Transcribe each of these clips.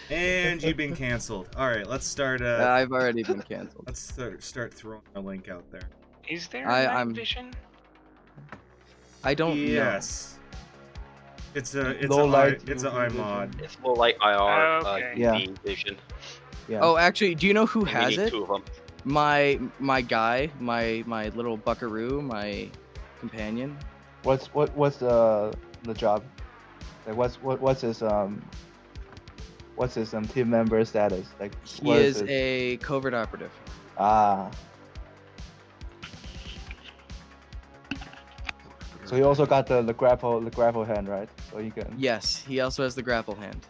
And you've been canceled. All right, let's start. I've already been canceled. Let's start throwing our link out there. Is there a night I'm. vision? I don't know. Yes. It's a Low light it's an UV iMod. vision. It's low light IR Okay. UV vision. Yeah. Oh, actually, do you know who And we has need it? 2 of them. My guy, my little buckaroo, my companion. What's the job? Like what's his team member status? Like He what is his... a covert operative. Ah. So he also got the grapple hand, right? So you can. Yes, he also has the grapple hand,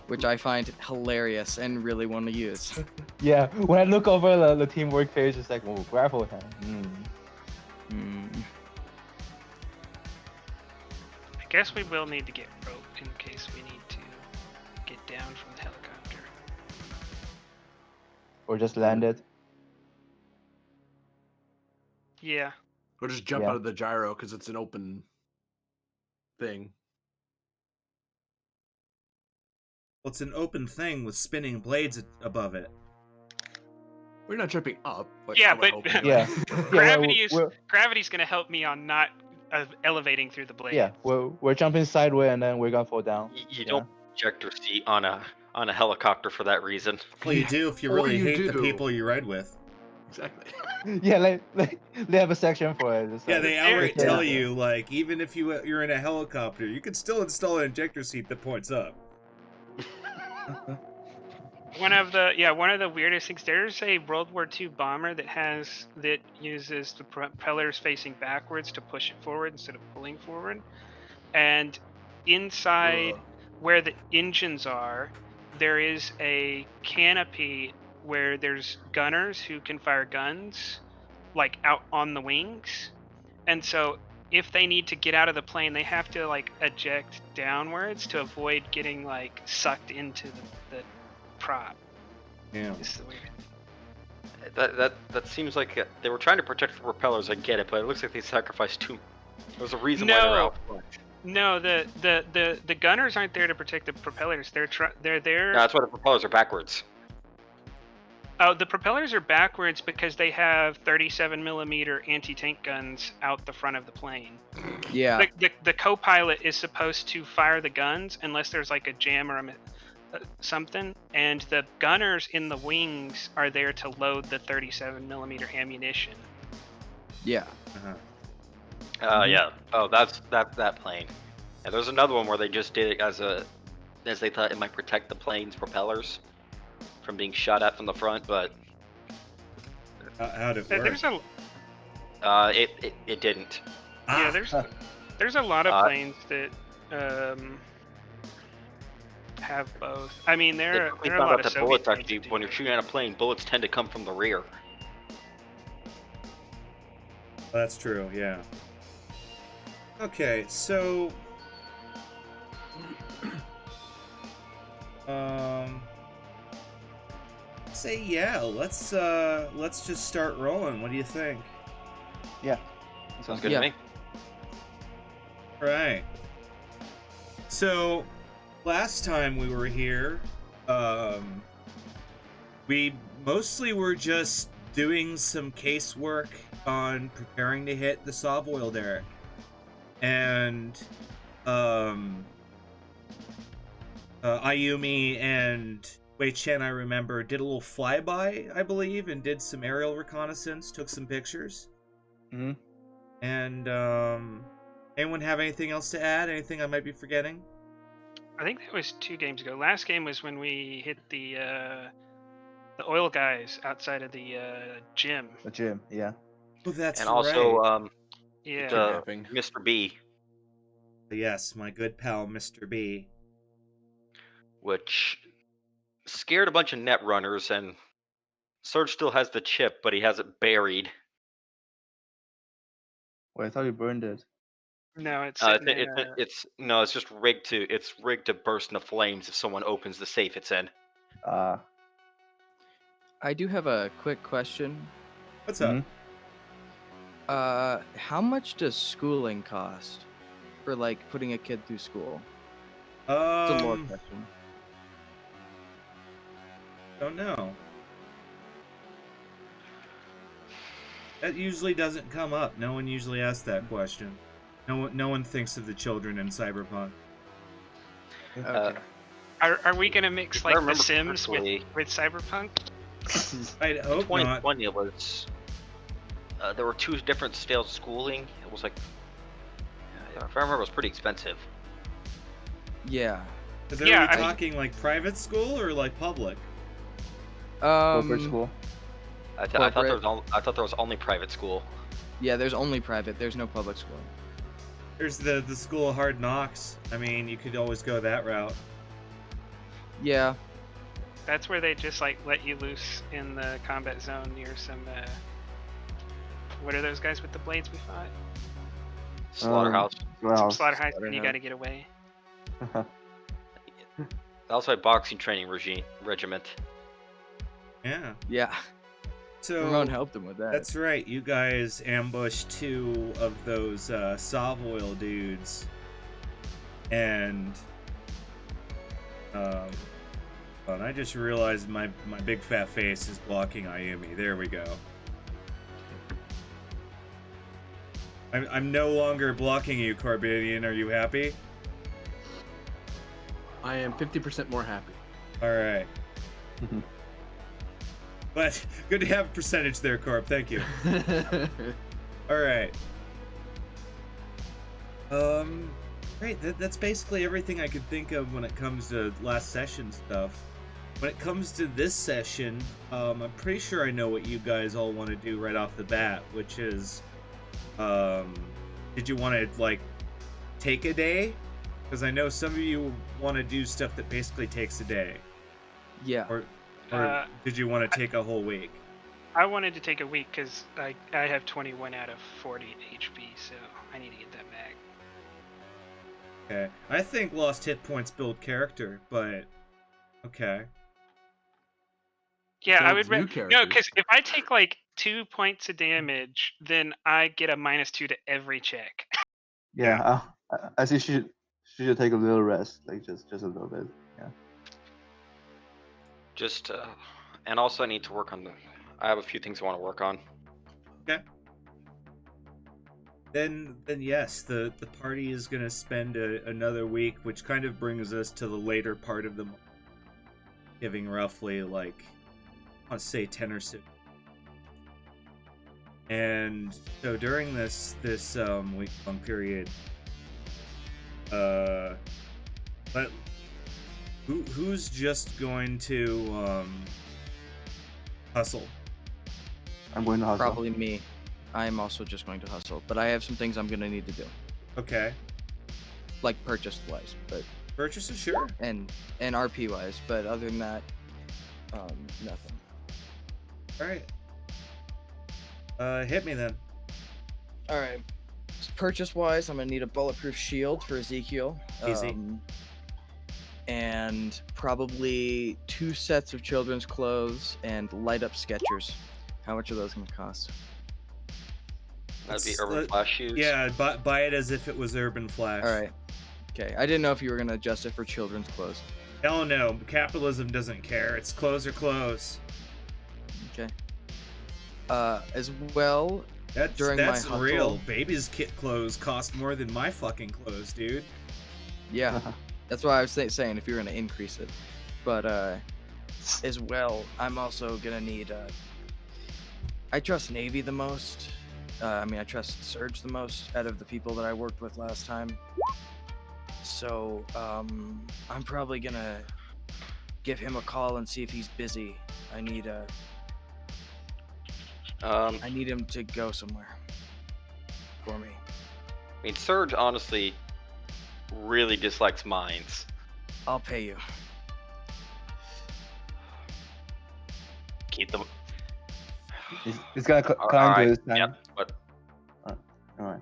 which I find hilarious and really want to use. Yeah, when I look over the teamwork page, it's like, oh, grapple hand. I guess we will need to get roped in case we need to get down from the helicopter. Or just land it. Yeah. Or just jump Yeah. out of the gyro because it's an open thing. Well, it's an open thing with spinning blades above it. We're not jumping up. Yeah, I would but- hope anyway. Yeah. Gravity's gonna help me on not elevating through the blade. Yeah, we're jumping sideways and then we're gonna fall down. You don't eject your seat on a helicopter for that reason. Well, you do if you Or really you hate the do. people you ride with. Exactly. Yeah, like they have a section for it. It's Yeah, like- they outright Yeah. tell you, like, even if you're in a helicopter, you can still install an ejector seat that points up. One of the weirdest things. There's a World War II bomber that uses the propellers facing backwards to push it forward instead of pulling forward. And inside where the engines are, there is a canopy where there's gunners who can fire guns, like out on the wings. And so if they need to get out of the plane, they have to like eject downwards to avoid getting like sucked into the prop. Yeah. It's the weird. That seems like they were trying to protect the propellers. I get it, but it looks like they sacrificed 2. There's a reason why they're out front. No, the gunners aren't there to protect the propellers. They're there. No, that's why the propellers are backwards. Oh, the propellers are backwards because they have 37 millimeter anti-tank guns out the front of the plane. Yeah. The co-pilot is supposed to fire the guns unless there's like a jam or something, and the gunners in the wings are there to load the 37 millimeter ammunition. Yeah. Uh-huh. Yeah. Oh, that's that plane. And there's another one where they just did it as they thought it might protect the plane's propellers from being shot at from the front, but How'd it work? There's a it didn't. yeah, there's a lot of planes that have both. I mean, there are a lot of that Soviet bullets planes actually, that do when you're shooting at a plane, bullets tend to come from the rear. That's true, yeah. Okay, so say yeah, let's just start rolling. What do you think? Yeah. Sounds good Yeah. to me. Right. So last time we were here, we mostly were just doing some casework on preparing to hit the Savoil derrick. And Ayumi and Wei Chen, I remember, did a little flyby, I believe, and did some aerial reconnaissance, took some pictures. Mm-hmm. And anyone have anything else to add? Anything I might be forgetting? I think that was 2 games ago. Last game was when we hit the oil guys outside of the gym. The gym, yeah. Oh, that's And also, right. Yeah. Kidnapping. Mr. B, Yes, my good pal, Mr. B. which scared a bunch of net runners, and Surge still has the chip, but he has it buried. Wait, I thought you burned it. No, it's It's just rigged to burst into flames if someone opens the safe it's in. I do have a quick question. What's up? How much does schooling cost for like putting a kid through school? It's a lore question. Don't know. That usually doesn't come up. No one usually asks that question. No one thinks of the children in Cyberpunk. Okay. Are we gonna mix If I like The remember Sims correctly- with Cyberpunk? I'd hope not. 2020 it was. There were 2 different styles of schooling. It was like, if I remember, it was pretty expensive. Yeah. Is Yeah, we talking like private school or like public? Corporate school. I thought there Corporate. was I thought there was only private school. Yeah, there's only private. There's no public school. There's the School of Hard Knocks. I mean, you could always go that route. Yeah. That's where they just like let you loose in the combat zone near some. What are those guys with the blades we fought? Slaughterhouse. Well, Slaughterhouse, and you Slaughterhouse. got to get away. Also a boxing training regiment. Yeah. Yeah. So Ramon helped him with that. that's right. You guys ambushed 2 of those Savoil dudes, and and I just realized my big fat face is blocking Ayumi. There we go. I'm no longer blocking you, Corbinian. Are you happy? I am 50% more happy. All right. But good to have a percentage there, Corb. Thank you. All right. Great. That's basically everything I could think of when it comes to last session stuff. When it comes to this session, I'm pretty sure I know what you guys all want to do right off the bat, which is, did you want to like take a day? Because I know some of you want to do stuff that basically takes a day. Yeah. Or did you want to take a whole week? I wanted to take a week because I have 21 out of 40 HP, so I need to get that back. Okay. I think lost hit points build character, but okay. Yeah, I would. Builds new No, characters. because if I take like 2 points of damage, then I get a -2 to every check. yeah. I think she should take a little rest, like just a little bit. Yeah. Just and also I need to work on I have a few things I want to work on. Okay. Then yes, the party is gonna spend another week, which kind of brings us to the later part of the month, giving roughly like I want to say 10 or so. And so during this week-long period, but who's just going to hustle? I'm going to hustle. Probably me. I'm also just going to hustle, but I have some things I'm gonna need to do, Okay. like purchase wise, but Purchases, sure. and RP wise, but other than that, nothing. All right. Hit me then. All right. Purchase wise, I'm gonna need a bulletproof shield for Ezekiel. Easy. And probably 2 sets of children's clothes and light up Skechers. How much are those gonna cost? That'd be Let's- Urban Flash shoes. Yeah, buy it as if it was Urban Flash. All right. Okay. I didn't know if you were gonna adjust it for children's clothes. Hell no, capitalism doesn't care. It's clothes are clothes. Okay. As well, That's During my real. hustle- Baby's kit clothes cost more than my fucking clothes, dude. yeah. That's why I was saying if you're gonna increase it, but as well, I'm also gonna need. I trust Navy the most. I mean, I trust Surge the most out of the people that I worked with last time. So I'm probably gonna give him a call and see if he's busy. I need him to go somewhere for me. I mean, Surge honestly really dislikes mines. I'll pay you. Keep them. It's gonna All come right. to his time. Yep. But All right.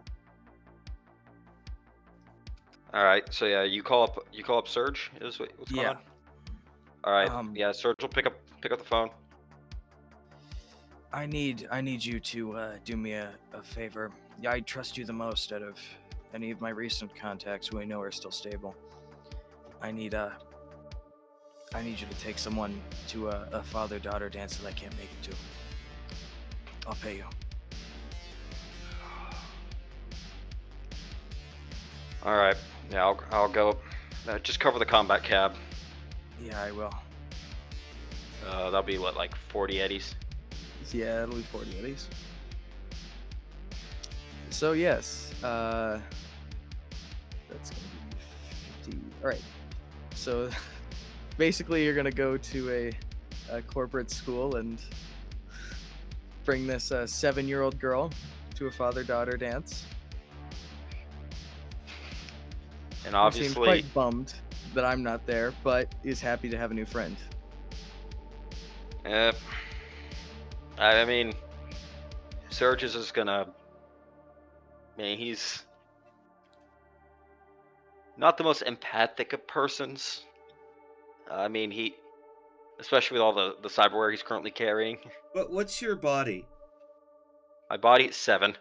all right. So yeah, you call up Surge. Is what's going Yeah. on? All right. Um, Yeah, Surge will pick up the phone. I need you to do me a favor. Yeah, I trust you the most out of any of my recent contacts who I know are still stable. I need you to take someone to a father-daughter dance that I can't make it to. I'll pay you. All right. Yeah, I'll go. Just cover the combat cab. Yeah, I will. That'll be what, like 40 eddies? Yeah, it'll be 40 eddies. So yes, that's gonna be 50. All right. So basically, you're gonna go to a corporate school and bring this 7-year-old girl to a father-daughter dance. And Who seems obviously, quite bummed that I'm not there, but is happy to have a new friend. I mean, Serge is just gonna. I mean, he's not the most empathic of persons. I mean, especially with all the cyberware he's currently carrying. What's your body? My body is 7.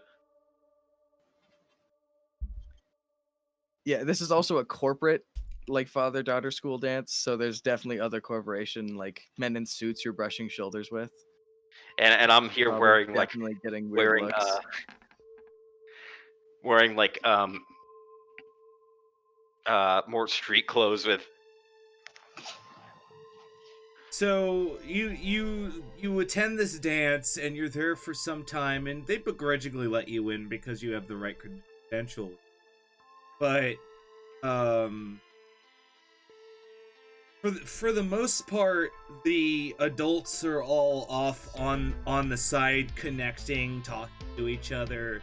Yeah, this is also a corporate, like, father-daughter school dance, so there's definitely other corporation, like, men in suits you're brushing shoulders with. And I'm here Probably wearing definitely getting weird looks. wearing more street clothes with. So you attend this dance and you're there for some time, and they begrudgingly let you in because you have the right credentials. But for the most part, the adults are all off on the side, connecting, talking to each other,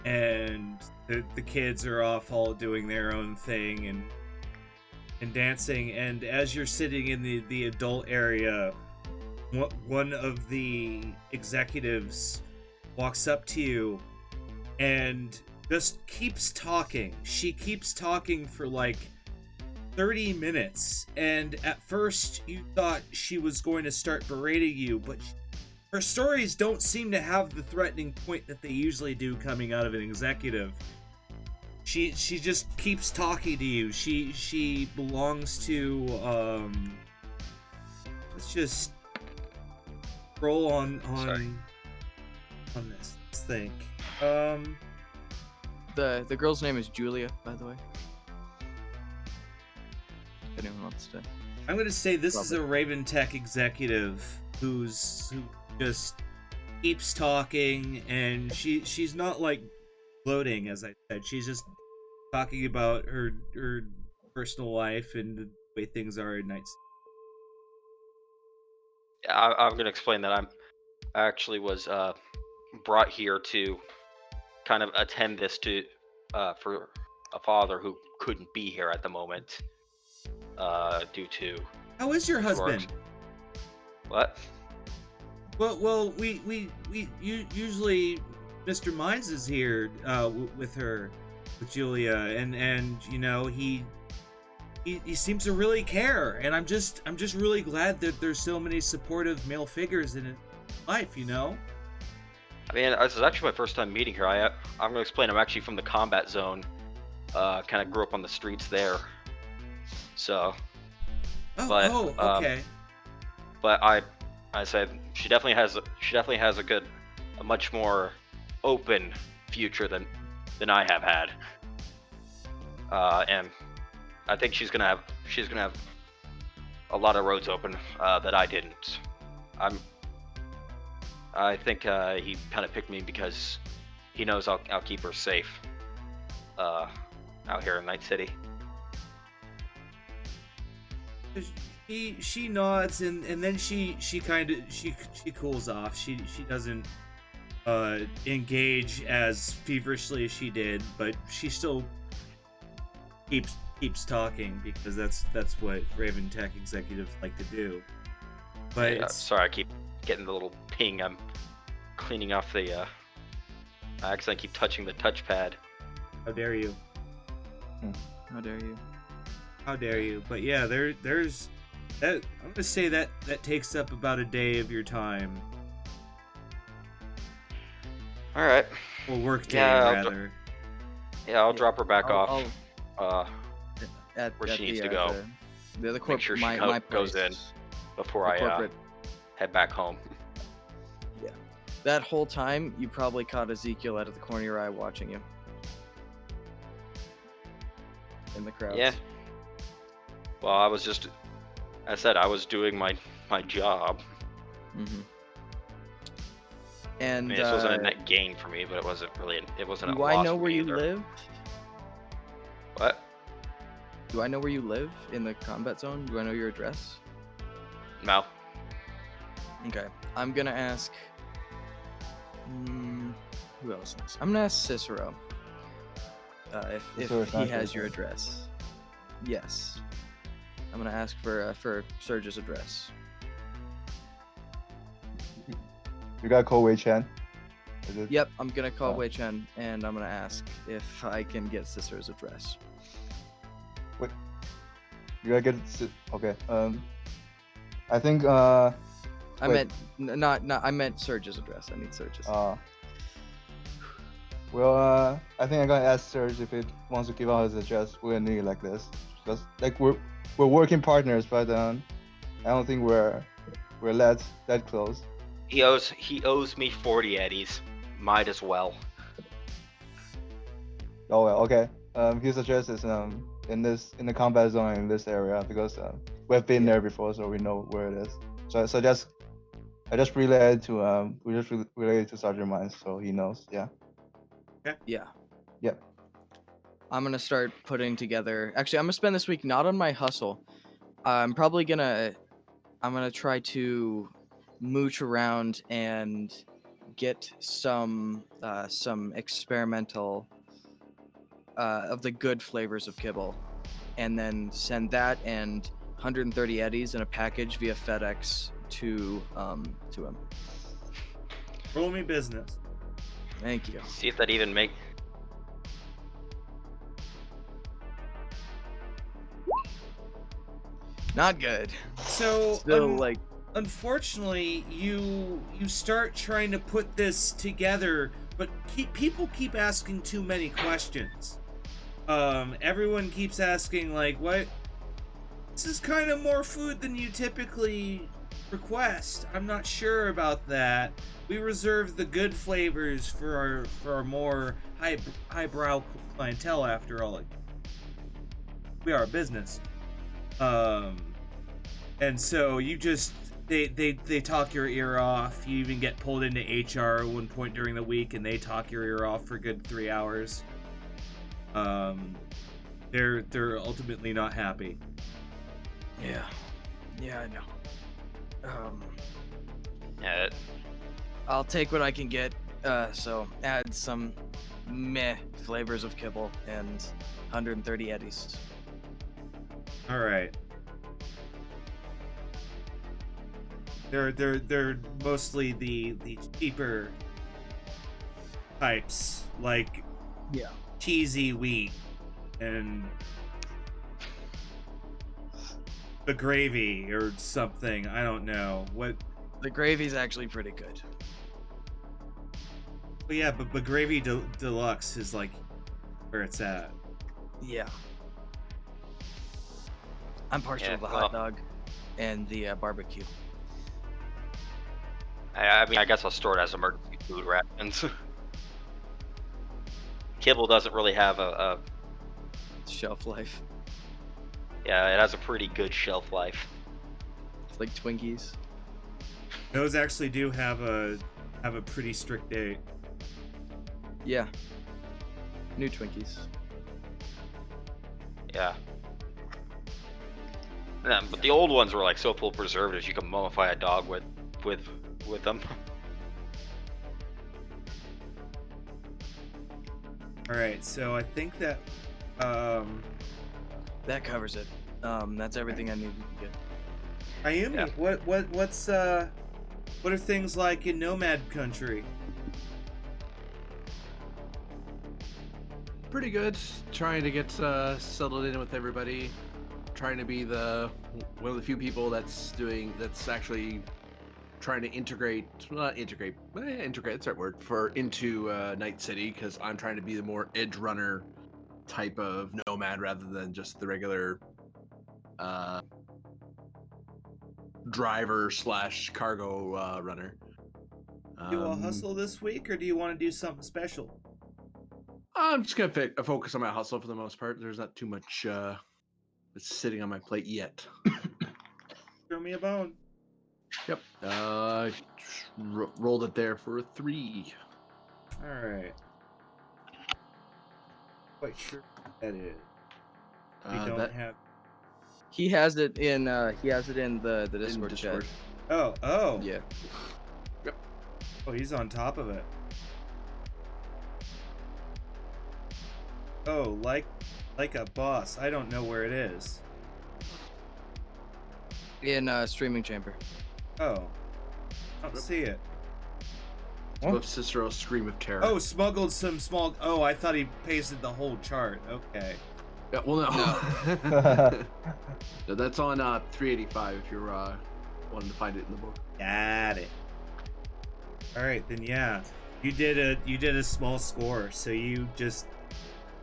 and the kids are off all doing their own thing and dancing. And as you're sitting in the adult area, one of the executives walks up to you and just keeps talking. She keeps talking for like 30 minutes, and at first you thought she was going to start berating you, but her stories don't seem to have the threatening point that they usually do coming out of an executive. She just keeps talking to you. She belongs to let's just roll on this. Let's think. The girl's name is Julia, by the way. If anyone wants to. I'm gonna say this is a Raven Tech executive who just keeps talking, and she's not like gloating, as I said. She's just talking about her personal life and the way things are at night. I'm gonna explain that I actually was brought here to kind of attend this for a father who couldn't be here at the moment due to. How is your husband? What? Well, we usually Mr. Mines is here with Julia, and you know he seems to really care, and I'm just really glad that there's so many supportive male figures in his life, you know. I mean, this is actually my first time meeting her. I'm gonna explain. I'm actually from the combat zone. Kind of grew up on the streets there. So. Okay. But I said she definitely has a much more open future than I have had. And I think she's gonna have a lot of roads open that I didn't. I think he kind of picked me because he knows I'll keep her safe out here in Night City. She nods, and then she cools off. She doesn't engage as feverishly as she did, but she still keeps talking because that's what Raven Tech executives like to do. But yeah, sorry, I keep getting the little ping. I'm cleaning off the. I accidentally keep touching the touchpad. How dare you? How dare you? How dare you? But yeah, there's that. I'm gonna say that takes up about a day of your time. All right. Or work day, Yeah, rather. I'll drop her back off. at Where she needs the to go. the Make corp sure she my goes place. in before The I corporate. head back home. Yeah. That whole time, you probably caught Ezekiel out of the corner of your eye watching you. In the crowds. Yeah. Well, I was just, I said I was doing my job. Mm-hmm. I And mean, this wasn't a net gain for me, but it wasn't a do loss I know for where me you either. live? What? Do I know where you live in the combat zone? Do I know your address? No. Okay. I'm gonna ask. Who else knows? I'm gonna ask Cicero. If Cicero's he not has your your address. Yes. I'm gonna ask for Serge's address. You got call Wei Chen. Is it? Yep. I'm gonna call Oh. Wei Chen and I'm gonna ask if I can get Cicero's address. You gotta get okay. I think I Wait. meant not I meant Serge's address. I need Serge's. Well, I think I'm gonna ask Serge if he wants to give out his address. We're gonna need it like this, because like we're working partners, but I don't think we're that close. He owes me 40 eddies. Might as well. Oh well, okay. His address is in the combat zone in this area, because we've been there before, so we know where it is. So I just relayed to relayed to Sergeant Mines, so he knows. Yeah. Yeah. Yep. I'm gonna start putting together. Actually, I'm gonna spend this week not on my hustle. I'm gonna try to mooch around and get some experimental of the good flavors of kibble, and then send that and 130 eddies in a package via FedEx to him. Roll me business. Thank you. See if that even make. Not good. So Still like unfortunately, you start trying to put this together, but people keep asking too many questions. Everyone keeps asking like, "What? This is kind of more food than you typically request. I'm not sure about that. We reserve the good flavors for our more highbrow clientele. After all, like, we are a business." And so you just they talk your ear off. You even get pulled into HR at one point during the week, and they talk your ear off for a good 3 hours. They're ultimately not happy. yeah, I know. Yeah, I'll take what I can get. So add some meh flavors of kibble and 130 eddies. All right. They're mostly the cheaper types, like Yeah. cheesy wheat and the gravy or something. I don't know what. The gravy's actually pretty good. But yeah, but gravy deluxe is like where it's at. Yeah. I'm partial Yeah, to the well. hot dog and the barbecue. I mean, I guess I'll store it as emergency food rations. Kibble doesn't really have a Shelf life. yeah, it has a pretty good shelf life. It's like Twinkies. Those actually do have a pretty strict date. Yeah. New Twinkies. Yeah. Yeah, but the old ones were like so full of preservatives you could mummify a dog with them. All right, so I think that That covers it. That's everything I needed to get. Ayumi, Yeah. what are things like in Nomad Country? Pretty good. Trying to get settled in with everybody. Trying to be one of the few people that's actually trying to integrate. Integrate. That's the right word into Night City, because I'm trying to be the more edge runner type of nomad rather than just the regular driver / cargo runner. Do a hustle this week, or do you want to do something special? I'm just gonna focus on my hustle for the most part. There's not too much that's sitting on my plate yet. Throw me a bone. Yep. Rolled it there for a 3. All right. Quite sure what that is. We don't That have. He has it in the Discord in chat. Discord. Oh. Yeah. Oh, he's on top of it. Oh, like a boss. I don't know where it is. In streaming chamber. Oh. I don't see it. Above Cicero's scream of terror. Oh, smuggled some small. Oh, I thought he pasted the whole chart. Okay. Yeah, well, no. No, that's on 385 if you're wanting to find it in the book. Got it. All right, then yeah, you did a small score. So you just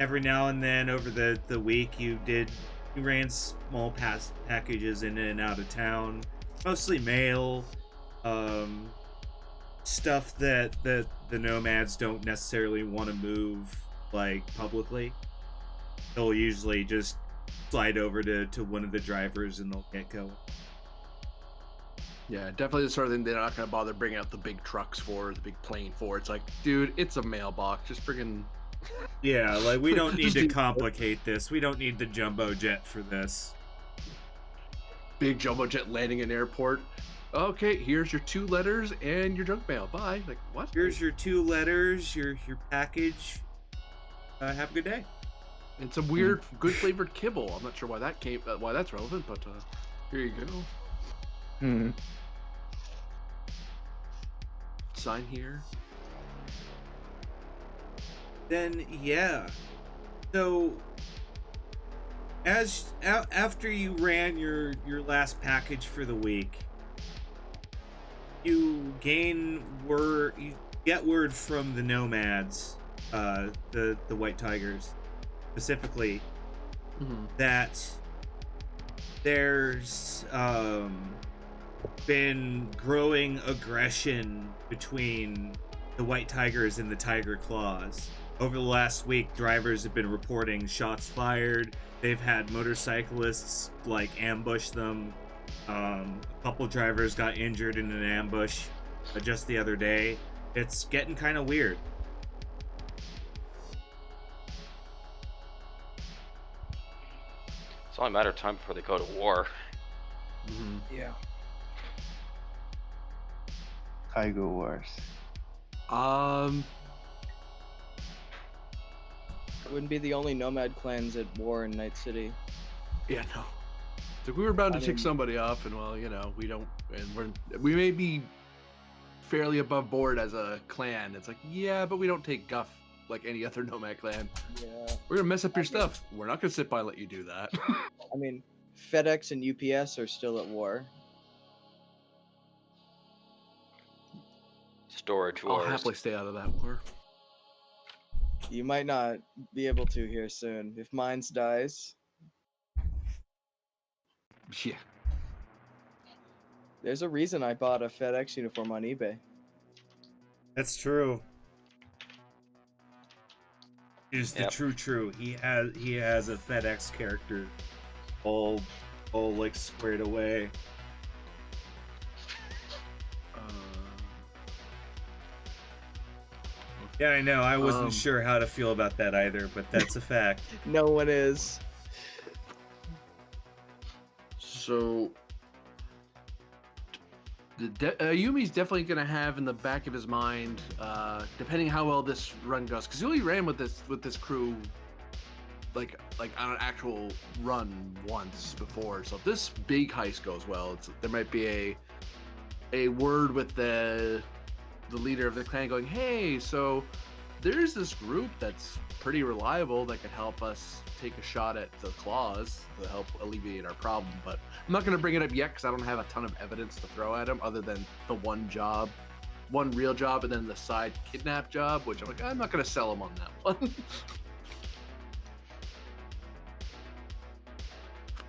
every now and then over the week you ran small packages in and out of town, mostly mail, stuff that the nomads don't necessarily want to move like publicly. They'll usually just slide over to one of the drivers and they'll get going. Yeah, definitely the sort of thing they're not going to bother bringing out the big trucks for, the big plane for. It's like, dude, it's a mailbox. Just friggin'... Yeah, like, we don't need to complicate this. We don't need the jumbo jet for this. Big jumbo jet landing in airport. Okay, here's your 2 letters and your junk mail. Bye. Like, what? Here's your 2 letters, your package. Have a good day. It's a weird, good flavored kibble. I'm not sure why why that's relevant, but here you go. Hmm. Sign here. Then yeah. So after you ran your last package for the week, you get word from the nomads, the White Tigers specifically, that there's been growing aggression between the White Tigers and the Tiger Claws. Over the last week, drivers have been reporting shots fired. They've had motorcyclists ambush them. A couple drivers got injured in an ambush just the other day. It's getting kind of weird. It's only a matter of time before they go to war. Yeah. Tiger Wars. Wouldn't be the only nomad clans at war in Night City. Yeah, no. So we were bound to tick somebody off, and well, we don't, and we may be fairly above board as a clan. It's like, yeah, but we don't take guff like any other nomad clan. Yeah. We're gonna mess up your stuff. We're not gonna sit by and let you do that. I mean, FedEx and UPS are still at war. Storage I'll wars. happily stay out of that war. You might not be able to here soon. If Mines dies, Yeah. there's a reason I bought a FedEx uniform on eBay. That's true. Is the Yep. true. He has a FedEx character all squared away. Yeah, I know. I wasn't sure how to feel about that either, but that's a fact. No one is. So, Yumi's definitely gonna have in the back of his mind, depending how well this run goes, because he only ran with this crew, like on an actual run once before. So if this big heist goes well, there might be a word with the leader of the clan going, hey, so there's this group that's pretty reliable that could help us take a shot at the claws to help alleviate our problem. But I'm not going to bring it up yet because I don't have a ton of evidence to throw at him other than the one real job, and then the side kidnap job, which I'm not going to sell him on that one.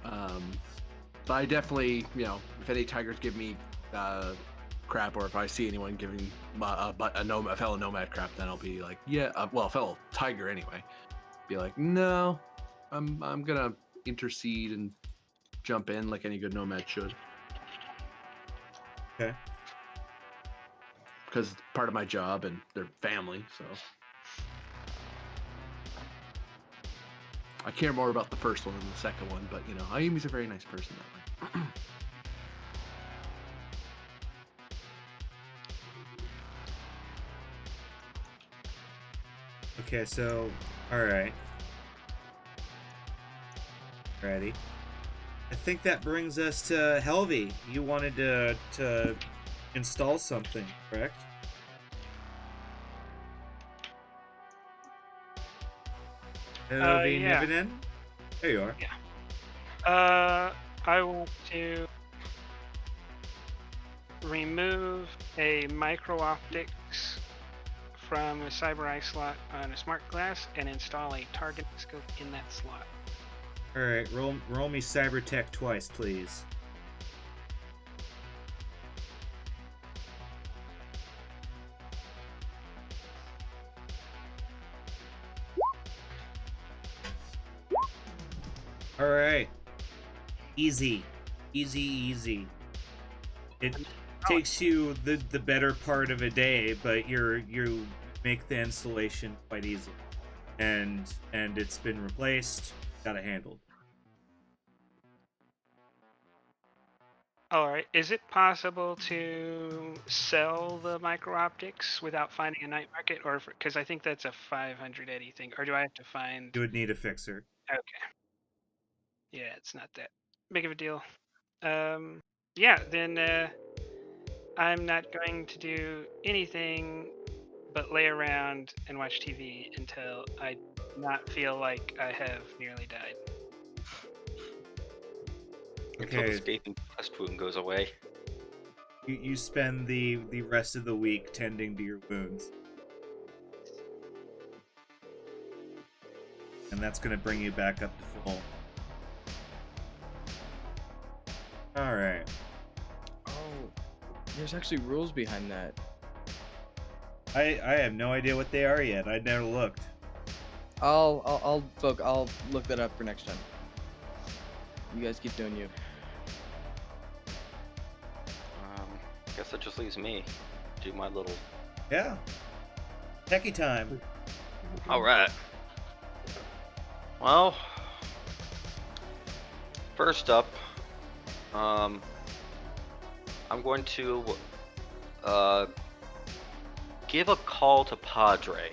But I definitely, if any tigers give me crap, or if I see anyone giving a fellow nomad crap, then I'll be like, yeah, well, a fellow tiger anyway. Be like, no, I'm gonna intercede and jump in like any good nomad should. Okay. Because it's part of my job and their family, so. I care more about the first one than the second one, but Ayumi's a very nice person that way. Okay, so alright. Ready. I think that brings us to Helvy. You wanted to install something, correct? Helvy yeah. Nibbinen? There you are. I want to remove a micro optics from a cyber eye slot on a smart glass and install a target scope in that slot. Alright, roll me Cybertech twice, please. Alright. Easy. Easy. It takes you the better part of a day, but you make the installation quite easy. And it's been replaced, got it handled. Alright, is it possible to sell the micro optics without finding a night market, or because I think that's a 500 Eddie thing, or do I have to find? You would need a fixer. Okay. Yeah, it's not that big of a deal. Yeah, then I'm not going to do anything but lay around and watch TV until I not feel like I have nearly died. Until Okay. the escaping chest wound goes away. You spend the rest of the week tending to your wounds. And that's going to bring you back up to full. Alright. Oh, there's actually rules behind that. I have no idea what they are yet. I never looked. I'll look that up for next time. You guys keep doing you. Guess that just leaves me. Do my little... Yeah. Techie time. Alright. Well... First up, I'm going to give a call to Padre.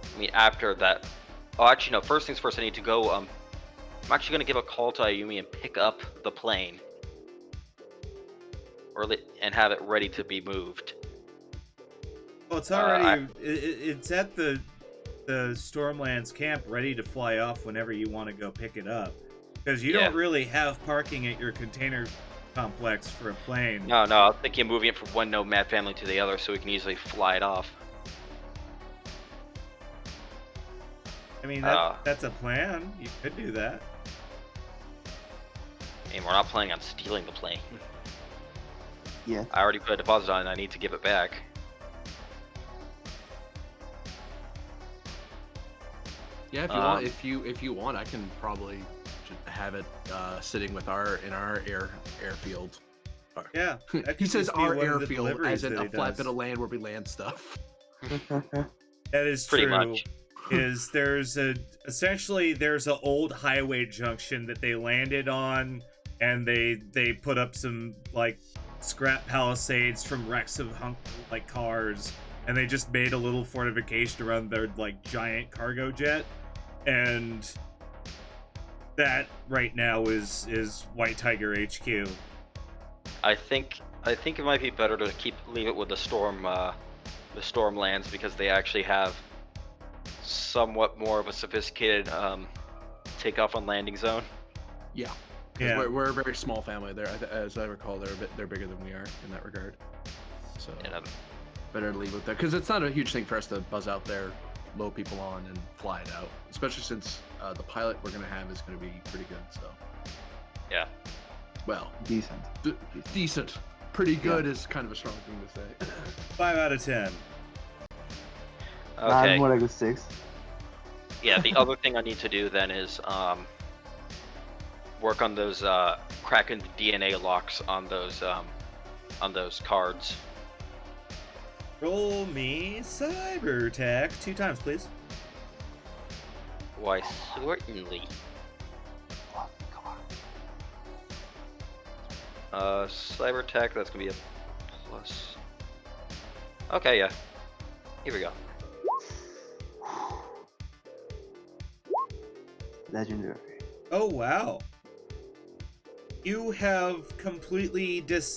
I mean, after that... Oh, actually, no. First things first, I need to go... I'm actually going to give a call to Ayumi and pick up the plane. And have it ready to be moved. Well, it's already... it's at the Stormlands camp ready to fly off whenever you want to go pick it up. Because you don't really have parking at your container complex for a plane. No, I was thinking of moving it from one nomad family to the other so we can easily fly it off. I mean, that's a plan. You could do that. I mean, we're not planning on stealing the plane. Yeah. I already put a deposit on it, I need to give it back. Yeah, if you want, I can probably just have it sitting with in our airfield. Yeah. He says our airfield as in a flat bit of land where we land stuff. That is Pretty true. much. There's an old highway junction that they landed on, and they put up some like scrap palisades from wrecks of cars, and they just made a little fortification around their like giant cargo jet, and that right now is White Tiger HQ. I think it might be better to leave it with the Stormlands, because they actually have somewhat more of a sophisticated takeoff and landing zone. Yeah. Yeah. We're a very small family there. As I recall, they're bigger than we are in that regard. So better to leave it there, because it's not a huge thing for us to buzz out there, load people on, and fly it out. Especially since the pilot we're gonna have is gonna be pretty good. So, Yeah. well, Decent. decent. Pretty good is kind of a strong thing to say. 5 out of 10. Nah, Okay. more like a 6. Yeah. The other thing I need to do then is work on those cracking the DNA locks on those cards. Roll me cyber tech 2 times, please. Why, certainly. Cyber tech, that's gonna be a plus. Okay, yeah. Here we go. Legendary. Oh wow. You have completely disabled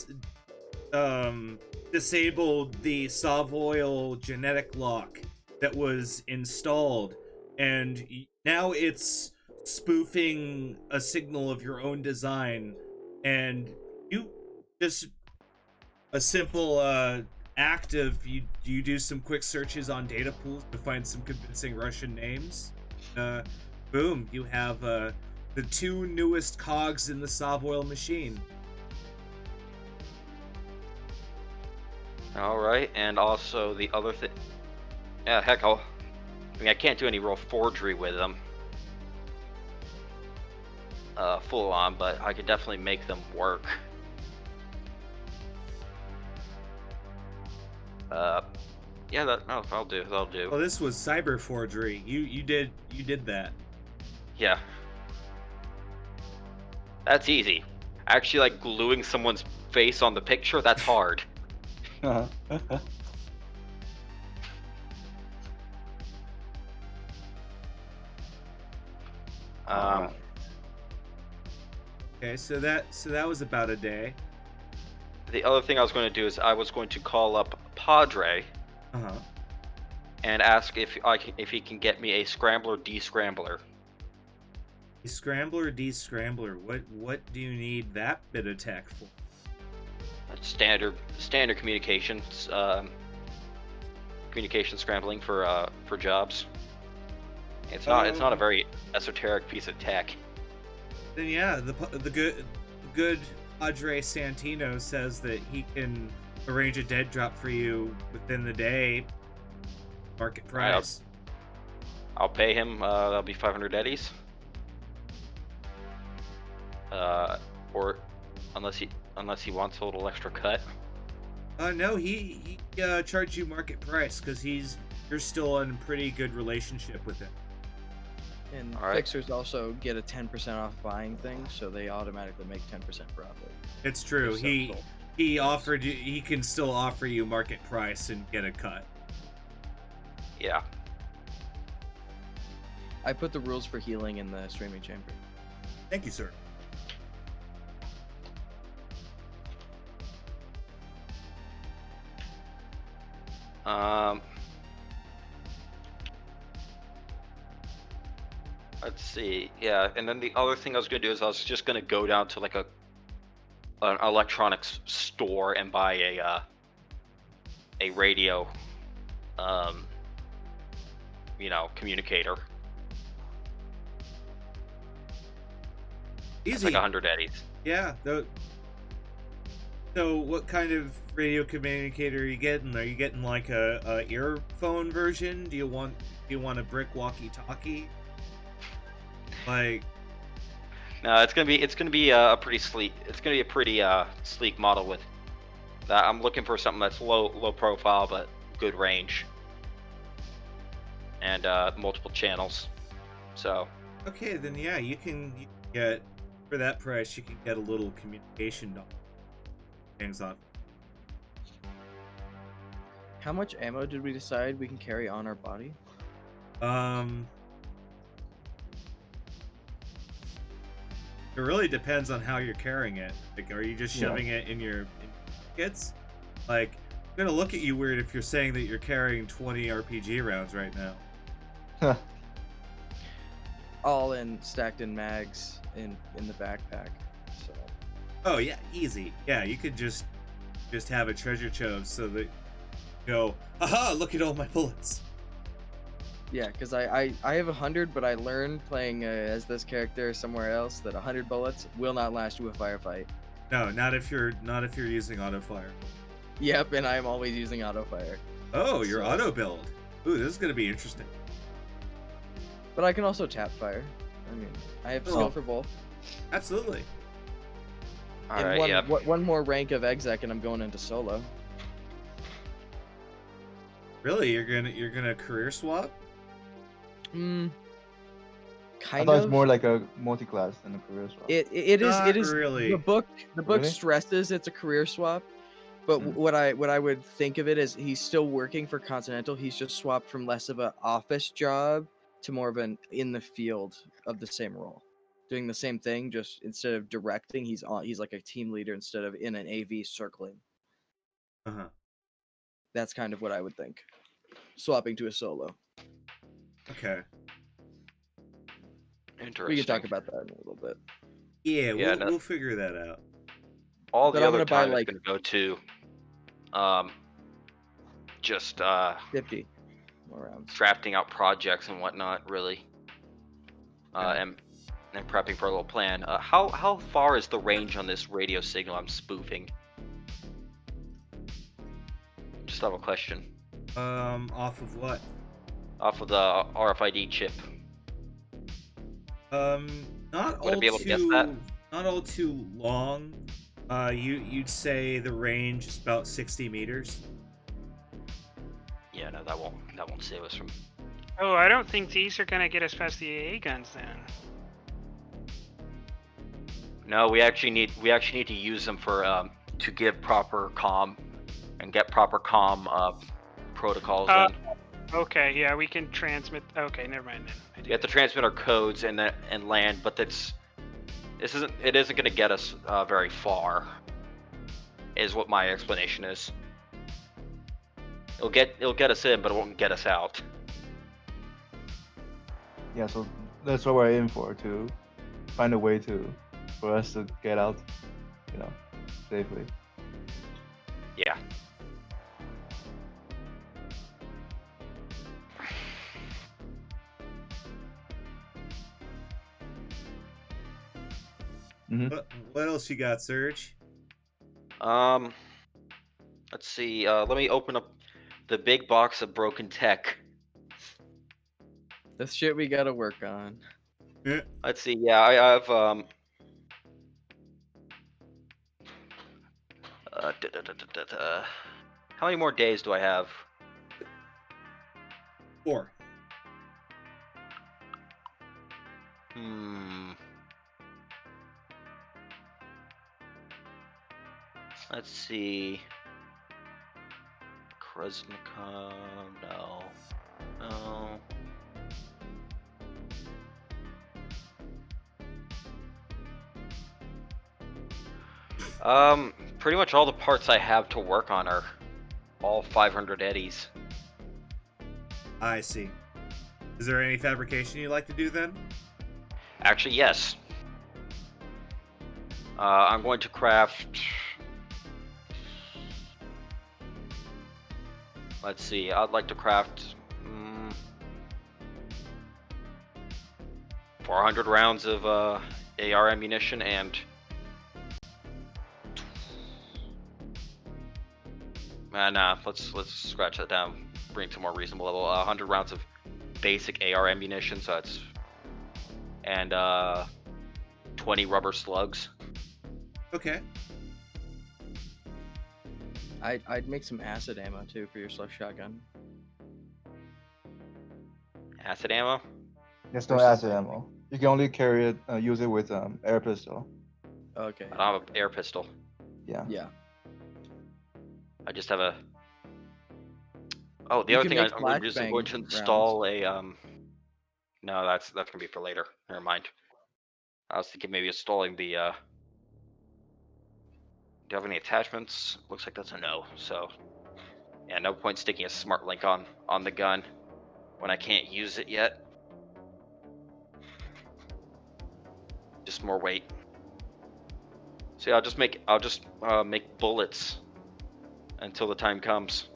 the Savoil genetic lock that was installed, and now it's spoofing a signal of your own design, and you just a simple act of you do some quick searches on data pools to find some convincing Russian names. Boom, you have the 2 newest cogs in the Savoil machine. All right, and also the other thing. Yeah, heck, I mean, I can't do any real forgery with them, full on, but I could definitely make them work. Yeah, that'll do. That'll do. Well, this was cyber forgery. You did that. Yeah. That's easy. Actually, like gluing someone's face on the picture, that's hard. Alright. Okay, so that was about a day. The other thing I was going to do is I was going to call up Padre Uh-huh. and ask if he can get me a scrambler descrambler. Scrambler, descrambler. What do you need that bit of tech for? That's standard communications communication scrambling for jobs. It's not a very esoteric piece of tech. Then yeah, the good Padre Santino says that he can arrange a dead drop for you within the day. Market price. I'll pay him. That'll be 500 eddies. Or unless he wants a little extra cut. No, he charged you market price because you're still in a pretty good relationship with him. And All right. fixers also get a 10% off buying things, so they automatically make 10% profit. It's true. If He sold. he offered you. He can still offer you market price and get a cut. Yeah. I put the rules for healing in the streaming chamber. Thank you, sir. Let's see. Yeah, and then the other thing I was gonna do is I was just gonna go down to like an electronics store and buy a radio, communicator. It's Easy. like 100 eddies. Yeah. So what kind of radio communicator are you getting? Are you getting like a earphone version? Do you want a brick walkie-talkie? Like, No, it's gonna be a pretty sleek. It's gonna be a pretty sleek model with that. I'm looking for something that's low profile but good range and multiple channels. So okay, then yeah, you can get, for that price, you can get a little communication dock. Hangs off. How much ammo did we decide we can carry on our body? It really depends on how you're carrying it. Like, are you just shoving it in your pockets? Like, I'm gonna look at you weird if you're saying that you're carrying 20 RPG rounds right now. All stacked in mags in the backpack. So Oh yeah, easy. Yeah, you could just have a treasure trove so that you go, aha, look at all my bullets. Yeah, because I have 100, but I learned playing as this character somewhere else that 100 bullets will not last you a firefight. No, not if you're using auto fire. Yep, and I am always using auto fire. Oh, your So- auto build. Ooh, this is gonna be interesting. But I can also tap fire. I mean, I have skill Oh. for both. Absolutely. All And right, one more rank of exec, and I'm going into solo. Really, you're gonna career swap? Hmm. I Kind thought of. it's more like a multi-class than a career swap. It is Not it is really. the book Really? stresses it's a career swap, but Hmm. what I would think of it as he's still working for Continental. He's just swapped from less of an office job to more of an in the field of the same role, doing the same thing. Just instead of directing, he's like a team leader instead of in an AV circling. Uh-huh. That's kind of what I would think. Swapping to a solo. Okay. interesting. We can talk about that in a little bit. Yeah, Yeah, we'll figure that out. All But the I'm other gonna buy, time is like- going to go to, just 50 more rounds. drafting out projects and whatnot, really. Okay. And prepping for a little plan. How far is the range on this radio signal I'm spoofing? Just have a question. Off of what? Off of the RFID chip. Not Would I all be able to guess too that? not all too long. You'd say the range is about 60 meters. Yeah, no, that won't save us from. Oh, I don't think these are gonna get us past the AA guns then. No, we actually need to use them for to give proper comm and get proper comm protocols in. Okay, yeah, we can transmit. Okay, never mind then. I We did. have to transmit our codes and land, but it isn't going to get us very far. Is what my explanation is. It'll get us in, but it won't get us out. Yeah, so that's what we're aiming for, to find a way for us to get out, safely. Yeah. Hmm. What else you got, Serge? Let's see. Let me open up the big box of broken tech. That's shit we gotta work on. Let's see. Yeah, I have how many more days do I have? 4. Let's see. Krasnikov, no. Pretty much all the parts I have to work on are all 500 eddies. I see. Is there any fabrication you'd like to do then? Actually, yes. I'm going to craft. Let's see. I'd like to craft 400 rounds of AR ammunition and nah. Let's scratch that down. Bring it to a more reasonable level. 100 rounds of basic AR ammunition. So it's and 20 rubber slugs. Okay. I'd make some acid ammo too for your shotgun. Acid ammo. There's no Versus acid like- ammo. You can only carry it, use it with air pistol. Okay. I don't have an air pistol. Yeah. Yeah. I just have a. Oh, the You other can thing make I'm going to do is I'm going to install a. No, that's gonna be for later. Never mind. I was thinking maybe installing the. Do you have any attachments? Looks like that's a no. So, yeah, no point sticking a smart link on the gun when I can't use it yet. Just more weight. See, I'll just make bullets until the time comes.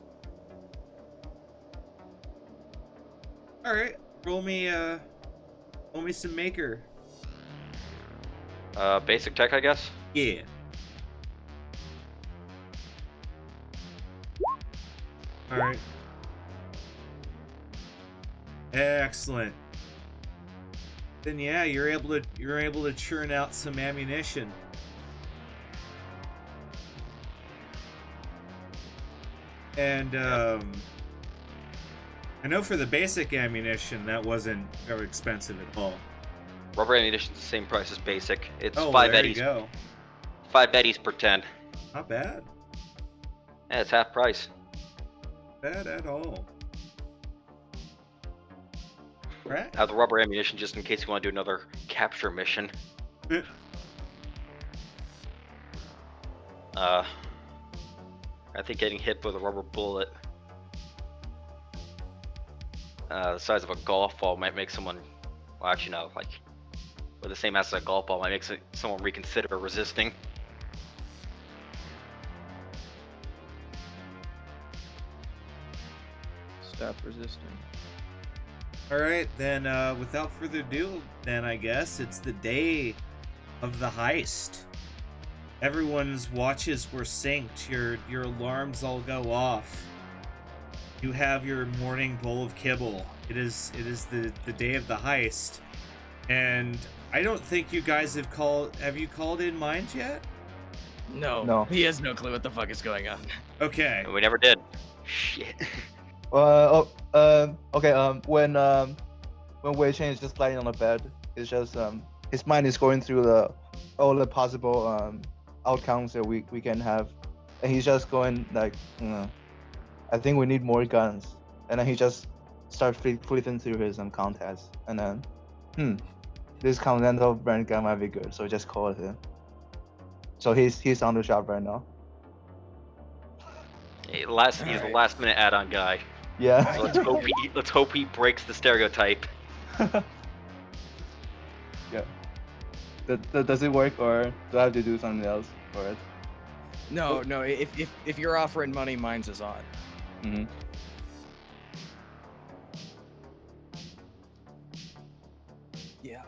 All right, roll me some maker. Basic tech, I guess. Yeah. All right. Excellent. Then yeah, you're able to churn out some ammunition. And I know for the basic ammunition that wasn't very expensive at all. Rubber ammunition's the same price as basic. It's Oh, 5 there eddies. you go. 5 eddies per 10. Not bad. Yeah, it's half price. Bad at all. Right. Have the rubber ammunition just in case you want to do another capture mission. I think getting hit with a rubber bullet the size of a golf ball might make someone, well, actually no, like, or the same mass as a golf ball might make someone reconsider resisting. Stop resisting. All right, then without further ado, then I guess it's the day of the heist. Everyone's watches were synced. Your alarms all go off. You have your morning bowl of kibble. It is the day of the heist, and I don't think you guys have called. Have you called in mines yet? No. He has no clue what the fuck is going on. Okay. We never did. Shit. Okay. When Wei Chen is just lying on the bed, it's just his mind is going through all the possible outcomes that we can have, and he's just going like, I think we need more guns, and then he just starts flipping through his contacts, and then this Continental brand gun might be good, so just call it in. So he's on the shop right now. He's the last minute add-on guy. Yeah. So let's hope he breaks the stereotype. Yeah. Does it work, or do I have to do something else for it? No. If you're offering money, mine's is on. Mm-hmm. Yeah.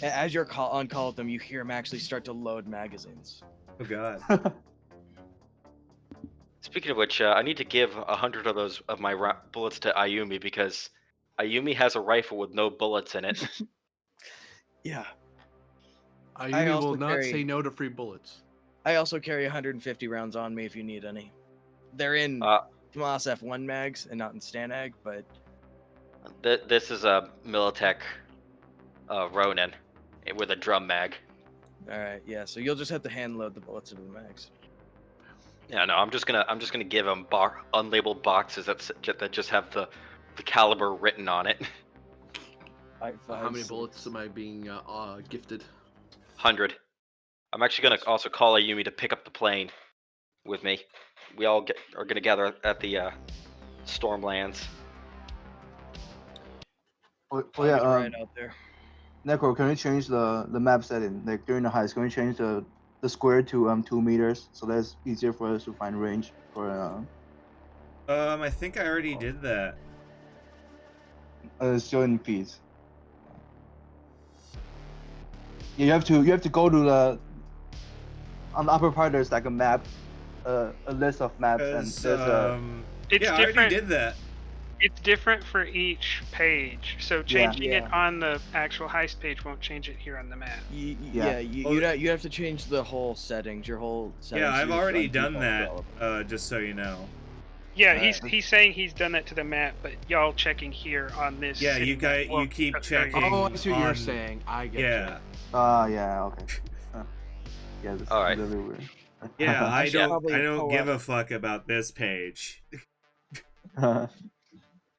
As you're on call with them, you hear him actually start to load magazines. Oh God. Speaking of which, I need to give 100 of those of my bullets to Ayumi because Ayumi has a rifle with no bullets in it. Yeah. Ayumi will not say no to free bullets. I also carry 150 rounds on me if you need any. They're in Tomas F1 mags and not in Stanag, but This is a Militech Ronin with a drum mag. all right, yeah. So you'll just have to hand load the bullets into the mags. Yeah, no, I'm just gonna give him unlabeled boxes that just have the caliber written on it. How many bullets am I being gifted? 100. I'm actually gonna also call Ayumi to pick up the plane with me. We all are gonna gather at the Stormlands. Oh I'll yeah. get a ride out there. Necro, can we change the map setting? Like during the heist, can we change the square to 2 meters so that's easier for us to find range for I think I already did that. still in feet. Yeah, you have to go to the on the upper part. There's like a map, a list of maps, and there's It's yeah, I already different. did that. It's different for each page, so changing it on the actual heist page won't change it here on the map. You have to change the whole settings, your whole settings. Yeah, I've to already default done that. relevant. Just so you know. Yeah, he's saying he's done that to the map, but y'all checking here on this. Yeah, city you map won't keep affect checking. Oh, I see what you're on- saying. I get Yeah. yeah, okay. Yeah, this All right. is really weird. Yeah, I should don't probably pull give up- a fuck about this page.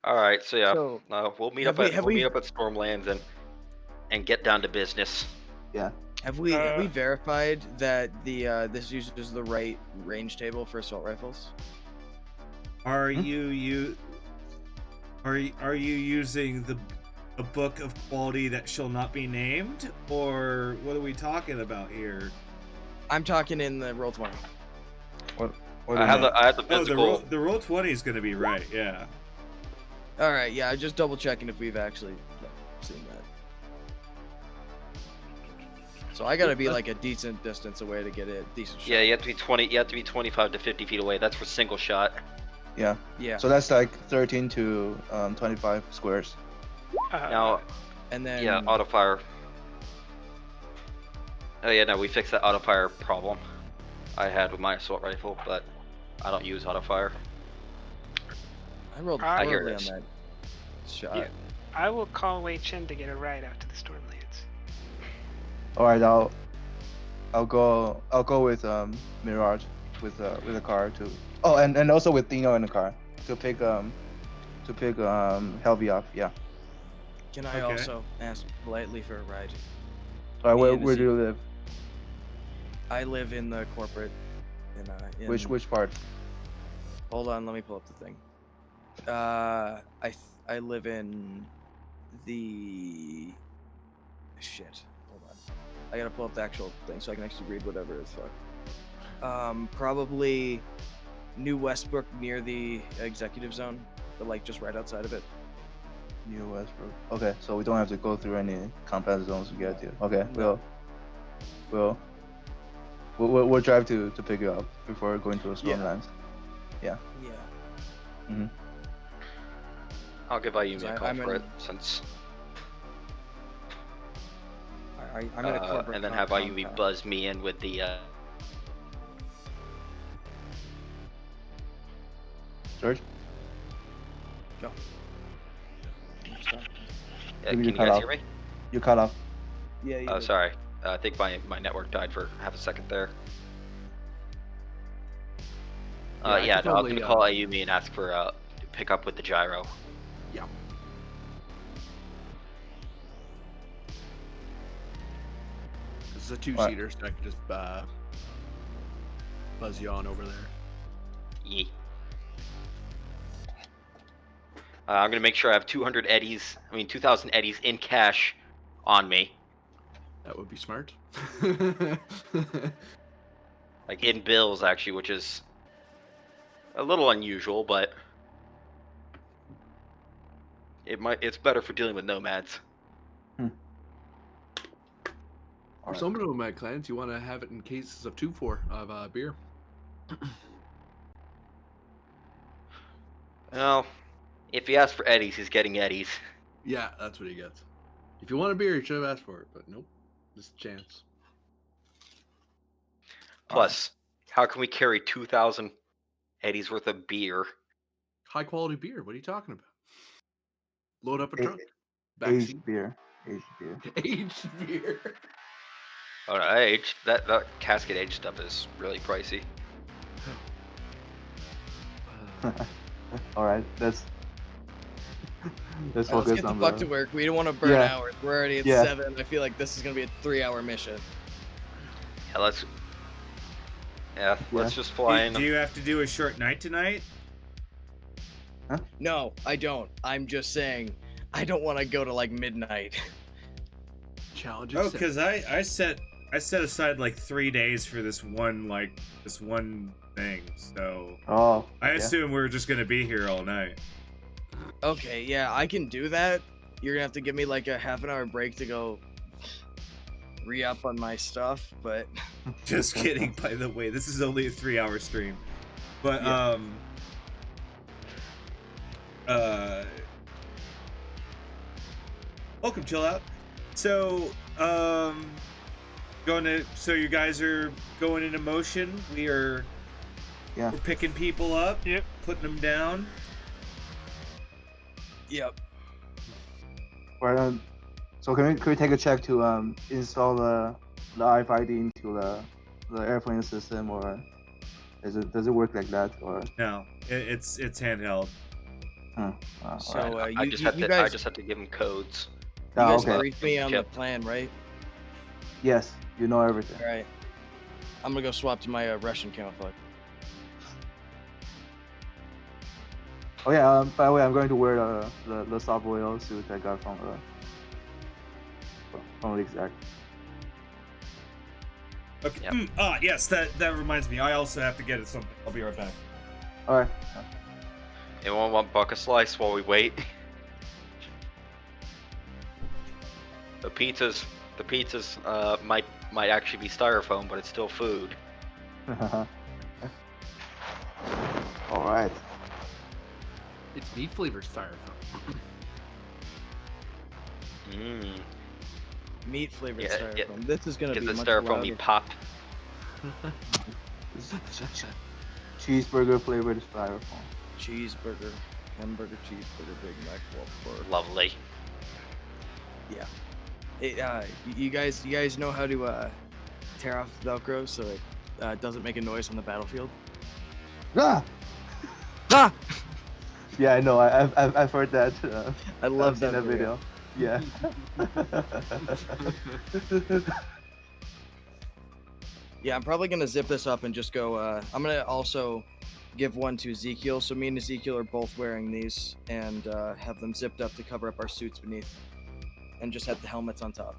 All right, so yeah, So, we'll meet have up we- at meet up at Stormlands and get down to business. Yeah. Have we verified that the this uses the right range table for assault rifles? Are you using a book of quality that shall not be named, or what are we talking about here? I'm talking in the roll 20. What I have the Oh, physical. the roll 20 is gonna be right. Yeah. All right, yeah, I'm just double checking if we've actually seen that. So I gotta be like a decent distance away to get a decent shot. Yeah, you have to be 20. You have to be 25 to 50 feet away. That's for single shot. Yeah. Yeah. So that's like 13 to 25 squares. Now, And then yeah, auto fire. Oh yeah, no, we fixed that auto fire problem I had with my assault rifle, but I don't use auto fire. I rolled I hear horribly on this. that shot. Yeah. I will call Wei Chen to get a ride out to the Stormlands. All right, I'll go with Mirage with a car too. Oh, and also with Dino in the car to pick Helvy up. Yeah. Can I Okay. also ask politely for a ride? All right, Me and where do Izzy. you live? I live in the corporate. In Which part? Hold on, let me pull up the thing. I live in the shit. Hold on. I gotta pull up the actual thing so I can actually read whatever it's fuck. Probably New Westbrook near the executive zone, but like just right outside of it. New Westbrook. Okay, so we don't have to go through any compound zones to get to. Okay, No. we'll drive to pick you up before going to the Stormlands. Yeah. Yeah. Mm-hmm. I'll give Ayumi a call I'm for in- it since, I'm in a corporate. and then have Ayumi compound. buzz me in with the. George. Go. Can You you cut guys off. hear me? You cut off. Yeah. Oh, sorry. I think my network died for half a second there. I Yeah, could no, I was totally, gonna call Ayumi and ask for pick up with the gyro. Yeah. This is a two-seater, so I could just buzz you on over there. Yeah. I'm gonna make sure I have 200 eddies. 2,000 eddies in cash on me, That would be smart. like in bills actually, which is a little unusual, but it's better for dealing with nomads. For some of my clans, you want to have it in cases of 2-4 of beer. Well, if he asks for eddies, he's getting eddies. Yeah, that's what he gets. If you want a beer, you should have asked for it, but nope. Just a chance. Plus, how can we carry 2,000 eddies worth of beer? High quality beer. What are you talking about? Load up a A- truck. Aged Backseat. beer. Aged beer. Aged beer. Oh, no, aged that casket aged stuff is really pricey. All right, let's Let's focus get the on fuck to work. We don't want to burn Yeah. hours. We're already at Yeah. 7. I feel like this is gonna be a 3-hour mission. Yeah, let's just fly in. Do you have to do a short night tonight? No, I don't. I'm just saying, I don't want to go to like midnight. Challenge Oh, accepted. because I set aside like 3 days for this one thing. So Oh. I yeah. assume we're just gonna be here all night. Okay, yeah, I can do that. You're gonna have to give me like a half an hour break to go re-up on my stuff, but Just kidding. By the way, this is only a 3-hour stream, but Yeah. welcome, chill out. So so you guys are going into motion. We're picking people up. Yep. Putting them down. yep. Right, so can we take a check to install the RFID into the airplane system, or does it work like that, or? No, it's handheld. So I you just guys have to give him codes. you guys okay. briefed me on the Yep. plan, right? Yes, you know everything. All right. I'm gonna go swap to my Russian camouflage. Oh yeah. By the way, I'm going to wear the soft oil suit I got from the exec. Okay. Yep. Yes. That reminds me. I also have to get it something. I'll be right back. All right. Anyone want bucket slice while we wait? The pizzas might actually be styrofoam, but it's still food. All right. It's meat flavored styrofoam. Mmm. Meat flavored Yeah, styrofoam. yeah. This is gonna Get be the much styrofoam louder. pop. Cheeseburger flavored styrofoam. Cheeseburger, hamburger, cheeseburger, Big Mac, Whopper. Lovely. Yeah. You guys know how to tear off the Velcro so it doesn't make a noise on the battlefield? Ah! Ah! Yeah, I know. I've heard that. I love I've seen that that video. Yeah. Yeah, I'm probably gonna zip this up and just go. I'm gonna also give one to Ezekiel. So me and Ezekiel are both wearing these and have them zipped up to cover up our suits beneath, and just have the helmets on top.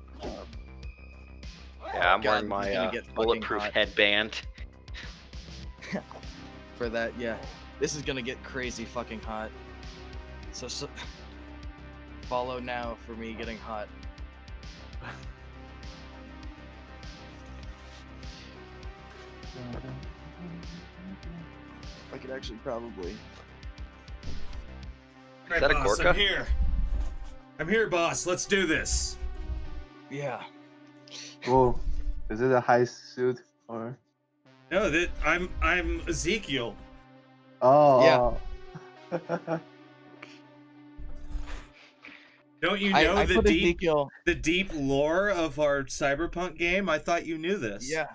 Yeah, I'm God, wearing this is gonna my get fucking bulletproof hot. headband. For that, yeah, this is gonna get crazy fucking hot. So follow now for me getting hot. I could actually probably. All that a boss, Gorka? I'm here. I'm here, boss. Let's do this. Yeah. Whoa. Is it a heist suit or? No, that I'm Ezekiel. Oh. Yeah. Don't you know I the put deep Ezekiel. the deep lore of our Cyberpunk game? I thought you knew this. Yeah.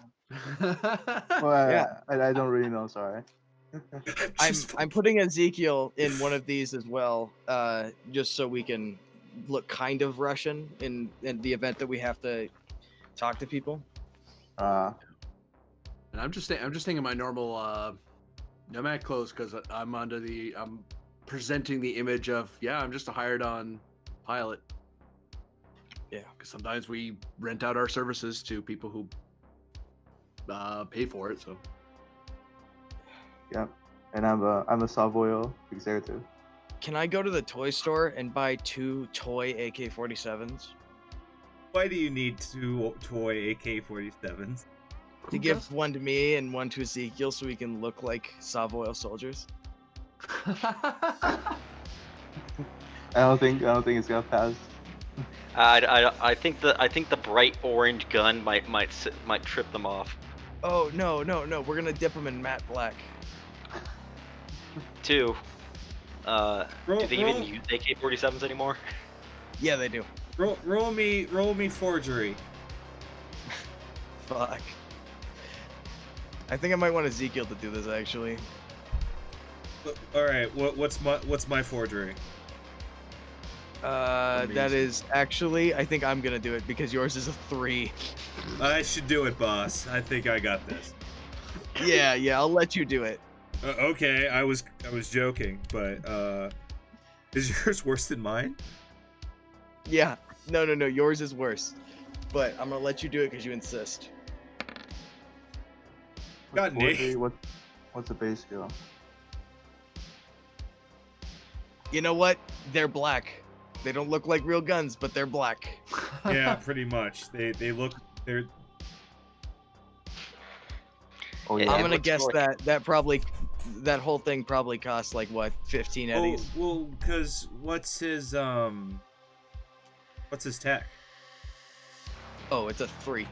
Well, Yeah. I don't really know. Sorry. I'm putting Ezekiel in one of these as well, just so we can look kind of Russian in the event that we have to talk to people. Uh, And I'm just thinking my normal nomad clothes because I'm presenting the image of I'm just a hired on pilot. Yeah. Because sometimes we rent out our services to people who pay for it. So yeah. And I'm a Savoyo executive. Can I go to the toy store and buy 2 toy AK-47s Why do you need 2 toy AK-47s? to give one to me and one to Ezekiel so we can look like Savoy soldiers? I don't think it's gonna pass. I think the bright orange gun might trip them off. Oh no, we're gonna dip them in matte black. 2. Do Roll- they even roll- use AK-47s anymore? Yeah, they do. Roll me forgery. Fuck. I think I might want Ezekiel to do this actually. All right, what's my forgery? That Amazing. is actually, I think I'm gonna do it because yours is a 3. I should do it, boss. I think I got this. Yeah, I'll let you do it. Okay, I was joking, but is yours worse than mine? Yeah, no, yours is worse. But I'm gonna let you do it because you insist. Got Nick. What's the base skill? You know what? They're black. They don't look like real guns, but they're black. Yeah, pretty much. They're Oh Yeah, yeah. I'm gonna what's guess your- that whole thing probably costs like what, 15 eddies? well, because what's his tech? Oh, it's a 3.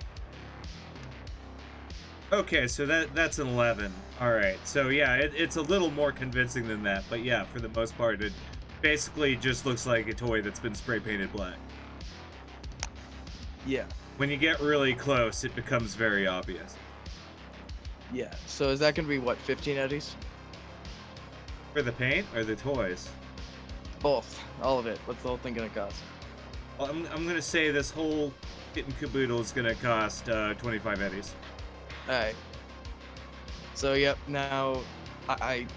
Okay, so that's an 11. All right, so yeah, it's a little more convincing than that, but yeah, for the most part, it basically just looks like a toy that's been spray painted black. Yeah. When you get really close, it becomes very obvious. Yeah. So is that gonna be what, 15 eddies? For the paint or the toys? Both. All of it. What's the whole thing gonna cost? Well, I'm gonna say this whole kit and caboodle is gonna cost 25 eddies. Alright. So yep, now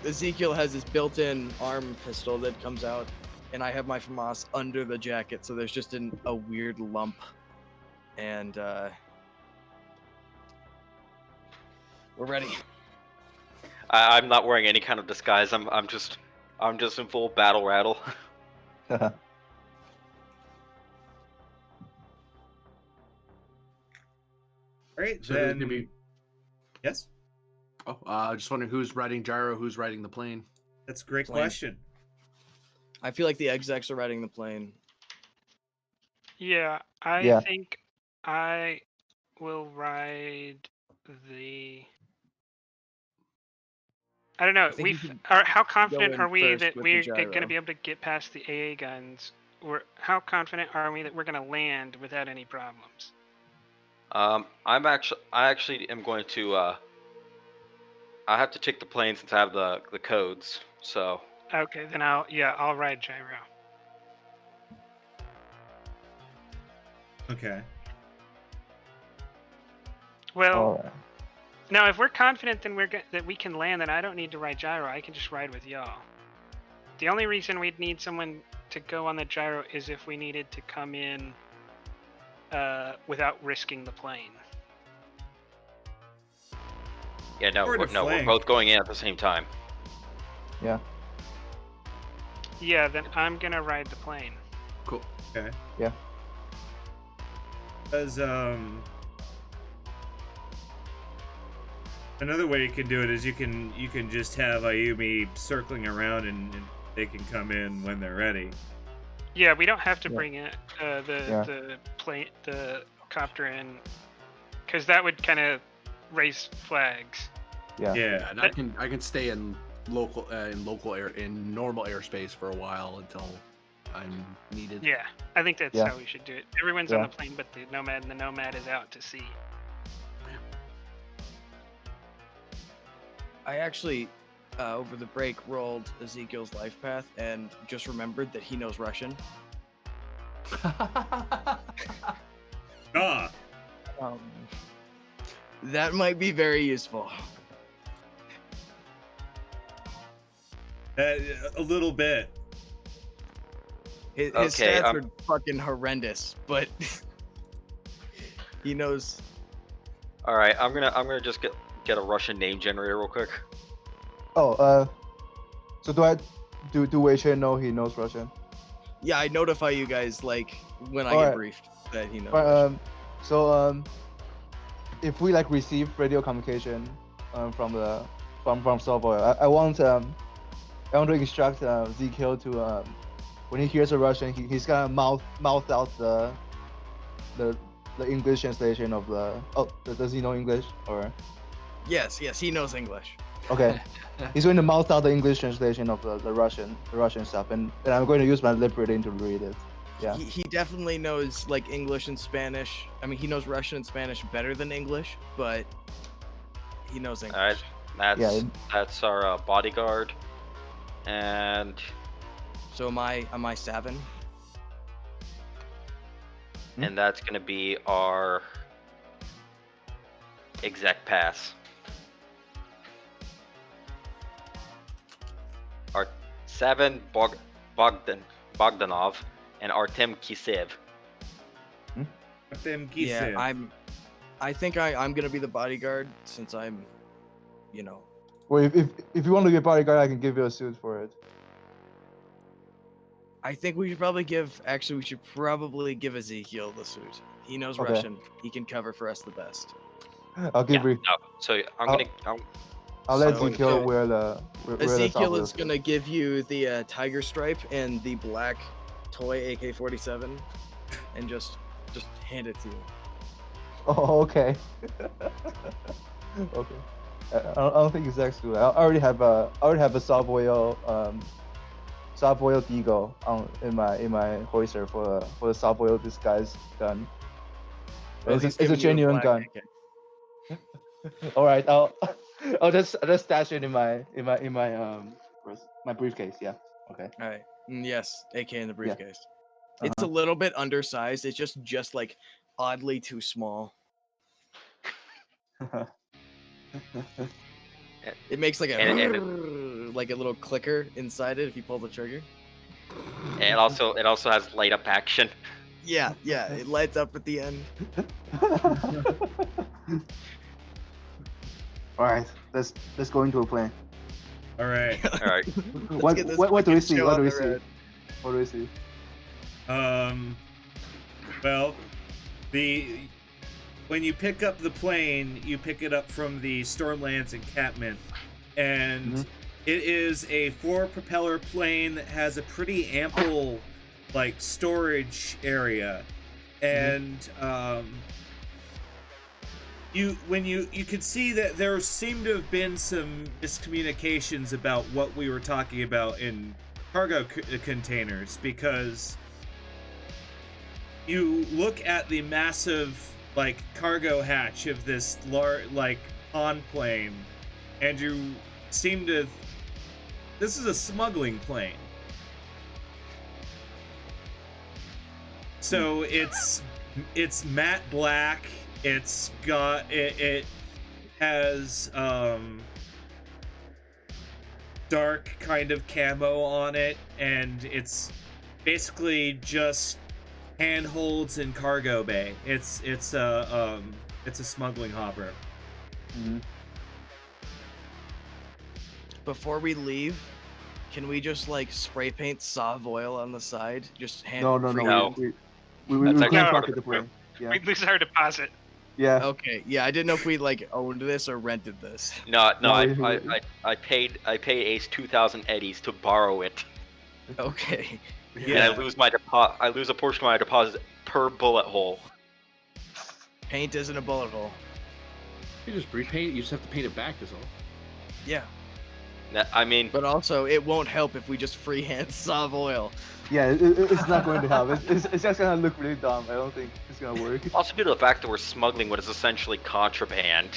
Ezekiel has his built-in arm pistol that comes out, and I have my FAMAS under the jacket, so there's just a weird lump. And we're ready. I'm not wearing any kind of disguise. I'm just I'm just in full battle rattle. Great, So there's then. gonna be. Yes, Oh, just wondering who's riding gyro, who's riding the plane. that's a great Plane. question. I feel like the execs are riding the plane. Yeah, I Yeah. think I will ride the. I don't know. I think you should How confident in are we first that with the we're going to gyro. be able to get past the AA guns? Or how confident are we that we're going to land without any problems? I actually am going to. I have to check the plane since I have the codes. So Okay, then I'll ride gyro. Okay. Well, Alright. now if we're confident then that we can land, then I don't need to ride gyro. I can just ride with y'all. The only reason we'd need someone to go on the gyro is if we needed to come in without risking the plane. yeah, no, Or to we're flank. both going in at the same time. Yeah. Yeah, then I'm gonna ride the plane. Cool. Okay. Yeah. Because another way you can do it is you can just have Ayumi circling around and they can come in when they're ready. Yeah, we don't have to Yeah. bring it Yeah. the copter in, because that would kind of raise flags. Yeah. Yeah. And I can stay in local in normal airspace for a while until I'm needed. Yeah, I think that's Yeah. how we should do it. Everyone's on Yeah. the plane but the Nomad, and the Nomad is out to sea. I actually, over the break, rolled Ezekiel's life path and just remembered that he knows Russian. Ah, That might be very useful. a little bit. His Okay, stats are fucking horrendous, but he knows. All right, I'm gonna just get a Russian name generator real quick. Oh, so do Wei Chen know he knows Russian? Yeah, I notify you guys like when I get Alright. briefed that he knows. But Russian. so if we like receive radio communication from Savoy, I want to instruct Ezekiel to when he hears a Russian, he's gonna mouth out the English translation of the. Oh, does he know English or? Yes, he knows English. Okay, he's going to mouth out the English translation of the Russian stuff, and I'm going to use my lip reading to read it. Yeah. He definitely knows like English and Spanish. I mean, he knows Russian and Spanish better than English, but he knows English. All right, Yeah. that's our bodyguard, and So am I Savin? and that's gonna be our exec pass. Our Savin Bogdanov and Artem Kisev. Them Yeah, I think I'm gonna be the bodyguard since I'm, you know. Well, if you want to be a bodyguard, I can give you a suit for it. I think we should probably give Ezekiel the suit. He knows Okay. Russian. He can cover for us the best. I'll give Yeah, you. no, so I'll let So- Ezekiel so wear the. Ezekiel is gonna give you the tiger stripe and the black toy AK-47, and just hand it to you. Oh, okay. Okay. I don't think execs do that. I already have a Savoy Deagle in my hoister for the Savoy disguise gun. Well, It's he's a giving you genuine black gun. AK. All right, I'll just stash it in my my briefcase. Yeah. Okay. All right. Yes, AK in the Yeah. briefcase. It's a little bit undersized. It's just like oddly too small. It makes like a like a little clicker inside it if you pull the trigger. and it also has light up action. Yeah, it lights up at the end. All right, let's go into a plane. All right. All right. What get this what do we fucking see? show What on do we the see? road. What do we see? Well, when you pick up the plane, you pick it up from the Stormlands encampment, and Mhm. it is a 4-propeller plane that has a pretty ample, like, storage area, and you could see that there seemed to have been some miscommunications about what we were talking about in cargo containers, because you look at the massive, like, cargo hatch of this like, pond plane, and you seem to, this is a smuggling plane. So it's matte black. It has dark kind of camo on it, and it's basically just handholds and cargo bay. It's a smuggling hopper. Mhm. Before we leave, can we just like spray paint Sauve oil on the side? Just hand No, no, free no. No. We That's can't actually part talk of at the the plane. Yeah, We lose our deposit. yeah. Okay, yeah, I didn't know if we like owned this or rented this. No, No, I paid Ace 2,000 eddies to borrow it, Okay. and I lose my deposit. I lose a portion of my deposit per bullet hole. Paint isn't a bullet hole. You just repaint it. You just have to paint it back. Is all. Yeah, I mean, but also it won't help if we just freehand Sauve oil. Yeah, it's not going to help. It's just gonna look really dumb. I don't think it's gonna work. also due to the fact that we're smuggling what is essentially contraband,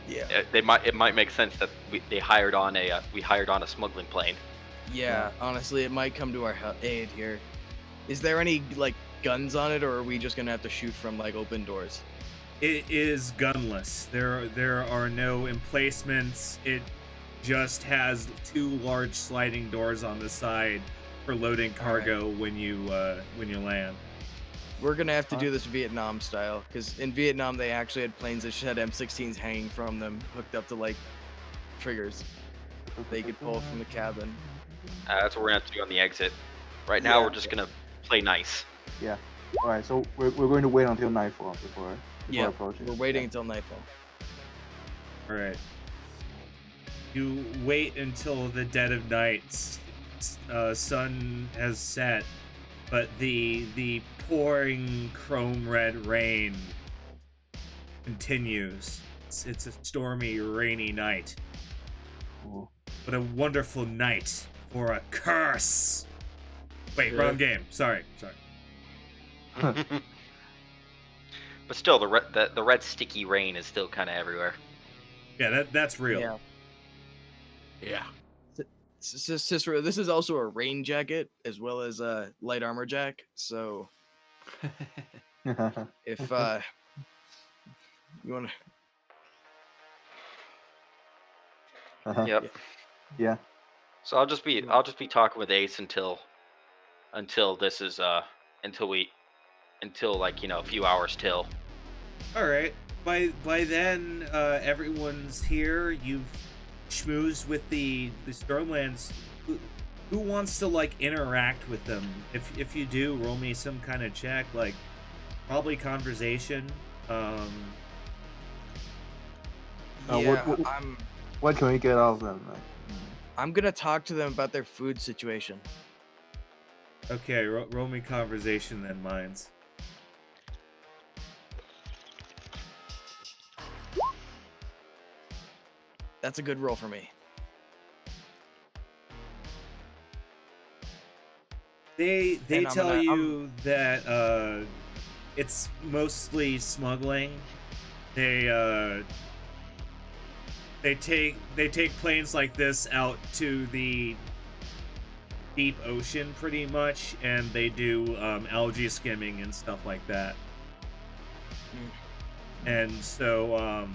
Yeah. it might make sense that we hired on a smuggling plane. Yeah, honestly, it might come to our aid here. Is there any like guns on it, or are we just gonna have to shoot from like open doors? It is gunless. There are no emplacements. It just has 2 large sliding doors on the side for loading cargo when you land. We're gonna have to do this Vietnam style, because in Vietnam they actually had planes that had M16s hanging from them, hooked up to like triggers they could pull from the cabin. That's what we're gonna have to do on the exit. Right now, Yeah. we're just gonna play nice. Yeah. All right. So we're going to wait until nightfall before Yeah, approaching. we're waiting until nightfall. All right. You wait until the dead of night. Sun has set, but the pouring chrome red rain continues. It's a stormy, rainy night. Ooh. What a wonderful night for a curse! Wait, Yeah. wrong game. Sorry. But still, the red sticky rain is still kind of everywhere. Yeah, that's real. Yeah. Yeah. Cicero, this is also a rain jacket as well as a light armor jack. So if you want to, Uh-huh. Yep. Yeah. So I'll just be talking with Ace until this is until like a few hours till. All right. By then, everyone's here. You've schmoozed with the Stormlands. Who wants to like interact with them? If you do, roll me some kind of check, like probably conversation. yeah, what- What can we get out of them? I'm gonna talk to them about their food situation. Okay, roll me conversation then, Mines. That's a good roll for me. They And I'm tell gonna- you that it's mostly smuggling. They take planes like this out to the deep ocean pretty much, and they do algae skimming and stuff like that. And so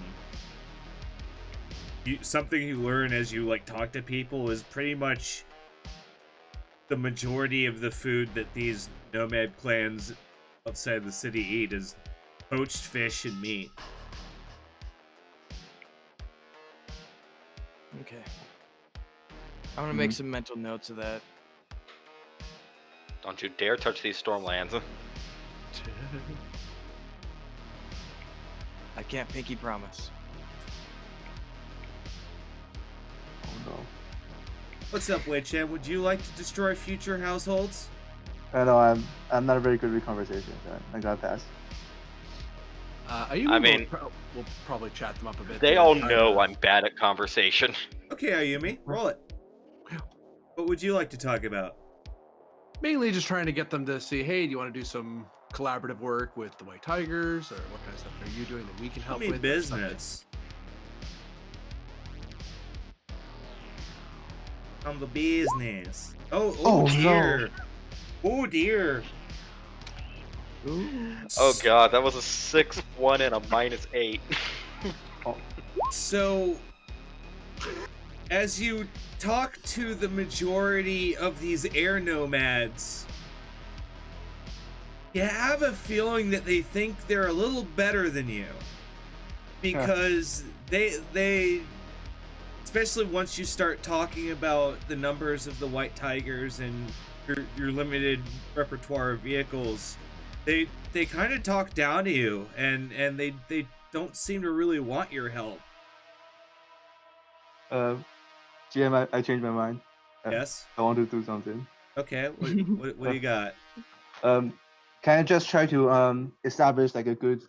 something you learn as you like talk to people is pretty much the majority of the food that these nomad clans outside the city eat is poached fish and meat. Okay. I'm gonna make some mental notes of that. Don't you dare touch these Stormlands. I can't pinky promise. Oh no. What's up, Wei-chan? Would you like to destroy future households? I know I'm not very good with conversations. I gotta pass. Ayumi I mean, we'll probably chat them up a bit. They there. all know I'm bad at conversation. Okay, Ayumi, roll it. What would you like to talk about? Mainly just trying to get them to see, hey, do you want to do some collaborative work with the White Tigers, or what kind of stuff are you doing that we can help Give me with? or stuff that- business. On the business. Oh no. dear. Oh dear. Oh god, that was a 6-1 and a -8. So, as you talk to the majority of these air nomads, you have a feeling that they think they're a little better than you. Because they especially once you start talking about the numbers of the White Tigers and your limited repertoire of vehicles, they kind of talk down to you, and they don't seem to really want your help. GM, I changed my mind. Yes. I want to do something. Okay. What do you got? Can I just try to establish like a good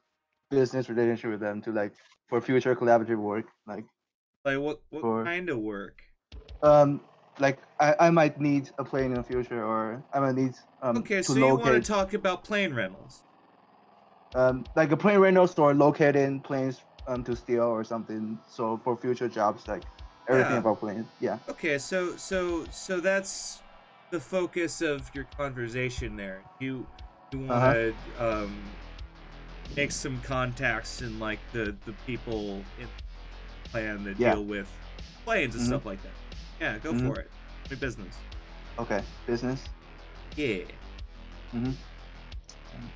business relationship with them to like for future collaborative work, like What for- kind of work? like I might need a plane in the future, or I might need Okay, to so you want locate to talk about plane rentals? like a plane rental store locating planes to steal or something. So for future jobs, like everything Yeah. about planes. Yeah. Okay, so that's the focus of your conversation there. You want to make some contacts in like the people in the plan that deal with planes and stuff like that. Yeah, go for it. Do business. Okay, business. Yeah.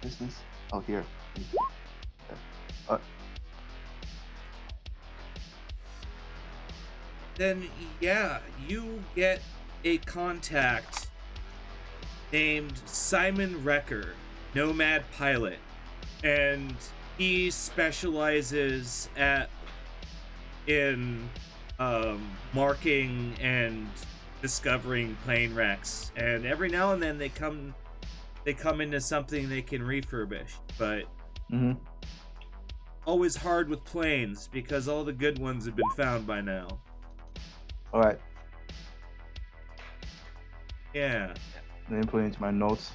Business. Oh, here. Then yeah, you get a contact named Simon Recker, nomad pilot, and he specializes in marking and discovering plane wrecks, and every now and then they come into something they can refurbish, but always hard with planes because all the good ones have been found by now. All right. Yeah. Let me put it into my notes.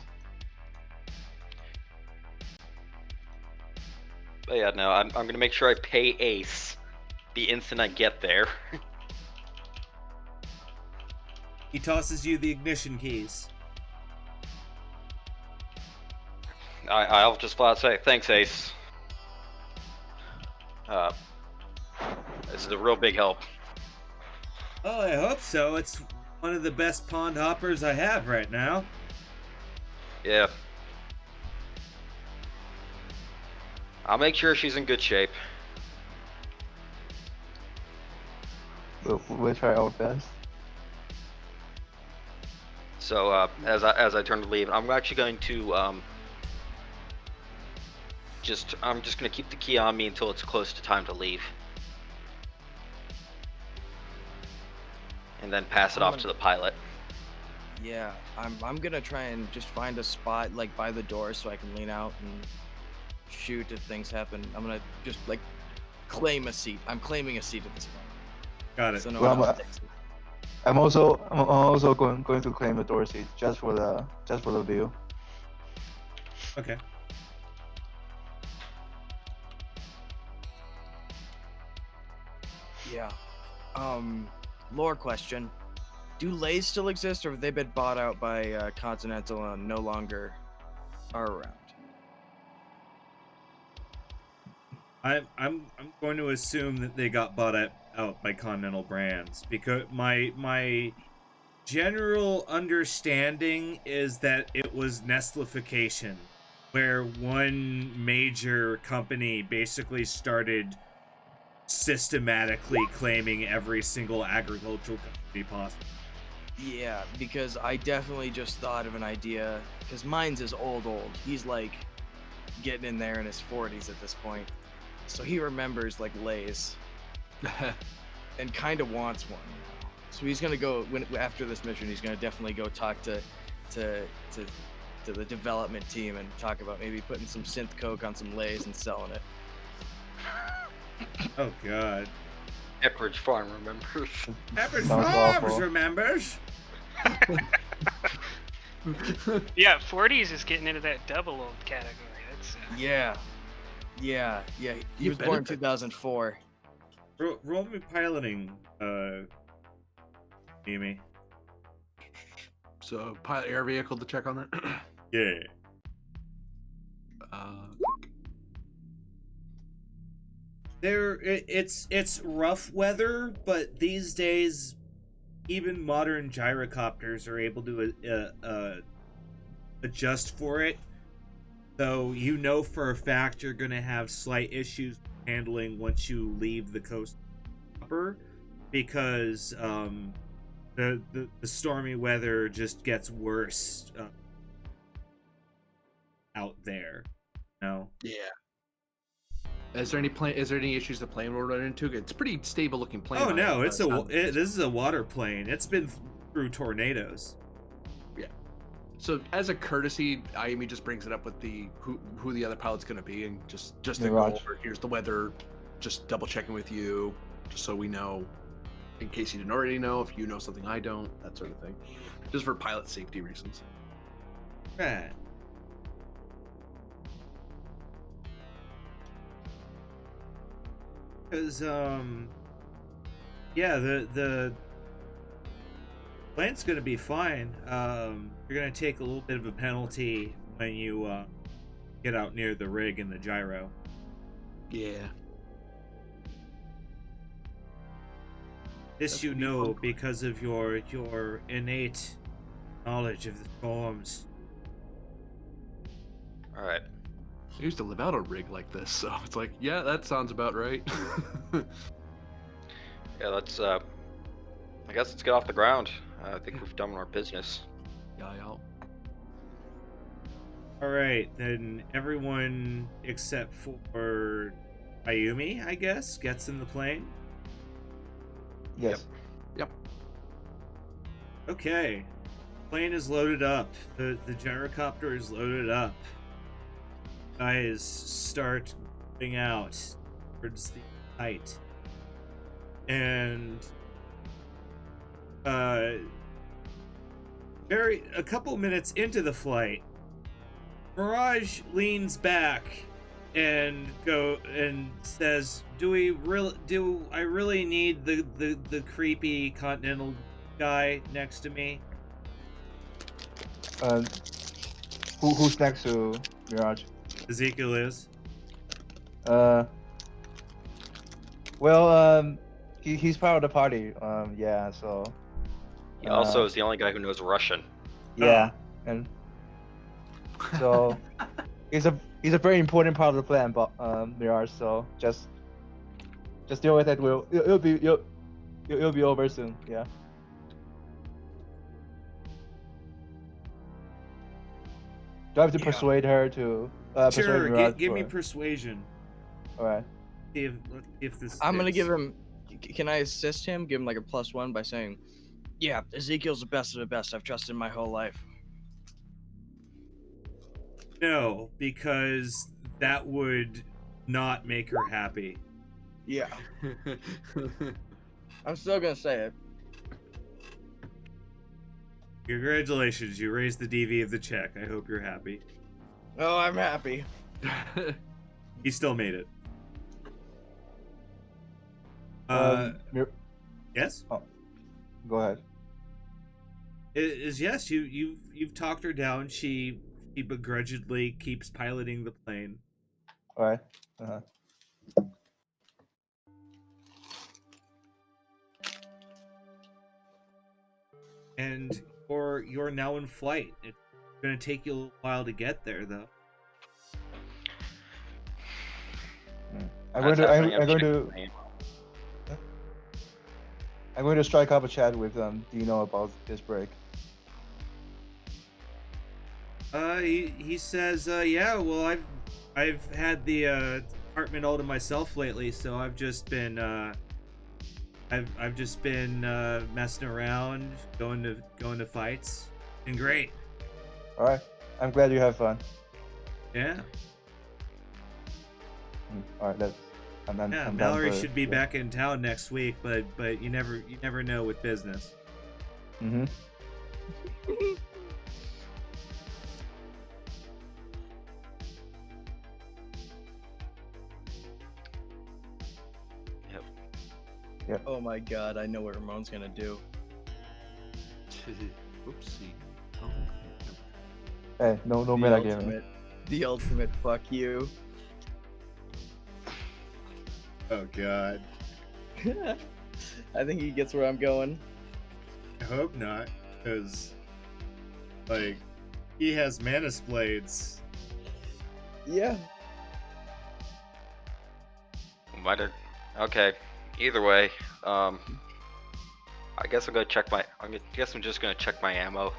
But yeah, no, I'm gonna make sure I pay Ace the instant I get there. He tosses you the ignition keys. I'll just flat say thanks, Ace. This is a real big help. Oh, I hope so. It's one of the best pond hoppers I have right now. Yeah. I'll make sure she's in good shape. We'll try our best. So as I turn to leave, I'm actually going to I'm just gonna keep the key on me until it's close to time to leave, and then pass it off to the pilot. Yeah, I'm gonna try and just find a spot like by the door so I can lean out and shoot if things happen. I'm gonna just like claim a seat. I'm claiming a seat at this point. Got it. So no Well, one else takes it. I'm also going to claim a door seat just for the view. Okay. Yeah. Lore question. Do lays still exist, or have they been bought out by Continental and no longer are around? I'm going to assume that they got bought out by Continental Brands, because my general understanding is that it was Nestlification, where one major company basically started systematically claiming every single agricultural company possible. Yeah, because I definitely just thought of an idea. Because mine's is old. He's like getting in there in his 40s at this point, so he remembers like lays and kind of wants one. So he's gonna go after this mission. He's gonna definitely go talk to the development team and talk about maybe putting some synth coke on some lays and selling it. Oh God. Pepperidge Farm remembers. Pepperidge Sounds Farms awful. remembers. Yeah, 40s is getting into that double old category. That's Yeah. He You was born in benefit. 2004. Roll me piloting, Amy. So pilot air vehicle to check on that. Yeah. uh, It's rough weather, but these days, even modern gyrocopters are able to adjust for it. So you know for a fact you're gonna have slight issues handling once you leave the coast proper, because the stormy weather just gets worse out there. No. yeah. Is there any issues the plane will run into? It's a pretty stable looking plane. Oh no, by it's the sound of it. this is a water plane. It's been through tornadoes. So as a courtesy, IME just brings it up with who the other pilot's going to be, and just to go Mirage. over, here's the weather, just double checking with you, just so we know, in case you didn't already know, if you know something I don't, that sort of thing, just for pilot safety reasons. Right. Because yeah, the plane's gonna be fine. You're gonna take a little bit of a penalty when you get out near the rig and the gyro. Yeah. This That's you gonna be know fun. because of your innate knowledge of the storms. All right. I used to live out a rig like this, so it's like, yeah, that sounds about right. Yeah, let's. I guess let's get off the ground. I think we've done our business. Yeah. All right, then everyone except for Ayumi, I guess, gets in the plane. Yes. Okay. Plane is loaded up. The gyrocopter is loaded up. Guys start moving out towards the height. And a couple minutes into the flight, Mirage leans back and says, "Do I really need the creepy continental guy next to me?" Who's next to Mirage? Ezekiel is. Well, he's part of the party. Yeah. So. He also is the only guy who knows Russian. Yeah, and so he's a very important part of the plan, but Mirage. So just deal with it. It'll be over soon. Yeah. Do I have to Yeah. persuade her to persuade Sure, Mirage? give me persuasion. All right. Let's see if this. I'm gonna fits. give him. Can I assist him? Give him like a +1 by saying, "Yeah, Ezekiel's the best of the best I've trusted my whole life." No, because that would not make her happy. Yeah, I'm still gonna say it. Congratulations, you raised the DV of the check. I hope you're happy. Oh, I'm happy. He still made it. Yes? Go ahead. Is yes, you've talked her down. She begrudgingly keeps piloting the plane. All right. Uh-huh. And you're now in flight. It's gonna take you a little while to get there though. I'm That's going happening. to. I'm checking the name. I'm going to strike up a chat with Dino about this break. He says, yeah, well, I've had the apartment all to myself lately, so I've just been I've just been messing around, going to fights. Been great. All right. I'm glad you have fun. Yeah. All right. I'm down Mallory for- should be yeah. back in town next week, but you never know with business. Mm-hmm. Oh my god, I know what Ramon's gonna do. Oopsie. Oh, Hey, no The metagaming. The ultimate fuck you. Oh God. I think he gets where I'm going. I hope not, because like he has Manus blades. Yeah. Okay. Either way, I guess I'm gonna check my. Guess I'm just gonna check my ammo.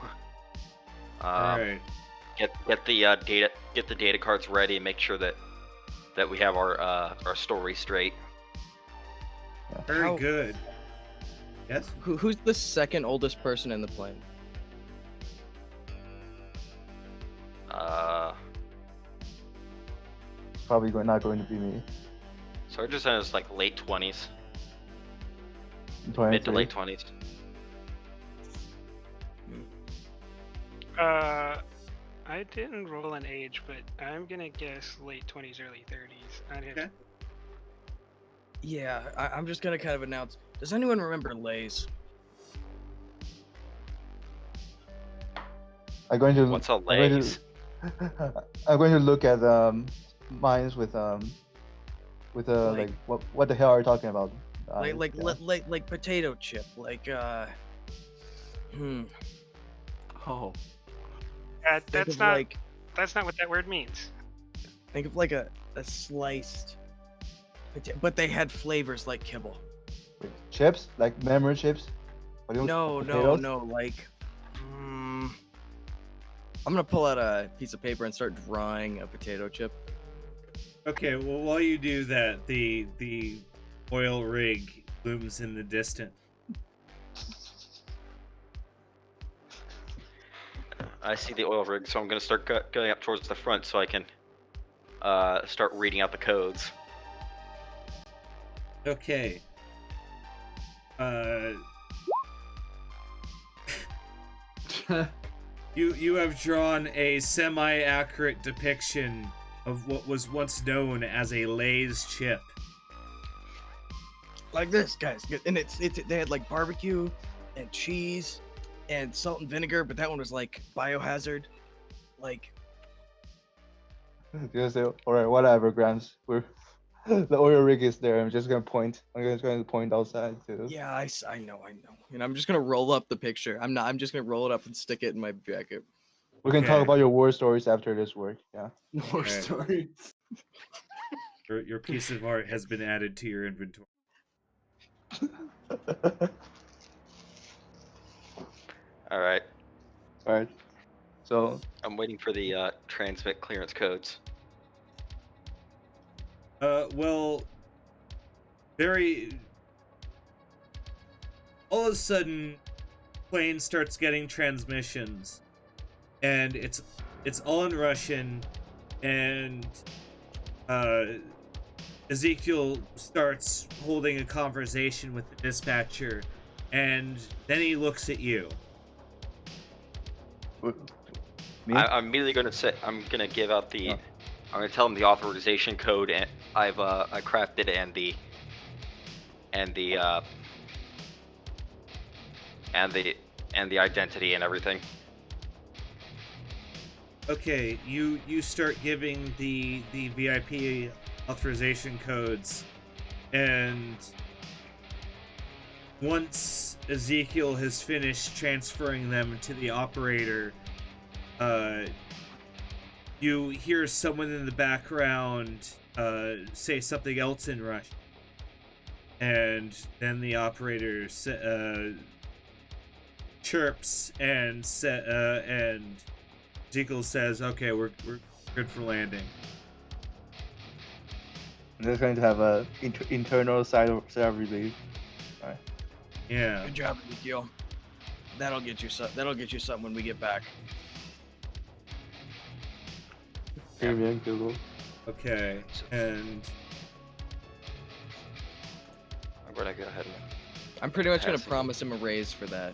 All right. Get the data cards ready and make sure that we have our story straight. Very How- good. Yes. Who's the second oldest person in the plane? It's probably not going to be me. Sergeant is like late 20s, 23. mid to late 20s. I didn't roll an age, but I'm gonna guess late 20s, early 30s. I'd have Okay. Yeah, I'm just gonna kind of announce. Does anyone remember Lay's? I'm going to. What's a I'm going lays? to- I'm going to look at mines with Like- what the hell are you talking about? Like potato chip, Oh. That's of not like that's not what that word means. think of like a sliced but they had flavors like kibble. Wait, chips, like memory chips. Are those No, potatoes? like I'm gonna pull out a piece of paper and start drawing a potato chip. Okay. Well, while you do that, the oil rig looms in the distance. I see the oil rig, so I'm gonna start going up towards the front so I can start reading out the codes. Okay. You have drawn a semi-accurate depiction of what was once known as a Lay's chip. Like this, guys. And it's they had like barbecue and cheese and salt and vinegar, but that one was like biohazard. Like Just say, all right, whatever, Grams. The oil rig is there. I'm just gonna point. I'm just going to point outside too. yeah, I know. And I'm just gonna roll up the picture. I'm just gonna roll it up and stick it in my jacket. We can talk Okay. about your war stories after this work. Yeah. War Okay. story. Your piece of art has been added to your inventory. All right. All right. So I'm waiting for the transmit clearance codes. Well, all of a sudden, plane starts getting transmissions, and it's all in Russian, and Ezekiel starts holding a conversation with the dispatcher, and then he looks at you. me. I'm immediately gonna say I'm gonna give out the. Oh. I'm gonna tell them the authorization code, and I crafted and the identity and everything. Okay, you start giving the VIP authorization codes, and once Ezekiel has finished transferring them to the operator, you hear someone in the background say something else in Russian. and then the operator chirps and Jekyll says, "Okay, we're good for landing." And they're going to have a internal side of relief. Right. Yeah. Good job, Ezekiel. That'll get you something when we get back. Very Google. Okay, and I'm gonna go ahead and I'm pretty much gonna Passing. promise him a raise for that.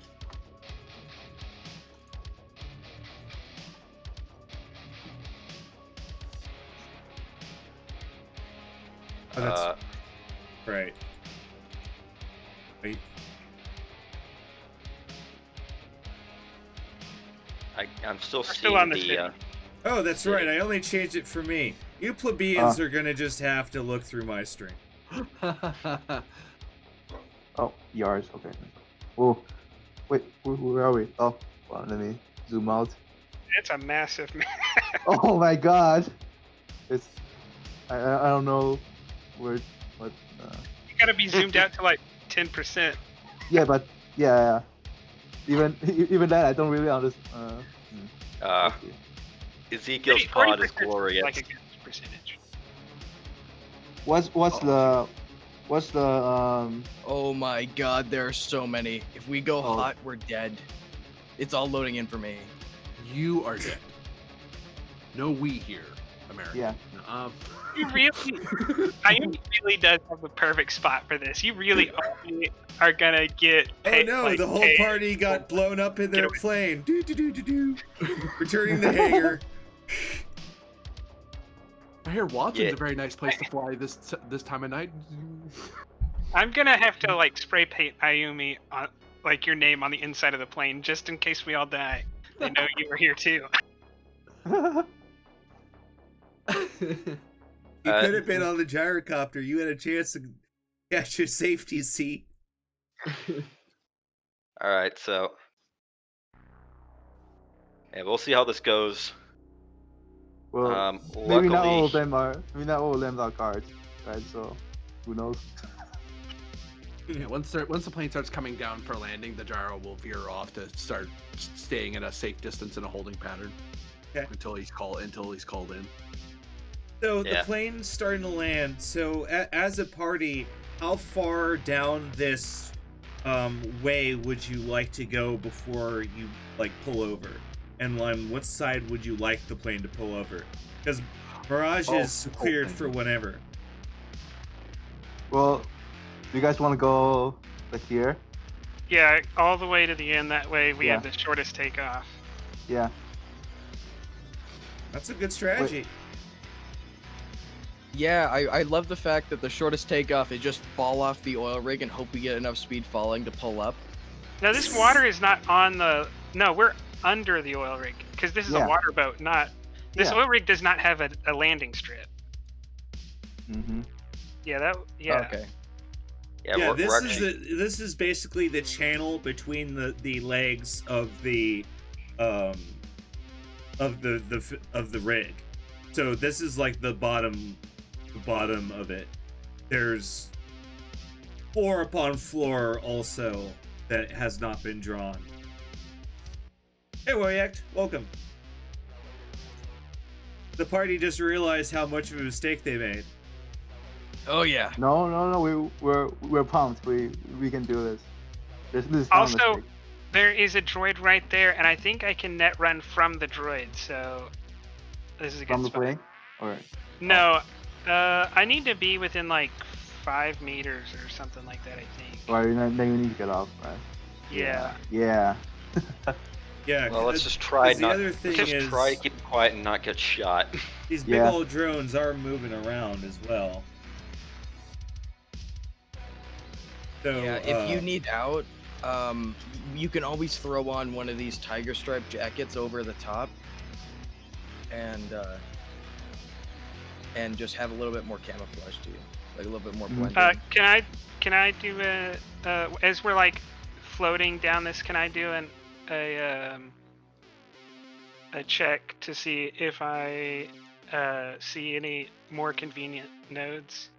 oh, that's right. Wait. I'm still We're seeing still on the the city. Oh, that's right. I only changed it for me. You plebeians are gonna just have to look through my stream. Oh, yards. Okay. Oh, wait. Where are we? Oh, well, let me zoom out. It's a massive map. Oh my God! It's I don't know what. You gotta be zoomed out to like 10%. Yeah, but yeah. Even that I don't really understand. Let's see. Ezekiel's Maybe pod is 40% seems glorious. like a good percentage. What's the Oh my god, there are so many. If we go Oh. hot, we're dead. It's all loading in for me. You are dead. No we here, America. Yeah. You really, Ayumi really does have the perfect spot for this. You really only are gonna get Oh paid. no, like, the whole paid party got for- blown up in their away. plane. Do do do do do. Returning the hangar. I hear Watson's Yeah. a very nice place to fly this time of night. I'm gonna have to like spray paint Ayumi on like your name on the inside of the plane just in case we all die. They know you were here too. You Uh, could have been on the gyrocopter. You had a chance to catch your safety seat. All right, so yeah, we'll see how this goes. Well, maybe not all of Luckily, them are guards, right? So, who knows? Yeah, once the plane starts coming down for landing, the gyro will veer off to start staying at a safe distance in a holding pattern. Okay. Until he's called in. So Yeah. the plane's starting to land. So as a party, how far down this way would you like to go before you like pull over? And on what side would you like the plane to pull over? Because Mirage is cleared for whenever. Well, do you guys want to go like here? Yeah, all the way to the end. That way we Yeah. have the shortest takeoff. Yeah. That's a good strategy. Yeah, I love the fact that the shortest takeoff is just fall off the oil rig and hope we get enough speed falling to pull up. Now this water is not on the. No, we're under the oil rig because this is Yeah. a water boat. Not this Yeah. oil rig does not have a landing strip. Mm-hmm. Yeah, that. Yeah. Okay. yeah, we're actually this is basically the channel between the legs of the rig. So this is like the bottom of it. There's floor upon floor also that has not been drawn. Hey Waryact, welcome. The party just realized how much of a mistake they made. Oh yeah. No. We're pumped. We can do this. This is not a Also, mistake. there is a droid right there, and I think I can net run from the droid. So this is a good From the spot. plane. Or No, I need to be within like 5 meters or something like that. I think. or then you need to get off, right? Yeah. Yeah. Yeah. well, let's just try the not other thing just is try to keep quiet and not get shot. these big Yeah. old drones are moving around as well. So Yeah, if you need out, you can always throw on one of these tiger stripe jackets over the top, and just have a little bit more camouflage to you, like a little bit more Mhm. blended. Can I do as we're like floating down this? Can I do a check to see if I see any more convenient nodes?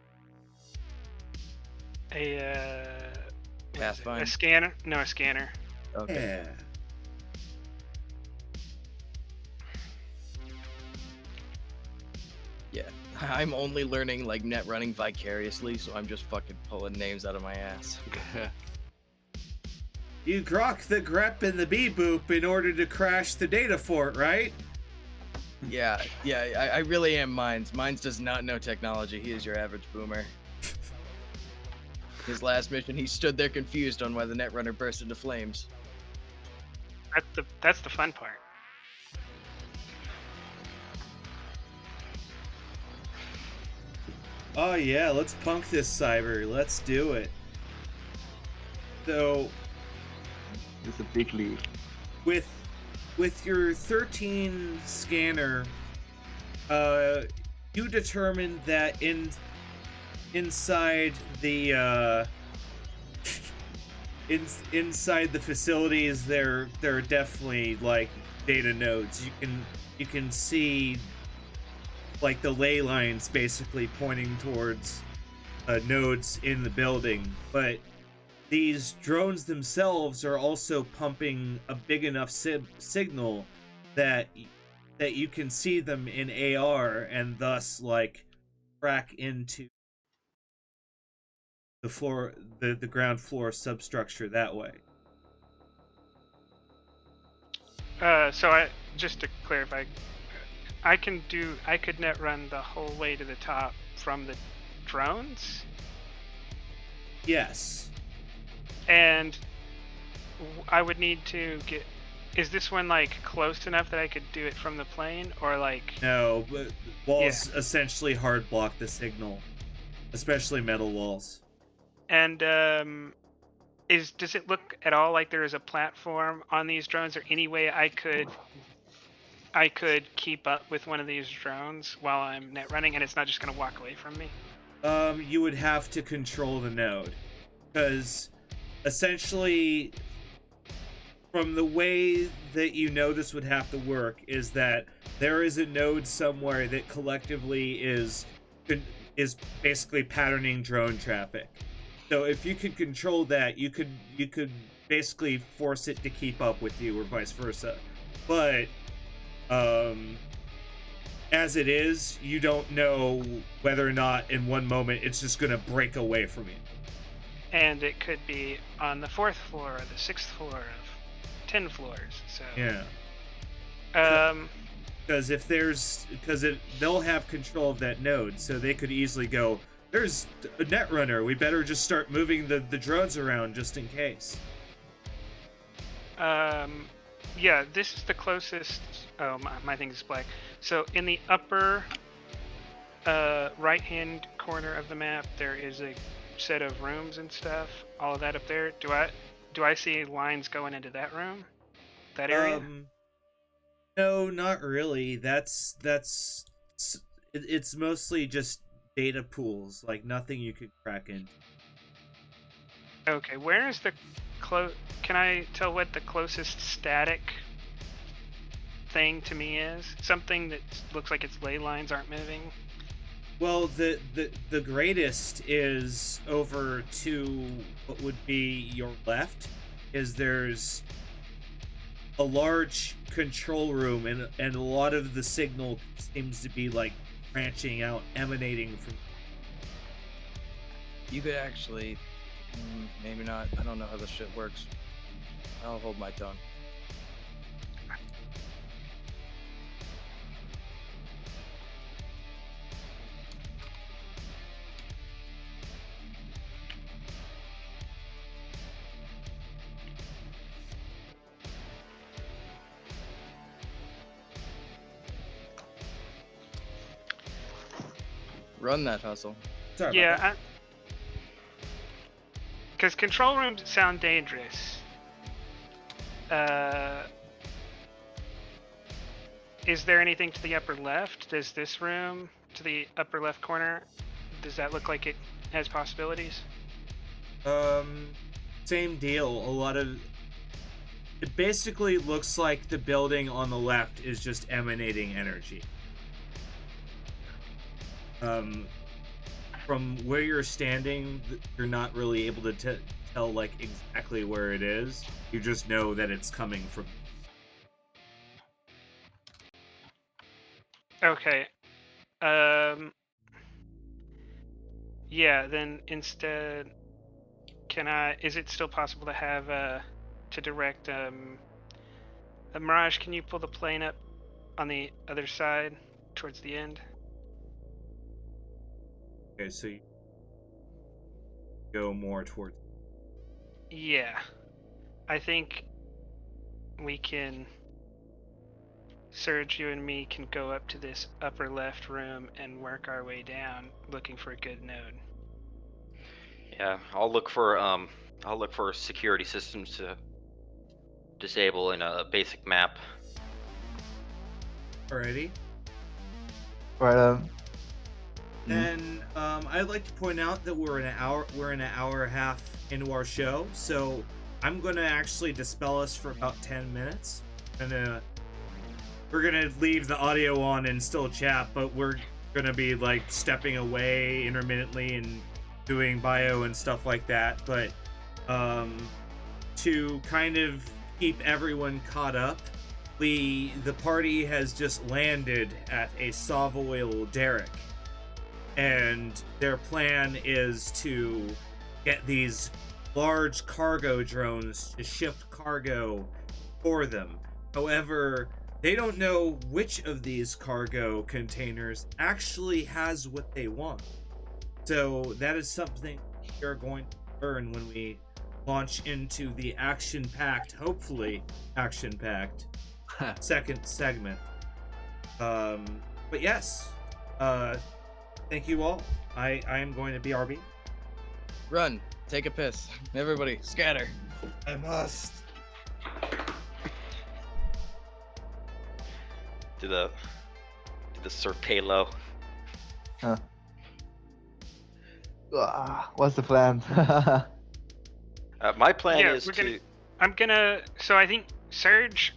A what is it? A Pathfinder? scanner? No, a scanner. Okay. Yeah. Yeah. I'm only learning like net running vicariously, so I'm just fucking pulling names out of my ass. You grok the grep and the b-boop in order to crash the data fort, right? Yeah, I really am Mines. Mines does not know technology. He is your average boomer. His last mission, he stood there confused on why the Netrunner burst into flames. That's the fun part. Oh yeah, let's punk this cyber. Let's do it. So It's a big leap. with your 13 scanner, you determined that inside the inside the facilities there are definitely like data nodes. You can see like the ley lines basically pointing towards nodes in the building, but these drones themselves are also pumping a big enough signal that you can see them in AR and thus like track into the floor, the ground floor substructure that way. So just to clarify, I could net run the whole way to the top from the drones, Yes. and I would need to get. Is this one like close enough that I could do it from the plane, or like? No, but walls essentially hard block the signal, especially metal walls. And does it look at all like there is a platform on these drones, or any way I could keep up with one of these drones while I'm net running, and it's not just gonna walk away from me? You would have to control the node, because essentially, from the way that you know this would have to work, is that there is a node somewhere that collectively is basically patterning drone traffic. So if you could control that, you could basically force it to keep up with you, or vice versa. But as it is, you don't know whether or not in one moment it's just going to break away from you. And it could be on the 4th floor or the 6th floor of 10 floors. So Yeah. um, Because they'll have control of that node, so they could easily go, there's a Netrunner, we better just start moving the drones around just in case. yeah, this is the closest. Oh, my thing is black. So in the upper right-hand corner of the map, there is a set of rooms and stuff. All of that up there. Do I see lines going into that room? That area? No, not really. It's mostly just data pools, like nothing you could crack in. Okay, where is the can I tell what the closest static thing to me is? Something that looks like its ley lines aren't moving? Well, the greatest is over to what would be your left, is there's a large control room, and a lot of the signal seems to be like branching out, emanating from. You could actually, maybe not. I don't know how this shit works. I'll hold my tongue. Run that hustle. Sorry about Yeah, that. because control rooms sound dangerous. Is there anything to the upper left? Does this room to the upper left corner, does that look like it has possibilities? Same deal. A lot of it basically looks like the building on the left is just emanating energy. from where you're standing, you're not really able to tell like exactly where it is. You just know that it's coming from. Okay. Yeah. Then instead, can I? Is it still possible to have to direct Mirage? Can you pull the plane up on the other side towards the end? Okay, so you go more towards. Yeah. I think we can. Serge, you and me can go up to this upper left room and work our way down, looking for a good node. Yeah, I'll look for security systems to disable in a basic map. Alrighty. Right. And I'd like to point out that we're an hour and a half into our show, so I'm gonna actually dispel us for about 10 minutes, and we're gonna leave the audio on and still chat, but we're gonna be like stepping away intermittently and doing bio and stuff like that. But to kind of keep everyone caught up, the party has just landed at a Savoil derrick. And their plan is to get these large cargo drones to shift cargo for them. However, they don't know which of these cargo containers actually has what they want. So that is something we're going to learn when we launch into the action-packed, hopefully action-packed, second segment. But yes, thank you all. I am going to BRB. Run. Take a piss. Everybody, scatter. I must. Do the Sir Palo. Huh. What's the plan? My plan Yeah, is we're to. So I think Serge,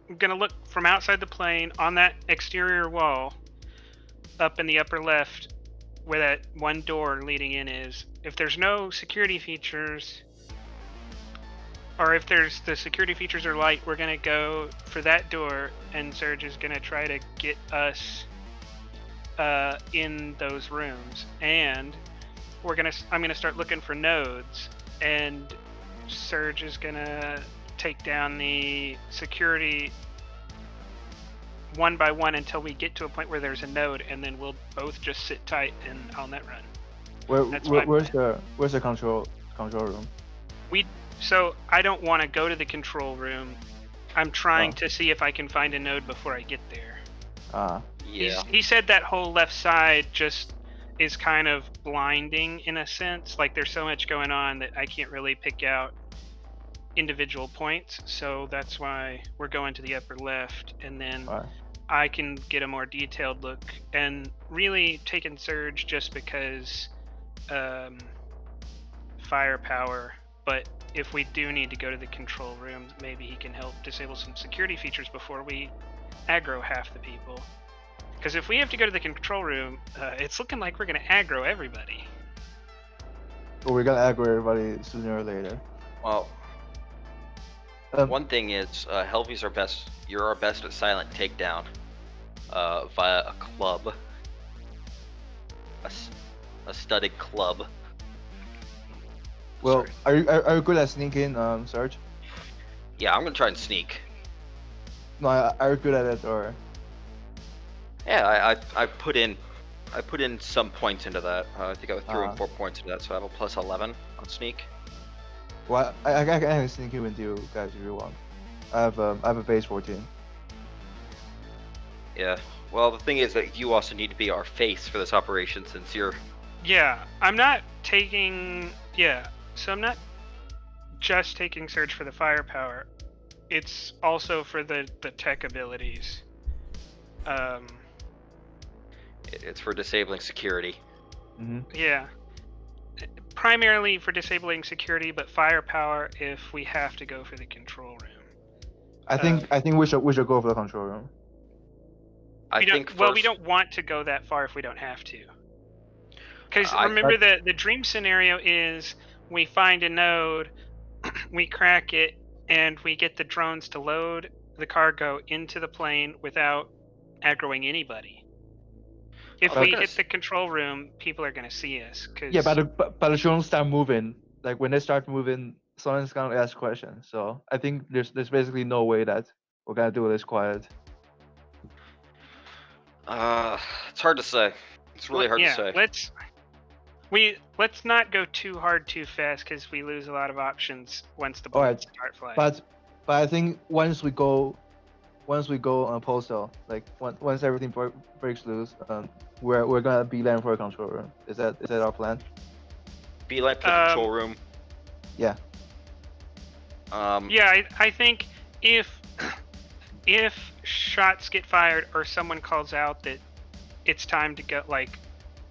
I'm gonna look from outside the plane on that exterior wall, up in the upper left, where that one door leading in is. If there's no security features, or if there's the security features are light, we're gonna go for that door, and Serge is gonna try to get us in those rooms, and I'm gonna start looking for nodes, and Serge is gonna take down the security one by one until we get to a point where there's a node, and then we'll both just sit tight and I'll net run. That's my where's plan. the control room? So I don't want to go to the control room. I'm trying to see if I can find a node before I get there. Yeah. He said that whole left side just is kind of blinding in a sense. Like there's so much going on that I can't really pick out individual points. So that's why we're going to the upper left, and then I can get a more detailed look. And really taking Surge just because firepower. But if we do need to go to the control room, maybe he can help disable some security features before we aggro half the people. Because if we have to go to the control room, it's looking like we're going to aggro everybody. Well, we're gonna aggro everybody sooner or later. Well, one thing is, Helvy's our best. You're our best at silent takedown via a club, a studded club. Well, are you good at sneaking, Sarge? Yeah, I'm gonna try and sneak. No, are you good at it or? Yeah, I put in some points into that. I think I threw in 4 points into that, so I have a plus 11 on sneak. Well, I can sneak in with you guys if you want. I have a base 14. Yeah. Well, the thing is that you also need to be our face for this operation, since you're. Yeah, I'm not taking. Yeah, so I'm not just taking Surge for the firepower. It's also for the tech abilities. It's for disabling security. Yeah. Primarily for disabling security, but firepower if we have to go for the control room. I think we should go for the control room. I think we don't want to go that far if we don't have to. Because I- remember, the dream scenario is we find a node, we crack it, and we get the drones to load the cargo into the plane without aggroing anybody. If Oh, we they're hit gonna the control room, people are going to see us. Cause, Yeah, but the drones start moving. Like when they start moving, someone's gonna ask questions. So I think there's basically no way that we're gonna do this quiet. It's hard to say. It's really hard to say. let's not go too hard too fast because we lose a lot of options once the Alright, bullets start flying. But I think once we go on postal, like once everything breaks loose, we're gonna be landing for a control room. Is that our plan? Be like the control room. Yeah. Yeah, I think if shots get fired or someone calls out that it's time to go, like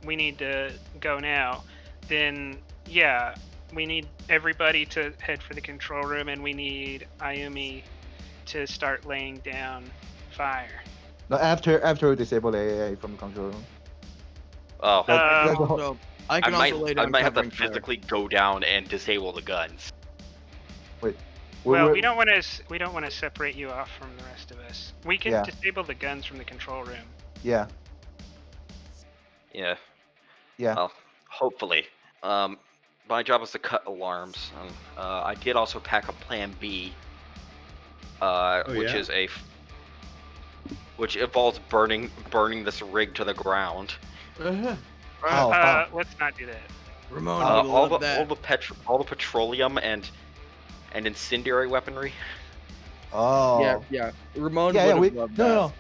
we need to go now, then yeah, we need everybody to head for the control room, and we need Ayumi to start laying down fire. No, after we disable the AA from the control room. Oh, That's the whole- Also, I can also lay I down might have to covering fire. physically go down and disable the guns. Well, we're- we don't want to separate you off from the rest of us. We can Yeah. disable the guns from the control room. Yeah. Yeah. Yeah. Well, hopefully. My job is to cut alarms. I did also pack a Plan B, which yeah? is which involves burning this rig to the ground. How? Let's not do that. Ramon, Oh, you love that. all the petroleum and incendiary weaponry. Oh. Yeah. Ramon Yeah. would We have loved no.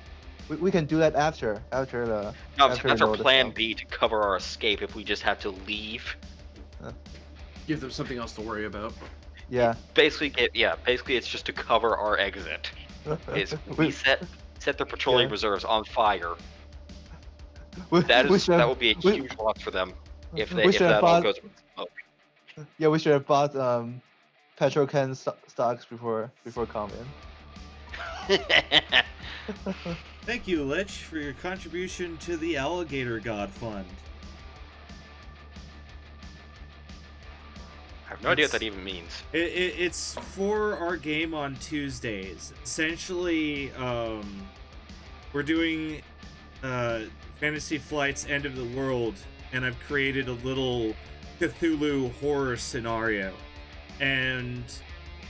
that. We can do that after the. No, after that's we our load the Plan stuff. B to cover our escape if we just have to leave. Give them something else to worry about. Yeah. Basically, it's just to cover our exit. Is we set the petroleum Yeah. reserves on fire. we That should will be a huge loss for them if we should that have all bought- goes with smoke. Yeah, we should have bought petrol can stocks before coming. Thank you, Lich, for your contribution to the Alligator God Fund. I have no idea what that even means. It's for our game on Tuesdays. Essentially, we're doing Fantasy Flight's End of the World, and I've created a little Cthulhu horror scenario. And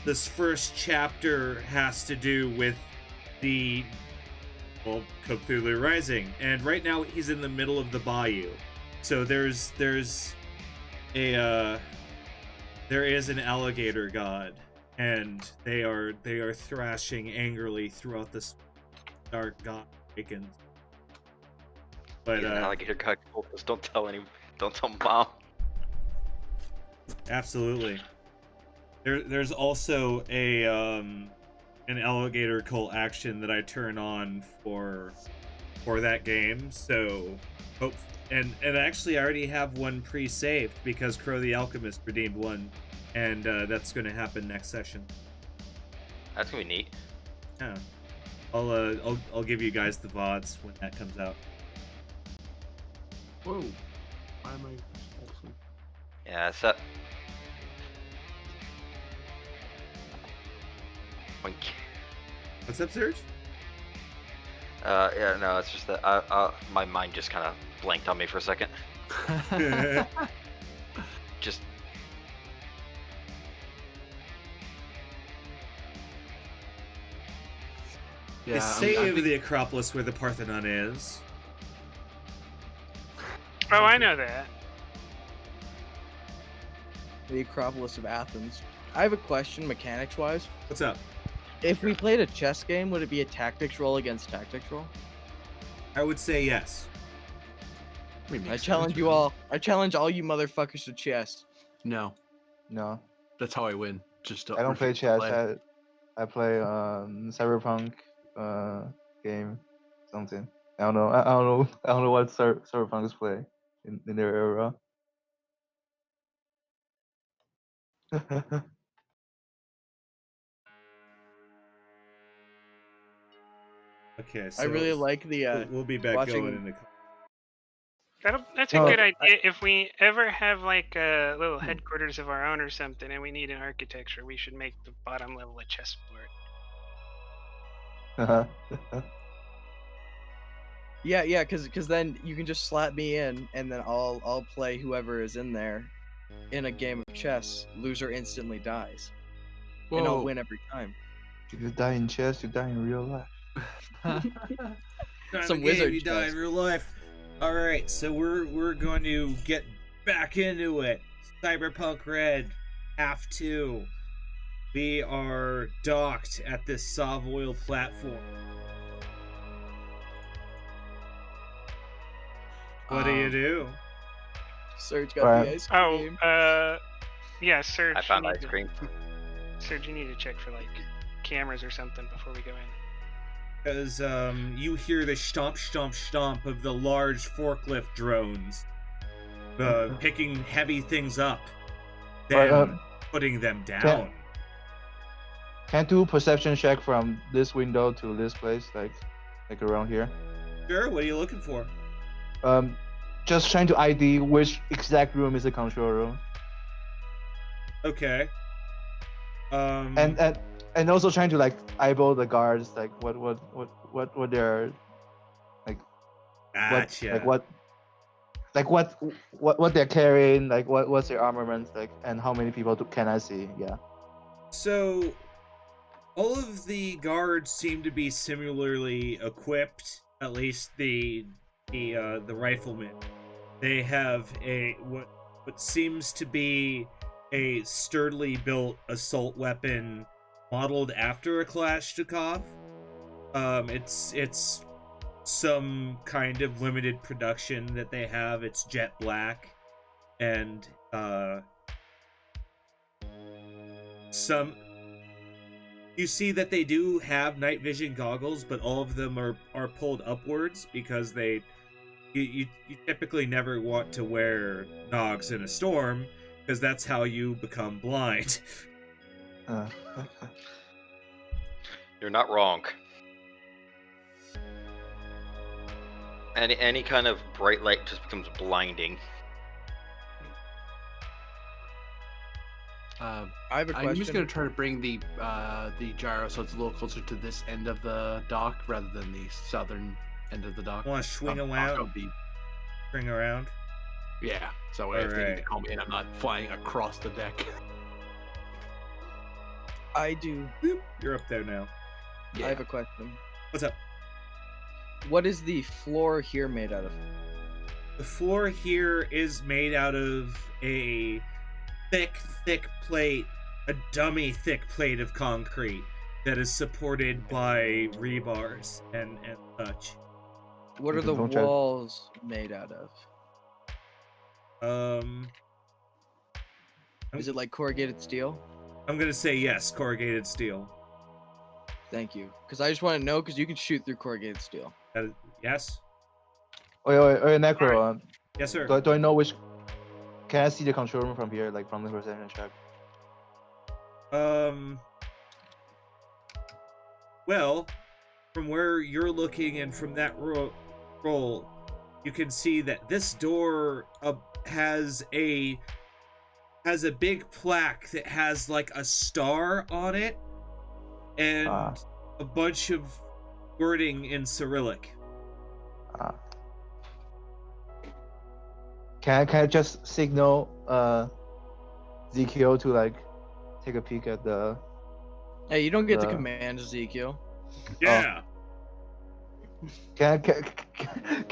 this first chapter has to do with Cthulhu Rising. And right now he's in the middle of the bayou. So there is an alligator god, and they are thrashing angrily throughout this dark god awakens. But He's an alligator god. Just don't tell Mom. Absolutely. There's also an alligator cult action that I turn on for that game. So and actually I already have one pre-saved because Crow the Alchemist redeemed one, and that's going to happen next session. That's gonna be neat. Yeah. I'll give you guys the VODs when that comes out. Whoa. Why am I also... Yeah, it's that. What's up, Serge? Yeah, no, it's just that my mind just kind of blanked on me for a second. Just They say of the Acropolis where the Parthenon is. Oh, I know that. The Acropolis of Athens. I have a question, mechanics-wise. What's up? If we played a chess game, would it be a tactics roll against tactics roll? I would say yes. I challenge you all. I challenge all you motherfuckers to chess. No, No, that's how I win. Just I don't play refuse to chess. I play Cyberpunk game something. I don't know. I don't know what Cyberpunk is play in their era. Okay, so I really like the we'll be back watching- going in the. That that's a No, good idea. If we ever have like a little headquarters of our own or something, and we need an architecture, we should make the bottom level a chessboard. Yeah, because then you can just slap me in, and then I'll play whoever is in there in a game of chess. Loser instantly dies, and I'll Whoa. win every time. If you die in chess, you die in real life. Some wizard you die chess. in real life. All right, so we're going to get back into it. Cyberpunk Red, half 2. We are docked at this Savoil platform. What do you do? Serge got Right. the ice Oh, cream. yeah, Serge. I found you need ice to- cream. Serge, you need to check for like cameras or something before we go in. Because you hear the stomp, stomp, stomp of the large forklift drones, picking heavy things up, then Right, putting them down. Can't do perception check from this window to this place, like around here. Sure. What are you looking for? Just trying to ID which exact room is the control room, Okay. and also trying to like eyeball the guards, like what they're like, Gotcha. what they're carrying, like what's their armament, like, and how many people can I see? Yeah. So, all of the guards seem to be similarly equipped. At least the riflemen. They have what seems to be a sturdily built assault weapon modeled after a Kalashnikov. It's some kind of limited production that they have. It's jet black, and you see that they do have night vision goggles, but all of them are pulled upwards because you typically never want to wear Nogs in a storm, because that's how you become blind. You're not wrong. Any kind of bright light just becomes blinding. I have a question. I'm just gonna try to bring the gyro so it's a little closer to this end of the dock rather than the southern end of the dock. Want to swing Dock around? of the- Swing around? Yeah, so if they need to Alright. call me in, I'm not flying across the deck. I do. Boop, you're up there now. I have a question. What's up? What is the floor here made out of? The floor here is made out of a thick plate, a dummy thick plate of concrete that is supported by rebars and such. What are the Don't try- walls made out of? Is it like corrugated steel? I'm gonna say yes, corrugated steel. Thank you. Because I just want to know, because you can shoot through corrugated steel. That is, yes? Wait, Necro. Yes, sir. Do I know which? Can I see the control room from here, like from the perception check? Well, from where you're looking and from that roll, you can see that this door has a big plaque that has like a star on it and a bunch of wording in Cyrillic. Can I just signal ZKO to like take a peek at the? Hey, you don't get to command Ezekiel. Yeah. Can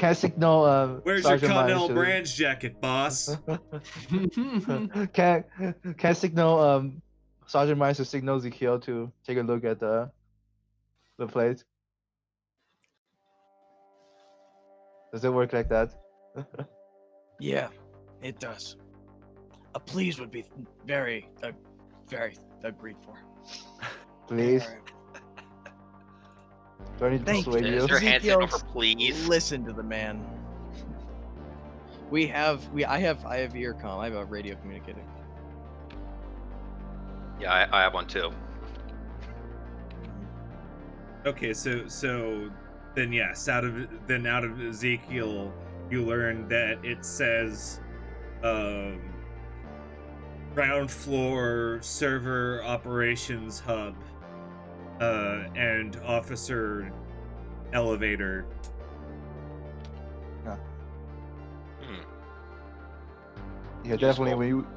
I signal? Where's Sergeant your Continental Myers to- Brands jacket, boss? Can I signal Sergeant Myers to signal ZKO to take a look at the plate? Does it work like that? Yeah, it does. A please would be very agreed for. Please. Alright. Do I need to Thank persuade Is you? your hand sitting Ezekiel's- over, please? Listen to the man. I have earcom. I have a radio communicator. Yeah, I have one too. Okay, so then yes, out of Ezekiel you learn that it says ground floor server operations hub and officer elevator. Hmm. Yeah, definitely. Useful.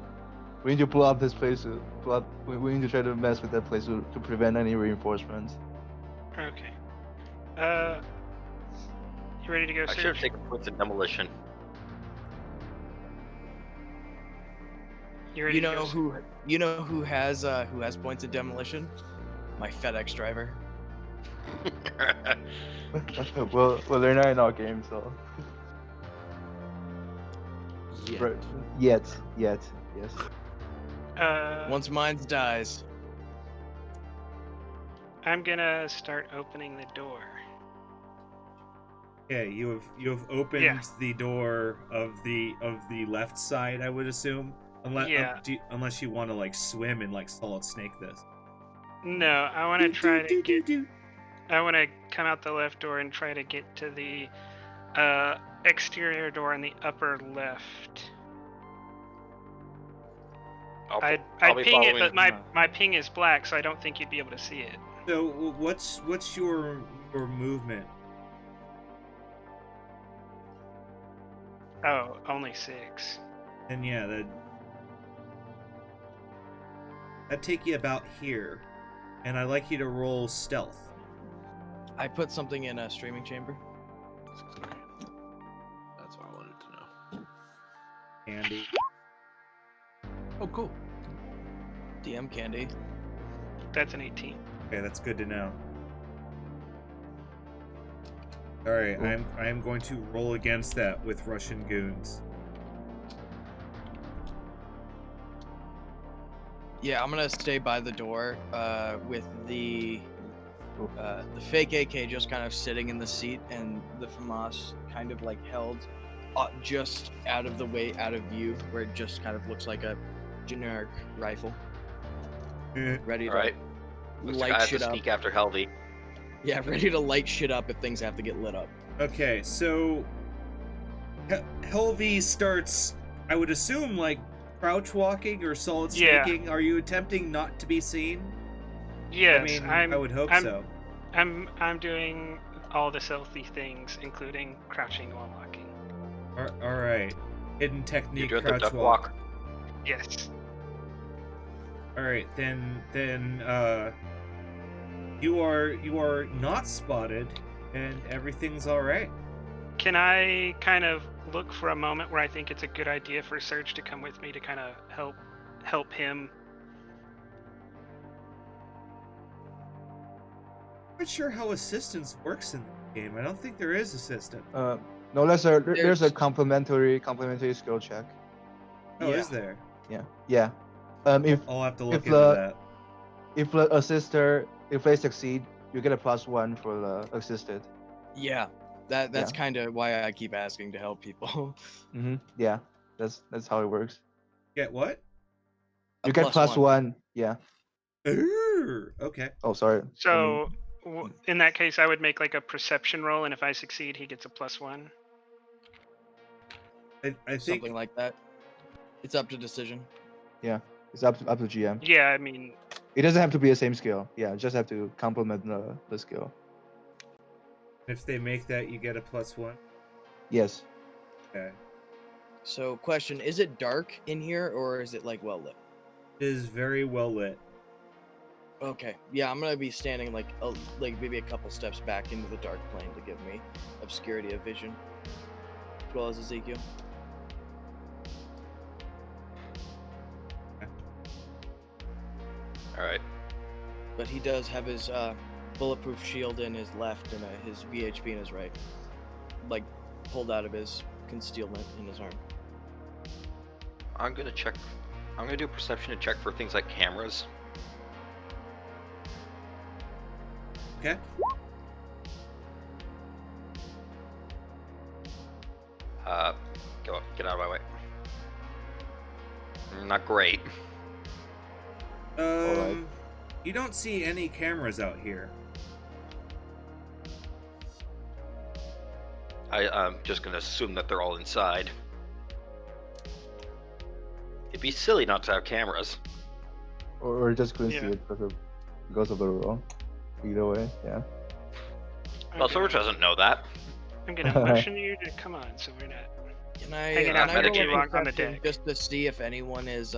We need to pull up this place. We need to try to mess with that place to prevent any reinforcements. Okay. You ready to go, I should have Serge? taken points of demolition. You ready You to go? know who has points of demolition? My FedEx driver. well, they're not in our game, so. Yeah. Right. Yet, yes. Once mine dies. I'm gonna start opening the door. Okay, you have opened Yeah. the door of the left side, I would assume, unless Yeah. unless you want to like swim and like Solid Snake this. No, I want to try to get. I want to come out the left door and try to get to the exterior door in the upper left. I'd be ping it, following. but my ping is black, so I don't think you'd be able to see it. So what's your movement? Oh, only 6. And yeah, that'd take you about here, and I'd like you to roll stealth. I put something in a streaming chamber. That's what I wanted to know. Andy. Oh, cool. DM candy. That's an 18. Okay, that's good to know. All right, Cool. I am going to roll against that with Russian goons. Yeah, I'm gonna stay by the door with the fake AK just kind of sitting in the seat, and the FAMAS kind of like held just out of the way, out of view, where it just kind of looks like a generic rifle, ready to All right. Looks like I light have shit to up. sneak after Heldy. Yeah, ready to light shit up if things have to get lit up. Okay, so Helvey starts, I would assume, like crouch walking or solid Yeah. snaking. Are you attempting not to be seen? Yes, I mean, I'm, I would hope I'm, so. I'm doing all the stealthy things, including crouching while walking. All right, hidden You're technique doing the crouch duck walk. walk. Yes. All right, then you are not spotted, and everything's all right. Can I kind of look for a moment where I think it's a good idea for Serge to come with me to kind of help him? I'm not sure how assistance works in the game. I don't think there is assistance. No, there's a There's- complementary skill check. Oh, yeah. is there? Yeah. If I'll have to look if into the- that. if the assister, if they succeed, you get a +1 for the assisted. Yeah, that's Yeah. kind of why I keep asking to help people. Yeah, that's how it works. Get what? You get +1. Yeah. Ooh, okay. Oh, sorry. So in that case, I would make like a perception roll, and if I succeed, he gets a +1. I think Something like that. It's up to decision. It's up to GM. Yeah, I mean, It doesn't have to be the same skill. Yeah, just have to complement the skill. if they make that, you get a +1. Yes. Okay. So, question: is it dark in here, or is it like well lit? It is very well lit. Okay, yeah, I'm gonna be standing like maybe a couple steps back into the dark plane to give me obscurity of vision, as well as Ezekiel. All right. But he does have his bulletproof shield in his left and his VHP in his right, like pulled out of his concealment in his arm. I'm gonna check. I'm gonna do a perception to check for things like cameras. Okay. Get out of my way. Not great. Alright. You don't see any cameras out here. I'm just gonna assume that they're all inside. It'd be silly not to have cameras. Or just couldn't see Yeah. it because of the roll. Either way, yeah. Well, Okay. Sorge doesn't know that. I'm gonna motion you to come on, so we're not. Can I Hanging out can I roll too a long on the perception deck. just to see if anyone is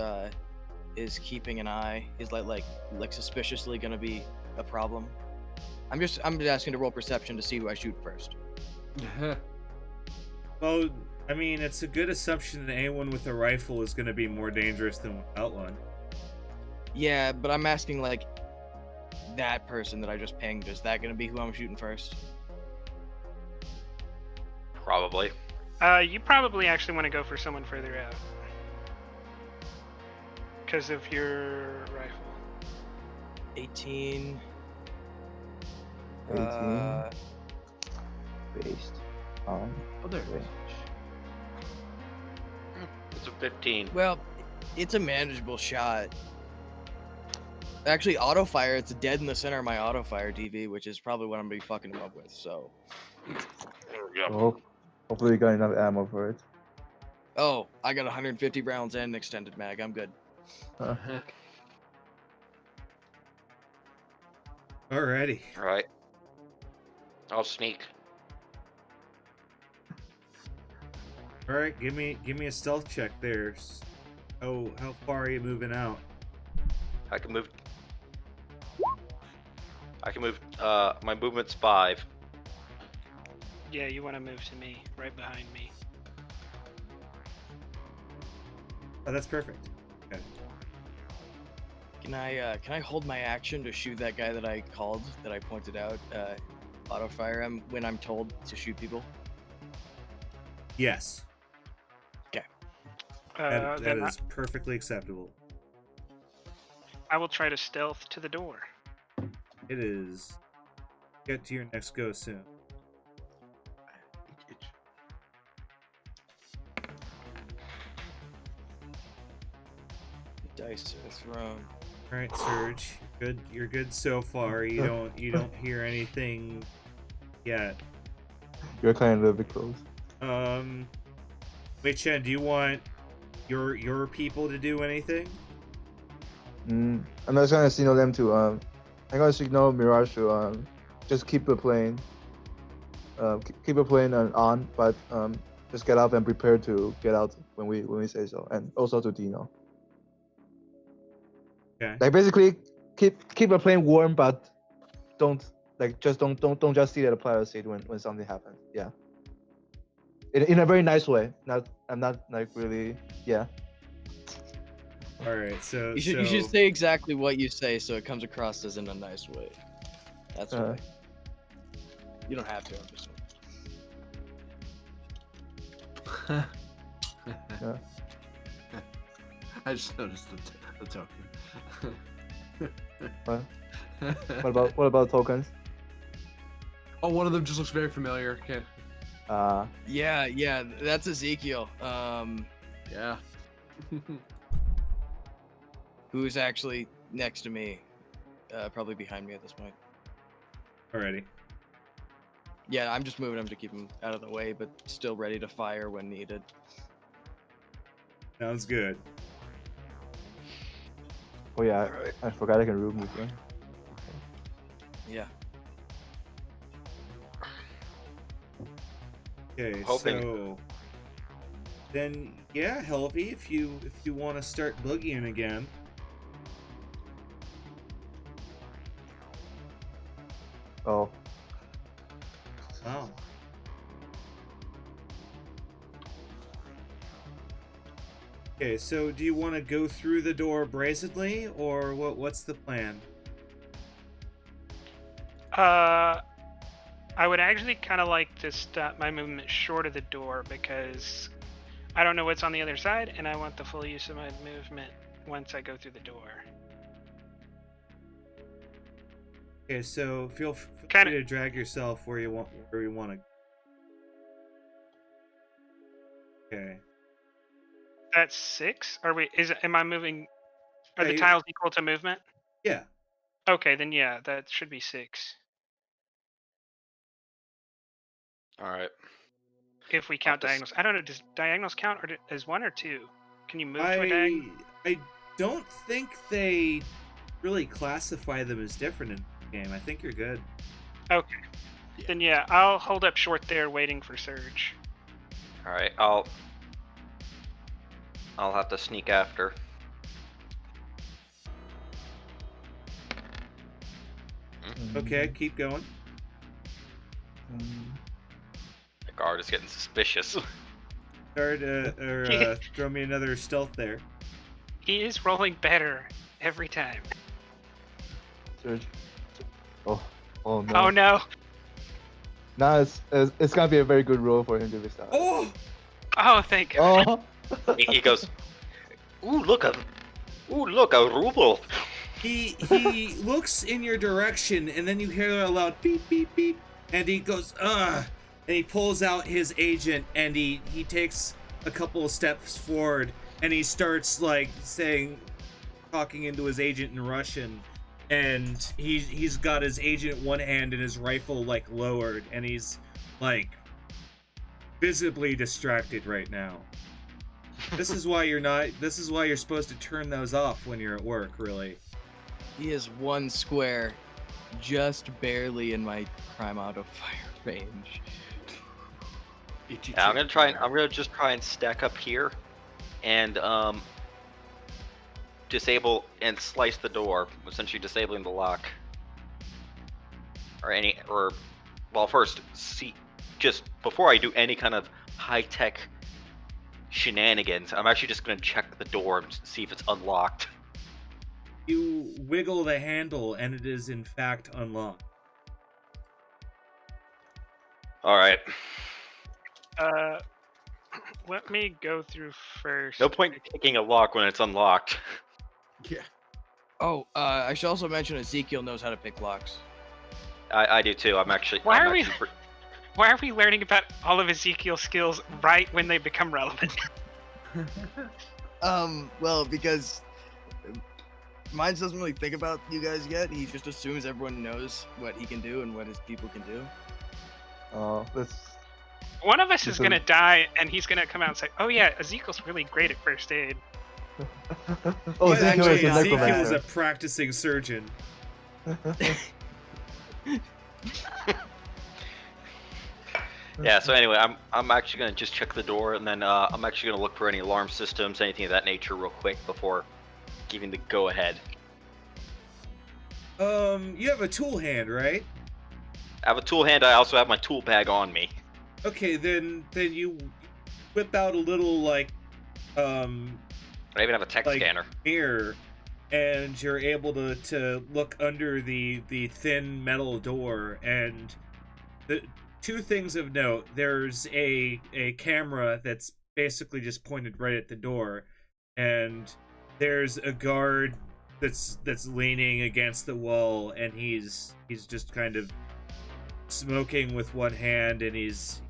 keeping an eye? Is like suspiciously gonna be a problem? I'm just asking to roll perception to see who I shoot first. Well, I mean, it's a good assumption that anyone with a rifle is going to be more dangerous than without one. Yeah, but I'm asking like that person that I just pinged. Is that gonna be who I'm shooting first? Probably. You probably actually want to go for someone further out because of your rifle. 18. 18. Based on Oh, there it is. range. It's a 15. Well, it's a manageable shot. Actually, auto fire. It's dead in the center of my auto fire DV, which is probably what I'm gonna be fucking him up with. So. So hopefully you got enough ammo for it. Oh, I got 150 rounds and an extended mag. I'm good. Alrighty. All right. I'll sneak. All right, give me a stealth check there. How far are you moving out? I can move. My movement's 5. Yeah, you want to move to me, right behind me. Oh, that's perfect. Okay. Can I hold my action to shoot that guy that I called, that I pointed out, auto fire him when I'm told to shoot people? Yes, that Then is perfectly acceptable. I will try to stealth to the door. It is. Get to your next go soon. Dice are thrown. All right, Surge. Good. You're good so far. You don't hear anything yet. You're kind of a little bit close. Wait, Chen. Do you want your people to do anything? I'm just gonna signal them to I'm gonna signal Mirage to just keep the plane keep the plane on, but just get up and prepare to get out when we say so, and also to Dino. Okay. Like basically keep the plane warm, but don't just just sit at the pilot seat when something happens. Yeah. In a very nice way. I'm not like really, yeah. All right. So You should say exactly what you say so it comes across as in a nice way. That's why. You don't have to. I'm just saying. Yeah. I just noticed the token. What about tokens? Oh, one of them just looks very familiar. Okay. Yeah, that's Ezekiel. Yeah. Who's actually next to me, probably behind me at this point. Alrighty. Yeah, I'm just moving him to keep him out of the way, but still ready to fire when needed. Sounds good. Oh yeah, Alright. I forgot I can room move them. Yeah. Okay. Hoping. So then, yeah, Helvy, if you want to start boogieing again. Oh. Wow. Okay, so do you want to go through the door brazenly, or what's the plan? I would actually kind of like to stop my movement short of the door because I don't know what's on the other side, and I want the full use of my movement once I go through the door. Okay, so feel free Kinda- to drag yourself where you want to. Okay. That's 6. Am I moving? Are Yeah, the tiles equal to movement? Yeah. Okay, then yeah, that should be 6. All right. if we count this- diagonals. I don't know. Does diagonals count or as 1 or 2? Can you move to a diagonal? I don't think they really classify them as different in the game. I think you're good. Okay. Yeah. Then yeah, I'll hold up short there, waiting for Surge. All right, I'll have to sneak after. Okay, keep going. The guard is getting suspicious. Throw me another stealth there. He is rolling better every time. Surge. Oh no. Oh no! Now it's gonna be a very good roll for him to be stopped. Oh! Oh, thank God. Oh. He goes, ooh, look a ruble. He looks in your direction, and then you hear a loud beep, beep, beep, and he goes, ugh, and he pulls out his agent, and he takes a couple of steps forward, and he starts, like, talking into his agent in Russian, and he's got his agent in one hand and his rifle, like, lowered, and he's, like, visibly distracted right now. This is why you're supposed to turn those off when you're at work, really. He is 1 square, just barely in my prime auto fire range. Yeah, I'm gonna just try and stack up here, and disable and slice the door, essentially disabling the lock. Well, first, see, just before I do any kind of high-tech shenanigans, I'm actually just gonna check the door and see if it's unlocked. You wiggle the handle, and it is in fact unlocked. All right. Let me go through first. No point picking a lock when it's unlocked. Yeah. Oh, I should also mention Ezekiel knows how to pick locks. I do too. Why are we learning about all of Ezekiel's skills right when they become relevant? Well, because Mines doesn't really think about you guys yet. He just assumes everyone knows what he can do and what his people can do. Oh, that's. One of us is gonna die, and he's gonna come out and say, "Oh yeah, Ezekiel's really great at first aid." Oh, Yeah, Ezekiel is a actually, Ezekiel is a necromancer. practicing surgeon. Yeah. So anyway, I'm actually gonna just check the door, and then I'm actually gonna look for any alarm systems, anything of that nature, real quick before giving the go ahead. You have a tool hand, right? I have a tool hand. I also have my tool bag on me. Okay, then you whip out a little, like, I even have a tech like, scanner. mirror, and you're able to look under the thin metal door, and the two things of note: there's a camera that's basically just pointed right at the door, and there's a guard that's leaning against the wall, and he's just kind of smoking with one hand, and he's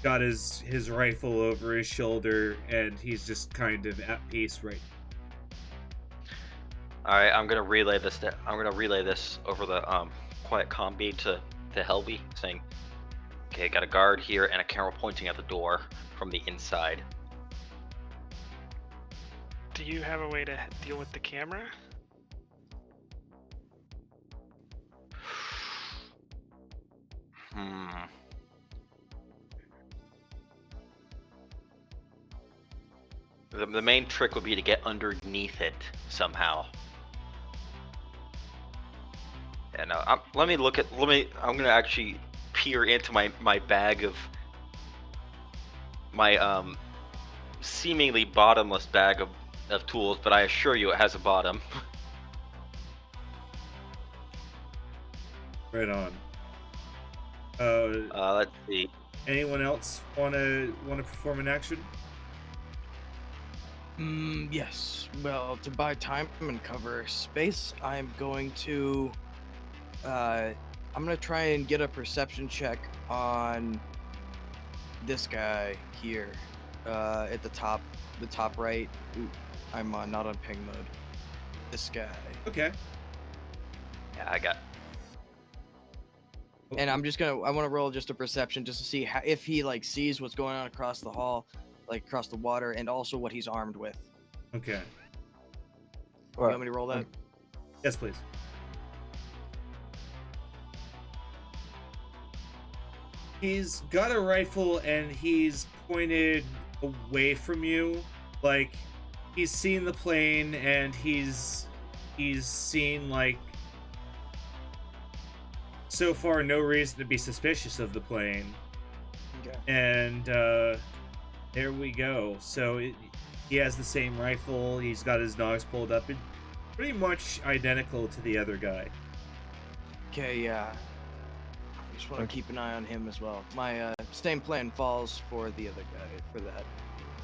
got his rifle over his shoulder, and he's just kind of at peace right now. All right, I'm gonna relay this. I'm gonna relay this over the quiet comm bead to Helby, saying, "Okay, got a guard here and a camera pointing at the door from the inside." Do you have a way to deal with the camera? The main trick would be to get underneath it somehow. Yeah, no. I'm gonna actually peer into my bag of my seemingly bottomless bag of tools, but I assure you it has a bottom. Right on. Let's see. Anyone else wanna perform an action? Yes. Well, to buy time and cover space, I'm going to try and get a perception check on this guy here, at the top right. Ooh, I'm not on ping mode. This guy. Okay. Yeah, I got. And I want to roll just a perception just to see if he like sees what's going on across the hall, like across the water, and also what he's armed with. Okay. You want me to roll that? Yes, please. He's got a rifle and he's pointed away from you. Like, he's seen the plane and he's seen, like, so far no reason to be suspicious of the plane. Okay. And there we go. So he has the same rifle. He's got his nogs pulled up. It's pretty much identical to the other guy. Okay, yeah. I just want to keep an eye on him as well. My same plan falls for the other guy for that.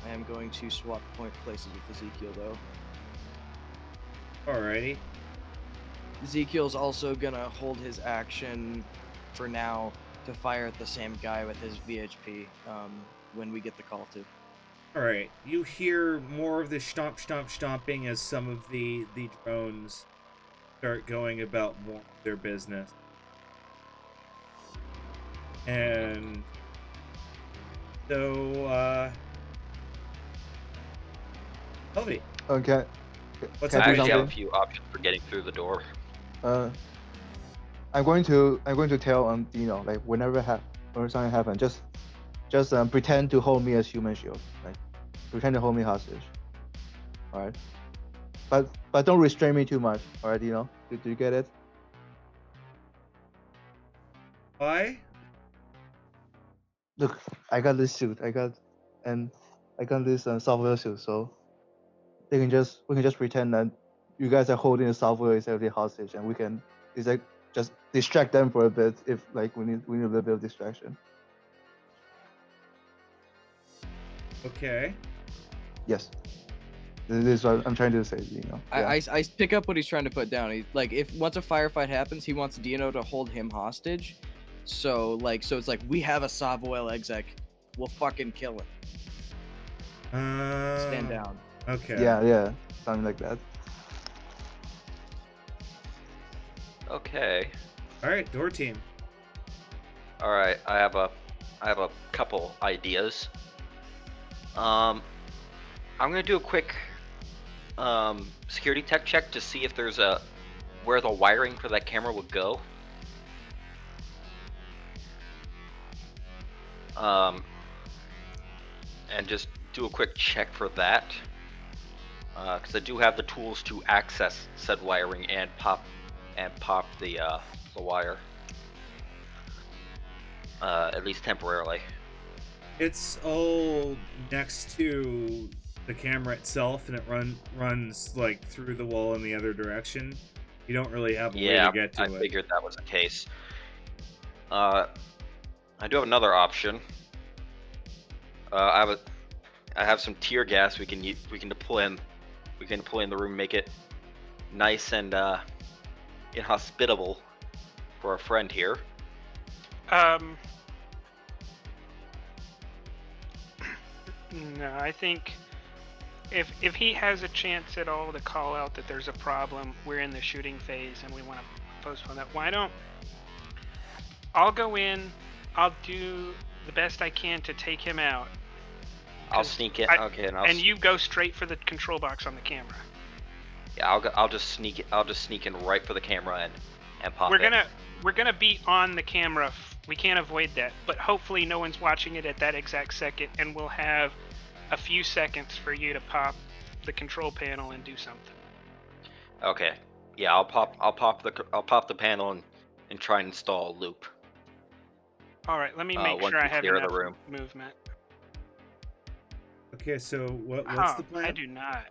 I am going to swap point places with Ezekiel though. Alrighty. Ezekiel's also gonna hold his action for now to fire at the same guy with his VHP when we get the call to. Alright, you hear more of the stomping as some of the drones start going about more of their business. And so, Helvy. Okay. What's Can up, I I do actually have a something? few options for getting through the door. I'm going to tell Dino, like whenever something happens, just pretend to hold me as human shield, like pretend to hold me hostage. All right. But don't restrain me too much. All right, Dino. Do you get it? Why? Look, I got this suit. I got this software suit, so we can just pretend that you guys are holding the software essentially hostage, and we can just distract them for a bit if like we need a little bit of distraction. Okay. Yes. This is what I'm trying to say, Yeah. I pick up what he's trying to put down. He's like, if once a firefight happens, he wants Dino to hold him hostage. So it's like we have a Savoy exec, we'll fucking kill him. Stand down. Okay. Yeah, something like that. Okay. All right, door team. All right. I have a couple ideas. I'm gonna do a quick security tech check to see if there's where the wiring for that camera would go. And just do a quick check for that, because I do have the tools to access said wiring and pop the wire, at least temporarily. It's all next to the camera itself, and it runs like through the wall in the other direction. You don't really have a way to get to it. I figured that was the case. I do have another option. I have some tear gas we can deploy in the room, make it nice and inhospitable for our friend here. No, I think if he has a chance at all to call out that there's a problem, we're in the shooting phase and we want to postpone that. I'll go in, I'll do the best I can to take him out. I'll sneak in. And you go straight for the control box on the camera. Yeah, I'll just sneak in right for the camera and pop it. We're gonna be on the camera. We can't avoid that. But hopefully no one's watching it at that exact second, and we'll have a few seconds for you to pop the control panel and do something. Okay. Yeah, I'll pop the panel and try and install a loop. All right. Let me make sure I have enough movement. Okay, so what's the plan? I do not.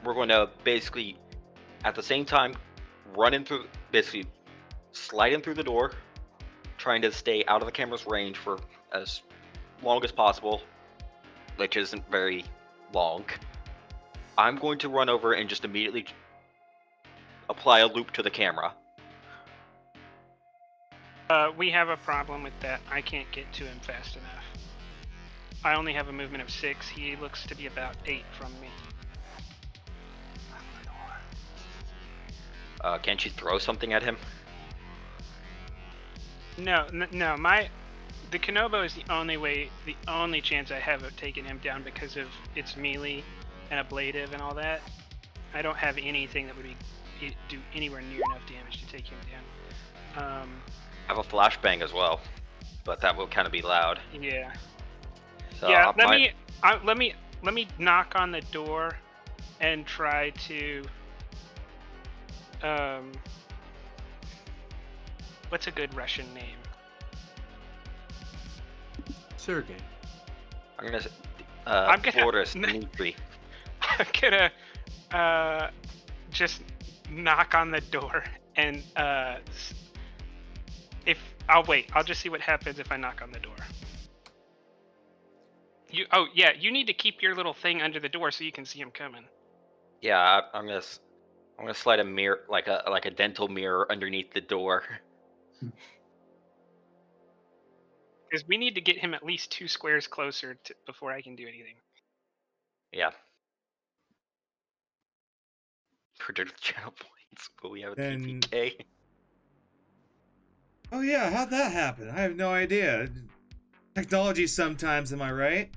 We're going to basically, at the same time, slide in through the door, trying to stay out of the camera's range for as long as possible, which isn't very long. I'm going to run over and just immediately apply a loop to the camera. We have a problem with that. I can't get to him fast enough. I only have a movement of 6. He looks to be about 8 from me. Can't you throw something at him? No, no. The Kenobo is the only chance I have of taking him down because of its melee and ablative and all that. I don't have anything that would do anywhere near enough damage to take him down. I have a flashbang as well, but that will kind of be loud. Yeah. So Yeah. Let me knock on the door and try to. What's a good Russian name? Sergey. I'm gonna. I'm gonna- Boris Dmitry. I'm gonna just knock on the door and I'll wait. I'll just see what happens if I knock on the door. You need to keep your little thing under the door so you can see him coming. Yeah, I'm gonna slide a mirror, like a dental mirror, underneath the door. Because we need to get him at least 2 squares closer before I can do anything. Yeah. Predict channel points. Will we have a Then- TPK? Oh yeah, how'd that happen? I have no idea. Technology sometimes, am I right?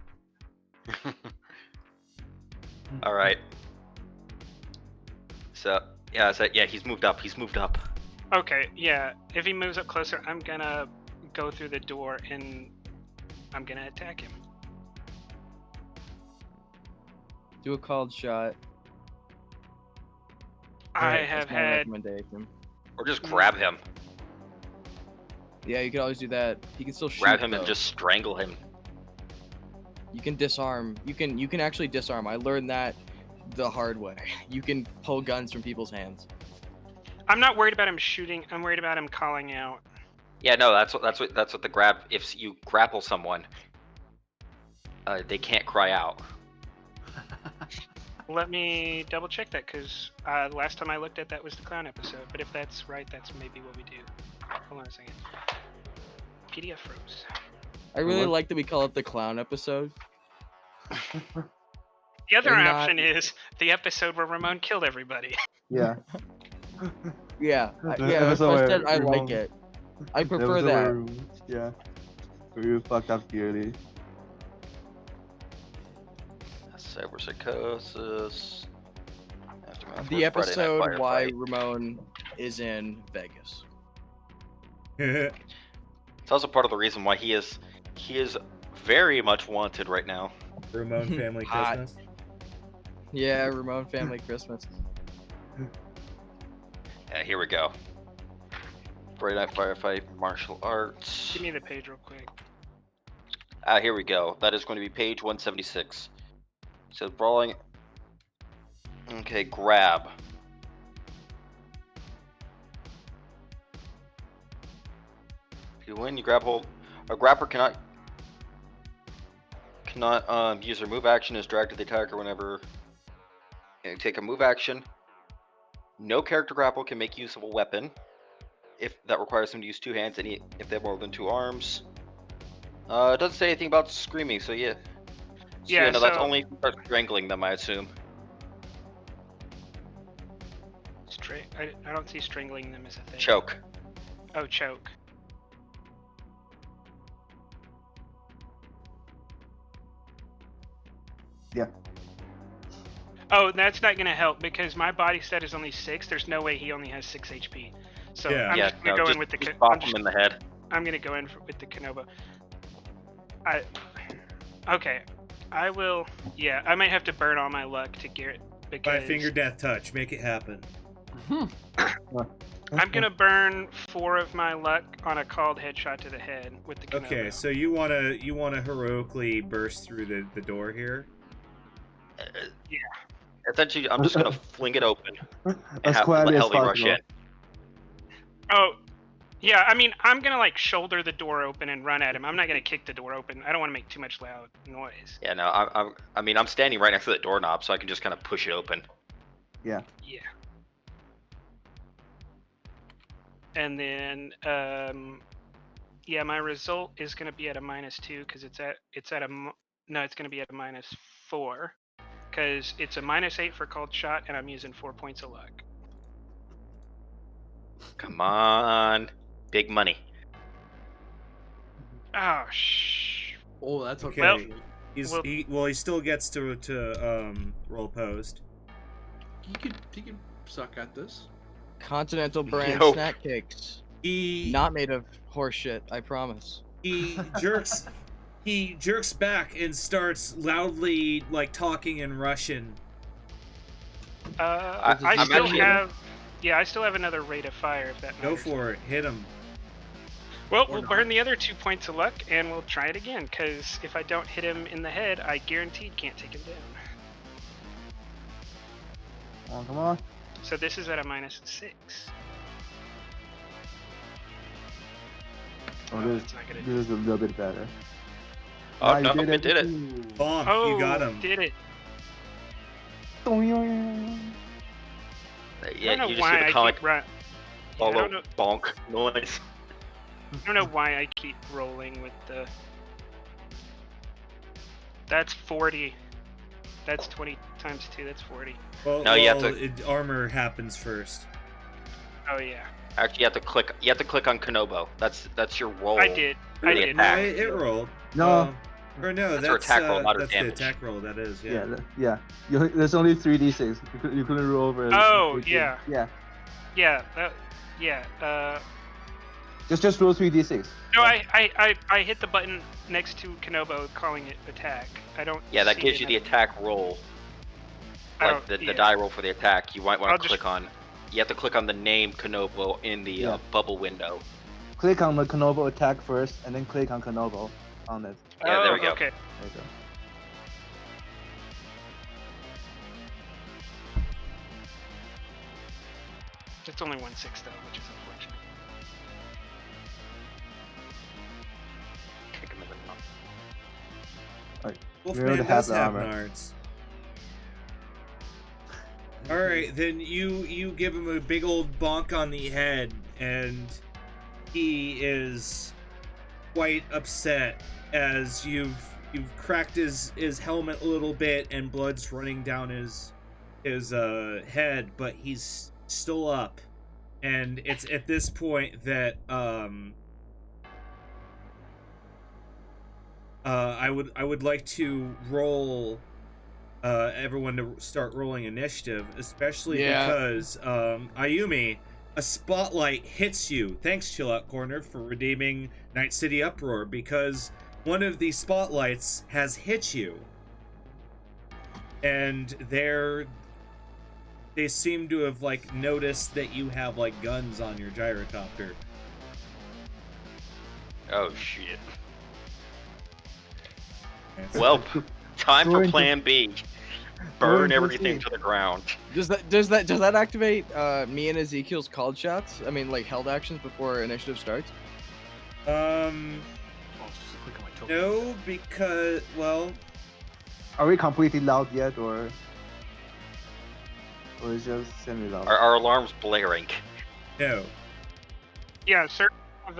All right. So yeah, he's moved up. He's moved up. Okay, yeah. If he moves up closer, I'm gonna go through the door and I'm gonna attack him. Do a called shot. I Right, have That's my had. recommendation. Or just grab him. Yeah, you could always do that. He can still shoot. Grab him though. and just strangle him. You can disarm. You can actually disarm. I learned that the hard way. You can pull guns from people's hands. I'm not worried about him shooting. I'm worried about him calling out. Yeah, no, that's what the grab. If you grapple someone, they can't cry out. Let me double check that because last time I looked at that was the clown episode. But if that's right, that's maybe what we do. Hold on a second. PDF froze. I really What? like that we call it the clown episode. The other And option is the episode where Ramon killed everybody. Yeah. Yeah, The yeah. That's episode why I where said I like Ramon- it. I The prefer episode that. where- yeah. Where you fucked up Gearly. Cyberpsychosis. Aftermath The was Friday Night episode why Firefight. Ramon is in Vegas. It's also part of the reason why he is very much wanted right now. Ramon Family Hot. Christmas. Yeah, Ramon Family Christmas. Yeah, here we go. Friday Night Firefight, martial arts. Give me the page real quick. Here we go. That is going to be page 176. So brawling. Okay, grab. If you win, you grab hold. A grapper cannot use their move action as dragged to the attacker whenever you take a move action. No character grapple can make use of a weapon if that requires them to use 2 hands, and if they have more than 2 arms. It doesn't say anything about screaming, so yeah. Yeah, no, that's so- only if you start strangling them, I assume. I don't see strangling them as a thing. Choke. Oh, choke. Yeah. Oh, that's not gonna help because my body stat is only 6. There's no way he only has 6 HP. So Yeah. I'm Yeah, just gonna no, go just, in with the. just bop him in the head. I'm gonna go in with the Kenobo. Okay, I will. Yeah, I might have to burn all my luck to Garrett because By finger death touch, make it happen. I'm gonna burn 4 of my luck on a called headshot to the head with the Kenobo. Okay, so you wanna heroically burst through the door here. Yeah. Essentially, I'm just gonna fling it open and As have quietly as Helly rush possible. in. Oh, yeah. I mean, I'm gonna like shoulder the door open and run at him. I'm not gonna kick the door open. I don't want to make too much loud noise. Yeah, no, I mean, I'm standing right next to the doorknob, so I can just kind of push it open. Yeah. Yeah. And then, yeah, my result is gonna be at a -2 because it's at a no, it's gonna be at a -4 because it's a -8 for called shot and I'm using 4 points of luck. Come on, big money. Oh, shh. Oh, that's Okay. unfortunate. He still gets to roll opposed. He can suck at this. Continental brand Nope. snack cakes. He Not made of horse shit, I promise. he jerks back and starts loudly like talking in Russian. I I'm still actually- have. Yeah, I still have another rate of fire if that Go matters. for it. Hit him. Well, Or we'll not. burn the other 2 points of luck and we'll try it again. Because if I don't hit him in the head, I guaranteed can't take him down. Come on. So this is at a -6. Oh, Oh, this, that's not gonna this is a little bit better. Oh Now you no, it did it. Bonk. Oh, You got him. did it. Yeah, I don't know you just why hear I the comic keep I follow don't know. bonk noise. I don't know why I keep rolling with the. That's 40. That's 20 times 2. That's 40. Well, No, you have to- armor happens first. Oh yeah, Actually, you have to click. You have to click on Kanobo. That's your roll. I did. I Really did. No, attack. it rolled. No. Or no, That's that's her attack roll, not her that's damage. the attack roll. That is. Yeah, Yeah. There's only 3d6. You couldn't roll over. Oh, 18. yeah. Yeah. Yeah. Yeah. Just roll 3d6. No, I hit the button next to Kanobo calling it attack. I don't. Yeah, that see gives it you in the attack roll. I Like don't- the yeah. die roll for the attack. You might want I'll to just- click on. You have to click on the name Kanobo in the Yeah. bubble window. Click on the Kanobo attack first, and then click on Kanobo on it. Yeah, there we go. Okay. There you go. It's only 1/6 though, which is unfortunate. Kick him in the nuts. We Wolfman already does have the have armor. nards. All right, then you give him a big old bonk on the head, and he is quite upset as you've cracked his helmet a little bit, and blood's running down his head, but he's still up, and it's at this point that I would like to roll everyone to start rolling initiative, especially Yeah. because Ayumi, a spotlight hits you. Thanks, Chill Out Corner, for redeeming Night City Uproar, because one of the spotlights has hit you, and they seem to have like noticed that you have like guns on your gyrocopter. Oh shit. Yes. Well, time Go for into- Plan B. Go Burn into everything C. to the ground. Does that activate me and Ezekiel's called shots? I mean, like held actions before initiative starts? Oh, it's just a click on my token. No, because Are we completely loud yet, or is just semi-loud? Our alarm's blaring. no. Yeah, sir. Have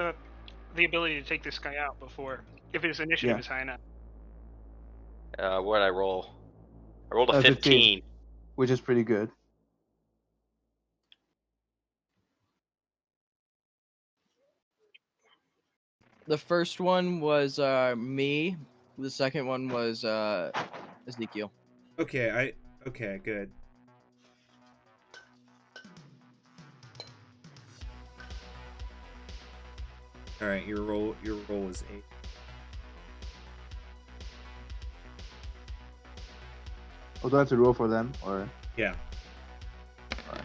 the ability to take this guy out before if his initiative Yeah. is high enough. What did I roll? I rolled a 15. 15. Which is pretty good. The first one was me. The second one was Ezekiel. Okay, good. All right, your roll is 8. Oh, do I have to roll for them, or? Yeah. Alright.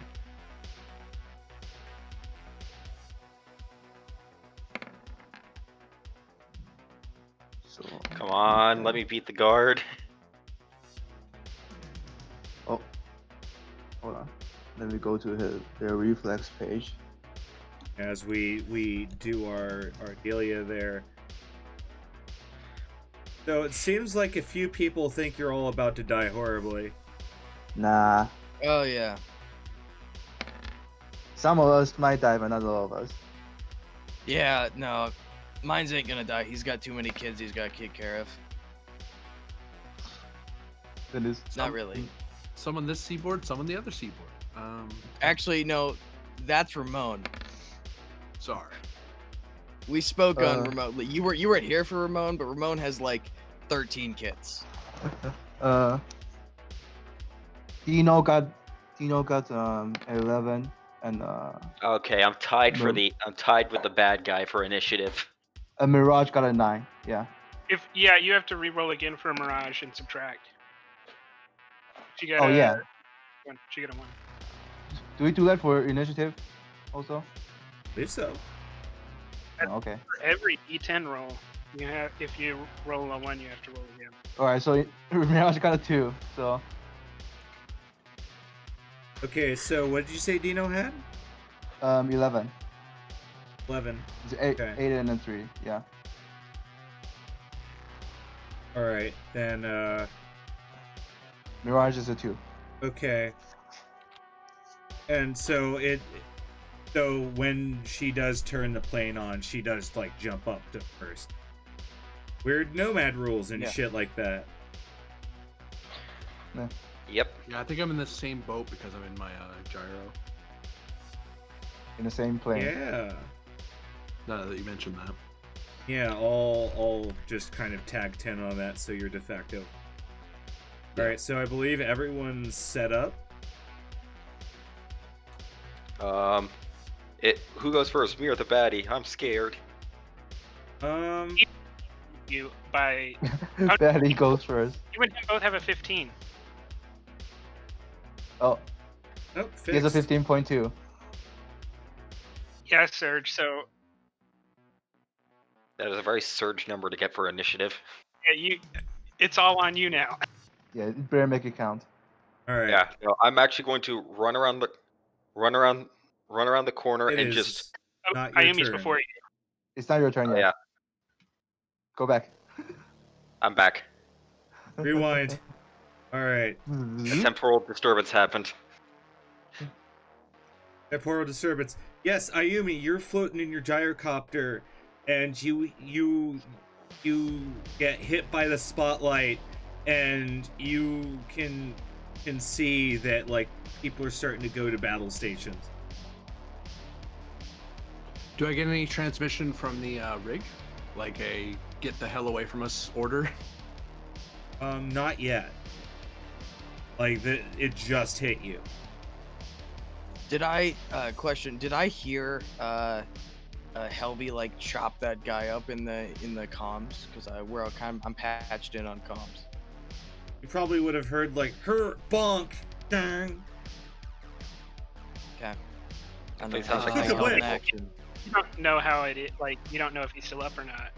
So, Come on, let me beat the guard. hold on. Let me go to their reflex page. As we do our delia there. So it seems like a few people think you're all about to die horribly. Nah, Oh yeah. some of us might die, but not all of us. Yeah, no. Mine's ain't gonna die. He's got too many kids he's gotta take care of. Then it's Not really. Some on this seaboard, some on the other seaboard. Actually, no. That's Ramon. Sorry. We spoke on Uh. remotely. You weren't here for Ramon, but Ramon has like 13 kits. Dino got 11 and Okay, I'm tied Mir- with the bad guy for initiative. Mirage got a 9. Yeah. You have to re-roll again for Mirage and subtract. She got Oh a yeah. 1. She got a 1. Do we do that for initiative also? I believe so. Oh, okay. For every D10 roll, if you roll a 1, you have to roll again. All right. So Mirage got a 2. So Okay, so what did you say Dino had? 11. 11. It's 8, Okay. 8 and then 3. Yeah. All right, then. Mirage is a 2. Okay. And so so when she does turn the plane on, she does like jump up to first. Weird nomad rules and Yeah. shit like that. Yep. Yeah, I think I'm in the same boat because I'm in my gyro. In the same plane. Yeah. Now that you mentioned that. Yeah, all just kind of tag 10 on that, so you're de facto. Alright, so I believe everyone's set up. Who goes first? Me or the baddie? I'm scared. You by Batty goes first. you and him both have a 15. Oh, Oh, he has a fixed. 15.2. Yeah, Serge. So That is a very surge number to get for initiative. yeah, it's all on you now. Yeah, you better make it count. Alright. Yeah. No, I'm actually going to run around the corner It and is just. Oh, not your Ayumi's turn. before you. It's not your turn Oh, yet. yeah, Go back. I'm back. Rewind. Alright. A temporal disturbance happened. Temporal disturbance. Yes, Ayumi, you're floating in your gyrocopter, and you get hit by the spotlight, and you can see that like people are starting to go to battle stations. Do I get any transmission from the rig? Like a get the hell away from us order? Not yet. Like it just hit you. Did I hear Helby like chop that guy up in the comms? Because I'm patched in on comms. You probably would have heard like her bonk dang. Okay. And Please then sounds like I he's saw awake. in action. You don't know how you don't know if he's still up or not.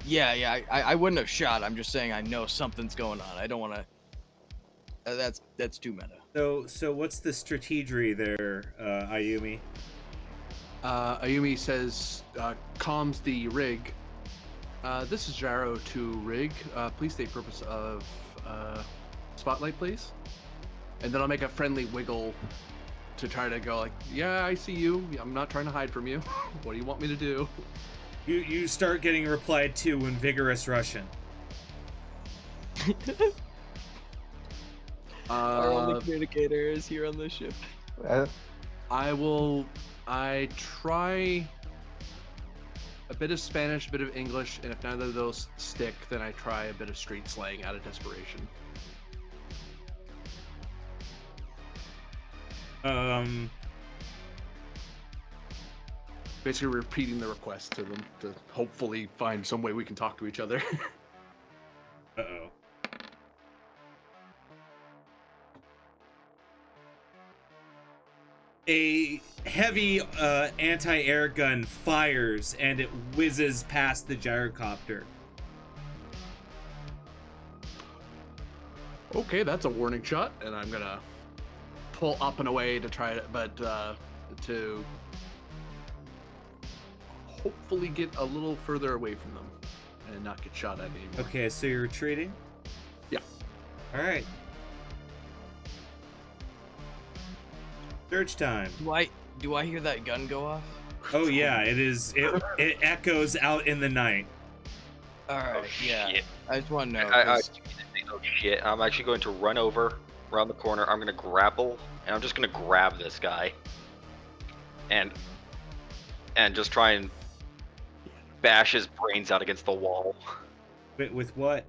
Yeah. I wouldn't have shot. I'm just saying I know something's going on. I don't want to. That's too meta. So what's the strategy there, Ayumi? Ayumi says, calms the rig. This is Gyro to rig. Please state purpose of spotlight, please. And then I'll make a friendly wiggle to try to go like, yeah, I see you. I'm not trying to hide from you. What do you want me to do? You start getting replied to in vigorous Russian. Our only communicator is here on the ship. I try a bit of Spanish, a bit of English, and if neither of those stick, then I try a bit of street slang out of desperation. Basically repeating the request to them to hopefully find some way we can talk to each other. Uh-oh. A heavy anti-air gun fires and it whizzes past the gyrocopter. Okay, that's a warning shot, and I'm gonna pull up and away to try to, to hopefully get a little further away from them and not get shot at anymore. Okay, so you're retreating? Yeah. Alright. Search time. Do I hear that gun go off? Oh yeah, it is. It echoes out in the night. All right. Yeah. Shit. I just want to know. Oh shit! I'm actually going to run over around the corner. I'm gonna grapple, and I'm just gonna grab this guy, and just try and bash his brains out against the wall. With what?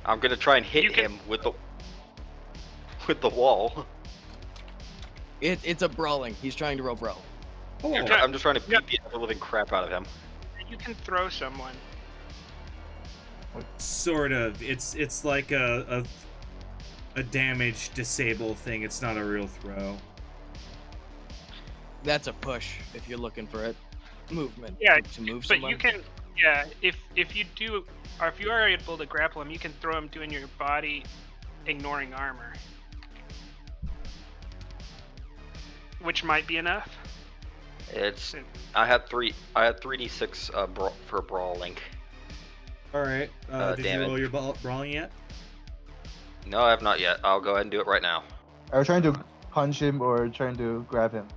I'm gonna try and hit You can- him with the wall. It's a brawling. He's trying to roll brawl. Oh, I'm just trying to Yeah. beat the ever living crap out of him. You can throw someone. sort of. It's like a damage disable thing. It's not a real throw. That's a push if you're looking for it. Movement. Yeah, to move But someone. you can, yeah, if you do, or if you are able to grapple him, you can throw him doing your body, ignoring armor, which might be enough. It's I had 3d6 for brawling. All right. Did you damage. roll your brawling yet? No, I have not yet. I'll go ahead and do it right now. Are you trying to punch him or trying to grab him?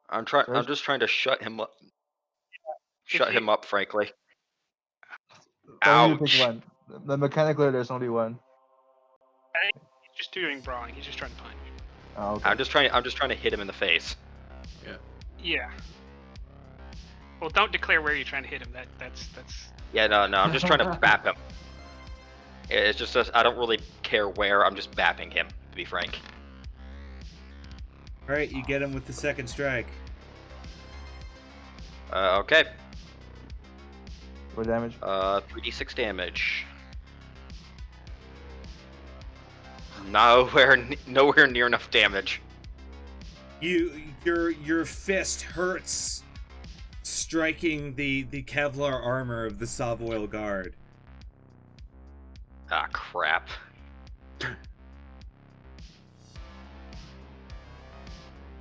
I'm Sorry? just trying to shut him up. Shut you- him up, frankly. Only you pick Ouch. one. The mechanically, there's only one. He's just doing brawling. He's just trying to punch. Oh, okay. I'm just trying to hit him in the face. Yeah. Well, don't declare where you're trying to hit him. That's. Yeah, no, I'm just trying to bap him. It's just I don't really care where. I'm just bapping him, to be frank. All right, you get him with the second strike. Okay. For damage. 3d6 damage. Nowhere near enough damage. Your fist hurts, striking the Kevlar armor of the Savoil Guard. Ah, crap.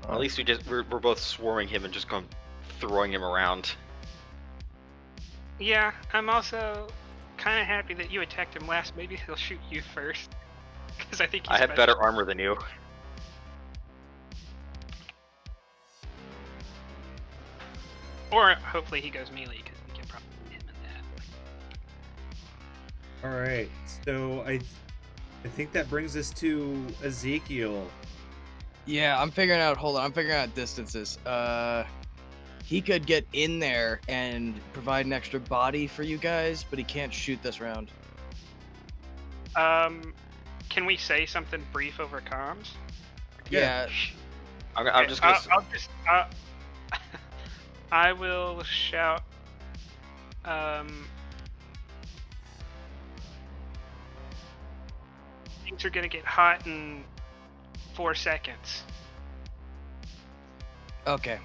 At least we're both swarming him and just throwing him around. Yeah, I'm also kind of happy that you attacked him last. Maybe he'll shoot you first, because I think he's I have special. better armor than you. Or hopefully he goes melee, because we can probably hit him in that. All right, so I think that brings us to Ezekiel. Yeah, I'm figuring out. Hold on, I'm figuring out distances. He could get in there and provide an extra body for you guys, but he can't shoot this round. Can we say something brief over comms? Yeah. I'm just gonna. I'll just. I will shout. Things are gonna get hot in 4 seconds. Okay.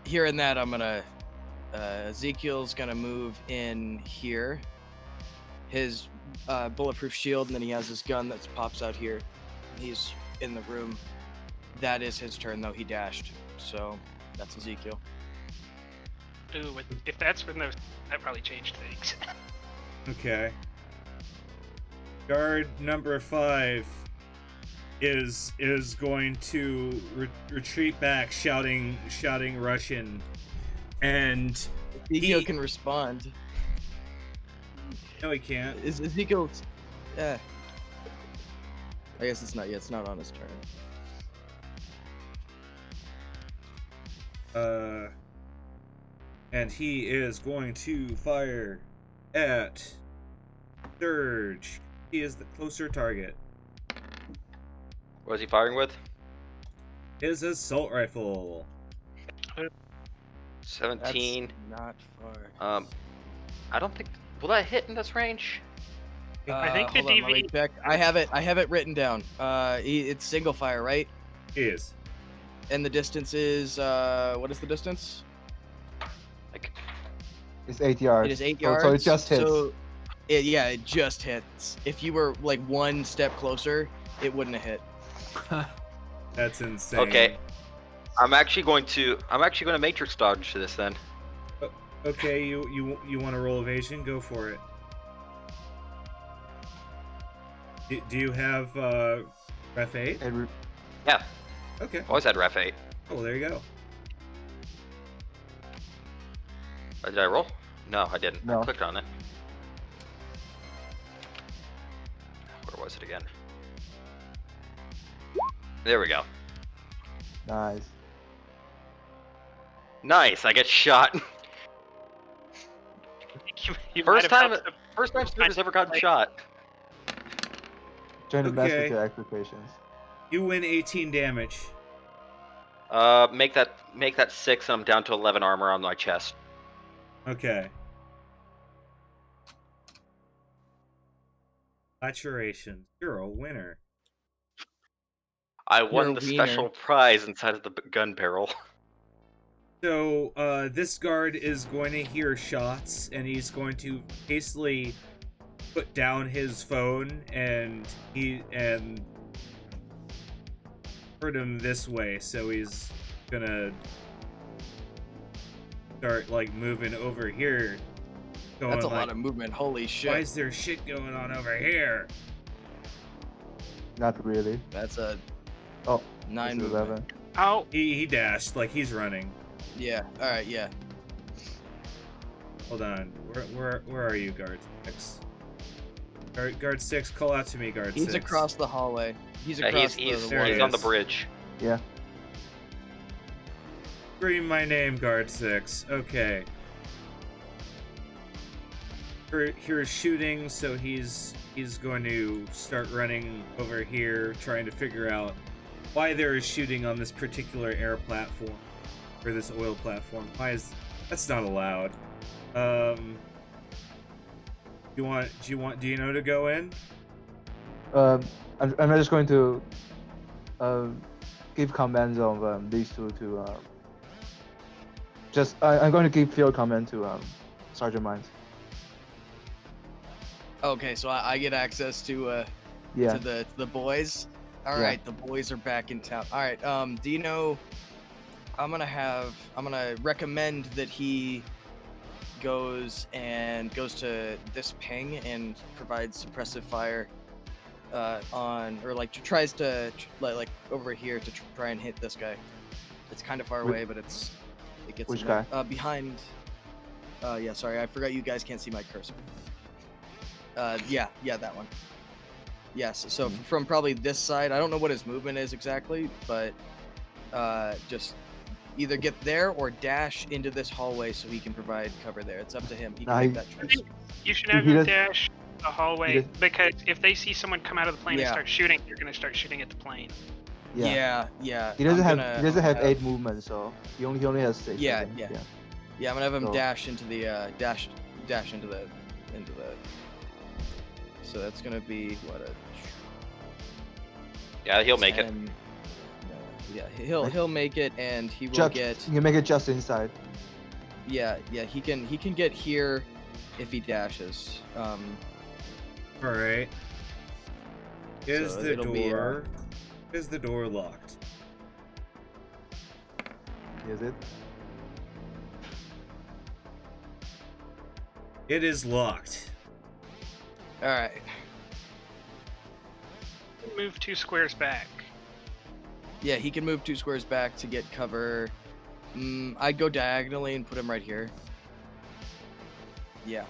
Hearing that, I'm gonna. Ezekiel's gonna move in here. His bulletproof shield, and then he has his gun that pops out here. He's in the room. That is his turn, though. He dashed. So that's Ezekiel. Ooh, if that's when those, that probably changed things. Okay. Guard number 5 is going to retreat back, shouting Russian, and Ezekiel can respond. no, he can't. Is Ezekiel? Yeah. I guess it's not yet. It's not on his turn. And he is going to fire at Surge. He is the closer target. What is he firing with? His assault rifle. 17. That's not far. I don't think. Will that hit in this range? I think the hold on, let me DV check. I have it written down. It's single fire, right? He is. And the distance is what is the distance? Like, It's 8 yards. It is 8 So- yards. So it just hits. So, it just hits. If you were like one step closer, it wouldn't have hit. That's insane. okay. I'm actually going to matrix dodge to this then. Okay, you want to roll evasion? Go for it. Do you have ref 8? Yeah, Okay. always had ref 8. Oh, there you go. Did I roll? No, I didn't. No. I clicked on it. Where was it again? There we go. Nice. Nice. I get shot. You might First have time. helped the- First time Scribner's ever gotten shot. Trying to mess with Okay. your expectations. You win 18 damage. Make that 6, and I'm down to 11 armor on my chest. Okay. Saturation. You're a winner. I You're won a the wiener. special prize inside of the gun barrel. So, this guard is going to hear shots, and he's going to hastily put down his phone, and hurt him this way. So he's gonna start like moving over here. Going, That's a like, lot of movement. Holy shit. why is there shit going on over here? Not really. That's a Oh, 9 this is movement. 11. Oh, He dashed like he's running. Yeah. All right. Yeah. Hold on. Where are you, guard 6? Guard 6, call out to me, guard 6. He's across the hallway. He's Yeah, across he's There he on the is. bridge. Yeah. Scream my name, guard 6. Okay. Here's shooting, so he's going to start running over here, trying to figure out why there is shooting on this particular air platform, or this oil platform. Why is that's not allowed? Do you know to go in? I'm just going to give commands of these two to I'm going to give field command to Sergeant Mines. Okay, so I get access to Yeah. to the boys. All Yeah. right, the boys are back in town. All right. Do you know? I'm gonna recommend that he goes to this ping and provides suppressive fire on, or like tries to like over here to try and hit this guy. It's kind of far Wh- away, but it gets which him there. Behind. Yeah, sorry, I forgot you guys can't see my cursor. Yeah, that one. Yes, so from probably this side, I don't know what his movement is exactly, but just either get there or dash into this hallway so he can provide cover there. It's up to him. He can Nah, make he- that choice. you should have He him does- dash the hallway does- because if they see someone come out of the plane and Yeah. start shooting, they're gonna start shooting at the plane. Yeah. Yeah. He doesn't I'm have gonna have 8 movement, so he only has 6. I Yeah, think. yeah. Yeah, I'm gonna have him So- dash into the dash into the. So that's gonna be what a. Yeah, he'll make it. 10, yeah, he'll make it, and he will Just, get. you can make it just inside. Yeah, he can get here if he dashes. All right. Is So the it'll be, door? Is the door locked? Is it? It is locked. All right. Move 2 squares back. Yeah, he can move 2 squares back to get cover. I'd go diagonally and put him right here. Yeah.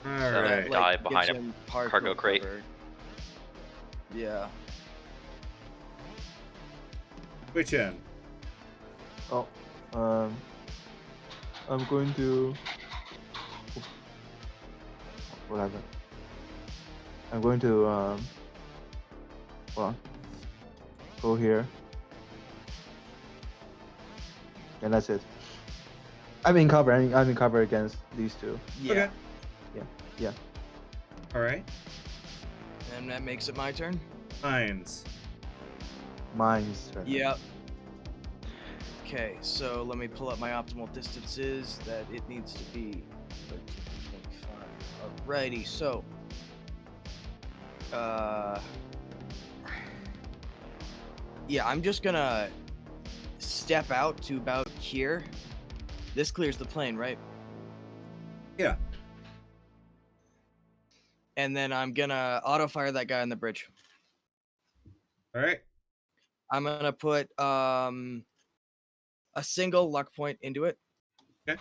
All So right. that, die gets behind him partial cargo crate. cover. Yeah. Which end? Oh, I'm going to. What happened? I'm going to hold on. Go here, and that's it. I'm in cover. I'm in cover against these two. Yeah. Okay. Yeah. All right. And that makes it my turn. Mines. Mines. Right now. Yep. Okay, so let me pull up my optimal distances that it needs to be 13.5. Alrighty, so yeah, I'm just gonna step out to about here. This clears the plane, right? Yeah. And then I'm gonna auto fire that guy on the bridge. All right. I'm gonna put a single luck point into it. Okay.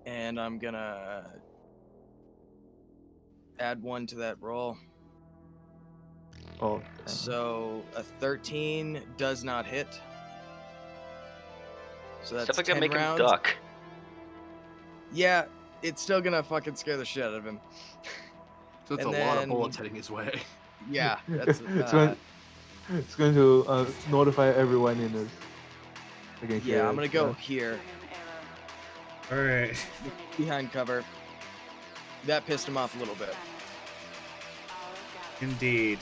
And I'm gonna add 1 to that roll. Oh. Okay. So a 13 does not hit. So that's Except I 10 can make him rounds. duck. Yeah, it's still gonna fucking scare the shit out of him. So it's And a lot of then- bullets heading his way. Yeah, that's It's going to notify everyone in this. They can hear yeah. I'm it, gonna go here All right. behind cover. That pissed him off a little bit. Indeed.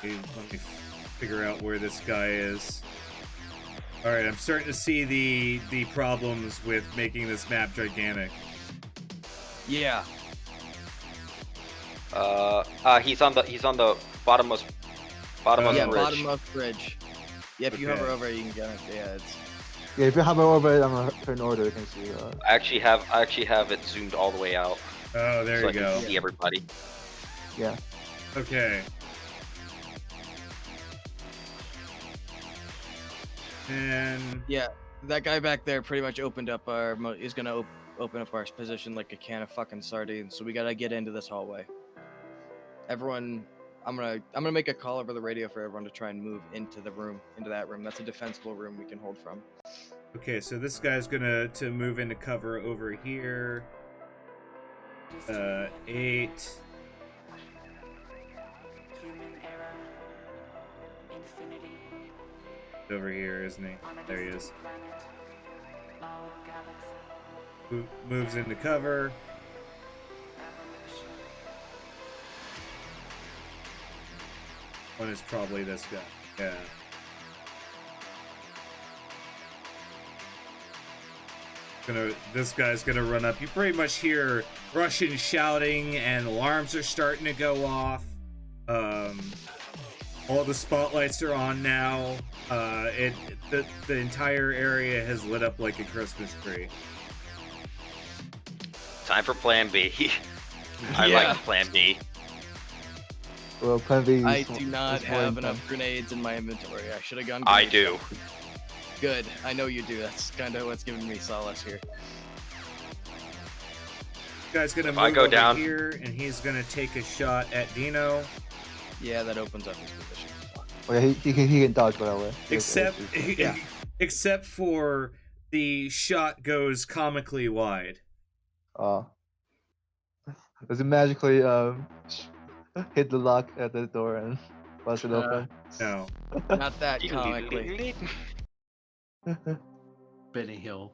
Let me figure out where this guy is. All right, I'm starting to see the problems with making this map gigantic. Yeah. He's on the bottommost Yeah, ridge. bottommost bridge. Yeah, if you Okay. hover over it, you can get it. Yeah, it's. Yeah, if you hover over it on a turn order, you can see. I actually have it zoomed all the way out, Oh, there so you I can go. see everybody. Yeah. Okay. And Yeah, that guy back there pretty much opened up our. Is gonna open up our position like a can of fucking sardines. So we gotta get into this hallway. Everyone, I'm gonna make a call over the radio for everyone to try and move into the room, into that room. That's a defensible room we can hold from. okay, so this guy's gonna move into cover over here. 8. Over here, isn't he? There he is. Moves into cover. One is probably this guy. Yeah. This guy's gonna run up. You pretty much hear Russian shouting and alarms are starting to go off. All the spotlights are on now. The entire area has lit up like a Christmas tree. Time for Plan B. I Yeah. like Plan B. Well, Plan B. I is do not is more have intense. enough grenades in my inventory. I should have gone. I grenade do. shot. Good. I know you do. That's kind of what's giving me solace here. Guy's gonna If move I go over down- here, and he's gonna take a shot at Dino. Yeah, that opens up his position. Oh, yeah, he can dodge, by the way. Except, Yeah. except for the shot goes comically wide. Does it magically hit the lock at the door and bust it open? No. Not that comically. Benny Hill.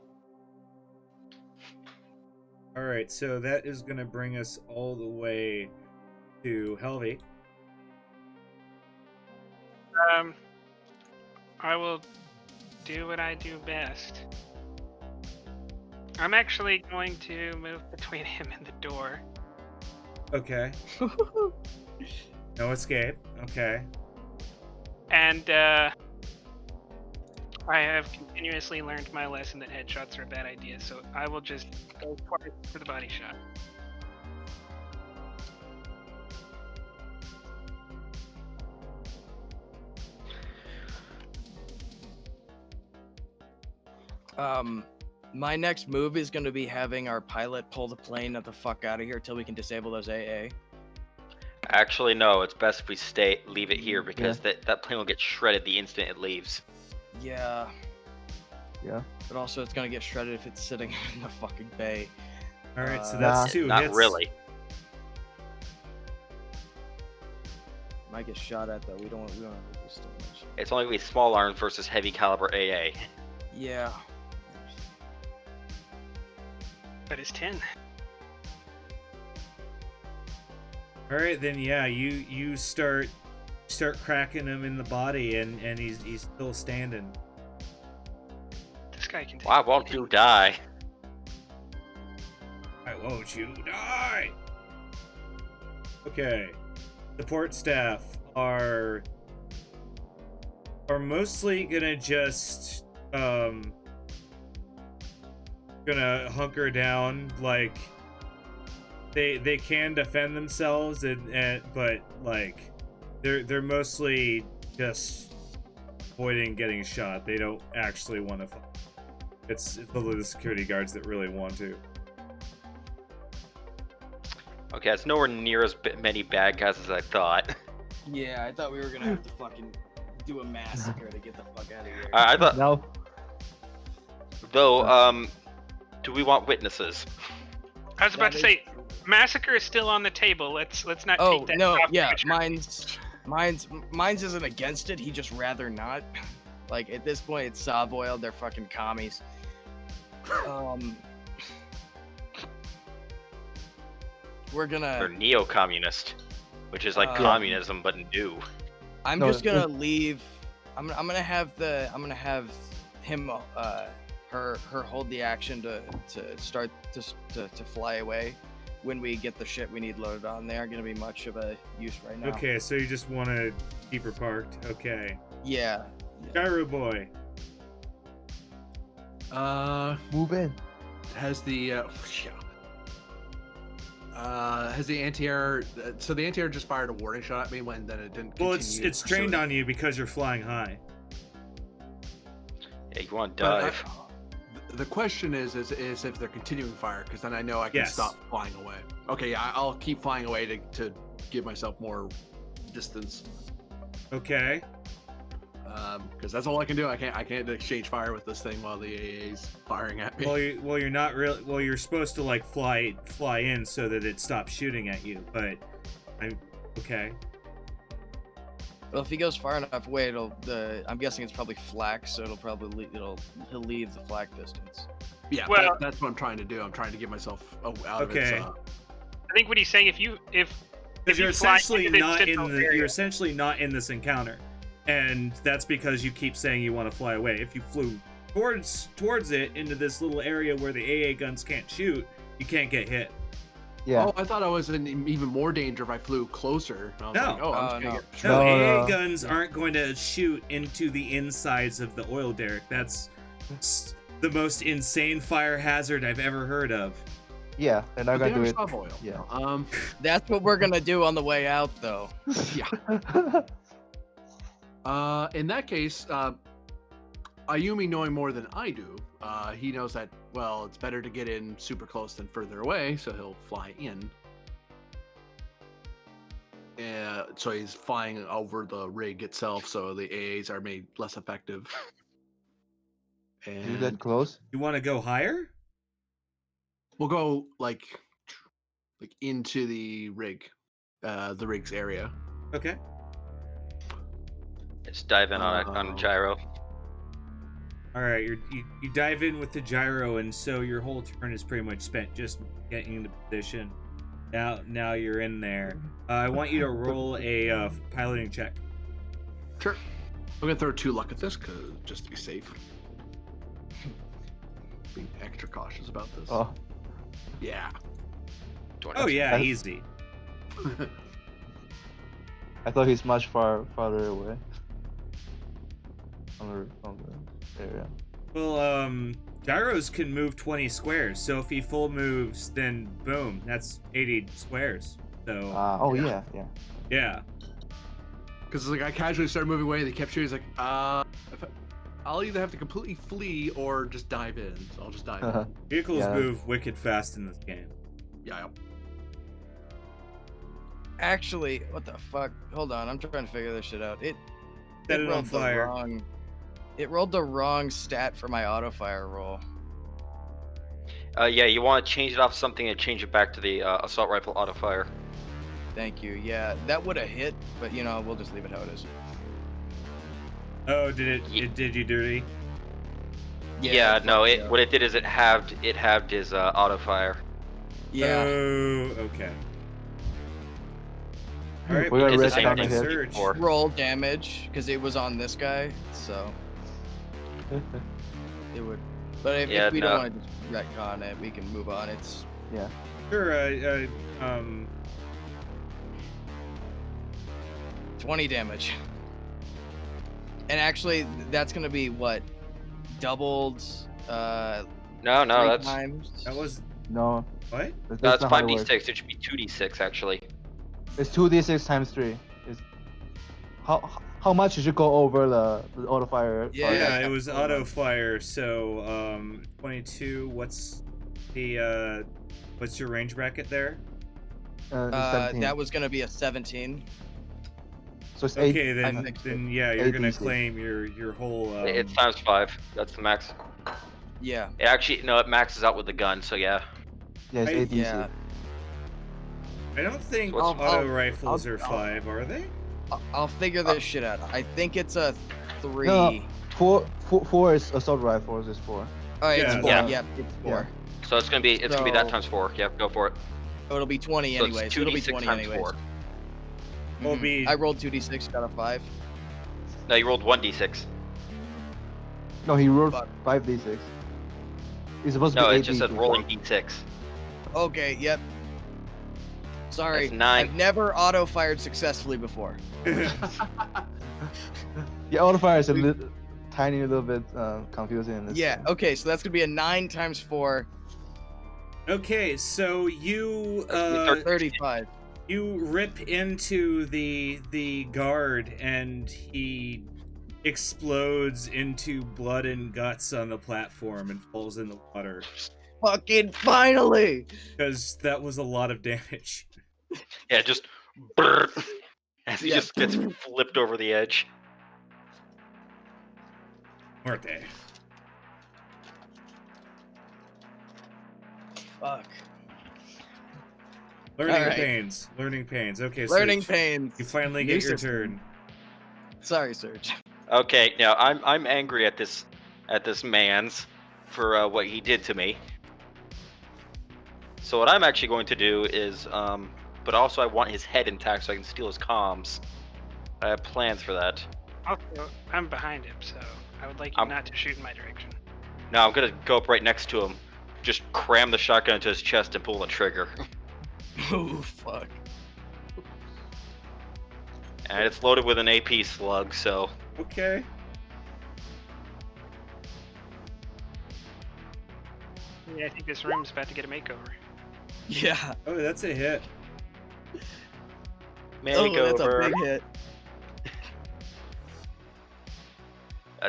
All right, so that is gonna bring us all the way to Helvey. I will do what I do best. I'm actually going to move between him and the door. Okay. No escape. Okay. And I have continuously learned my lesson that headshots are a bad idea, so I will just go for the body shot. My next move is going to be having our pilot pull the plane the fuck out of here till we can disable those AA. Actually, no. It's best if we leave it here because that plane will get shredded the instant it leaves. Yeah. Yeah. But also, it's going to get shredded if it's sitting in the fucking bay. All right, so Nah, that's 2 Not hits. really. Might get shot at though. We don't have to do too much. It's only gonna be small arms versus heavy caliber AA. Yeah. But it's 10. All right, then yeah, you start cracking him in the body, and he's still standing. This guy can take Why won't you die? Why won't you die? Okay. Support staff are mostly gonna just gonna hunker down. Like they can defend themselves, but like they're mostly just avoiding getting shot. They don't actually want to fight. It's only the security guards that really want to. Okay, it's nowhere near as many bad guys as I thought. Yeah, I thought we were gonna have to fucking do a massacre to get the fuck out of here. I thought, No. though, do we want witnesses? I was about That to is say, massacre is still on the table. Let's not Oh take that. no, off yeah, premature. mine's isn't against it. He just rather not. Like at this point, it's Savoil. They're fucking commies. We're They're gonna. neo-communist, which is like Yeah. communism but new. I'm No, just gonna leave. I'm gonna have him her hold the action to start to fly away. When we get the shit we need loaded on, they aren't gonna be much of a use right now. Okay, so you just want to keep her parked. Okay. Yeah. Gyro boy. Move in. Has the anti-air? So the anti-air just fired a warning shot at me when then it didn't. Well, continue it's trained pursuing. on you because you're flying high. Yeah, you want to But dive. the question is if they're continuing fire, because then I know I can Yes. stop flying away. Okay, yeah, I'll keep flying away to give myself more distance. Okay. Because that's all I can do. I can't exchange fire with this thing while the AA's firing at me. Well, you're not really. Well, you're supposed to like fly in so that it stops shooting at you. But I'm okay. Well, if he goes far enough away, I'm guessing it's probably flak, so he'll leave the flak distance. Yeah, Well- that's what I'm trying to do. I'm trying to get myself out of Okay. its. I think what he's saying, if Because you you're fly essentially into the not in central the. area- You're essentially not in this encounter, and that's because you keep saying you want to fly away. If you flew towards it into this little area where the AA guns can't shoot, you can't get hit. Yeah. Oh, I thought I was in even more danger if I flew closer. I was No. like, oh, I'm just No. gonna get No, No, AA no. guns aren't going to shoot into the insides of the oil derrick. That's the most insane fire hazard I've ever heard of. Yeah, they're not But gonna do they it. are stop oil. Yeah. That's what we're gonna do on the way out, though. In that case, Ayumi knowing more than I do, he knows that, well, it's better to get in super close than further away, so he'll fly in. So he's flying over the rig itself, so the AAs are made less effective. You that And close? You want to go higher? we'll go like into the rig's area. Okay. Just dive in on a gyro. All right. You dive in with the gyro, and so your whole turn is pretty much spent just getting into position. Now you're in there. I want you to roll a piloting check. Sure. I'm gonna throw 2 luck at this, just to be safe. Being extra cautious about this. Oh, Yeah. Oh yeah, That's- easy. I thought he's much farther away. From the area. Well, gyros can move 20 squares, so if he full moves, then boom, that's 80 squares. So Oh yeah, yeah. yeah. Because like I casually started moving away, they kept shooting. He's like, I'll either have to completely flee or just dive in. So I'll just dive in. Vehicles Yeah. move wicked fast in this game. Yeah. Actually, what the fuck? Hold on, I'm trying to figure this shit out. It Set it on rolled the fire. wrong. It rolled the wrong stat for my auto fire roll. Yeah, you want to change it off something and change it back to the assault rifle auto fire. Thank you. Yeah, that would have hit, but we'll just leave it how it is. Oh, did it did you dirty? Yeah, no, yeah. what it did is it halved his auto fire. Yeah. Oh, okay. All right, We're gonna It's the rest same on the thing hip. surge. before. Roll damage because it was on this guy, so it would. But if Yeah, we no. don't want to just retcon it, we can move on. It's Yeah. Sure. 20 damage. And actually, that's gonna be what? Doubled. No, 3 that's times. That was No, what? that's not how it works. 5d6. It should be 2d6 actually. It's 2d6 times 3. It's how much did you go over the auto fire? Yeah, Yeah, that's it was absolutely auto fire. So 22. What's the what's your range bracket there? It's 17. That was gonna be a 17. So it's Okay, 8. then mixed then yeah, you're Eight gonna DC. claim your whole. It's times 5. That's the max. Yeah. It actually, no, it maxes out with the gun. So yeah. Yeah, it's I- 8 DC. Yeah. I don't think What's- auto rifles are I'll- 5, are they? I'll figure this shit out. I think it's a 3. No, 4 is assault rifles. Is 4. Oh, it's Yeah. 4. Yeah. Yep, it's 4. So it's gonna be that So- times 4. Yeah, go for it. So it'll be 20 So anyways. it's It'll be 2d6 20 times anyways. 4. Will Mhm. be- I rolled 2d6, got a 5. No, you rolled 1d6. No, he rolled Fuck. 5d6. It's supposed to No, be 8 it just says DC. rolling d6. Okay, yep. Sorry, That's 9. I've never auto-fired successfully before. Yeah, auto fire is a tiny little bit confusing. In this Yeah, game. okay, so that's gonna be a 9 times 4, Okay, so you 35. you rip into the guard and he explodes into blood and guts on the platform and falls in the water Fucking finally! because that was a lot of damage. Yeah, just brrr, as he Yeah. just gets flipped over the edge. Aren't they? Fuck. Learning Alright. pains. Learning pains. Okay, Learning Serge, pains. you finally New get your system. turn. Sorry, Serge. Okay, now I'm angry at this man's for what he did to me. So what I'm actually going to do is, but also I want his head intact so I can steal his comms. I have plans for that. Also, I'm behind him, so I would like you not to shoot in my direction. Now I'm gonna go up right next to him, just cram the shotgun into his chest and pull the trigger. Oh, fuck. And it's loaded with an AP slug, so Okay. Yeah, I think this room's about to get a makeover. Yeah. Oh, that's a hit. makeover. Oh, that's a big hit.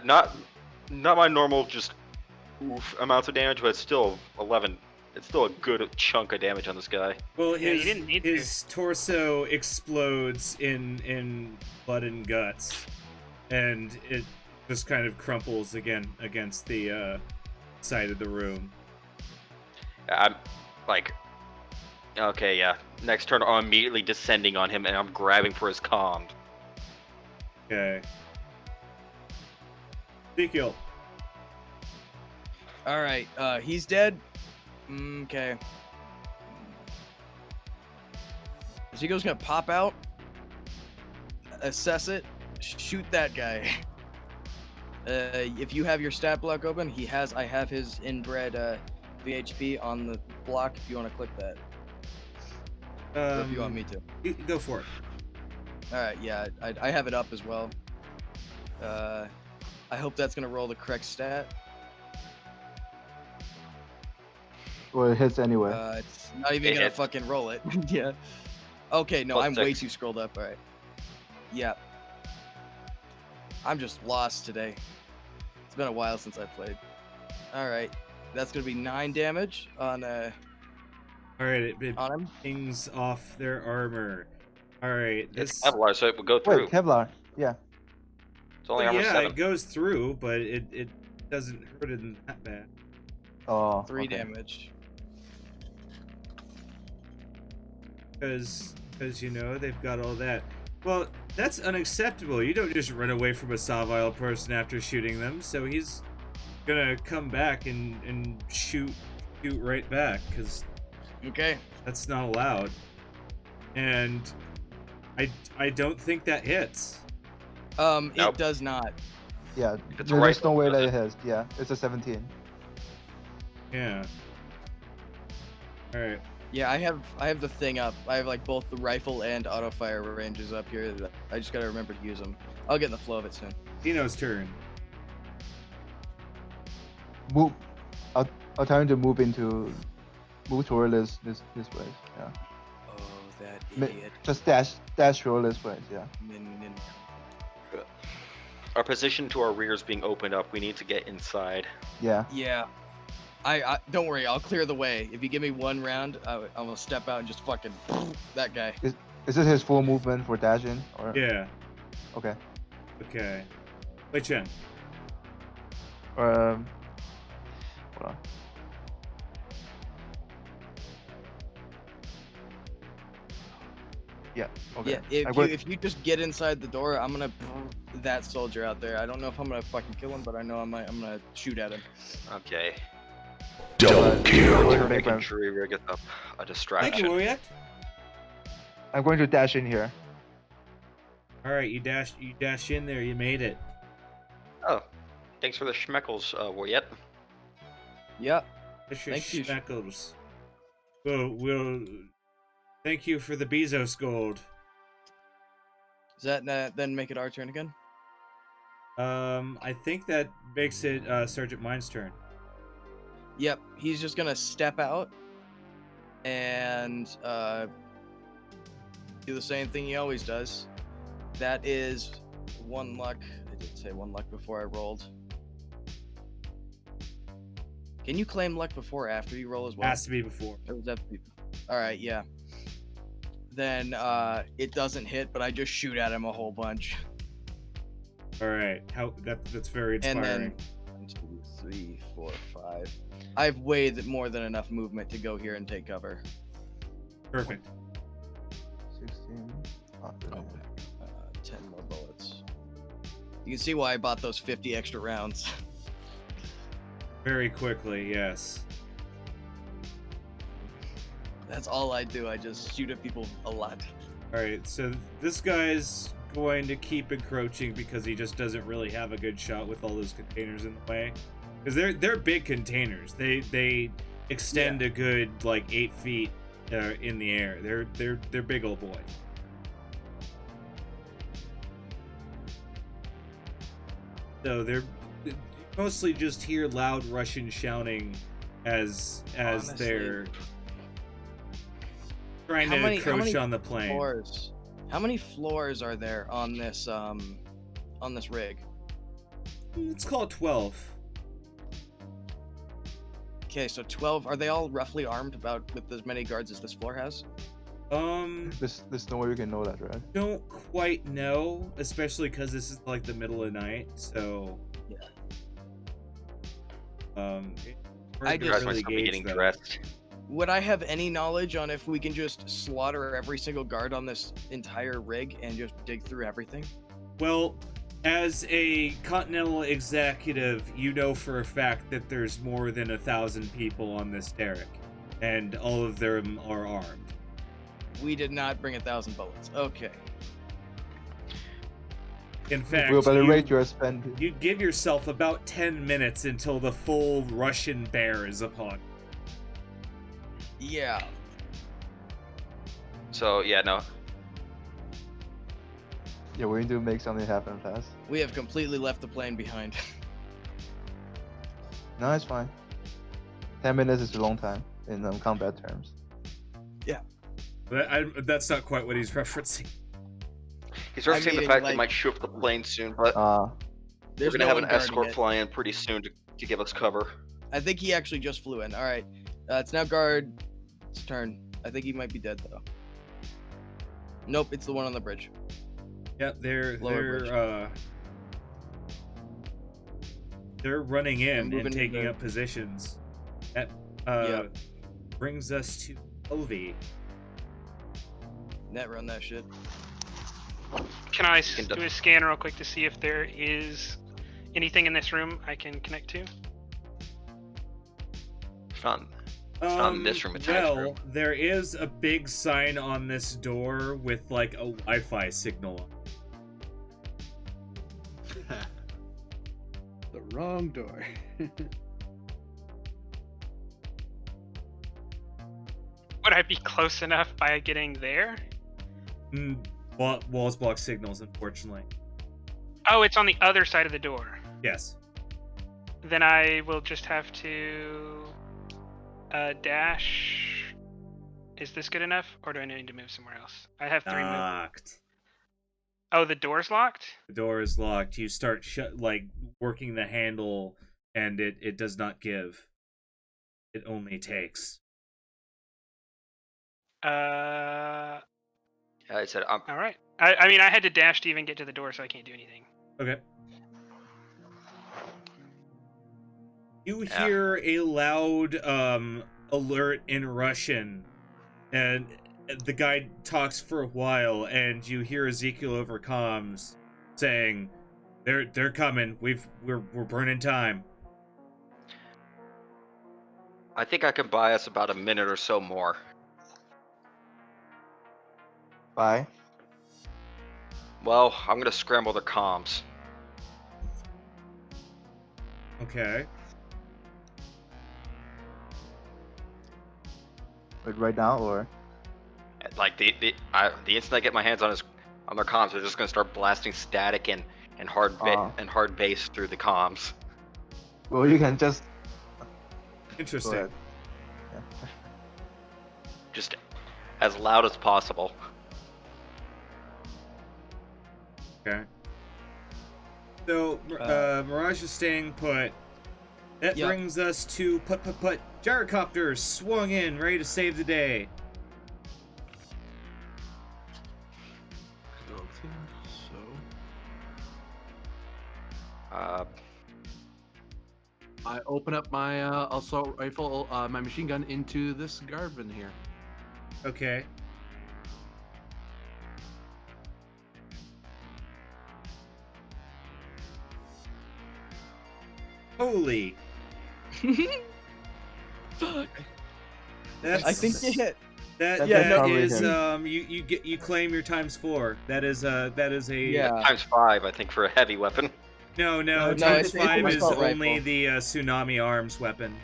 Not my normal just oof amounts of damage, but it's still 11. It's still a good chunk of damage on this guy. Well, Yeah, you his didn't need to. his torso explodes in blood and guts, and it just kind of crumples again against the side of the room. I'm like, okay, yeah. Next turn, I'm immediately descending on him, and I'm grabbing for his comm. Okay. Ezekiel. Alright, he's dead. Okay. Ezekiel's gonna pop out, assess it, shoot that guy. If you have your stat block open, I have his inbred VHP on the block if you want to click that. Or if you want me to. Go for it. Alright, yeah, I have it up as well. I hope that's gonna roll the correct stat. Well, it hits anyway. It's not even It gonna hits. fucking roll it. Yeah. Okay, no, Plus I'm way 6. too scrolled up. Alright. Yeah. I'm just lost today. It's been a while since I played. Alright. That's gonna be 9 damage on All right, it on him. pings off their armor. All right, It's this. Kevlar, so it would go through. Wait, Kevlar. Yeah. It's only armor Yeah, 7. it goes through, but it doesn't hurt it that bad. Oh. 3 okay. damage. Because you know they've got all that. Well, that's unacceptable. You don't just run away from a Savile person after shooting them. So he's gonna come back and shoot right back because Okay. that's not allowed. And I don't think that hits. Nope. It does not. Yeah. It's a There's rifle, no way that does it hits. Yeah, it's a 17. Yeah. All right. Yeah, I have the thing up. I have like both the rifle and auto fire ranges up here. I just gotta remember to use them. I'll get in the flow of it soon. Dino's turn. Move. I'll tell him to move toward this way. Yeah. Oh, that Ma- idiot. Just dash toward this way. Yeah. Our position to our rear is being opened up. We need to get inside. Yeah. Yeah. I don't worry, I'll clear the way. If you give me 1 round, I'm gonna step out and just fucking that guy. Is this his full movement for dashing? Or Yeah. okay. Okay. Wait, Chen. Hold on. Yeah. Okay. Yeah, I'm going- if you just get inside the door, I'm gonna that soldier out there. I don't know if I'm gonna fucking kill him, but I know I'm gonna shoot at him. Okay. Double kill. I can jury rig it up a Thank distraction. you, Warrior. I'm going to dash in here. All right, you dashed in there. You made it. Oh, thanks for the schmeckles, Warrior. Yep. That's your Thank you. schmeckles. We'll thank you for the Bezos gold. Does that then make it our turn again? I think that makes it Sergeant Mine's turn. Yep. He's just gonna step out and do the same thing he always does. That is 1 luck. I did say 1 luck before I rolled. Can you claim luck before or after you roll as well? Has to be before. Or does that have to be... All right, yeah. Then it doesn't hit, but I just shoot at him a whole bunch. All right, that's very inspiring. And then 1, 2, 3, 4, 5. I have way more than enough movement to go here and take cover. Perfect. 16. 10 more bullets. You can see why I bought those 50 extra rounds. Very quickly, yes. That's all I do. I just shoot at people a lot. All right, so this guy's going to keep encroaching because he just doesn't really have a good shot with all those containers in the way. Because they're big containers. They extend a good like 8 feet in the air. They're big old boys. So you mostly just hear loud Russian shouting as Honestly, they're trying to encroach on the plane. Floors? How many floors are there on this rig? Let's call it 12. Okay, so 12. Are they all roughly armed with as many guards as this floor has? There's no way we can know that, right? Don't quite know, especially because this is like the middle of the night. So Yeah. I just myself getting dressed. Would I have any knowledge on if we can just slaughter every single guard on this entire rig and just dig through everything? Well, as a Continental executive, you know for a fact that there's more than 1,000 people on this derrick, and all of them are armed. We did not bring 1,000 bullets. Okay. In fact, We'll better rate your spend. you give yourself about 10 minutes until the full Russian bear is upon. Yeah. So yeah, no. Yeah, we need to make something happen fast. We have completely left the plane behind. No, it's fine. 10 minutes is a long time in combat terms. That's not quite what he's referencing. He's referencing the meaning, fact like- they might shoot up the plane soon, but we're There's gonna no have one an guarding escort it. fly in pretty soon to give us cover. I think he actually just flew in. All right. It's now guard's turn. I think he might be dead though. Nope, it's the one on the bridge. Yep, Lower bridge. they're running in moving and taking into- up positions. That Yep. brings us to Ovi. Net run that shit. Can I Can do a scan real quick to see if there is anything in this room I can connect to? It's not in this room, it's in this well, room. there is a big sign on this door with like a Wi-Fi signal. The wrong door. Would I be close enough by getting there? Walls block signals, unfortunately. Oh, it's on the other side of the door. Yes. Then I will just have to dash. Is this good enough, or do I need to move somewhere else? I have 3 moves. Locked. Oh, the door's locked? The door is locked. You start working the handle, and it does not give. it only takes. Uh, I said, all right. I mean, I had to dash to even get to the door, so I can't do anything. Okay. You Yeah. hear a loud alert in Russian, and the guy talks for a while, and you hear Ezekiel over comms saying, "They're coming. We're burning time." I think I can buy us about a minute or so more. Bye. Well, I'm gonna scramble the comms. Okay. Wait, right now or? Like the instant I get my hands on their comms, they're just gonna start blasting static and hard bass through the comms. Well, you can just go Interesting. ahead. Just as loud as possible. Okay. So Mirage is staying put. That Yep. brings us to put. Gyrocopters swung in, ready to save the day. So I open up my assault rifle, my machine gun into this Garvin here. Okay. Holy. Fuck. That's, I think you hit. that Yeah, that probably is him. you claim your ×4. That is a Yeah. ×5, I think, for a heavy weapon. No, No, ×5 it's is assault only rifle. the tsunami arms weapon.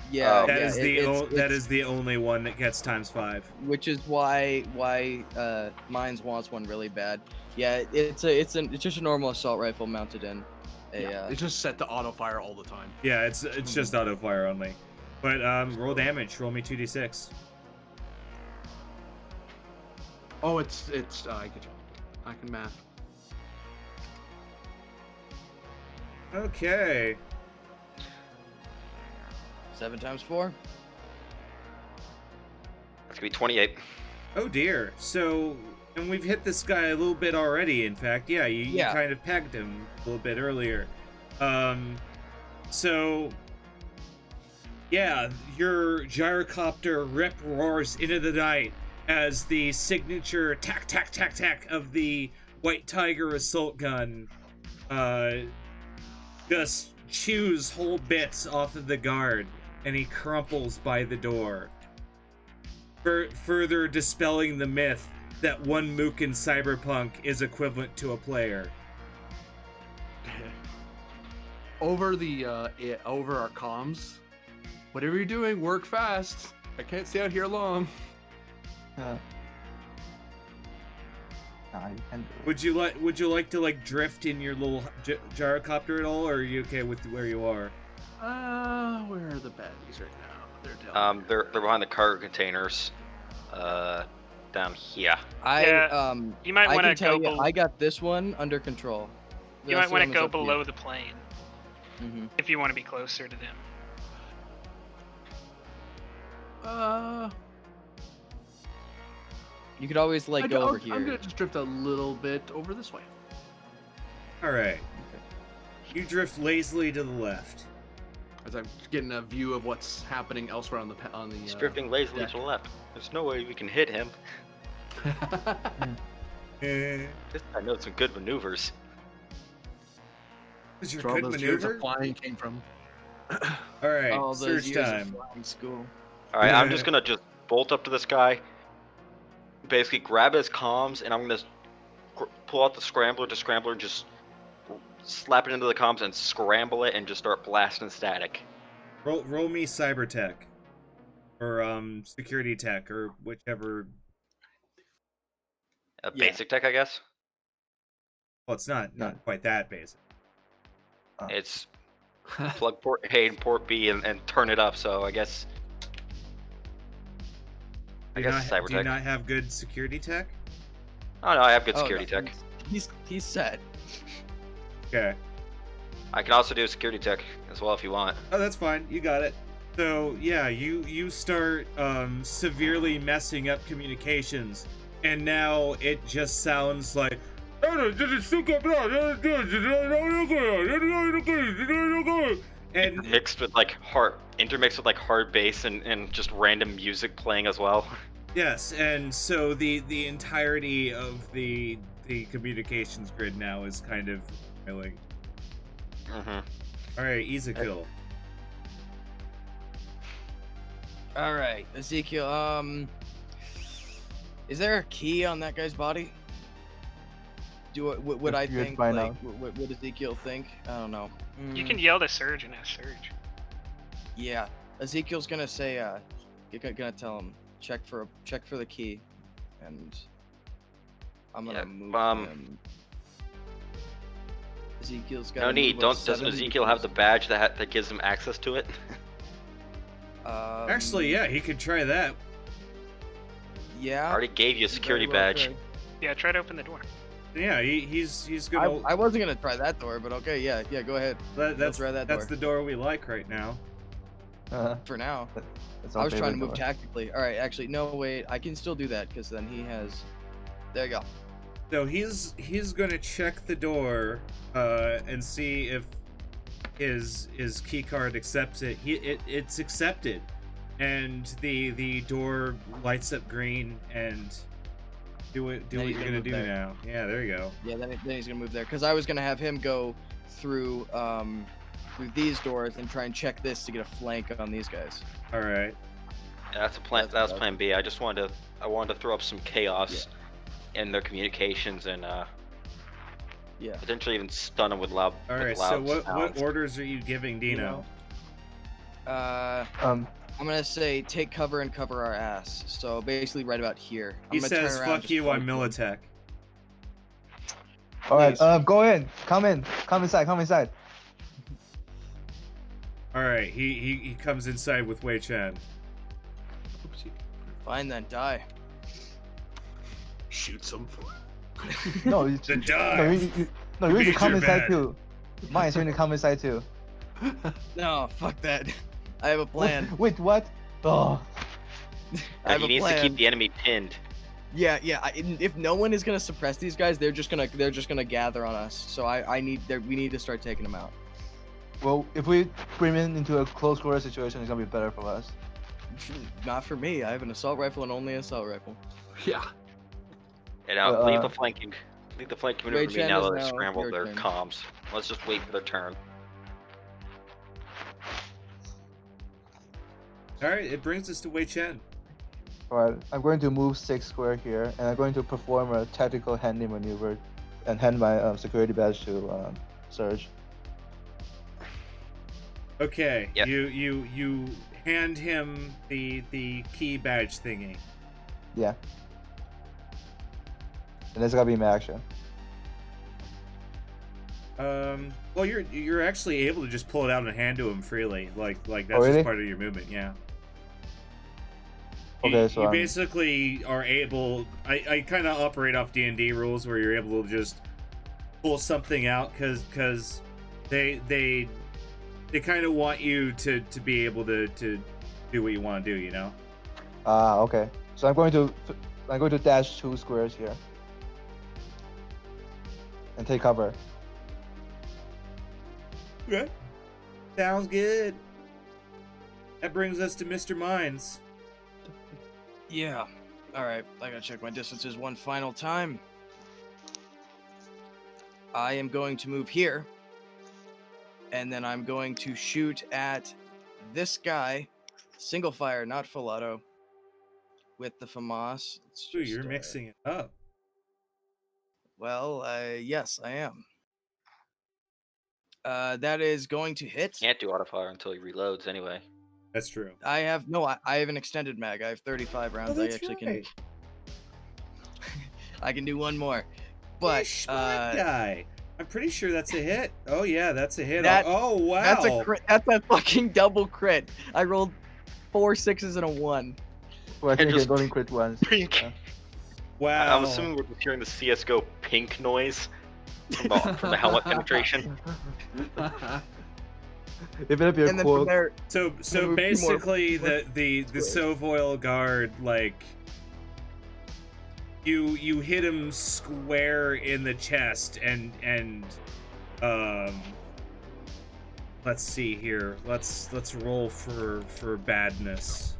Yeah, Oh. That yeah, is that is the only one that gets ×5. which is why Mines wants one really bad. Yeah, it's just a normal assault rifle mounted in a It's just set to auto fire all the time. Yeah, it's just auto fire only. But roll damage. Roll me 2d6. Oh, it's I get you. I can math. Okay. 7 times 4. That's gonna be 28. Oh dear. So, and we've hit this guy a little bit already. In fact, yeah, you Yeah. kind of pegged him a little bit earlier. So, yeah, your gyrocopter rip roars into the night as the signature tack tack tack tack of the White Tiger assault gun, just chews whole bits off of the guard, and he crumples by the door. Further dispelling the myth that one mook in Cyberpunk is equivalent to a player. Over our comms. Whatever you're doing, work fast. I can't stay out here long. Nah, you can do it. Would you like to like drift in your little gyrocopter at all, or are you okay with where you are? Where are the baddies right now? They're down. They're behind the cargo containers. Down here. You might I want can to tell go. you, I got this one under control. You might want to go below the plane Mm-hmm. if you want to be closer to them. You could always like go over here. I'm gonna just drift a little bit over this way. All right. You drift lazily to the left. As I'm getting a view of what's happening elsewhere on the He's drifting lazily deck. to the left. There's no way we can hit him. Eh, This guy knows some good maneuvers. is your Where all good those years maneuver? of flying came from. All right, All those search years time. of flying school. All right, I'm just gonna just bolt up to this guy, basically grab his comms, and I'm gonna pull out the scrambler, and just slap it into the comms and scramble it and just start blasting static. Roll me cyber tech, or security tech, or whichever. A Yeah. basic tech, I guess. Well, it's not quite that basic. It's plug port A and port B and turn it up. So I guess. I guess cyber Do you tech. not have good security tech? Oh no, I have good Oh, security no, tech. He's set. Okay. I can also do security tech as well if you want. Oh, that's fine. You got it. So yeah, you start severely messing up communications, and now it just sounds like. And Intermixed with like hard bass and just random music playing as well. yes, and so the entirety of the communications grid now is kind of failing. Mm-hmm. All right, Ezekiel. All right, Ezekiel. Is there a key on that guy's body? Would I If you had think find like out. would Ezekiel think? I don't know. You Mm, can yell to Surge and ask Surge. Yeah, Ezekiel's gonna say gonna tell him check for the key, and I'm gonna Yeah, move him. Ezekiel's got No need. Doesn't 7 Ezekiel have the badge that gives him access to it? Actually, yeah, he could try that. I Yeah. already gave you a he security very well badge. could. Yeah, try to open the door. Yeah, he's gonna. I wasn't gonna try that door, but okay, yeah, go ahead. that's try that that's door. the door we like right now. For now. It's I our was trying to favorite move door. tactically. All right, actually, no, wait. I can still do that because then he has. There you go. So he's gonna check the door and see if his key card accepts it. It's accepted, and the door lights up green and do what Then you're he's gonna gonna do move there. now. Yeah, there you go. Yeah, then he's gonna move there because I was gonna have him go through these doors and try and check this to get a flank on these guys. All right. Yeah, that's a plan. That's That's what I- plan B. I wanted to throw up some chaos in their communications and Yeah. potentially even stun them with loud. All with right. So loud what sounds. orders are you giving Dino? I'm gonna say take cover and cover our ass. So basically, right about here. He I'm gonna turn says, around and "Fuck just you, I'm flank him. Militech." All right, Please. go in. Come inside. All right. He comes inside with Wei Chen. Oopsie. Fine then, die. Shoot some. No, you, The no, dive. you need to come Major inside bad. too. Mine's going to come inside too. No, fuck that. I have a plan. Wait, what? Oh, I have He a needs plan. to keep the enemy pinned. Yeah. If no one is gonna suppress these guys, they're just gonna gather on us. So we need to start taking them out. well, if we bring him into a close quarter situation, it's gonna be better for us. Not for me. I have an assault rifle and only an assault rifle. Yeah. And Well, leave the flanking maneuver Wei to me Chen now is that they now scrambled your their turn. comms. Let's just wait for their turn. All right. It brings us to Wei Chen. Alright, I'm going to move 6 square here, and I'm going to perform a tactical handing maneuver and hand my security badge to Surge. Okay. Yep. You hand him the key badge thingy. Yeah. And that's gonna be my action. Well, you're actually able to just pull it out and hand to him freely, like that's Oh, really? just part of your movement. Yeah. Okay, so you I'm- basically are able. I kind of operate off D&D rules where you're able to just pull something out because they kind of want you to be able to do what you want to do. You know. Okay. So I'm going to dash 2 squares here. And take cover. Okay. Sounds good. That brings us to Mr. Mines. Yeah. All right. I gotta check my distances one final time. I am going to move here, and then I'm going to shoot at this guy, single fire, not full auto, with the FAMAS. It's Ooh, just, you're mixing it up. Well, yes, I am. That is going to hit. Can't do autofire until he reloads anyway. That's true. I have an extended mag. I have 35 rounds. Oh, that's I actually right. I can do one more. But But smart guy. I'm pretty sure that's a hit. Oh yeah, that's a hit. That- Oh wow. that's a crit. That's a fucking double crit. I rolled 4 6s and a 1. Well, I think just- you're going crit once. Pink. Wow. I'm assuming we're just hearing the CS:GO pink noise from the helmet penetration. It better be a And then from cool. there, So move a few more- basically more the squares. Sovoil guard, like, you hit him square in the chest and let's see here. Let's roll for badness.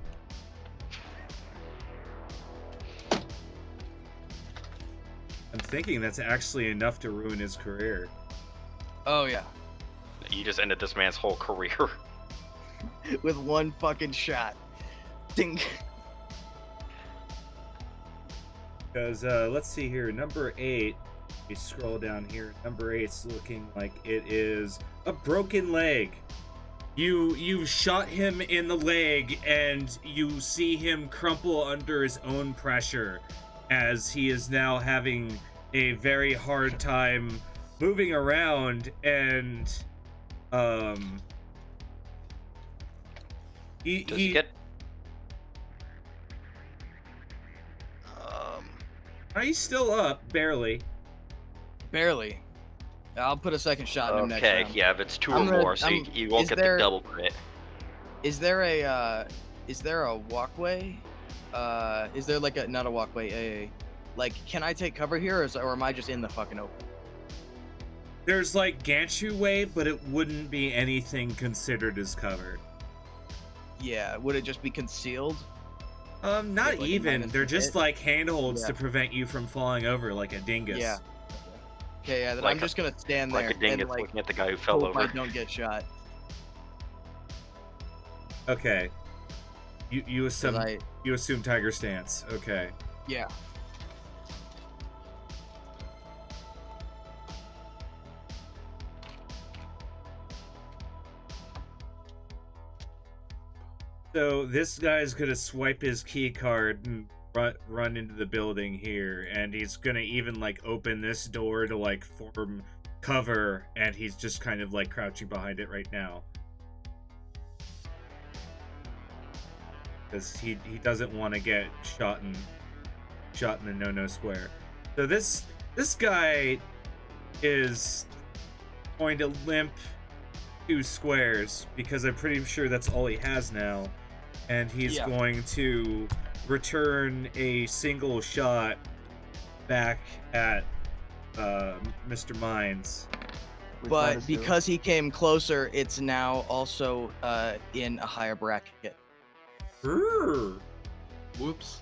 I'm thinking that's actually enough to ruin his career. Oh yeah, You just ended this man's whole career. with one fucking shot. Ding. Because let's see here, number 8. You scroll down here. Number 8's looking like it is a broken leg. You shot him in the leg, and you see him crumple under his own pressure, as he is now having a very hard time moving around, and Does he get? he's still up, barely. Barely. I'll put a second shot in him next Okay, round. yeah, if it's 2 I'm or gonna- more, so I'm- you won't is get there- the double crit. Is there a walkway? Is there like a, not a walkway, like, can I take cover here, or am I just in the fucking open? There's like Gantry Way, but it wouldn't be anything considered as covered. Yeah, would it just be concealed? Not Like a even. minus They're hit? just like handholds Yeah. to prevent you from falling over like a dingus. Yeah. Okay, yeah, then Like I'm just gonna stand Like there a dingus and like looking at the guy who fell hope I over. don't get shot. Okay. You 'Cause you assume Tiger stance. Okay. yeah. So this guy's gonna swipe his key card and run into the building here, and he's gonna even like open this door to like form cover, and he's just kind of like crouching behind it right now. Because he doesn't want to get shot in the no square. So this guy is going to limp 2 squares, because I'm pretty sure that's all he has now, and he's Yeah. going to return a single shot back at Mr. Mines. Which But minus 2. because he came closer, it's now also in a higher bracket. Brrr. Whoops.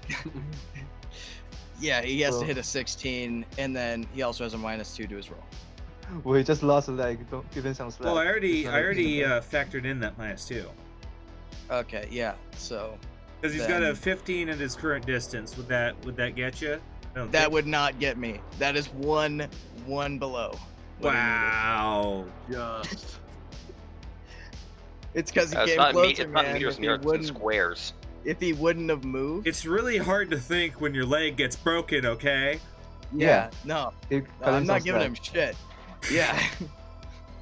Yeah, he has So- to hit a 16, and then he also has a -2 to his roll. Well, he just lost a leg. Don't give him some slack. Well, I already It's not a big deal. factored in that -2. Okay, yeah. So Because he's got a Then- 15 at his current distance. Would that get you? that would not get me. That is one below. what I needed. Wow. Just. It's because he It's came not, closer, it's not man. meters If he, near, it's in wouldn't, squares. if he wouldn't have moved, It's really hard to think when your leg gets broken, okay? yeah, no, Give I'm him not some giving him slack. shit. Yeah.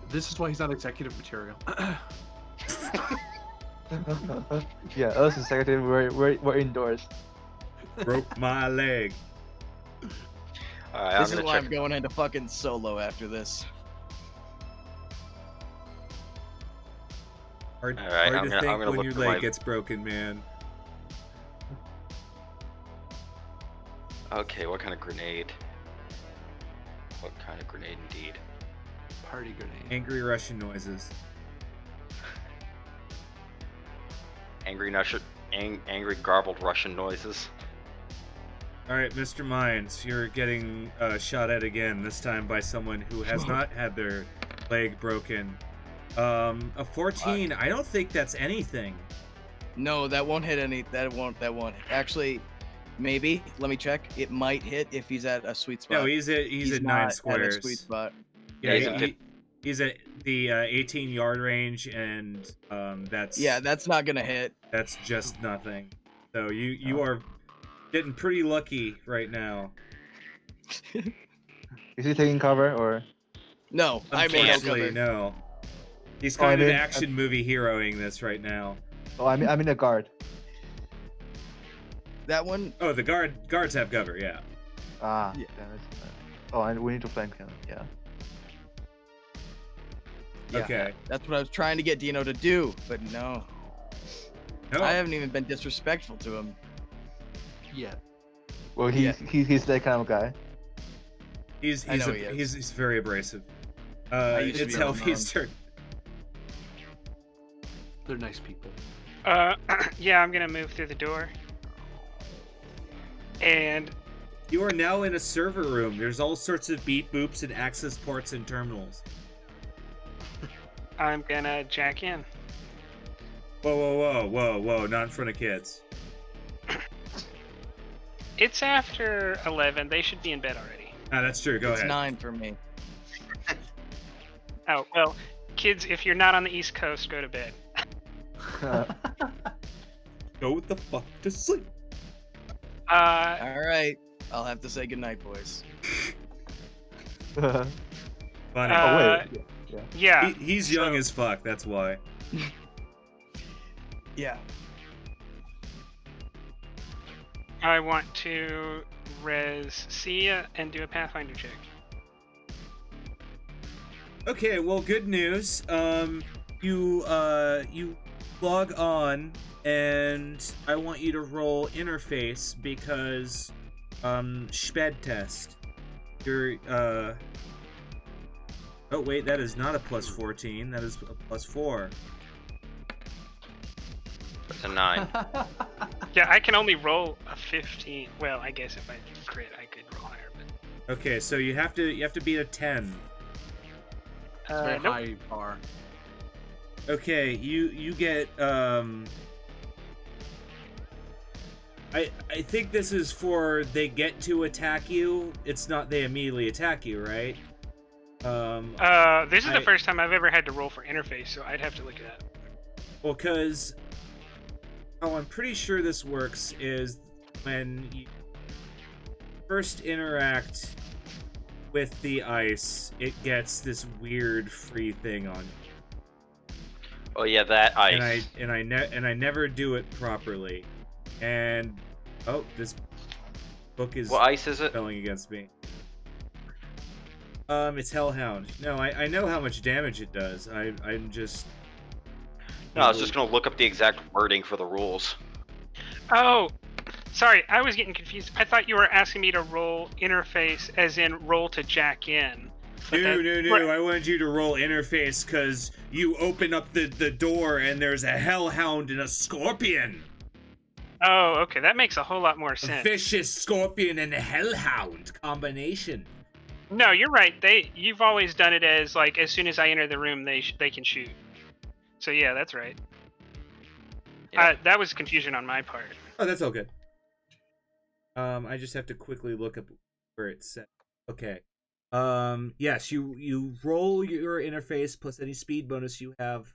This is why he's not executive material. Yeah, us executive, we're indoors. Broke my leg. Alright, I'm This is gonna why check. I'm going into fucking solo after this. Hard, All right, hard I'm to gonna- think I'm gonna when look your for leg my- gets broken, man. Okay, what kind of grenade? What kind of grenade indeed? Party grenade. Angry Russian noises. Angry garbled Russian noises. All right, Mr. Mines, you're getting shot at again. This time by someone who has not had their leg broken. A 14. I don't think that's anything. No, that won't hit any. That won't. Actually, maybe. Let me check. It might hit if he's at a sweet spot. No, he's at 9 not at squares. a sweet spot. Yeah, Yeah. he's at the 18-yard range, and that's Yeah, that's not gonna hit. that's just nothing. So you are getting pretty lucky right now. Is he taking cover or? No, I made no Unfortunately, cover. no. He's Oh, I kind of mean, action movie heroing this right now. Oh, I'm in the guard. That one. Oh, the guards have cover, yeah. Ah. Yeah. Damn it. Oh, and we need to flank him. Yeah. Yeah, Okay. that's what I was trying to get Dino to do, but no. No. I haven't even been disrespectful to him. Yeah. Well, Yeah. he's that kind of guy. He's I know he is. he's very abrasive. used to It's be on Healthy's Ron. turn. They're nice people. Yeah, I'm gonna move through the door. And You are now in a server room. There's all sorts of beep boops and access ports and terminals. I'm gonna jack in. Whoa, not in front of kids. It's after 11. They should be in bed already. Ah, that's true. Go It's ahead. 9 for me. Oh, well, kids, if you're not on the East Coast, go to bed. Go the fuck to sleep. All right. I'll have to say goodnight, boys. Oh Funny. Uh, wait. Yeah. yeah. He's young as fuck. That's why. Yeah. I want to res Sia and do a Pathfinder check. Okay, well, good news. You log on, and I want you to roll interface because sped test. You're oh wait, that is not a plus 14. That is a plus 4. It's a 9. Yeah, I can only roll a 15. Well, I guess if I crit, I could roll higher, but Okay, so you have to beat a 10. It's a very nope. high bar. Okay, you get I think this is for they get to attack you. It's not they immediately attack you, right? This is the first time I've ever had to roll for interface, so I'd have to look at that. Well, because I'm pretty sure this works is when you first interact with the ice, it gets this weird free thing on you. Oh yeah, that ice. And I never do it properly. And oh, this book is What ice is it? spelling against me. It's Hellhound. No, I know how much damage it does. I'm just No, I was just gonna look up the exact wording for the rules. Oh, sorry, I was getting confused. I thought you were asking me to roll interface as in roll to jack in. But No, that- I wanted you to roll interface because you open up the door and there's a hellhound and a scorpion. Oh, okay, that makes a whole lot more A sense. vicious scorpion and a hellhound combination. No, you're right. You've always done it as like as soon as I enter the room, they can shoot. So yeah, that's right. Yeah. That was confusion on my part. Oh, that's all good. I just have to quickly look up where it's set. Okay. Yes, you roll your interface plus any speed bonus you have,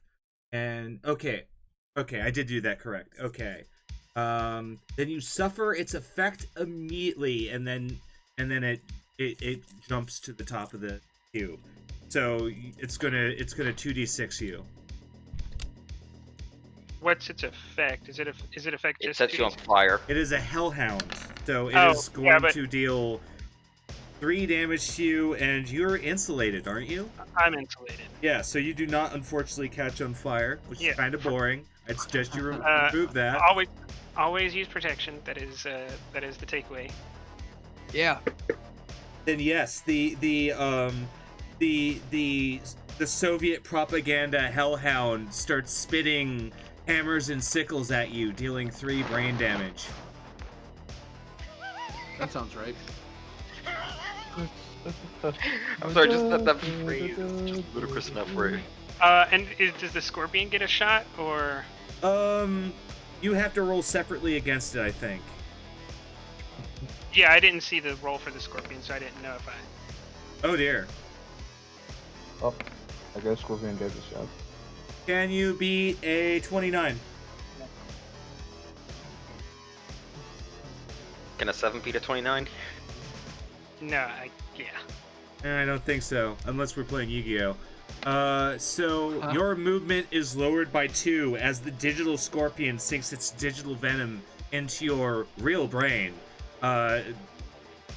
and okay, I did do that correct. Okay. Then you suffer its effect immediately, and then it jumps to the top of the queue. So it's gonna 2d6 you. What's its effect? Is it effect It just sets you on 2d6? fire. It is a hellhound, so it Oh, is going yeah, but- to deal 3 damage to you, and you're insulated, aren't you? I'm insulated. Yeah, so you do not unfortunately catch on fire, which Yeah. is kind of boring. I'd suggest you Uh, remove that. Always use protection. That is the takeaway. Yeah. Then yes, the Soviet propaganda hellhound starts spitting hammers and sickles at you, dealing 3 brain damage. That sounds right. I'm sorry, just that phrase is just ludicrous enough for it. And does the scorpion get a shot or? You have to roll separately against it, I think. Yeah, I didn't see the roll for the scorpion, so I didn't know if I. Oh dear. Oh, I guess Scorpion gets a shot. Can you beat a 29? Can a 7 beat a 29? No, yeah. I don't think so, unless we're playing Yu-Gi-Oh! So Huh? your movement is lowered by 2 as the digital scorpion sinks its digital venom into your real brain,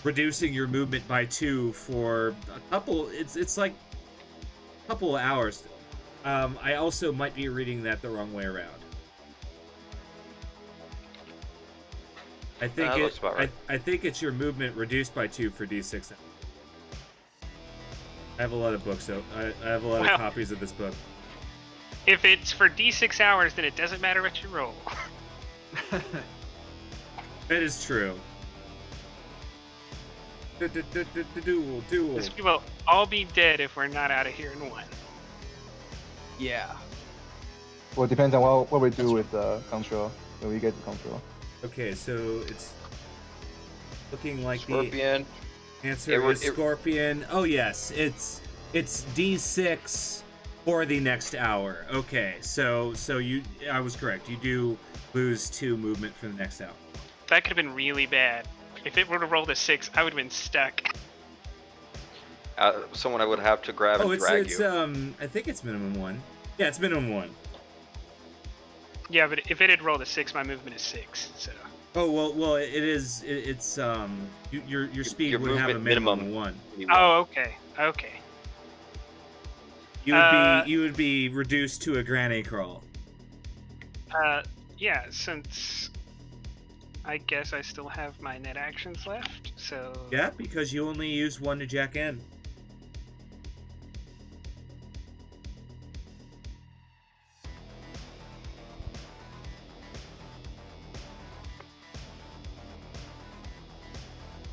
reducing your movement by 2 for a couple. It's like a couple of hours. I also might be reading that the wrong way around. I think That looks about right. I think it's your movement reduced by 2 for D6. I have a lot of books, so I have a lot of Well- copies of this book. If it's for D6 hours, then it doesn't matter what you roll. That is true. Duel. Because we will all be dead if we're not out of here in one. Yeah. Well, it depends on what we do with control when we get to control. Okay, so it's looking like Scorpion. the answer is Scorpion. Oh yes, it's D6 for the next hour. Okay, so I was correct. You do lose 2 movement for the next hour. That could have been really bad. If it would have rolled a 6, I would have been stuck. Someone I would have to grab and drag it's you. I think it's minimum 1. Yeah, it's minimum 1. Yeah, but if it had rolled a 6, my movement is 6. So. Oh well, it's your speed Your would have a movement minimum minimum. 1. Oh, okay. You would be reduced to a granny crawl. Yeah, since I guess I still have my net actions left, so... Yeah, because you only used 1 to jack in.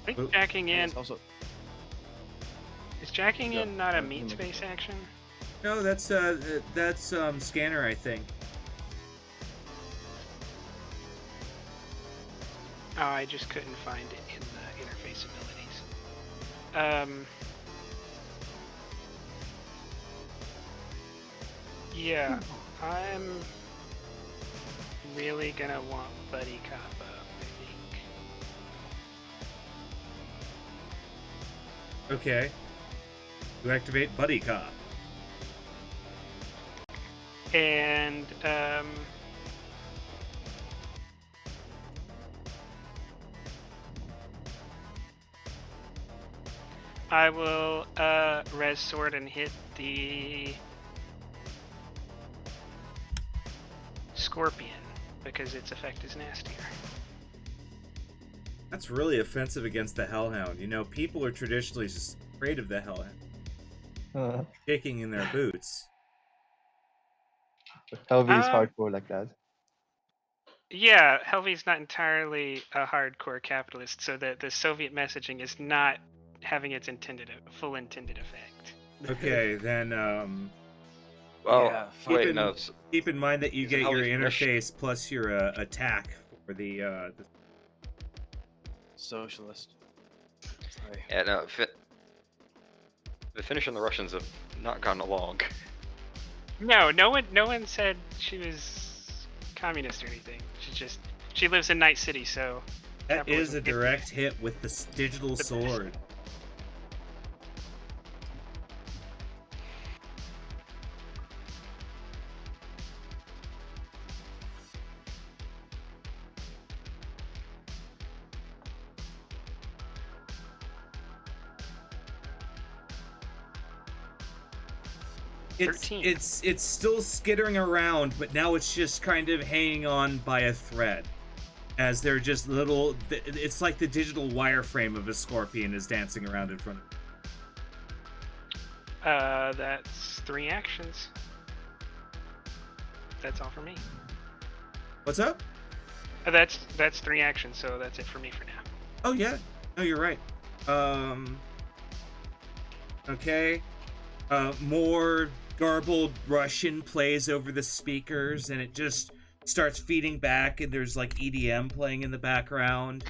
I think jacking in... Also, Is jacking in not a let me meat look space at action? No, that's scanner, I think. Oh, I just couldn't find it in the interface abilities. Yeah, I'm really gonna want Buddy Cop up, I think. Okay. You activate Buddy Cop. And, I will, res sword and hit the Scorpion, because its effect is nastier. That's really offensive against the Hellhound. You know, people are traditionally just afraid of the Hellhound, kicking in their boots. Helvey is Um, hardcore like that. Yeah, Helvy's not entirely a hardcore capitalist, so the Soviet messaging is not having its full intended effect. Okay, then Well, yeah, wait, no. keep in mind that you Is it get how your we finish? interface plus your attack for the socialist. Sorry. Yeah, no. The Finnish and the Russians have not gotten along. No one said she was communist or anything. She lives in Night City, so that is capitalism- a direct hit with the digital The- sword. It's 13. it's still skittering around, but now it's just kind of hanging on by a thread. As they're just little, it's like the digital wireframe of a scorpion is dancing around in front of it. That's 3 actions. That's all for me. What's up? That's 3 actions, so that's it for me for now. Oh yeah, no, you're right. Okay. More garbled Russian plays over the speakers, and it just starts feeding back, and there's like EDM playing in the background.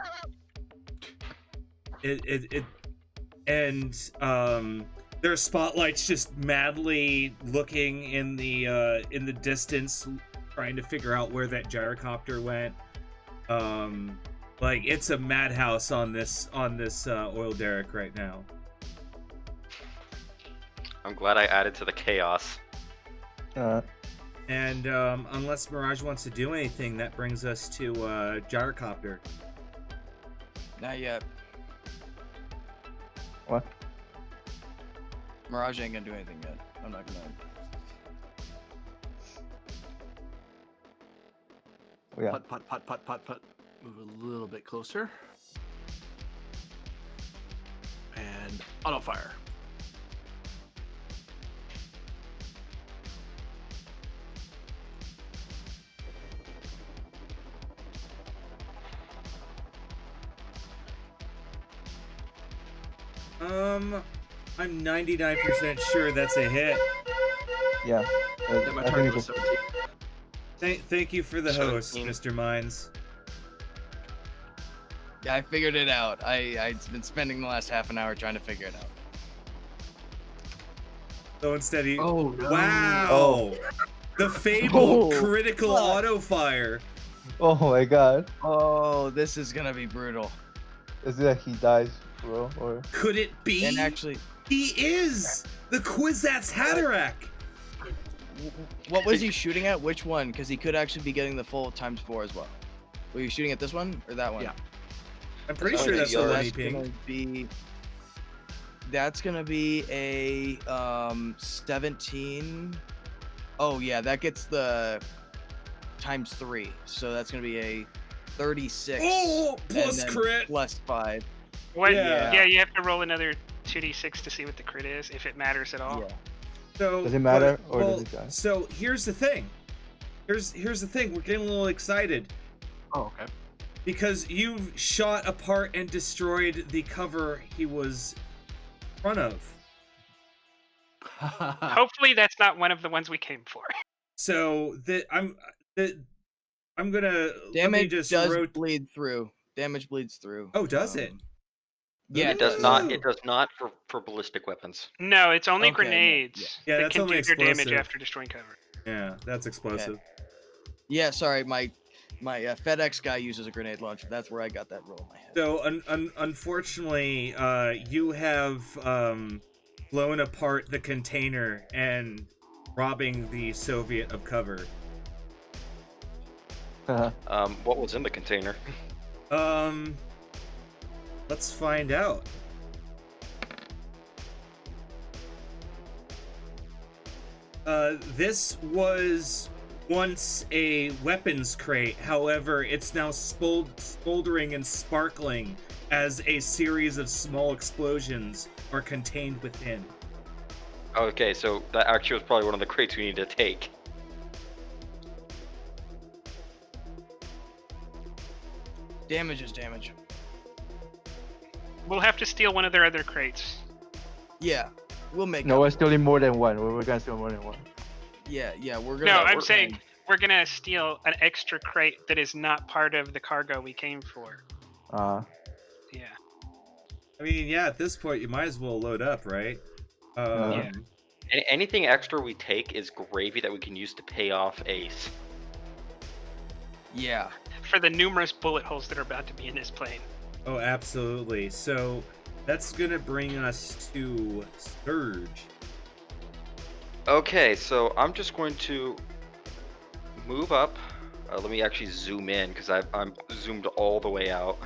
There are spotlights just madly looking in the distance, trying to figure out where that gyrocopter went. Like it's a madhouse on this oil derrick right now. I'm glad I added to the chaos. And unless Mirage wants to do anything, that brings us to gyrocopter. Not yet. What? Mirage ain't gonna do anything yet. I'm not gonna. Yeah. Putt. Move a little bit closer. And auto fire. I'm 99% sure that's a hit. Yeah. And my I think target it was was 17. Thank you for the host, 17. Mr. Mines. Yeah, I figured it out. I've been spending the last half an hour trying to figure it out. So instead he... Oh no! Wow! Oh. The fabled Oh, critical fuck. auto fire. Oh my god. Oh, this is gonna be brutal. Is it that he dies, bro? Or Could it be? And actually, He is the Kwisatz Haderach. what was he shooting at? Which one? Because he could actually be getting the full ×4 as well. Were you shooting at this one or that one? Yeah. I'm pretty That's sure what that's the the one other- he That's gonna pinged. be. That's gonna be a 17. Oh yeah, that gets the ×3. So that's gonna be a 36. Oh, and plus then crit. plus 5. What? Yeah. Yeah, you have to roll another 2d6 to see what the crit is, if it matters at all. Yeah. So, Does it matter, but- or does well, it die? So here's the thing. Here's the thing. We're getting a little excited Oh, okay. because you've shot apart and destroyed the cover he was in front of. Hopefully, that's not one of the ones we came for. So I'm gonna let me Damage just does rot- bleed through. Damage bleeds through. Oh, does it? Yeah, It does not. Ooh. It does not for ballistic weapons. No, it's only Okay, no, grenades yeah. Yeah, that that's can only do their damage explosive. after destroying cover. Yeah, that's explosive. Yeah, sorry, my FedEx guy uses a grenade launcher. That's where I got that roll in my head. So unfortunately, you have blown apart the container and robbing the Soviet of cover. What was in the container? Let's find out. This was once a weapons crate. However, it's now smoldering and sparkling as a series of small explosions are contained within. Okay, so that actually was probably one of the crates we need to take. Damage is damage. We'll have to steal one of their other crates. Yeah, we'll make No, up. we're stealing more than one. We're gonna steal more than one. Yeah, we're gonna. No, I'm we're saying gonna- we're gonna steal an extra crate that is not part of the cargo we came for. Yeah. I mean, yeah, at this point, you might as well load up, right? Yeah. Anything extra we take is gravy that we can use to pay off Ace. Yeah. For the numerous bullet holes that are about to be in this plane. Oh, absolutely. So that's gonna bring us to Surge. Okay, so I'm just going to move up. Let me actually zoom in because I'm zoomed all the way out.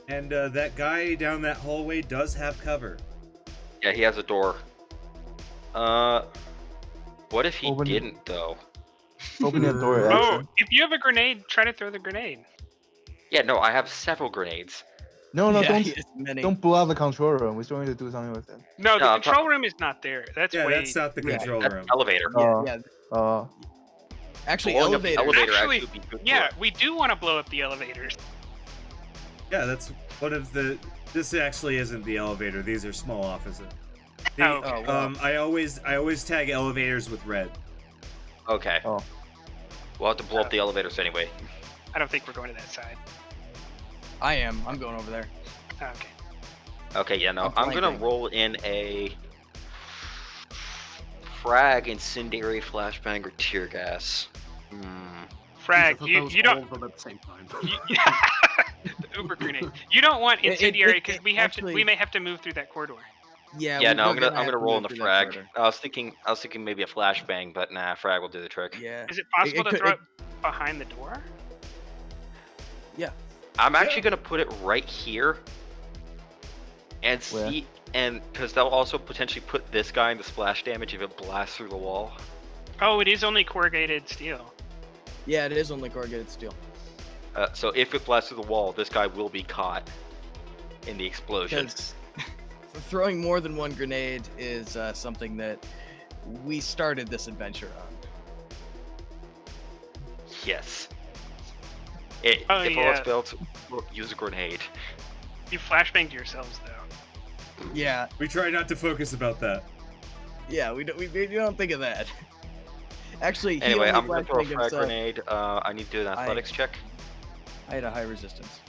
And that guy down that hallway does have cover. Yeah, he has a door. What if he Open- didn't though? Open the door. Oh, Actually. if you have a grenade, try to throw the grenade. Yeah, no, I have several grenades. No, yeah, don't he has many. don't blow out the control room. We still need to do something with it. No, the No, I'm control room is not there. That's Yeah, way. that's not the Yeah, control That's room. elevator. Yeah. Actually, Blowing up the elevator. elevator Actually, actually would be good. Yeah, for we do want to blow up the elevators. Yeah, that's one of the. This actually isn't the elevator. These are small offices. The, Oh, okay. wow. I always tag elevators with red. Okay. Oh. We'll have to blow up the elevators anyway. I don't think we're going to that side. I am. I'm going over there. Okay. Okay, yeah, no, I'm I'm gonna flanking. roll in a frag, incendiary, flashbang, or tear gas. Frag, I you thought you that was all don't. of them at the same time. The Uber grenade. You don't want It- incendiary it because we have to. actually- We may have to move through that corridor. Yeah. Yeah, we- no, we're I'm gonna have to roll in move the through that frag. corridor. I was thinking maybe a flashbang, but nah, frag will do the trick. Yeah. Is it possible it to could- throw it- it behind the door? I'm actually gonna put it right here, and Where? see, and because they'll also potentially put this guy in the splash damage if it blasts through the wall. Oh, it is only corrugated steel. Yeah, it is only corrugated steel. So if it blasts through the wall, this guy will be caught in the explosion. Because throwing more than one grenade is something that we started this adventure on. Yes. Oh, if all else yeah. fails, use a grenade. You flashbanged yourselves though. Yeah, We try not to focus about that. yeah, we don't think of that. Actually, he Anyway, only I'm gonna throw a flashbanged frag himself. grenade. I need to do an athletics check. I had a high resistance.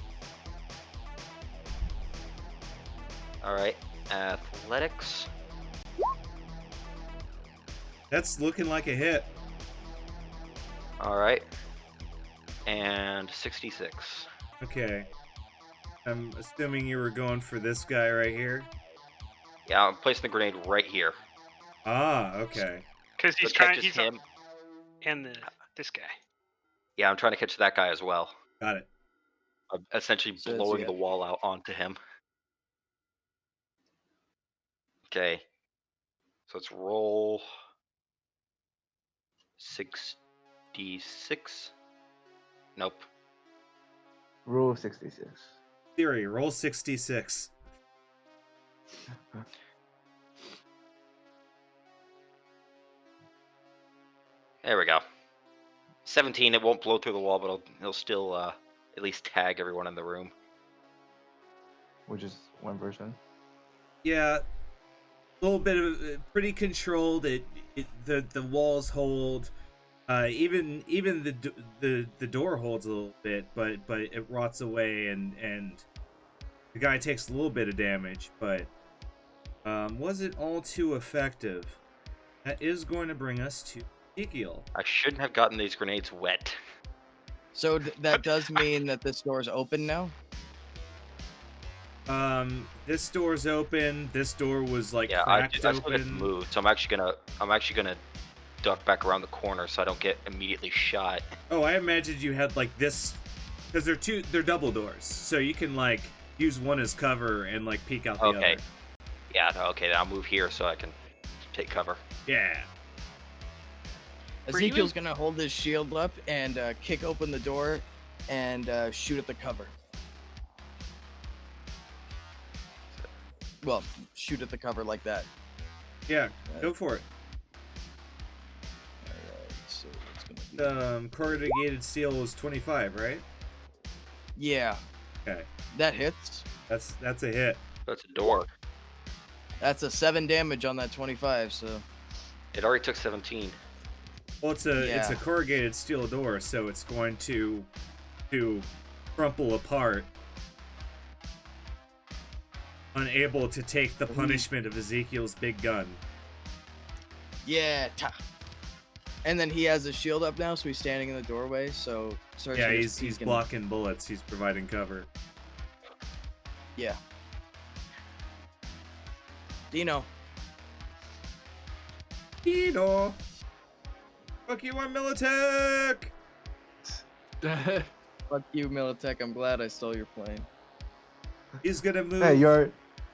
All right, athletics. That's looking like a hit. All right, and 66. Okay. I'm assuming you were going for this guy right here. Yeah, I'm placing the grenade right here. Ah, okay. Because So he's it trying. catches He's him. and this guy. Yeah, I'm trying to catch that guy as well. Got it. I'm essentially So it's- blowing yeah. the wall out onto him. Okay. So let's roll 66. Nope. Rule 66. Theory, roll 66. There we go. 17. It won't blow through the wall, but it'll still at least tag everyone in the room. Which is one person. Yeah, a little bit of pretty controlled. The walls hold. Even the door holds a little bit, but it rots away, and the guy takes a little bit of damage, but wasn't all too effective. That is going to bring us to Ezekiel. I shouldn't have gotten these grenades wet. So that does mean that this door is open now. This door's open. This door was like Yeah, I cracked still get to open. move, so I'm actually gonna duck back around the corner so I don't get immediately shot. Oh, I imagined you had like this, because they're double doors, so you can like use one as cover and like peek out the Okay. other. Yeah, no, okay, then I'll move here so I can take cover. Yeah. Were you Ezekiel's gonna hold his shield up and kick open the door and shoot at the cover. Well, shoot at the cover like that. Yeah, go for it. Alright, so it's gonna be... Corrugated steel is 25, right? Yeah, Okay, that hits. that's a hit. That's a door. That's a 7 damage on that 25. So It already took 17. Well, it's a Yeah. corrugated steel door, so it's going to crumple apart, unable to take the punishment of Ezekiel's big gun. yeah, and then he has his shield up now, so he's standing in the doorway. So starts Yeah, with he's his peek and- blocking bullets. He's providing cover. Yeah. Dino. Dino, fuck you on Militech. Fuck you, Militech. I'm glad I stole your plane. He's gonna move. Hey, you're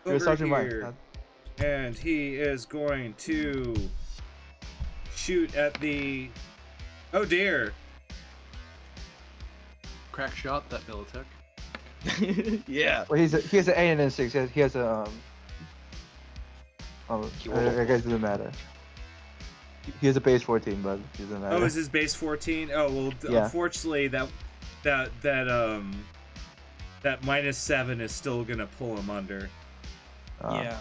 over Sergeant here, Mike. and he is going to shoot at the. Oh dear! Crack shot, that Militech. Yeah. Well, he has an 8 and a 6. He has a I guess it doesn't matter. He has a base 14, but it doesn't matter. Oh, is his base 14? Oh well, Yeah. unfortunately that -7 is still gonna pull him under. Yeah.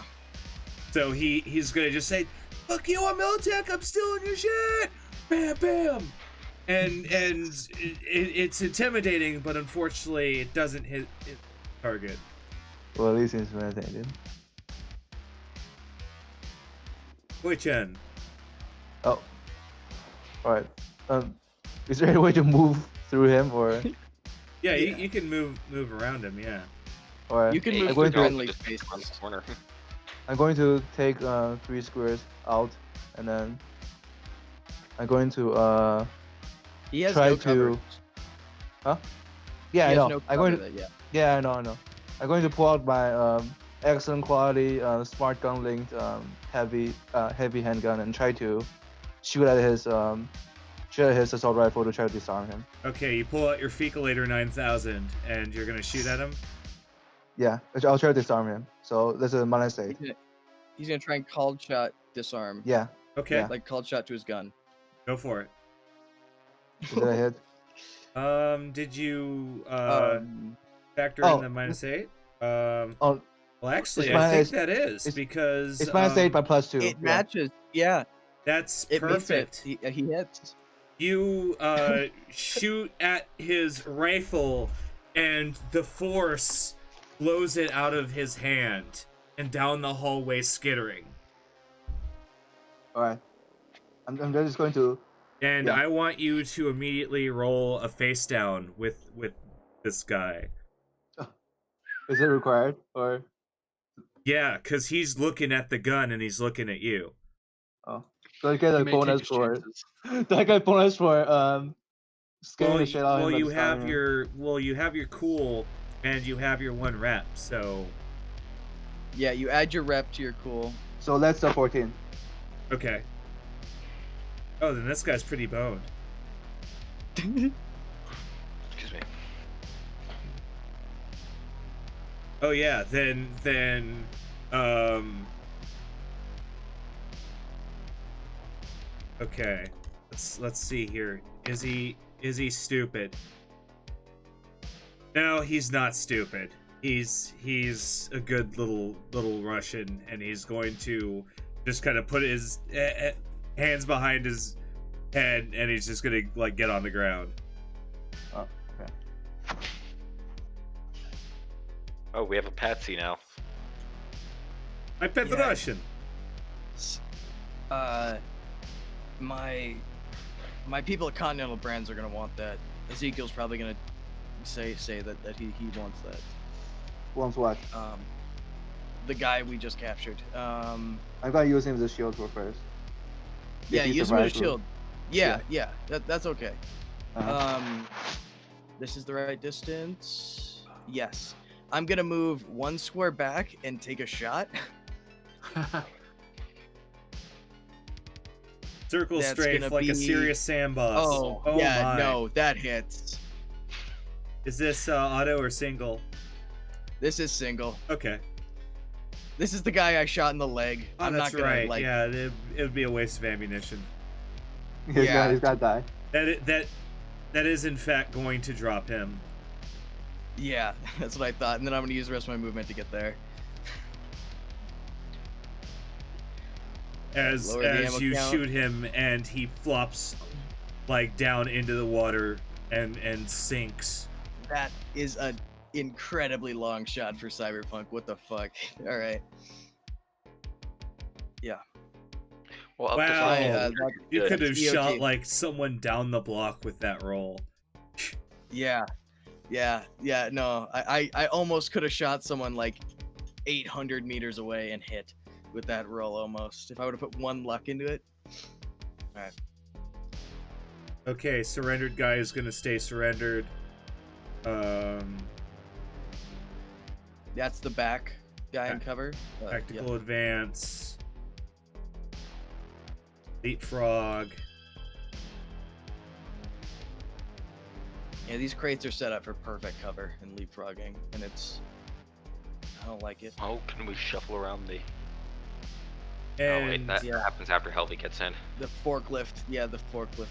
So he's gonna just say, "Fuck you on Militech! I'm stealing your shit!" Bam, bam, and it's intimidating, but unfortunately it doesn't hit target. Well, at least it's meditated. Which end? Oh. Alright. Is there any way to move through him, or? Yeah, Yeah. You can move around him. Yeah. Or You can Hey, move I'm through going to friendly just spaces. around the corner. I'm going to take 3 squares out, and then I'm going to He has try no cover. to. Huh? Yeah, He I has know. no I'm going cover to. that, Yeah, I know. I'm going to pull out my excellent quality smart gun linked heavy handgun and try to shoot at his shoot his assault rifle to try to disarm him. Okay, you pull out your Fecalator 9000 and you're gonna shoot at him. Yeah, I'll try to disarm him. So this is a -8. He's gonna try and cold shot disarm. Yeah. Okay, Yeah. Like cold shot to his gun. go for it. Is it a hit? Did you factor oh, in the -8? Oh, Well, actually, it's I think minus- that is it's- because it's -8 by +2. It matches. Yeah, That's it perfect. meets it. He hits. You shoot at his rifle, and the force blows it out of his hand and down the hallway, skittering. All right. I'm just going to. And Yeah. I want you to immediately roll a face down with this guy. Is it required or? Yeah, because he's looking at the gun and he's looking at you. Oh, so I get He a may take bonus his for. chances. Do I get a bonus for scaring the shit out of well, him? by you disarming him? you have your cool and you have your 1 rep. So Yeah, you add your rep to your cool. So that's a 14. okay. Oh, then this guy's pretty boned. Excuse me. Oh yeah, then okay. Let's see here. Is he stupid? No, he's not stupid. He's a good little Russian, and he's going to just kind of put his hands behind his head, and he's just gonna like get on the ground. Oh, okay. Oh, we have a patsy now. I bet the Yeah. Russian. My people at Continental Brands are gonna want that. Ezekiel's probably gonna say that he wants that. Wants what? The guy we just captured. I'm gonna use him as a shield for first. If Yeah, he use him as a survives, shield. Yeah, that's okay. Uh-huh. This is the right distance. Yes. I'm gonna move 1 square back and take a shot. Circle That's strafe gonna like a be- serious Sam boss. Oh, yeah, my. no, that hits. Is this auto or single? This is single. Okay. This is the guy I shot in the leg. Oh, I'm that's not gonna right. like. Yeah, it would be a waste of ammunition. He's yeah. gotta die. That is in fact going to drop him. Yeah, that's what I thought. And then I'm gonna use the rest of my movement to get there. As Lower the ammo you count. shoot him and he flops like down into the water and sinks. That is an incredibly long shot for Cyberpunk. What the fuck? All right. Yeah. Well, up Wow. to I, 500 You good. could have DOT. shot like someone down the block with that roll. Yeah. No, I almost could have shot someone like 800 meters away and hit with that roll almost. If I would have put 1 luck into it. All right. Okay, surrendered guy is gonna stay surrendered. That's the back guy in cover. Tactical advance. Leapfrog. Yeah, these crates are set up for perfect cover and leapfrogging, and I don't like it. Oh, can we shuffle around the... oh, wait, And that yeah. happens after Helvey gets in. The forklift. Yeah, the forklift.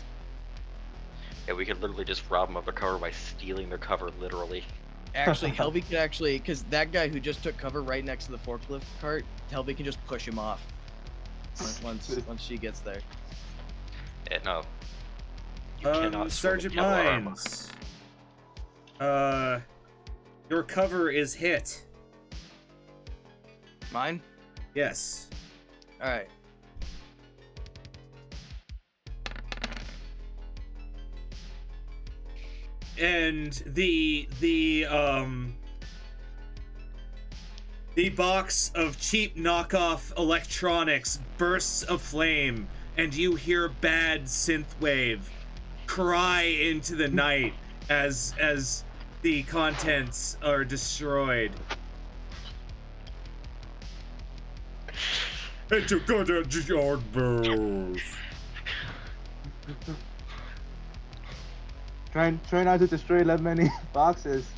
Yeah, we could literally just rob them of their cover by stealing their cover, literally. Actually, Helvey could actually, because that guy who just took cover right next to the forklift cart, Helvey can just push him off once she gets there. Yeah, no. You cannot swim Sergeant in yellow armor. Mines. Your cover is hit. Mine? Yes. All right. And the box of cheap knockoff electronics bursts aflame, and you hear bad synthwave cry into the night as the contents are destroyed. It's a good yard burst. Try not to destroy that many boxes.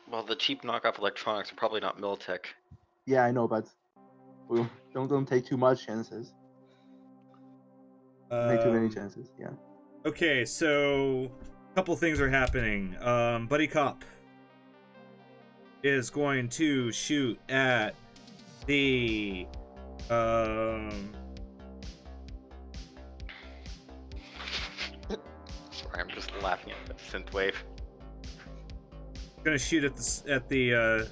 Well, the cheap knockoff electronics are probably not Militech. Yeah, I know, but we don't take too much chances. Don't take too many chances. Yeah. Okay, so a couple things are happening. Buddy Cop is going to shoot at the Sorry, I'm just laughing at the synthwave. gonna shoot at the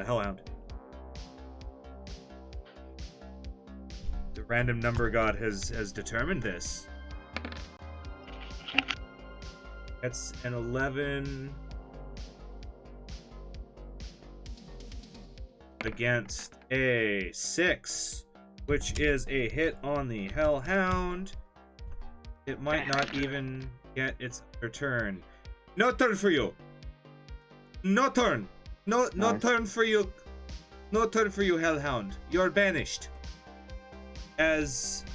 Hellhound. The random number god has determined this. That's an 11 against a 6, which is a hit on the Hellhound. It might not even get its turn. No turn for you. No turn. No Nice. turn for you. No turn for you, Hellhound. You're banished. As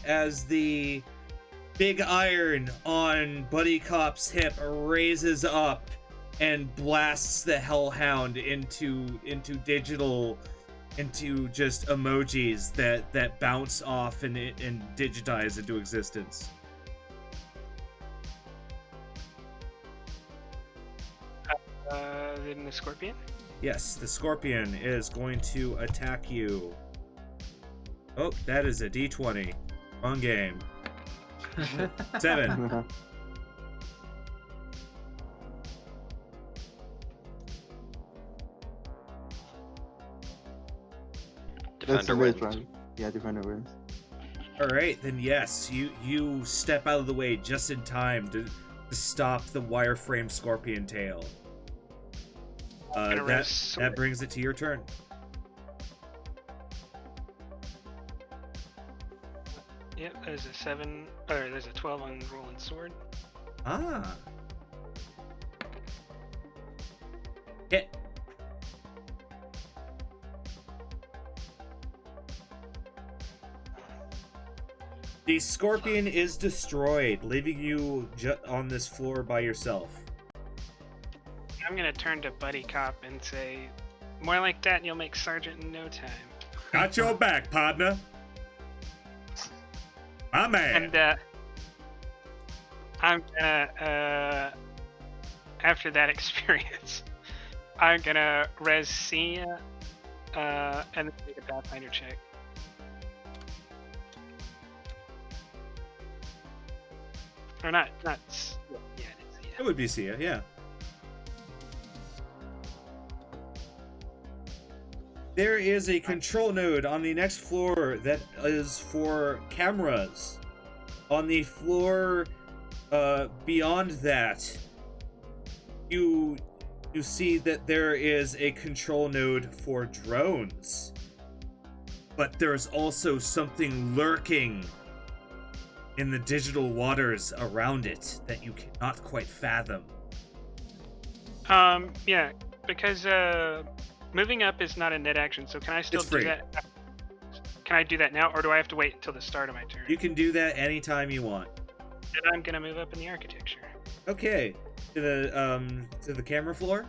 the big iron on Buddy Cop's hip raises up and blasts the Hellhound into just emojis that bounce off and digitize into existence. Then the Scorpion. Yes, the Scorpion is going to attack you. Oh, that is a D20. Wrong game. 7. That's Defender the wins. right. Yeah, defender wins. All right, then yes, you step out of the way just in time to stop the wireframe Scorpion tail. That brings it to your turn. Yep, there's a 7, or there's a 12 on Rolling Sword. Ah. Hit. The Scorpion is destroyed, leaving you on this floor by yourself. I'm gonna turn to Buddy Cop and say, more like that and you'll make Sergeant in no time. Got your back, partner. My man. And I'm gonna, after that experience, I'm gonna res Sia, and then make a Pathfinder check. Or not, yeah, it is, yeah. It would be Sia, yeah. There is a control node on the next floor that is for cameras. On the floor beyond that, you see that there is a control node for drones. But there's also something lurking in the digital waters around it that you cannot quite fathom. Yeah, because moving up is not a net action, so can I still It's do free. that? Can I do that now, or do I have to wait until the start of my turn? You can do that anytime you want. Then I'm gonna move up in the architecture. Okay, to the camera floor.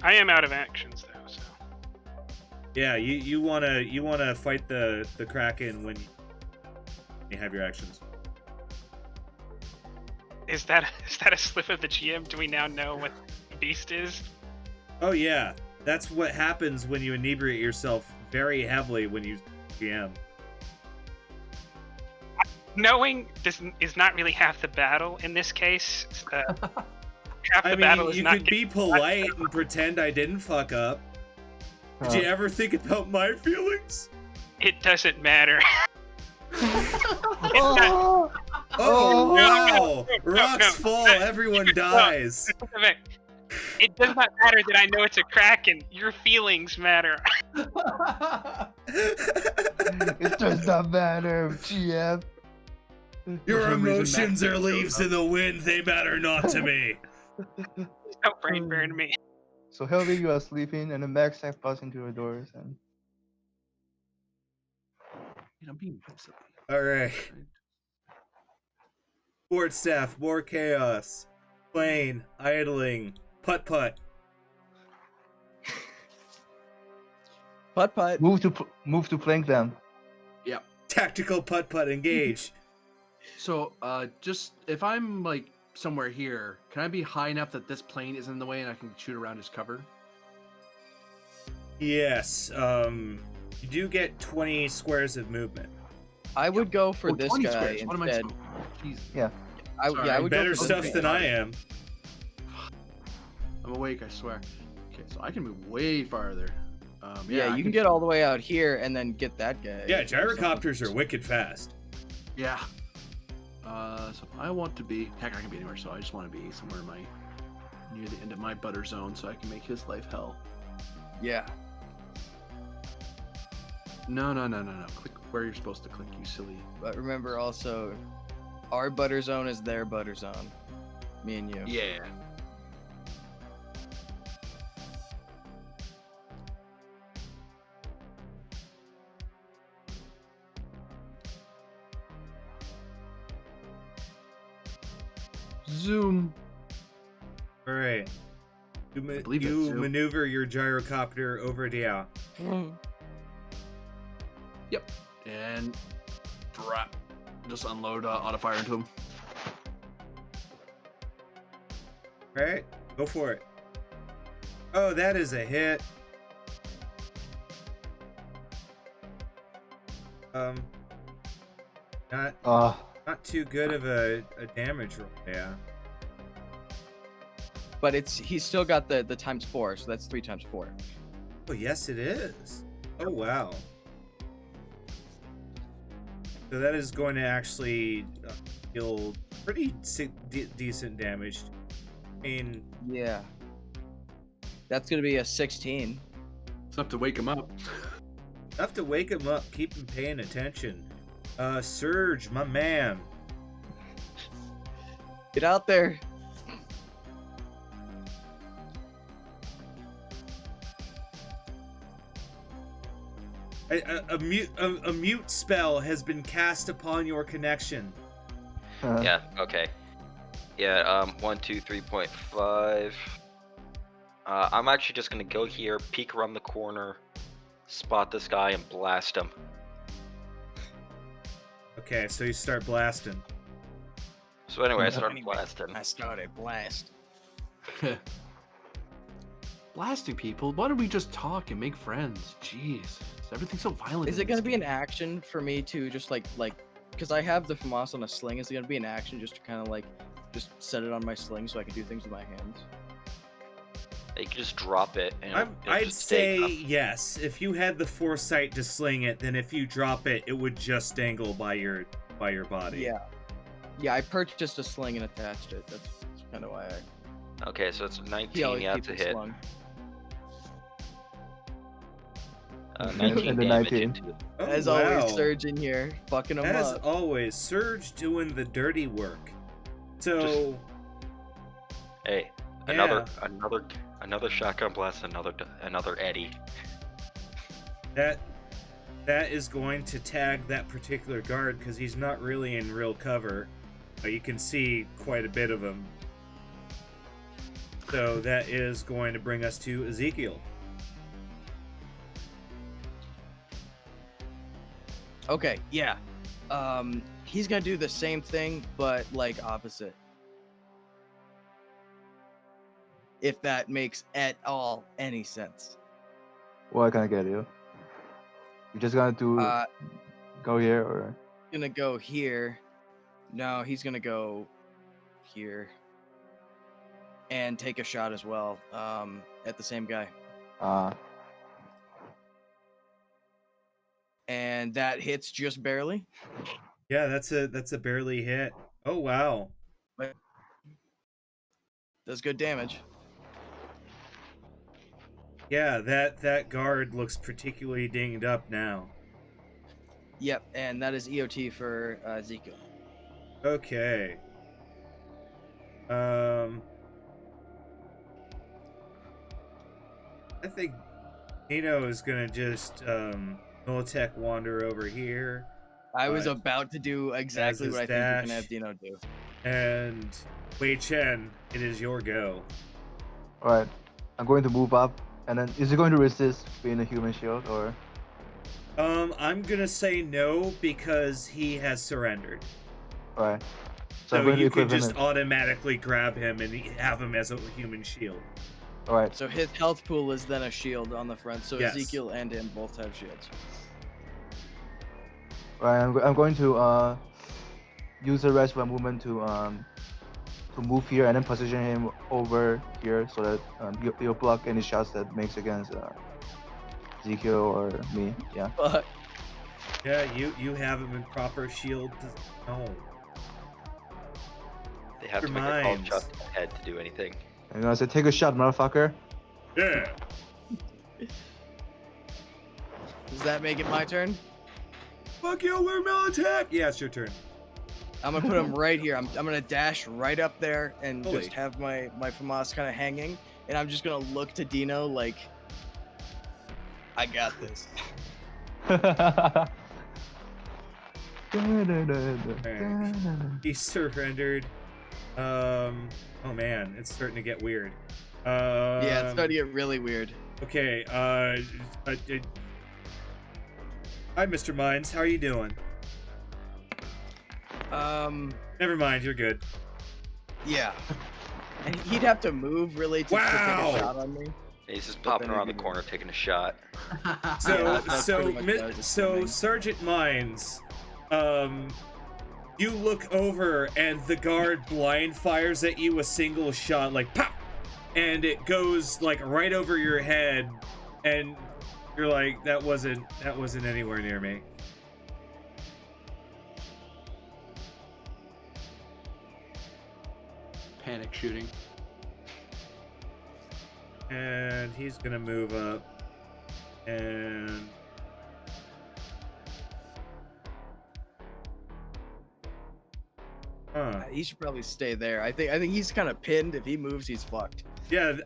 I am out of actions though, so. Yeah, you wanna fight the Kraken when you have your actions. Is that a slip of the GM? Do we now know what the beast is? Oh yeah, that's what happens when you inebriate yourself very heavily when you GM. Knowing this is not really half the battle in this case. Half the I battle mean, is you not could be polite and pretend I didn't fuck up. Did you ever think about my feelings? It doesn't matter. Oh, Oh no, wow! Rocks fall, everyone dies. It does not matter that I know it's a Kraken. Your feelings matter. it does not matter, GM. Your For some reason, emotions Matt are leaves in the wind, they matter not to me. Don't brain burn me. So Helvi, you are sleeping, and the Max have busts into your doors, and I'm being silly. Alright. Board staff, more chaos. Plane, idling, putt-putt. Putt-putt. Move to flank them. Yep. Tactical putt-putt, engage. So, just if I'm like somewhere here, can I be high enough that this plane isn't in the way and I can shoot around his cover? Yes, you do get 20 squares of movement. I would go for Oh, this 20 guy squares. What am I instead. supposed? Jeez. Yeah. Sorry, I would Better go for stuff this than guy. I am. I'm awake, I swear. Okay, so I can move way farther. Yeah, I you can get all the way out here and then get that guy. Yeah, gyrocopters are wicked fast. Yeah. So I want to be. Heck, I can be anywhere. So I just want to be somewhere near the end of my butter zone, so I can make his life hell. Yeah. No. Click where you're supposed to click, you silly. But remember also, our butter zone is their butter zone. Me and you. Yeah. Zoom. All right. You, believe you it, too. maneuver your gyrocopter over to Yep. And drop. Just unload auto fire into him. All right, go for it. Oh, that is a hit. Not too good of a damage roll. Yeah. But he's still got the ×4, so that's 3 times 4. Oh, yes, it is. Oh, wow. So that is going to actually deal pretty decent damage. I mean, Yeah. That's gonna be a 16. It's enough to wake him up. enough to wake him up, keep him paying attention. Surge, my man. Get out there. A mute spell has been cast upon your connection. Yeah, okay. Yeah, 1, 2, 3.5. I'm actually just gonna go here, peek around the corner, spot this guy, and blast him. Okay, so you start blasting. So anyway, I started blasting. I started blast. Blasting people? Why don't we just talk and make friends? Jeez. Everything's so violent. Is it gonna be an action for me to just like, because I have the FAMAS on a sling, is it gonna be an action just to kind of like, just set it on my sling so I can do things with my hands? You can just drop it. And it'll I'd just stay say up. yes. If you had the foresight to sling it, then if you drop it, it would just dangle by your body. Yeah. Yeah, I purchased a sling and attached it. That's kind of why I. Okay, so it's He 19. always Yeah, keeps it's a it hit. slung. 19 And the damage 19. into Oh, As wow. always, Surge in here, fucking him As up. always, Surge doing the dirty work. So, Hey, Yeah. another shotgun blast, another Eddie. that is going to tag that particular guard because he's not really in real cover. You can see quite a bit of him. So that is going to bring us to Ezekiel. Okay, yeah. He's gonna do the same thing, but like opposite. If that makes at all any sense. What can I get you? You just gonna do go here or? Gonna go here. No, he's gonna go here. And take a shot as well. At the same guy. And that hits just barely. Yeah, that's a barely hit. Oh wow. Does good damage. Yeah, that guard looks particularly dinged up now. Yep, and that is EOT for Ezekiel. Okay. I think Nino is gonna just Militech wander over here. I was about to do exactly his what I think you're dash. gonna have Dino do. And Wei Chen, it is your go. All right. I'm going to move up, and then is he going to resist being a human shield or? I'm gonna say no because he has surrendered. All right. So I'm So going to you can equip him. just automatically grab him and have him as a human shield. All right. So his health pool is then a shield on the front. So Yes. Ezekiel and him both have shields. All right. I'm going to use the rest of my movement to move here and then position him over here so that he'll block any shots that makes against Ezekiel or me. Yeah. But Yeah, you have him in proper shield. No. They have to Your make a call minds. shot to the head to do anything. And I said, take a shot, motherfucker. Yeah. does that make it my turn? Fuck you, windmill attack! Yeah, it's your turn. I'm gonna put him right here. I'm gonna dash right up there and Holy. just have my FAMAS kind of hanging, and I'm just gonna look to Dino like, I got this. He surrendered. Oh man, it's starting to get weird. Yeah, it's starting to get really weird. Okay, hi, Mr. Mines. How are you doing? Never mind, you're good. Yeah. And he'd have to move really to take Wow. a shot on me. He's just But popping then around the again- corner taking a shot. So, that's so, pretty much what I was assuming. Sergeant Mines, you look over and the guard blind fires at you a single shot, like pop, and it goes like right over your head, and you're like, that wasn't anywhere near me. Panic shooting. And he's gonna move up, and He should probably stay there. I think he's kind of pinned. If he moves, he's fucked. yeah,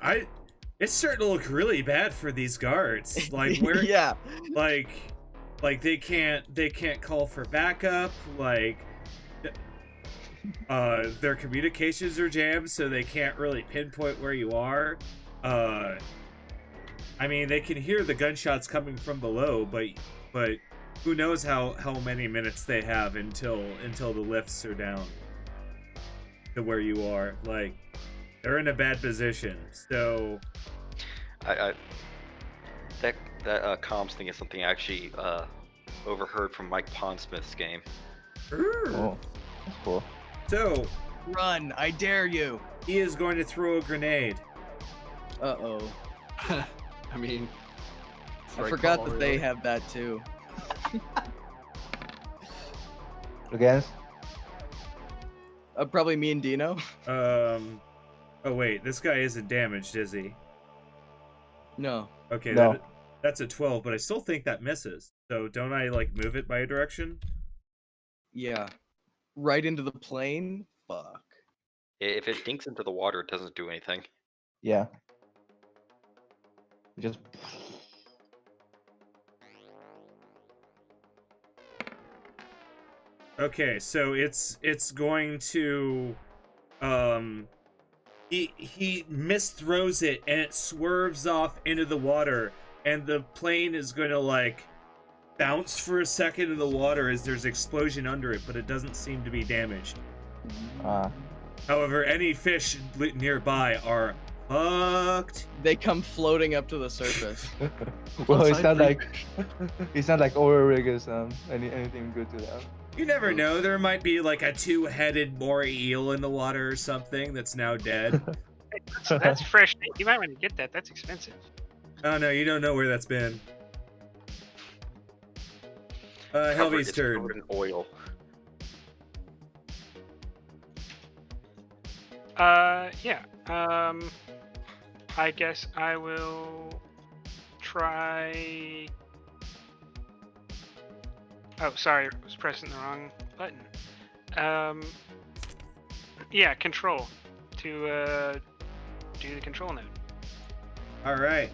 it's starting to look really bad for these guards. Like where, yeah. like they can't call for backup. Like their communications are jammed, so they can't really pinpoint where you are. I mean, they can hear the gunshots coming from below, but who knows how many minutes they have until the lifts are down to where you are. Like, they're in a bad position. So That comms thing is something I actually overheard from Mike Pondsmith's game. Oh, that's cool. So Run! I dare you. he is going to throw a grenade. Uh-oh. I mean, I right forgot call, that really. they have that too. Against? Probably me and Dino. Oh wait, this guy isn't damaged, is he? No. Okay, No. that's a 12, but I still think that misses. So don't I like move it by a direction? Yeah. Right into the plane? Fuck. If it dinks into the water, it doesn't do anything. Yeah. Just. Okay, so it's going to he misthrows it and it swerves off into the water, and the plane is going to like bounce for a second in the water as there's explosion under it, but it doesn't seem to be damaged. However, any fish nearby are fucked. They come floating up to the surface. Well, it's Outside not free- like it's not like Overrig is anything good to them. You never know, there might be like a two-headed moray eel in the water or something that's now dead. That's fresh. You might want to get that. That's expensive. Oh no, you don't know where that's been. Helvy's It's turn. covered in oil. Yeah. I guess I will try. Oh, sorry, I was pressing the wrong button. Yeah, control to do the control node. All right.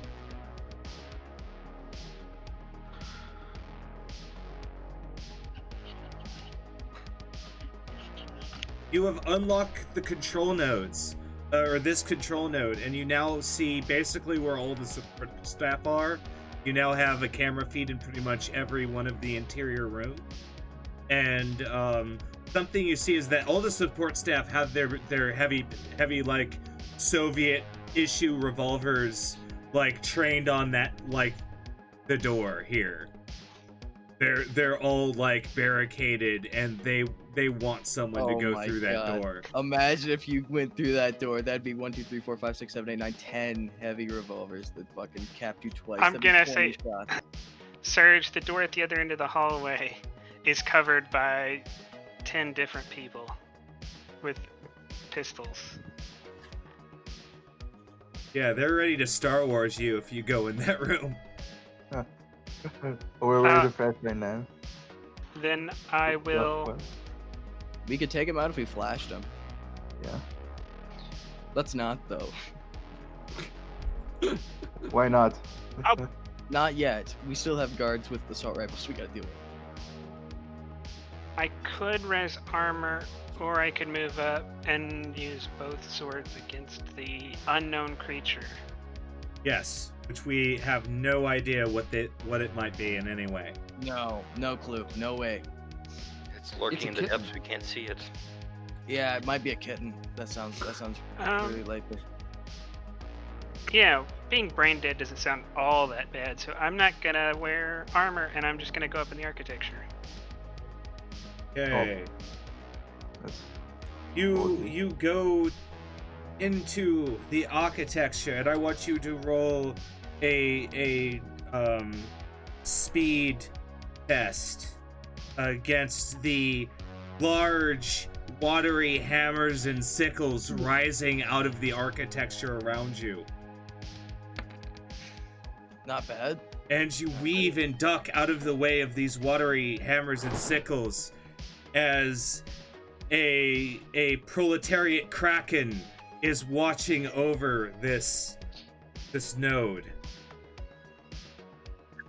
You have unlocked the control nodes, or this control node, and you now see basically where all the support staff are. You now have a camera feed in pretty much every one of the interior rooms. And something you see is that all the support staff have their heavy like Soviet issue revolvers like trained on that, like the door here. They're all like barricaded, and they want someone to go through that door. Imagine if you went through that door. That'd be 1, 2, 3, 4, 5, 6, 7, 8, 9, 10 heavy revolvers that fucking capped you twice. I'm That'd be gonna 20 say- shots. Surge, the door at the other end of the hallway is covered by 10 different people with pistols. Yeah, they're ready to Star Wars you if you go in that room. We're ready to flash right now. Then I will. We could take him out if we flashed him. Yeah. Let's not though. Why not? Not yet. We still have guards with assault rifles we gotta deal with. I could res armor, or I could move up and use both swords against the unknown creature. Yes, which we have no idea what it might be in any way. No clue. No way. It's lurking in the depths. We can't see it. Yeah, it might be a kitten. That sounds really likely. Yeah, being brain dead doesn't sound all that bad, so I'm not gonna wear armor, and I'm just gonna go up in the architecture. Okay. That's You go into the architecture, and I want you to roll a speed test against the large watery hammers and sickles rising out of the architecture around you. Not bad. And you weave and duck out of the way of these watery hammers and sickles as a proletariat kraken is watching over this node.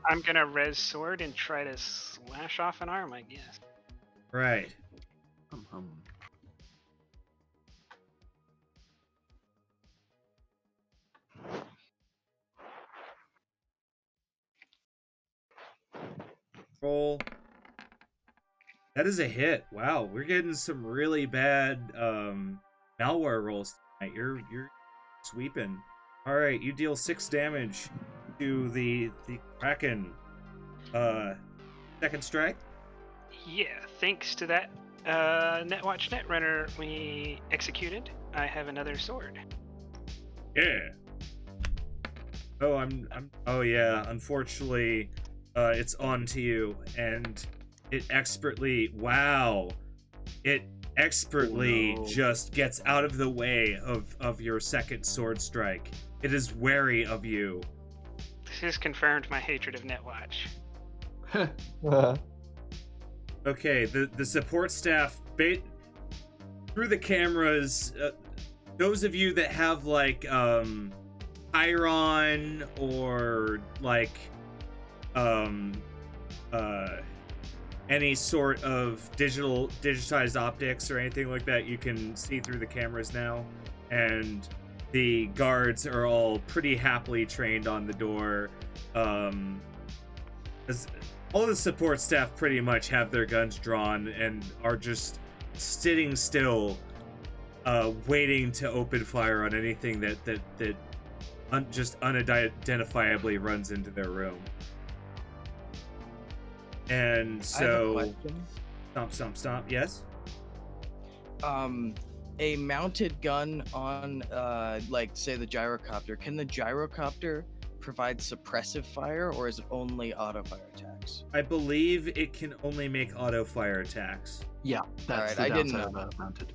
I'm gonna res sword and try to slash off an arm, I guess. Right. Roll. That is a hit. Wow, we're getting some really bad malware rolls tonight. You're sweeping. All right, you deal 6 damage to the Kraken. Second strike. Yeah, thanks to that Netwatch Netrunner we executed, I have another sword. Yeah. Oh, oh yeah. Unfortunately, it's on to you, and it expertly. Wow. It expertly just gets out of the way of your second sword strike. It is wary of you. This has confirmed my hatred of Netwatch. Okay, the support staff through the cameras. Those of you that have like Iron or like any sort of digitized optics or anything like that, you can see through the cameras now, and the guards are all pretty happily trained on the door. As all the support staff pretty much have their guns drawn and are just sitting still, waiting to open fire on anything that just unidentifiably runs into their room. And so, I have a question. stomp. Yes. A mounted gun on, like, say the gyrocopter. Can the gyrocopter provide suppressive fire, or is it only auto fire attacks? I believe it can only make auto fire attacks. Yeah, that's Alright, the I didn't downside know. of mounted.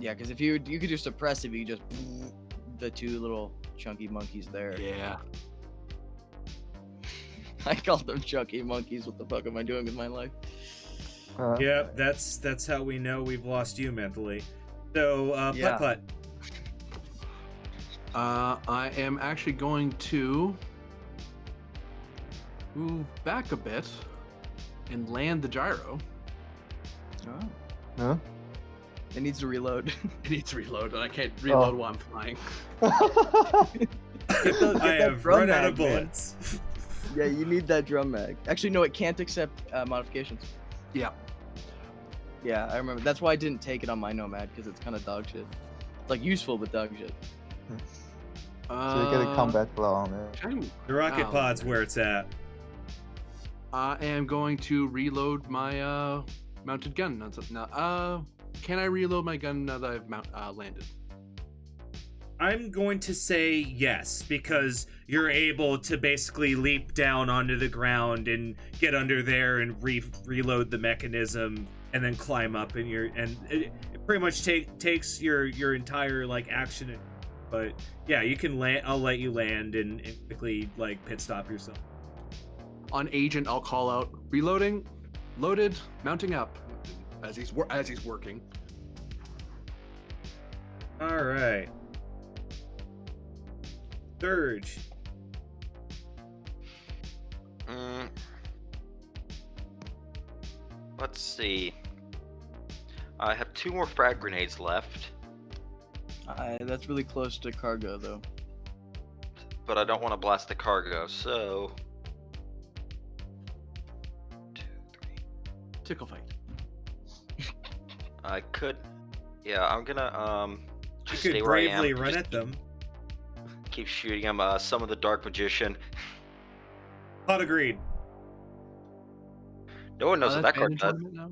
Yeah, because if you could do suppressive, you just the two little chunky monkeys there. Yeah. I called them chunky monkeys. What the fuck am I doing with my life? Yep, that's how we know we've lost you mentally. So, Yeah. Putt. I am actually going to move back a bit and land the gyro. Oh. Huh? It needs to reload. It needs to reload, and I can't reload while I'm flying. I have run out of bullets. Yeah, you need that drum mag. Actually, no, it can't accept modifications. Yeah. Yeah, I remember. That's why I didn't take it on my Nomad, because it's kind of dog shit. It's like useful, but dog shit. So you get a combat blow on it. The rocket pod's where it's at. I am going to reload my mounted gun. Now, can I reload my gun now that I've landed? I'm going to say yes, because you're able to basically leap down onto the ground and get under there and reload the mechanism and then climb up, and it pretty much takes your entire like action. But yeah, you can land. I'll let you land and quickly like pit stop yourself. On agent, I'll call out reloading, loaded, mounting up, as he's working. All right. Surge. Let's see. I have 2 more frag grenades left, That's really close to cargo, though. but I don't want to blast the cargo, so... 2, 3. Tickle fight. I could... Yeah, I'm gonna, You just could stay where I am. bravely run Just at them. keep shooting him. Some of the Dark Magician. Hot agreed. No one knows what that card does. Now?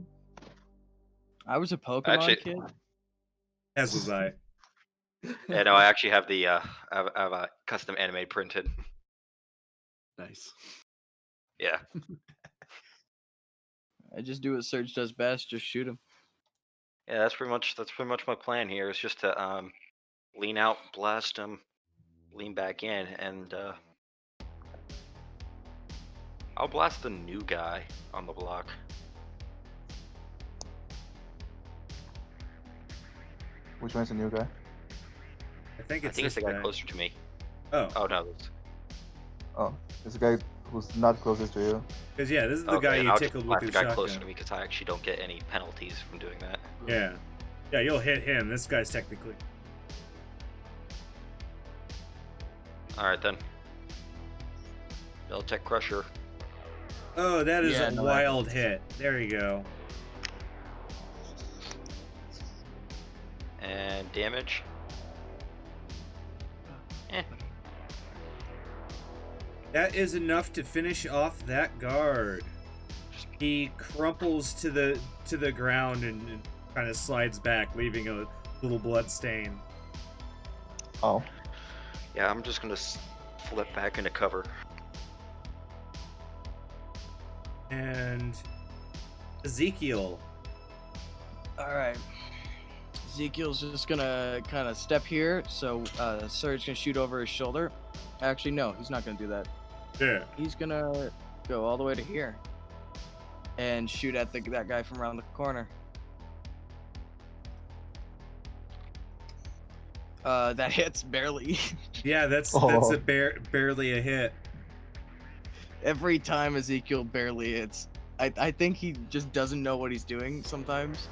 I was a Pokemon Actually- kid. As was I. Yeah, no, I actually have the, I have a custom anime printed. Nice. Yeah. I just do what Surge does best, just shoot him. Yeah, that's pretty much my plan here, is just to, lean out, blast him, lean back in, and, I'll blast the new guy on the block. Which one's the new guy? I think I it's think it's this the guy closer to me. Oh, Oh, no. It's... Oh, it's the guy who's not closest to you. because yeah, this is the Okay, guy and you I'll just tickled with blast your the guy shotgun. closer to me, because I actually don't get any penalties from doing that. Yeah, yeah, you'll hit him. This guy's technically. Alright then. Militech Crusher. Oh, that is Yeah, a no, wild hit. There you go. And damage. That is enough to finish off that guard. He crumples to the ground and kind of slides back, leaving a little blood stain. Oh, Yeah, I'm just gonna flip back into cover. And Ezekiel. Alright. Ezekiel's just gonna kind of step here, so Surge can shoot over his shoulder. Actually, no, he's not gonna do that. Yeah. He's gonna go all the way to here and shoot at that guy from around the corner. That hits barely. Yeah, that's Oh. a barely a hit. Every time Ezekiel barely hits. I think he just doesn't know what he's doing sometimes.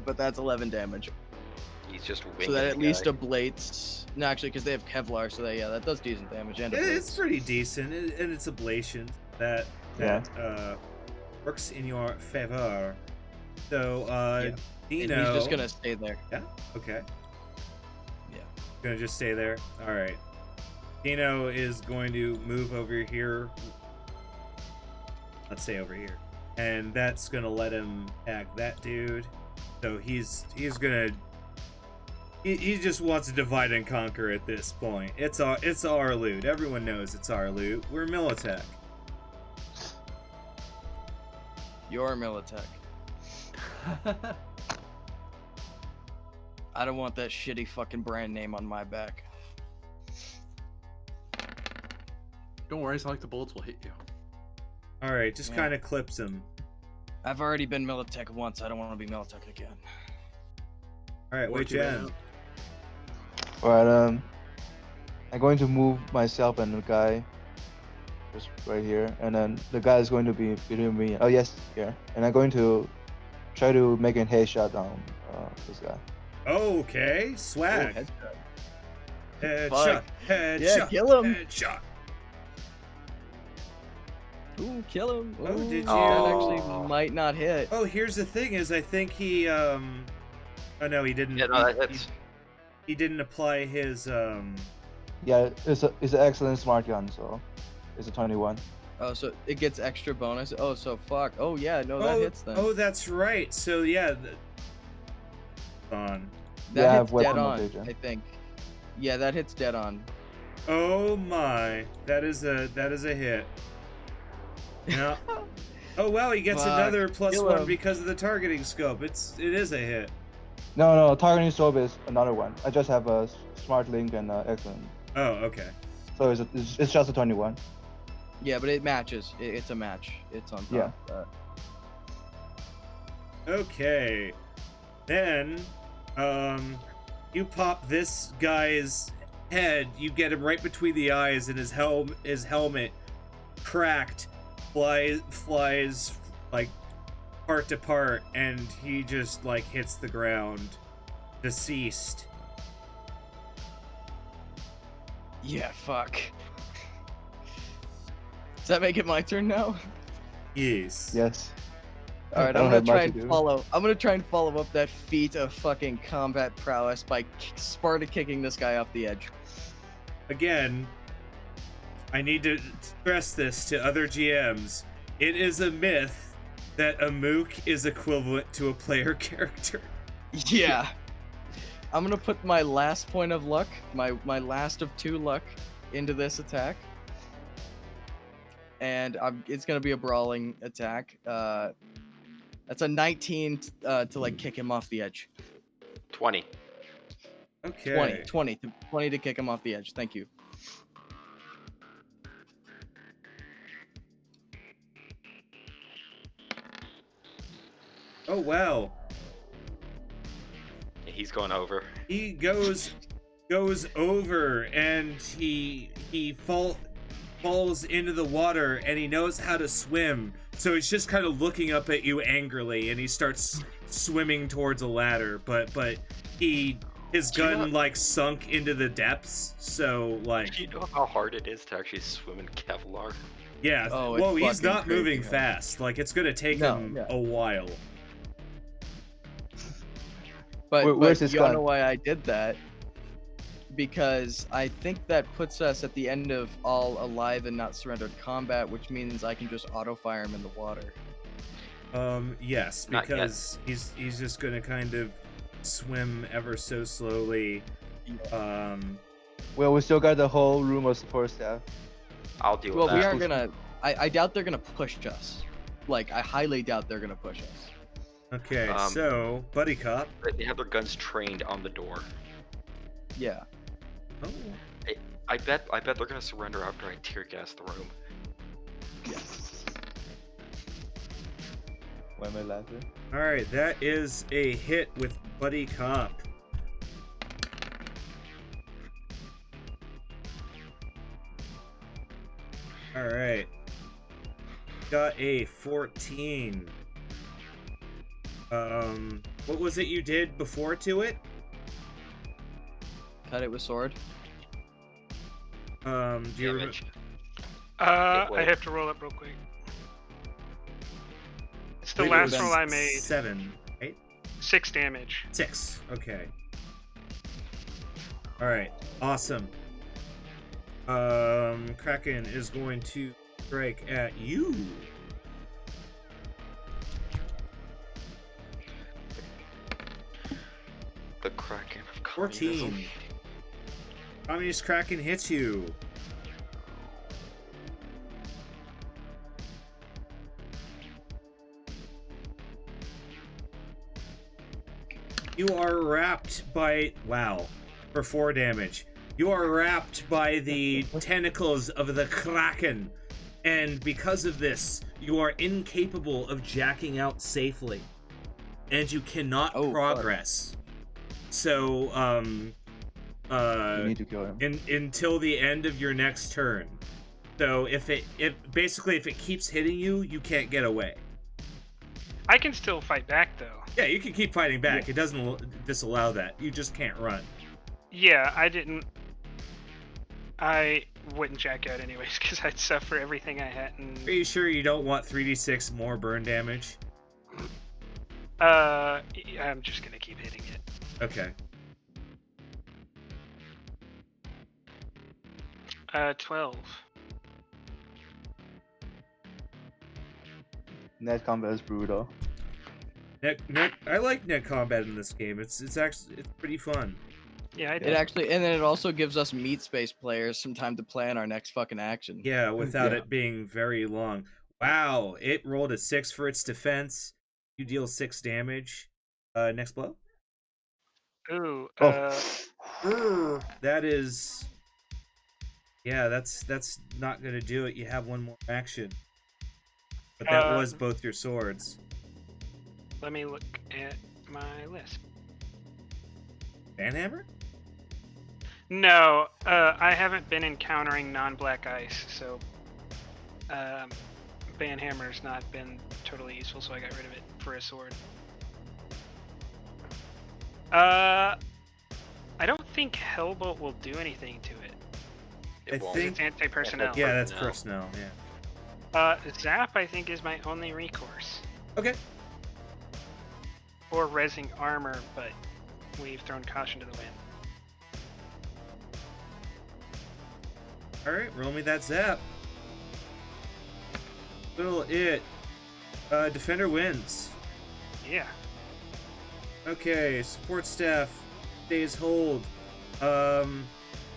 But that's 11 damage. He's just winging So that the at least guy. ablates. No, actually, because they have Kevlar, so that does decent damage. And It's ablates. pretty decent, and it's ablation that works in your favor. So, And Dino. he's just gonna stay there. Yeah. Okay. Yeah. Gonna just stay there. All right. Dino is going to move over here. Let's say over here, and that's gonna let him tag that dude. So he's gonna. He just wants to divide and conquer at this point. It's our loot. Everyone knows it's our loot. We're Militech. You're Militech. I don't want that shitty fucking brand name on my back. Don't worry, it's not like the bullets will hit you. All right, just Yeah. kind of clips him. I've already been Militech once. I don't want to be Militech again. All right, wait, Working it Jen. out. Alright, I'm going to move myself and the guy just right here, and then the guy is going to be between me. Oh yes, here, and I'm going to try to make a headshot on this guy. Okay, Oh, swag. headshot. Headshot. Fuck. Headshot. Yeah, kill him. Headshot. Ooh, kill him. Oh, Ooh, did that you- actually Oh. might not hit. Oh, here's the thing: is I think he Oh no, he didn't. Yeah, no, that hits. He didn't apply his Yeah, it's an excellent smart gun, so it's a 21. Oh, so it gets extra bonus. Oh, so fuck. Oh yeah, no, that hits then. Oh, that's right. So yeah. On. That Yeah, hits weapon dead on, evasion. I think. Yeah, that hits dead on. Oh my, that is a hit. Yeah. Oh wow, he gets Fuck, another plus kill one him. because of the targeting scope. It is a hit. No, targeting scope is another one. I just have a smart link and excellent. Oh, okay. So it's just a 21. Yeah, but it matches. It's a match. It's on top. Yeah. Okay. Then, you pop this guy's head. You get him right between the eyes, and his helmet cracked, flies like part to part, and he just like hits the ground, deceased. Yeah, fuck. Does that make it my turn now? Yes. Yes. All right, I don't I'm have gonna try much to and do. follow. I'm gonna try and follow up that feat of fucking combat prowess by Sparta kicking this guy off the edge. Again, I need to stress this to other GMs. It is a myth that a mook is equivalent to a player character. Yeah. I'm gonna put my last point of luck, my last of 2 luck, into this attack. And it's gonna be a brawling attack. That's a 19 to like kick him off the edge. 20. Okay. 20 to kick him off the edge. Thank you. Oh wow. He's going over. He goes over and he falls into the water, and he knows how to swim. So he's just kind of looking up at you angrily, and he starts swimming towards a ladder, but his Do you gun know- like sunk into the depths, so like Do you know how hard it is to actually swim in Kevlar? yeah. Oh, it's Whoa, he's fucking not moving crazy, fast. Like it's gonna take No, him yeah. a while. But, Where's but his you all gun? know why I did that? Because I think that puts us at the end of all alive and not surrendered combat, which means I can just auto fire him in the water. Yes, Not yet. because he's just gonna kind of swim ever so slowly. Well, we still got the whole room of support staff. I'll deal Well, with we that. aren't gonna. I doubt they're gonna push us. Like, I highly doubt they're gonna push us. Okay, Um, so buddy cop. They have their guns trained on the door. Yeah. Oh, I bet they're gonna surrender after I tear gas the room. Why am I laughing? all right, that is a hit with buddy cop. All right, got a 14. What was it you did before to it? Cut it with sword. Do you remember? Damage. I wait. have to roll up real quick. It's the It last was roll I made. 7, right? 6 damage. 6. Okay. All right. Awesome. Kraken is going to strike at you. The Kraken of communism. 14. Communist Kraken hits you. You are wrapped by... Wow. For 4 damage. You are wrapped by the tentacles of the Kraken. And because of this, you are incapable of jacking out safely. And you cannot Oh, fuck. progress. So, You need to kill him. until the end of your next turn. So if it keeps hitting you, you can't get away. I can still fight back though. Yeah, you can keep fighting back. It doesn't disallow that. You just can't run. Yeah, I wouldn't jack out anyways because I'd suffer everything I had. Are you sure you don't want 3d6 more burn damage? I'm just gonna keep hitting it. Okay. 12. Net combat is brutal. I like net combat in this game. It's pretty fun. Yeah, I It did. actually, and then it also gives us meat space players some time to plan our next fucking action. Yeah, without Yeah. it being very long. Wow, it rolled a 6 for its defense. You deal 6 damage. Next blow. Ooh. That is. Yeah, that's not gonna do it. You have one more action. But that was both your swords. Let me look at my list. Banhammer? No, I haven't been encountering non-black ice, so Banhammer's not been totally useful, so I got rid of it for a sword. I don't think Hellbolt will do anything to it. It I won't. think- It's anti-personnel. Yeah, that's No. personnel. Yeah. Zap, I think, is my only recourse. Okay. Or resing armor, but we've thrown caution to the wind. All right, roll me that zap. Will it? Defender wins. Yeah. Okay, support staff stays hold.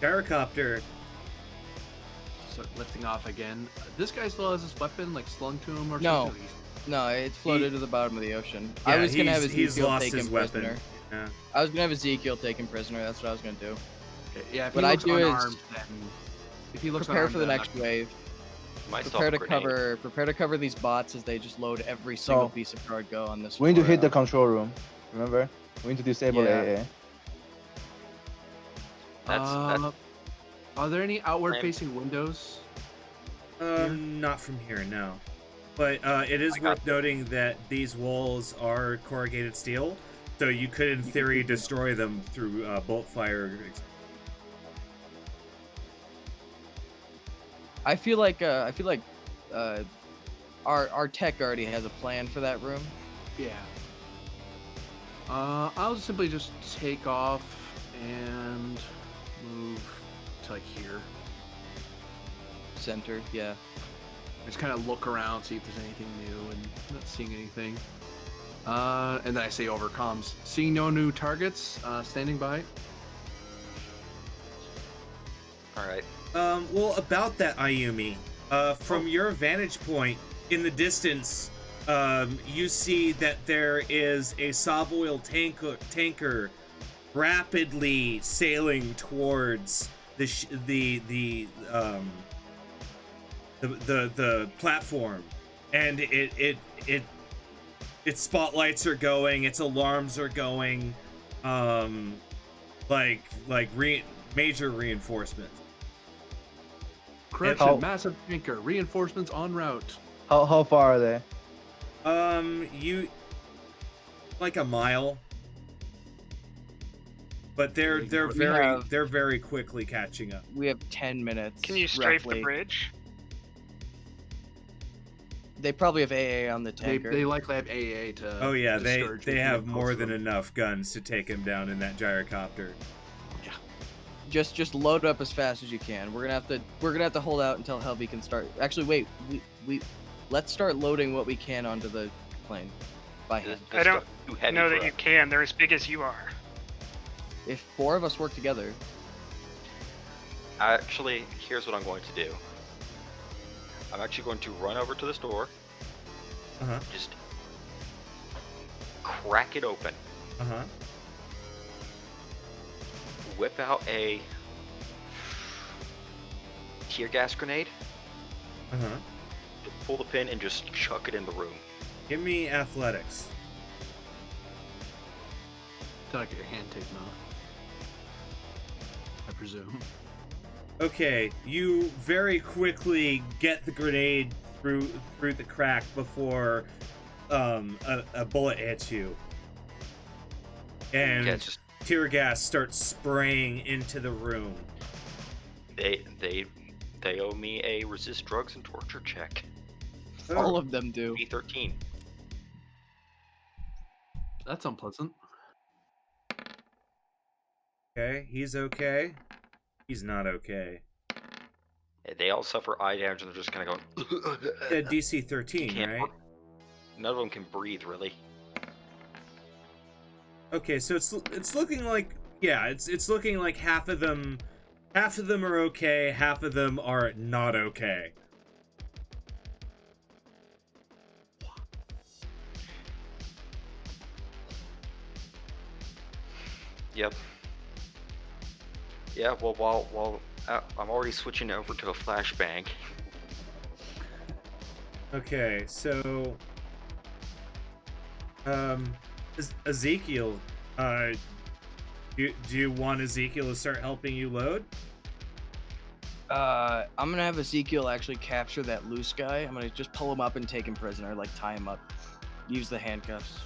Gyrocopter. Start lifting off again. This guy still has his weapon like slung to him or No. something? No, it floated to the bottom of the ocean. Yeah, I was gonna have he's Ezekiel lost taken his weapon. prisoner. Yeah. I was gonna have Ezekiel taken prisoner. That's what I was gonna do. Okay, yeah, if What he I looks do is unarmed, then if he looks Prepare unarmed, for the then next wave. Might still Prepare have to a grenade. Prepare to cover these bots as they just load every single Oh. piece of cargo on this. We need to floor hit the out. control room. Remember? We need to disable Yeah. AA. That's Are there any outward-facing windows? Not from here, no. But it is I got worth noting that these walls are corrugated steel, so you could, in theory, destroy them through bolt fire. I feel like our tech already has a plan for that room. Yeah. I'll simply just take off and move to like here. Center, yeah. Just kind of look around, see if there's anything new, and not seeing anything. And then I say over comms, seeing no new targets, standing by. All right. Well, about that, Ayumi, from your vantage point, in the distance, you see that there is a Savoil tanker rapidly sailing towards the platform, and its spotlights are going, its alarms are going, major reinforcements. Correction, How- massive tanker, reinforcements en route. How far are they? You like a mile, but they're very quickly catching up. We have 10 minutes. Can you strafe roughly. the bridge? They probably have AA on the tanker. They likely have AA to. Oh yeah, discourage they it have from more close than to them. enough guns to take him down in that gyrocopter. Just load up as fast as you can. We're gonna have to hold out until Helvey can start. Actually, wait. We let's start loading what we can onto the plane by hand. I don't Too heavy know for that you us. can. They're as big as you are. If 4 of us work together, Actually, here's what I'm going to do. I'm actually going to run over to this door, Uh-huh. just crack it open, Uh-huh. whip out a tear gas grenade, Uh-huh. pull the pin, and just chuck it in the room. Give me athletics. To like your hand taken off. I presume. Okay, you very quickly get the grenade through the crack before a bullet hits you, and Yeah, it's just tear gas starts spraying into the room. they owe me a resist drugs and torture check. All of them do. E13. That's unpleasant. Okay, he's okay. He's not okay. They all suffer eye damage and they're just kind of going. Yeah, DC 13, Can't right? None of them can breathe, really. Okay, so it's looking like, yeah, it's looking like half of them are okay, half of them are not okay. Yep. Yeah. Well, while I'm already switching over to a flashbang. Okay, so Ezekiel, do you want Ezekiel to start helping you load? I'm gonna have Ezekiel actually capture that loose guy. I'm gonna just pull him up and take him prisoner, like tie him up. Use the handcuffs.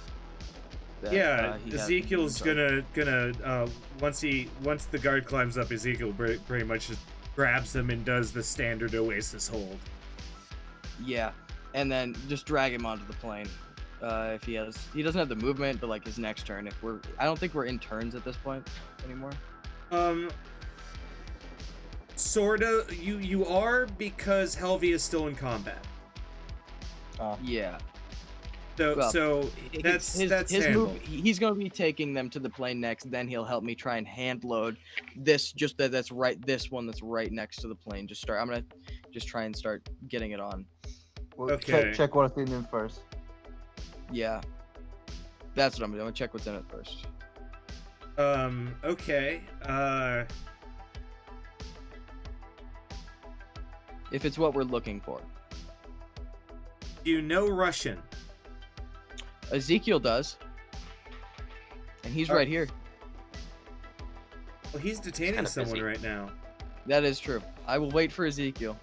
Yeah, he has Ezekiel's himself. gonna once the guard climbs up, Ezekiel pretty much just grabs him and does the standard Oasis hold. Yeah, and then just drag him onto the plane. If he doesn't have the movement, but like his next turn. I don't think we're in turns at this point anymore. Sorta. You are, because Helvey is still in combat. Yeah. So Well, so that's his handled. move. He's gonna be taking them to the plane next. Then he'll help me try and hand load this. That's right. This one that's right next to the plane. I'm gonna just try and start getting it on. Well, Okay. check what's in it first. Yeah. That's what I'm gonna check what's in it first. Okay. If it's what we're looking for. Do you know Russian? Ezekiel does. And he's right here. Well, he's detaining kinda someone busy. right now. That is true. I will wait for Ezekiel.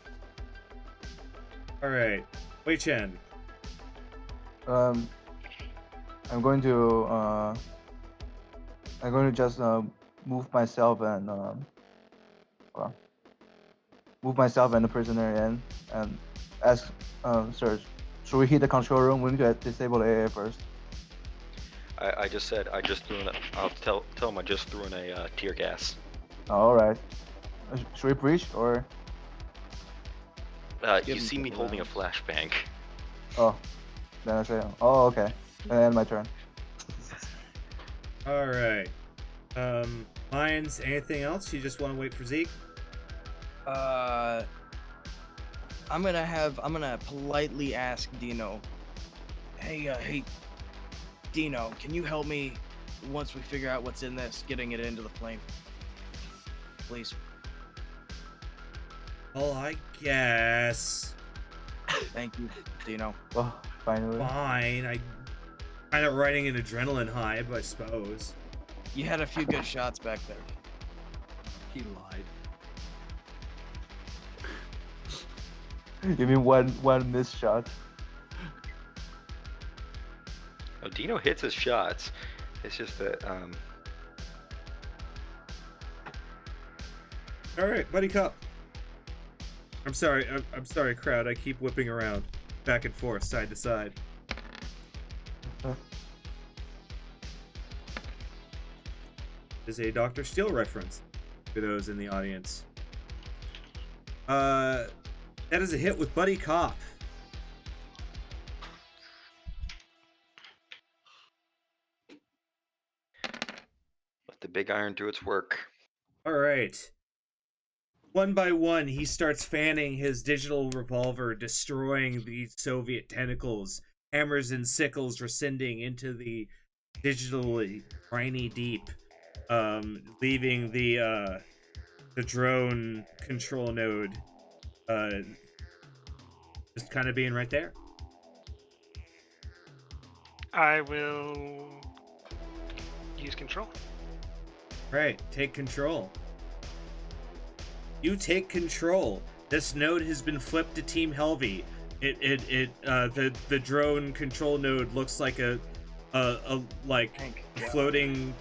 All right, Wei Chen. I'm going to just move myself and the prisoner in and ask, sir, should we hit the control room? We need to disable the AA first. I just said I just threw in a. I'll tell him I just threw in a tear gas. All right. Should we breach or? Give You him see me couple holding a rounds. flashbang. Oh, then I say, oh, okay. And my turn. All right. Lions. Anything else? You just want to wait for Zeke? I'm gonna politely ask Dino. Hey, Dino, can you help me once we figure out what's in this, getting it into the plane? Please. Well, I guess. Thank you, Dino. Oh, finally. Fine. I kind of riding an adrenaline high, but I suppose. You had a few good shots back there. He lied. You mean one missed shot? Oh, Dino hits his shots. It's just that All right, buddy cop. I'm sorry, crowd. I keep whipping around, back and forth, side to side. This is a Dr. Steele reference for those in the audience. That is a hit with Buddy Cop. let the big iron do its work. All right. One by one, he starts fanning his digital revolver, destroying the Soviet tentacles, hammers and sickles rescinding into the digitally briny deep, leaving the drone control node just kind of being right there. I will use control. Right, take control. You take control. This node has been flipped to Team Helvey. The drone control node looks like a like Thank God. floating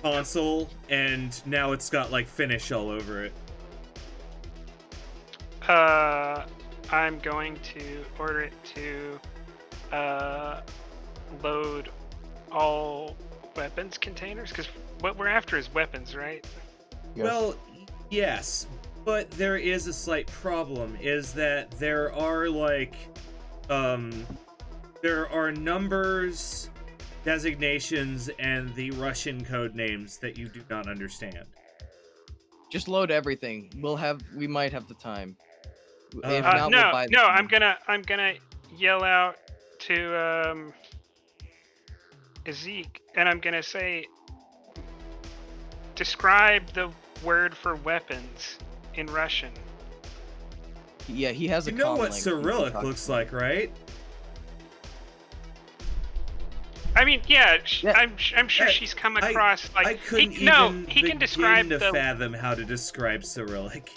console, and now it's got like finish all over it. I'm going to order it to load all weapons containers, because what we're after is weapons, right? Yes. Well, yes, but there is a slight problem, is that there are like there are numbers, designations, and the Russian code names that you do not understand. Just load everything. We might have the time. If Uh, not, we'll buy the I'm time. gonna yell out to Zeke, and I'm gonna say, describe the word for weapons in Russian. Yeah, he has a you know comm what link. Cyrillic looks like, right? I mean, yeah, Yeah. I'm sure she's come across I like couldn't he even can describe begin to the fathom how to describe Cyrillic.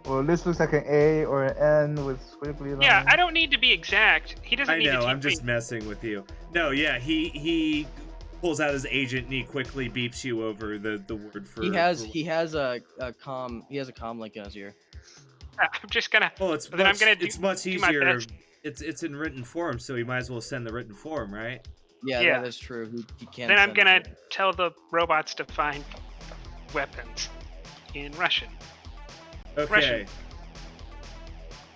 Well, this looks like an A or an N with squiggly lines. yeah. I don't need to be exact. He doesn't I need know, to I'm teach just me. messing with you. No, yeah, he pulls out his agent and he quickly beeps you over the word for. He has a comm link in his ear. I'm just gonna. Well, it's then I'm much gonna it's much do my easier. best. It's in written form, so you might as well send the written form, right? Yeah, Yeah. that is true. He can. Then I'm send it gonna to you. tell the robots to find weapons in Russian. Okay. Russian.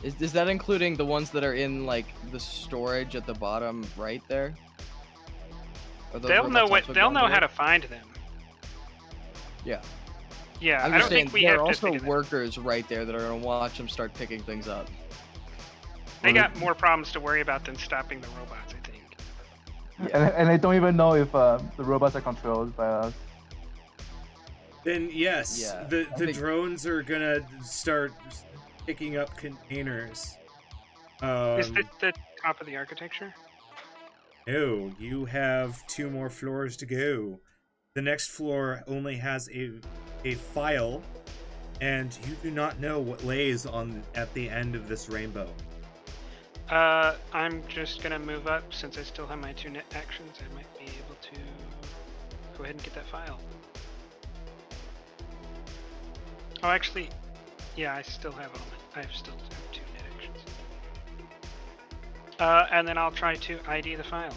Is that including the ones that are in like the storage at the bottom right there? Are those They'll know robots also they'll going know how work? to find them. Yeah. Yeah, I'm I just don't saying think we there have are to also figure that. workers right there that are gonna watch them start picking things up. They got more problems to worry about than stopping the robots, I think. And I don't even know if the robots are controlled by us. Then yes, Yeah, the I think- drones are gonna start picking up containers. Is this the top of the architecture? No, you have 2 more floors to go. The next floor only has a file, and you do not know what lays on at the end of this rainbow. I'm just gonna move up since I still have my 2 net actions. I might be able to go ahead and get that file. Oh, actually, yeah, I still have I still have 2 net actions. And then I'll try to ID the file.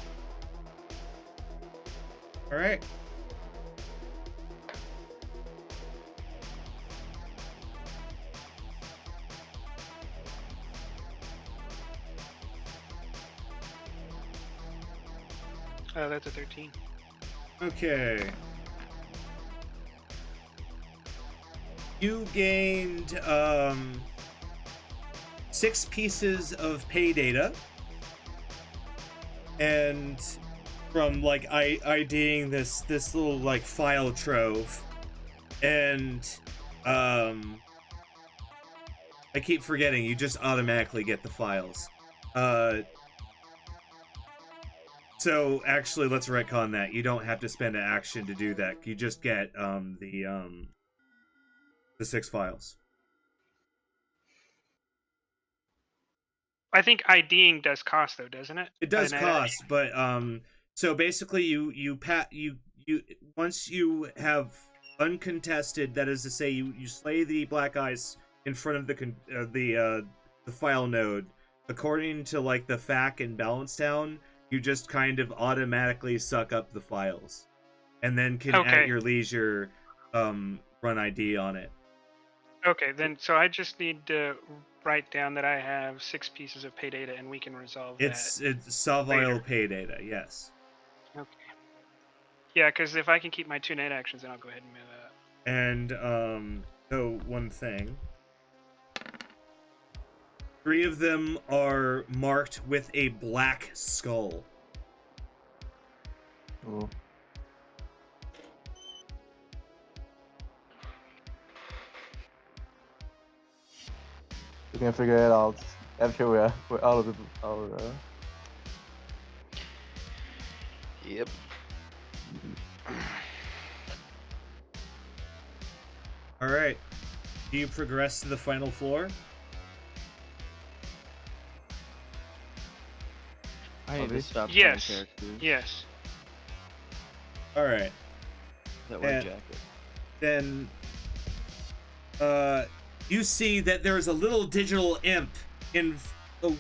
All right. That's a 13. Okay. You gained 6 pieces of pay data, and from like IDing this little like file trove, and I keep forgetting you just automatically get the files. So actually, let's retcon that. You don't have to spend an action to do that. You just get the 6 files. I think IDing does cost though, doesn't it? It does An cost, but so basically you once you have uncontested, that is to say you slay the black ice in front of the file node, according to like the FAQ and balance down, you just kind of automatically suck up the files, and then can at your leisure run ID on it. Okay, then so I just need to write down that I have 6 pieces of pay data, and we can resolve It's that. Savile pay data, yes. Okay. Yeah, because if I can keep my 2 net actions, then I'll go ahead and move up. And so one thing. 3 of them are marked with a black skull. Ooh. We can figure it out after we're out of our. Yep. All right. Do you progress to the final floor? I need to Bobby? stop Yes. playing characters Yes. All right. that wear And- jackets. Then you see that there is a little digital imp in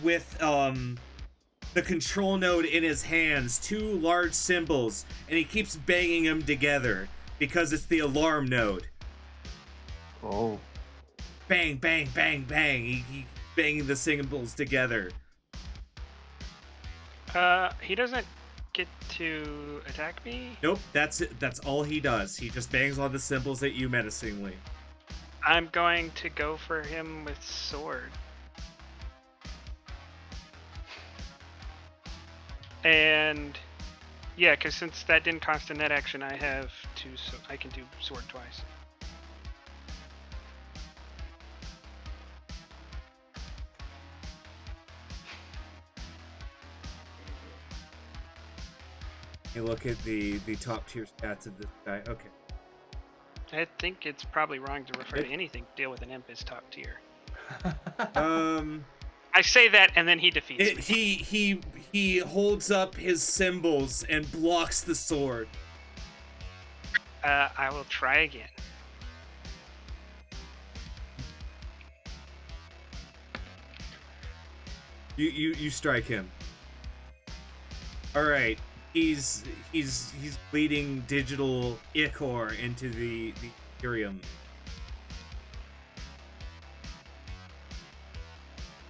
with the control node in his hands, two large symbols, and he keeps banging them together because it's the alarm node. Oh. Bang, bang, bang, bang. He banging the symbols together. He doesn't get to attack me. Nope, that's it. That's all he does. He just bangs on the symbols at you menacingly. I'm going to go for him with sword. And yeah, because since that didn't cost a net action, I have two, so I can do sword twice. You look at the top tier stats of this guy. Okay. I think it's probably wrong to refer to anything deal with an imp as top tier. I say that, and then he defeats me. He holds up his symbols and blocks the sword. I will try again. You strike him. All right. He's bleeding digital ichor into the Ethereum.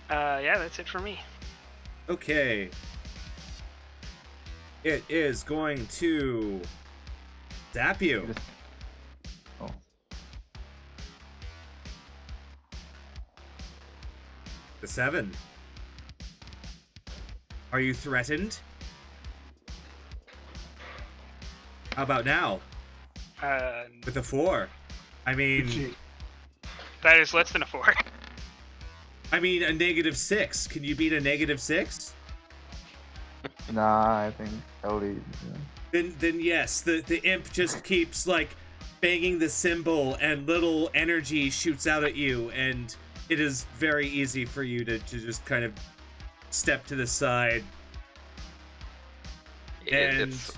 Yeah, that's it for me. Okay. It is going to zap you. Oh. The 7. Are you threatened? How about now? With a 4. I mean, That is less than a 4. a -6. Can you beat a -6? Nah, I think totally. Then yes, the imp just keeps like banging the symbol and little energy shoots out at you, and it is very easy for you to just kind of step to the side. It's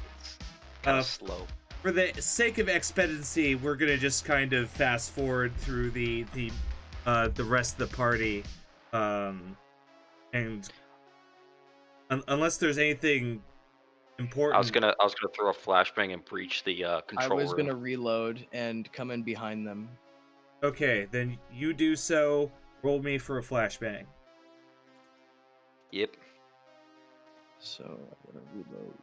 kind uh, of slow. For the sake of expediency, we're gonna just kind of fast forward through the rest of the party, and unless there's anything important. I was gonna throw a flashbang and breach the control I was room. gonna reload and come in behind them. Okay, then you do so. Roll me for a flashbang. Yep. So I'm gonna reload.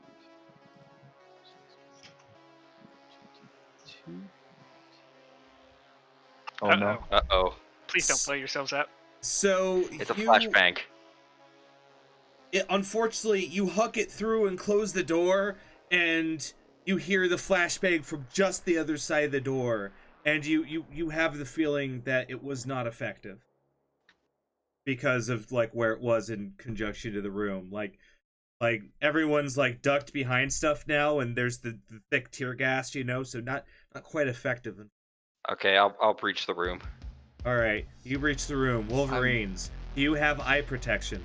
22. Oh no. Uh oh. Please don't blow yourselves up. So It's a flashbang. Unfortunately, you huck it through and close the door, and you hear the flashbang from just the other side of the door, and you have the feeling that it was not effective because of like where it was in conjunction to the room. Like everyone's like ducked behind stuff now, and there's the thick tear gas, so not quite effective. Okay, I'll breach the room. All right, you reach the room. Wolverines, do you have eye protection?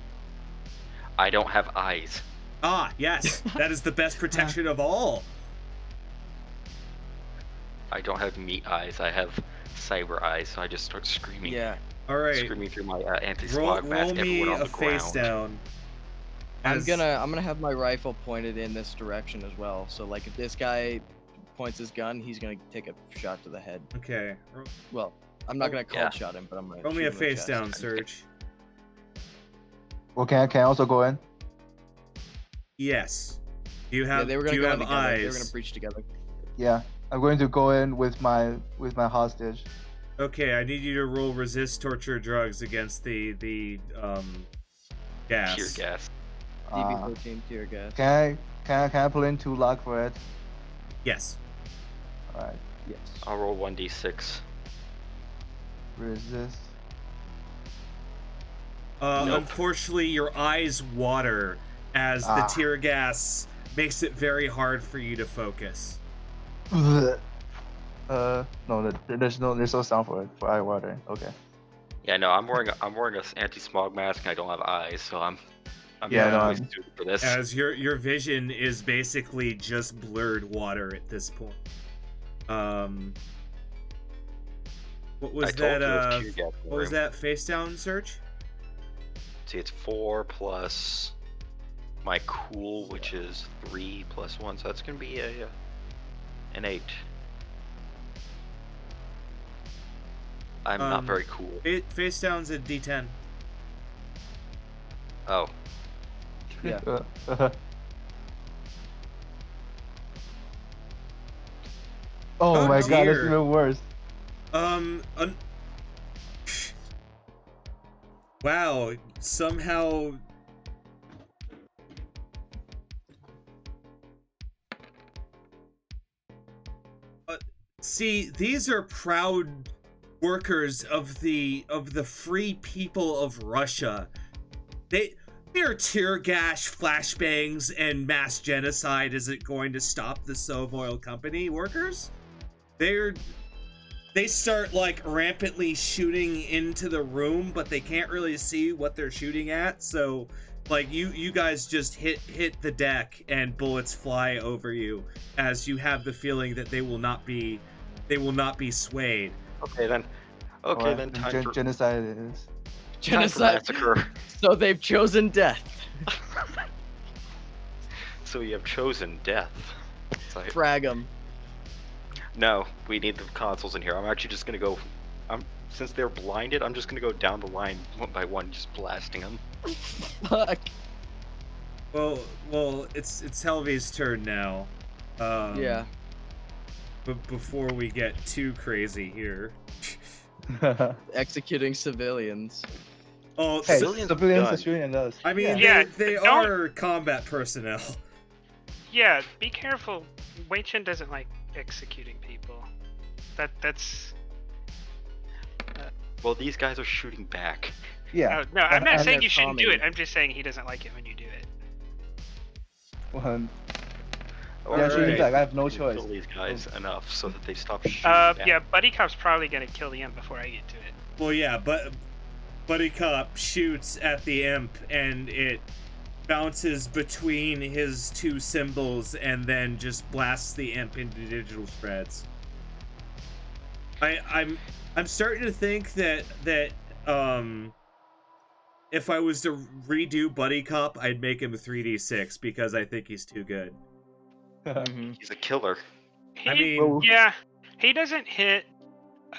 I don't have eyes. Ah, yes, that is the best protection of all. I don't have meat eyes. I have cyber eyes, so I just start screaming. Yeah, All right, Screaming through my anti-smog mask. roll me Everyone on a the face ground. down. I'm As- gonna have my rifle pointed in this direction as well. So like if this guy points his gun, he's gonna take a shot to the head. Okay, Well, I'm not gonna cold Yeah. shot him, but I'm gonna roll me shoot a him in the face chest. down, Serge. Well, can I also go in? Yes. Do you Yeah, have? they were do gonna you go have in together. eyes? They were gonna breach together. Yeah, I'm going to go in with my hostage. Okay, I need you to roll resist torture drugs against the gas. Tear gas. DB13 tear gas. Can I pull in 2 luck for it? Yes. All right. Yes. I'll roll 1d6. Resist. Nope. Unfortunately, your eyes water as the tear gas makes it very hard for you to focus. No, there's no sound for it for eye watering. Okay. Yeah, no, I'm wearing a anti-smog mask and I don't have eyes, so I'm I'm Yeah, not no, really suited for this. as your vision is basically just blurred water at this point. What was I told that? you it was tear gas in the What was room. that face down search? See, it's 4 plus my cool, which is 3 plus 1, so that's gonna be an 8. I'm not very cool. Face down's a D10. Oh, Yeah. Oh my god, that's dear. even worse. Wow, somehow. See, these are proud workers of the free people of Russia. Their tear gas, flashbangs, and mass genocide isn't going to stop the Sovoil Company workers. They start like rampantly shooting into the room, but they can't really see what they're shooting at. So, like you guys just hit the deck, and bullets fly over you as you have the feeling that they will not be swayed. okay then. Okay Alright, then, time for genocide it is. Genocide. massacre. So they've chosen death. So you have chosen death. It's like, Frag 'em. no, we need the consoles in here. I'm actually just gonna go. Since they're blinded, I'm just gonna go down the line one by one, just blasting them. Fuck. Well, it's Helvy's turn now. Yeah. But before we get too crazy here. Executing civilians. Oh, Hey, Civilians civilians done. are shooting at us. I mean, Yeah, they don't- are combat personnel. Yeah, be careful. Wei Chen doesn't like executing people. That's. Well, these guys are shooting back. Yeah. No, I'm not and saying they're you shouldn't do Tommy. it. I'm just saying he doesn't like it when you do it. Well, Or Yeah, shooting maybe back, I have no we can choice. Kill these guys enough so that they stop shooting back. Yeah, Buddy Cop's probably gonna kill the imp before I get to it. Well, yeah, but Buddy Cop shoots at the imp, and it bounces between his two symbols, and then just blasts the imp into digital shreds. I'm starting to think that if I was to redo Buddy Cop, I'd make him a 3d6 because I think he's too good. Mhm. He's a killer. He, I mean, yeah, he doesn't hit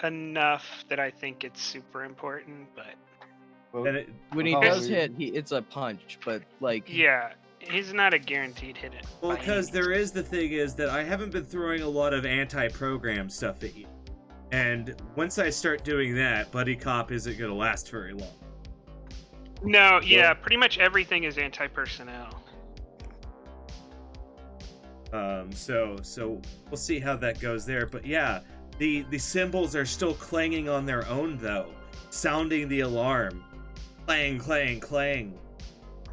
enough that I think it's super important, but and it, When he How does are you? hit, it's a punch, but like yeah, he's not a guaranteed hit. well, by any because means. there is the thing is that I haven't been throwing a lot of anti-program stuff at you. And once I start doing that, Buddy Cop isn't going to last very long. No, yeah, pretty much everything is anti-personnel. So we'll see how that goes there. But yeah, the symbols are still clanging on their own, though. Sounding the alarm. Clang, clang, clang.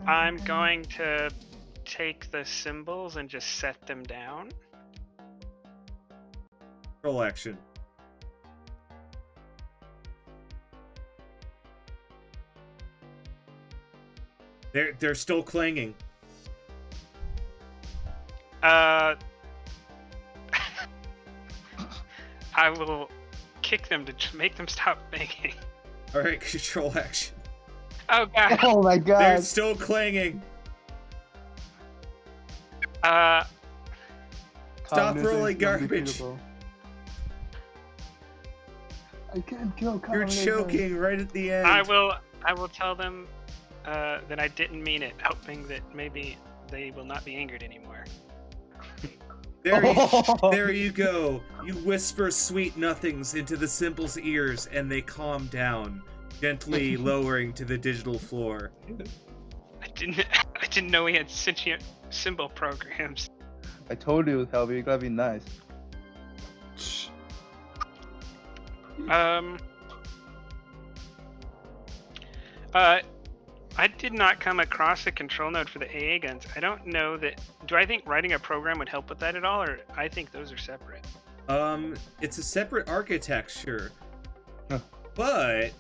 I'm going to take the symbols and just set them down. Control action. They're still clanging. I will kick them to make them stop banging. All right, control action. Oh god. Oh my They're god. still clanging. Uh, Stop Communism rolling is garbage. undefeatable. I can't kill You're communism. choking right at the end. I will tell them that I didn't mean it, hoping that maybe they will not be angered anymore. There you go. You whisper sweet nothings into the symbol's ears, and they calm down, gently lowering to the digital floor. I didn't know we had sentient symbol programs. I told you, Helby, you gotta be nice. I did not come across a control node for the AA guns. I don't know that. Do I think writing a program would help with that at all, or I think those are separate? It's a separate architecture, Huh. but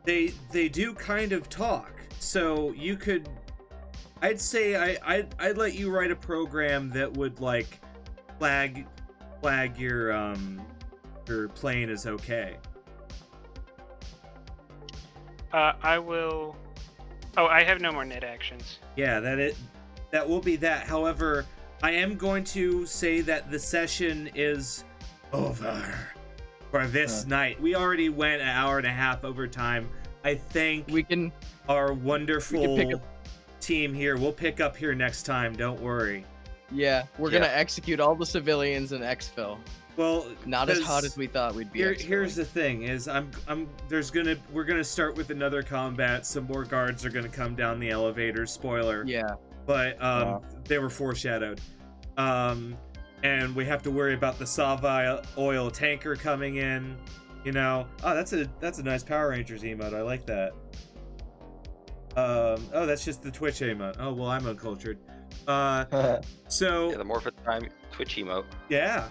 they do kind of talk. So you could I'd say I'd let you write a program that would like flag your plane as okay. I will. Oh, I have no more net actions. Yeah, that will be that. However, I am going to say that the session is over for this night. We already went an hour and a half over time. I think our wonderful team here will pick up here next time. Don't worry. Yeah, we're gonna execute all the civilians in exfil. Well, not as hot as we thought we'd be. Here's the thing: is we're gonna start with another combat. Some more guards are gonna come down the elevator. Spoiler. Yeah. But they were foreshadowed. And we have to worry about the Sava oil tanker coming in. You know, oh, that's a nice Power Rangers emote. I like that. Oh, that's just the Twitch emote. Oh well, I'm uncultured. So yeah, the Morphin Time Twitch emote. Yeah.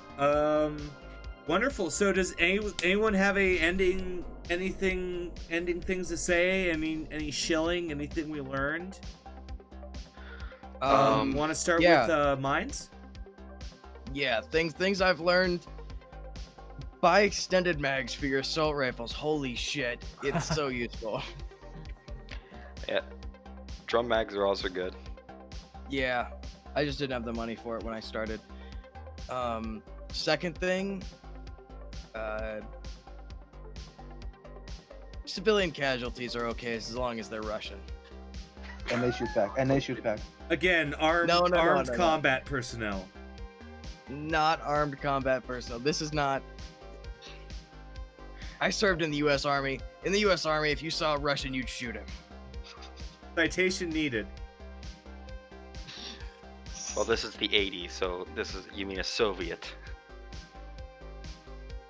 Wonderful. So does anyone have ending things to say? Any shilling? Anything we learned? Want to start with mines? Yeah, things I've learned. Buy extended mags for your assault rifles. Holy shit, it's so useful. Yeah, drum mags are also good. Yeah, I just didn't have the money for it when I started. Second thing, civilian casualties are okay as long as they're Russian. And they shoot back. Again, armed combat personnel. Not armed combat personnel. This is not. I served in the U.S. Army. In the U.S. Army, if you saw a Russian, you'd shoot him. Citation needed. Well, this is the 80s, so you mean a Soviet.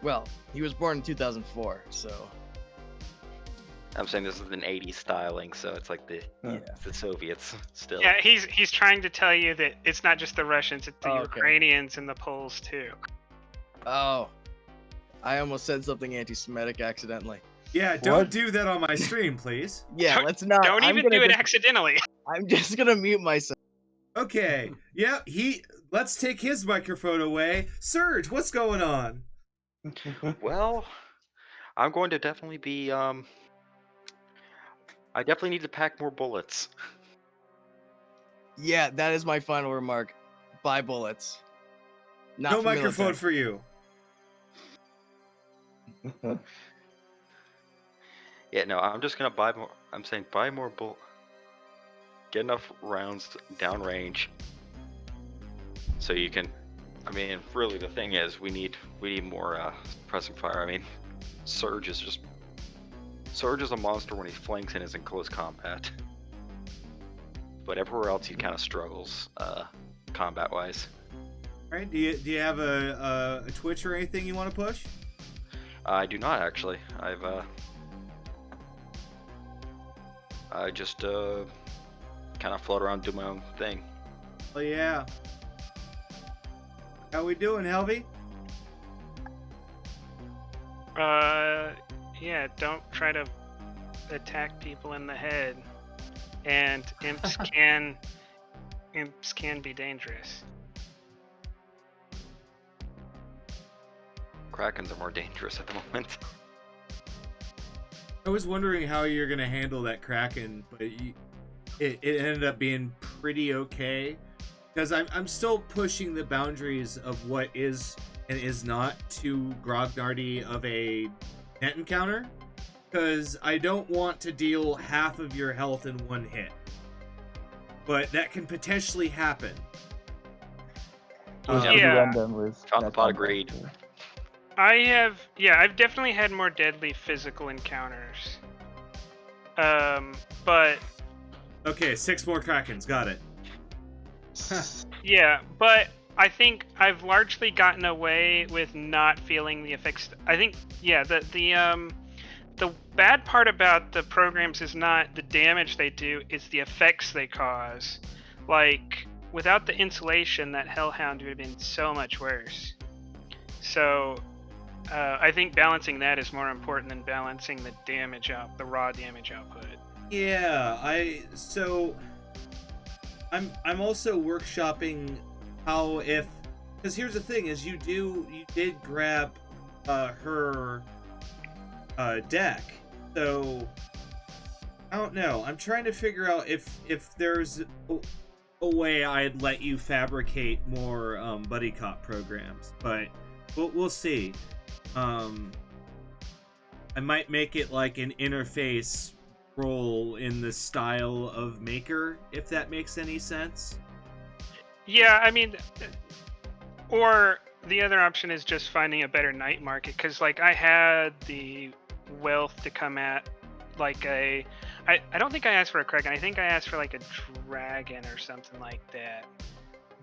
Well, he was born in 2004, so. I'm saying this is an 80s styling, so it's like the Soviets still. Yeah, he's trying to tell you that it's not just the Russians, it's the Ukrainians and the Poles too. Oh. I almost said something anti-Semitic accidentally. Yeah, don't do that on my stream, please. Yeah, let's not. Don't even do it accidentally. I'm just gonna mute myself. Okay. Yeah, let's take his microphone away. Serge, what's going on? Well, I'm going to definitely be I definitely need to pack more bullets. Yeah, that is my final remark. Buy bullets. Not no for microphone military. for you. Yeah, no, I'm just gonna buy more. I'm saying buy more get enough rounds downrange, so you can. I mean, really, the thing is, we need more suppressing fire. I mean, Surge is a monster when he flanks and is in close combat, but everywhere else he kind of struggles, combat wise. All right. Do you have a Twitch or anything you want to push? I do not actually. I just kind of float around, do my own thing. Oh yeah. How we doing, Helvy? Yeah, don't try to attack people in the head. And imps can be dangerous. Krakens are more dangerous at the moment. I was wondering how you're gonna handle that Kraken, but it ended up being pretty okay. Because I'm still pushing the boundaries of what is and is not too grognardy of a net encounter. Because I don't want to deal half of your health in one hit. But that can potentially happen. Found the pot agreed. I've definitely had more deadly physical encounters. But okay, 6 more Krakens, got it. Yeah, but I think I've largely gotten away with not feeling the effects. I think, yeah, the bad part about the programs is not the damage they do, it's the effects they cause. Like, without the insulation, that Hellhound would have been so much worse. So, I think balancing that is more important than balancing the raw damage output. Yeah, I'm also workshopping how if, because here's the thing is you did grab her deck, so I don't know. I'm trying to figure out if there's a way I'd let you fabricate more buddy cop programs, but we'll see. I might make it like an interface role in the style of Maker, if that makes any sense. Yeah, I mean, or the other option is just finding a better night market, because like I had the wealth to come at like I don't think I asked for a kraken. I think I asked for like a dragon or something like that.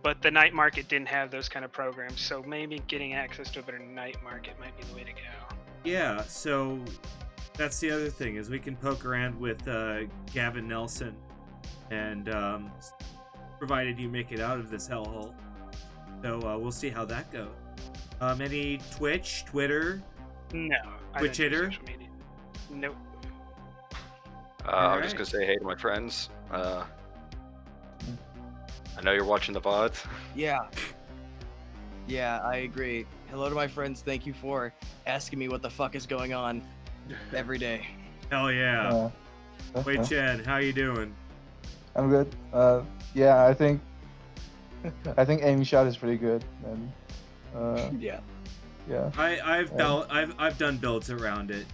But the night market didn't have those kind of programs, so maybe getting access to a better night market might be the way to go. Yeah, so that's the other thing is we can poke around with Gavin Nelson, and provided you make it out of this hellhole. So we'll see how that goes. Any Twitch, Twitter? No. Twitch hitter? Nope. I'm just gonna say hey to my friends. I know you're watching the VOD. Yeah. Yeah, I agree. Hello to my friends. Thank you for asking me what the fuck is going on every day. Hell yeah. Wei Chen, how you doing? I'm good. Yeah, I think aiming shot is pretty good, and Yeah. yeah. I've done builds around it.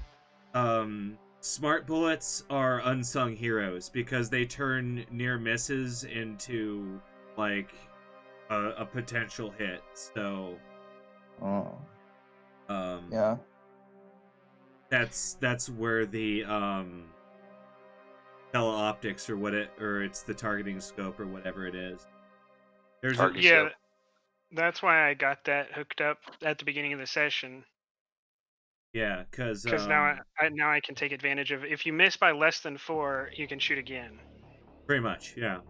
Smart bullets are unsung heroes because they turn near misses into like a potential hit. So Yeah. that's where the teleoptics or it's the targeting scope or whatever it is. There's yeah, that's why I got that hooked up at the beginning of the session. Yeah, because now I can take advantage of, if you miss by less than 4, you can shoot again. pretty much, yeah.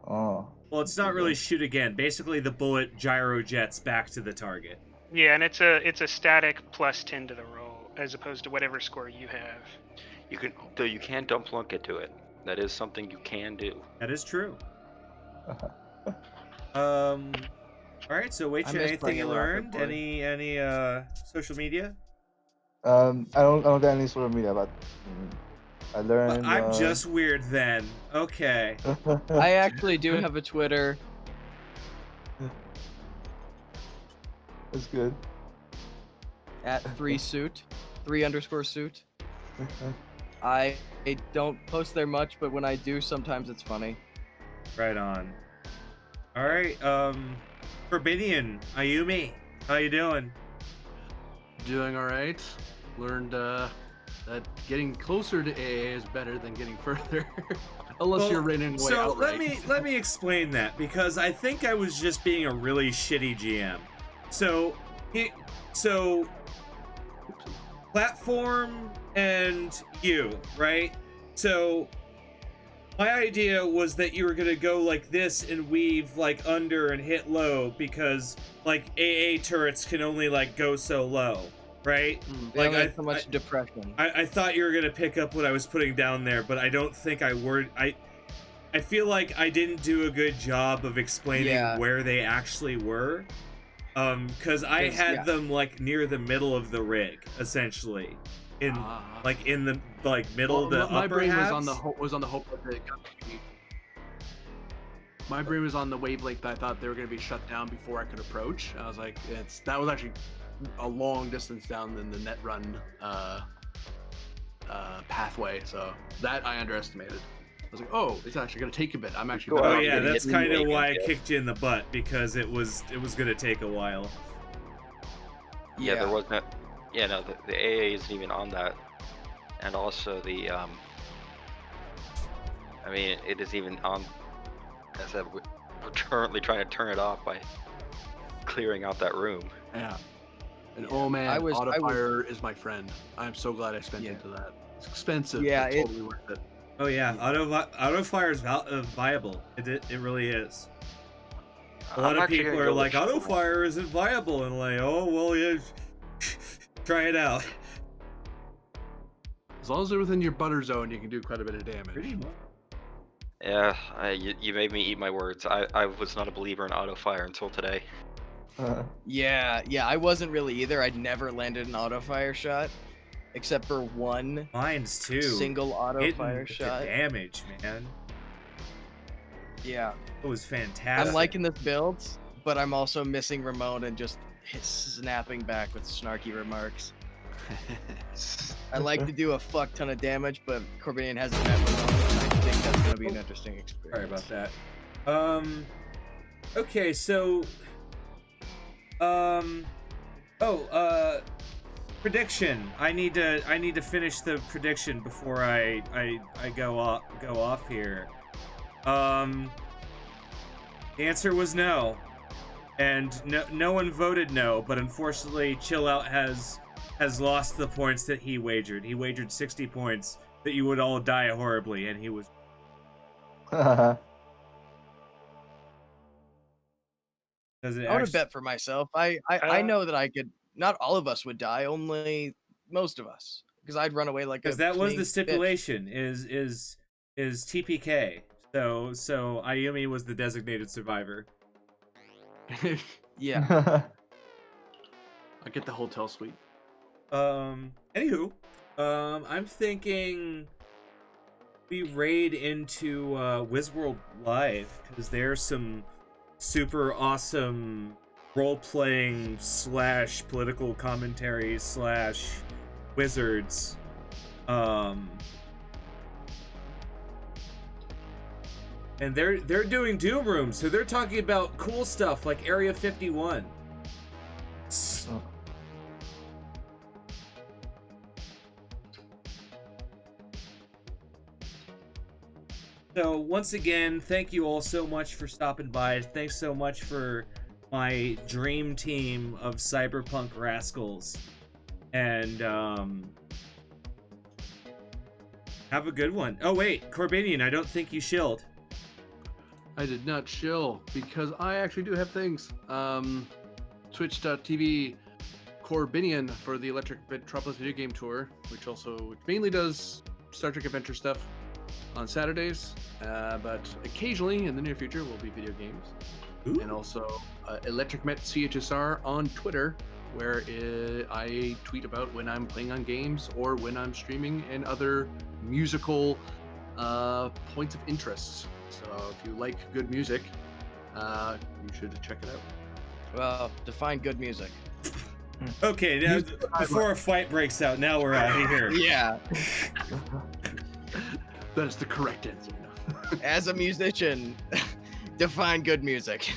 Oh. Well, it's not really shoot again. Basically, the bullet gyro jets back to the target. Yeah, and it's a static plus 10 to the roll as opposed to whatever score you have. You can dump plunk into it. That is something you can do. That is true. All right. So, wait, anything you learned? Any social media? I don't get any social media, but I learned. I'm just weird then. Okay. I actually do have a Twitter. That's good. At 3_suit. I don't post there much, but when I do, sometimes it's funny. Right on. All right. Forbidian, Ayumi, how you doing? Doing all right. Learned that getting closer to AA is better than getting further, unless you're running away outright. let me explain that, because I think I was just being a really shitty GM. So platform and you, right? So my idea was that you were gonna go like this and weave like under and hit low, because like AA turrets can only like go so low, right? They like so much depression. I thought you were gonna pick up what I was putting down there, but I don't think I feel like I didn't do a good job of explaining where they actually were. Because I had them like near the middle of the rig, essentially, in the middle of the my upper brain halves. was on the hope that they got me. My brain was on the wavelength that I thought they were going to be shut down before I could approach. I was like, that was actually a long distance down in the net run pathway, so that I underestimated. I was like, oh, it's actually going to take a bit. I'm actually. Oh yeah, that's kind of why I kicked you in the butt, because it was going to take a while. Yeah, there was not. Yeah, no, the AA isn't even on that, and also the I mean, it is even on. As I said, we're currently trying to turn it off by clearing out that room. Yeah. And oh man, Autofire is my friend. I'm so glad I spent into that. It's expensive. Yeah, but totally worth it. Oh yeah, Autofire is viable. It really is. A lot of people are like, Autofire isn't viable, and like, oh well, yeah, try it out. As long as they're within your butter zone, you can do quite a bit of damage. Pretty much. Yeah, you made me eat my words. I was not a believer in auto fire until today. Yeah, I wasn't really either. I'd never landed an auto fire shot, except for one Mine's too. single auto Hitting fire with shot. the damage, man. Yeah. It was fantastic. I'm liking this build, but I'm also missing Ramon and just snapping back with snarky remarks. I like to do a fuck ton of damage, but Corbinian hasn't met Ramon, and I think that's gonna be an interesting experience. Sorry about that. Okay, so prediction. I need to finish the prediction before I go off here. The answer was no. And no one voted no, but unfortunately Chill Out has lost the points that he wagered. He wagered 60 points that you would all die horribly, and he was Does it I would have actually... bet for myself. I know that I could. Not all of us would die, only most of us, because I'd run away like a. Because that was the fleeing stipulation. Is TPK. So Ayumi was the designated survivor. bitch. Yeah. I get the hotel suite. Anywho, I'm thinking we raid into Wizworld Live, because there's some super awesome role-playing / political commentary / wizards. And they're doing Doom Rooms, so they're talking about cool stuff like Area 51. So once again, thank you all so much for stopping by. Thanks so much for my dream team of Cyberpunk rascals. And have a good one. Oh wait, Corbinian, I don't think you shilled. I did not chill because I actually do have things. Twitch.tv Corbinian for the Electric Metropolis video game tour, which mainly does Star Trek Adventure stuff on Saturdays, but occasionally in the near future will be video games. Ooh. And also Electric Met CHSR on Twitter, where I tweet about when I'm playing on games or when I'm streaming and other musical points of interest. So if you like good music, you should check it out. Well, define good music. Okay, now before a fight breaks out, now we're out of here. Yeah. That is the correct answer. As a musician, define good music.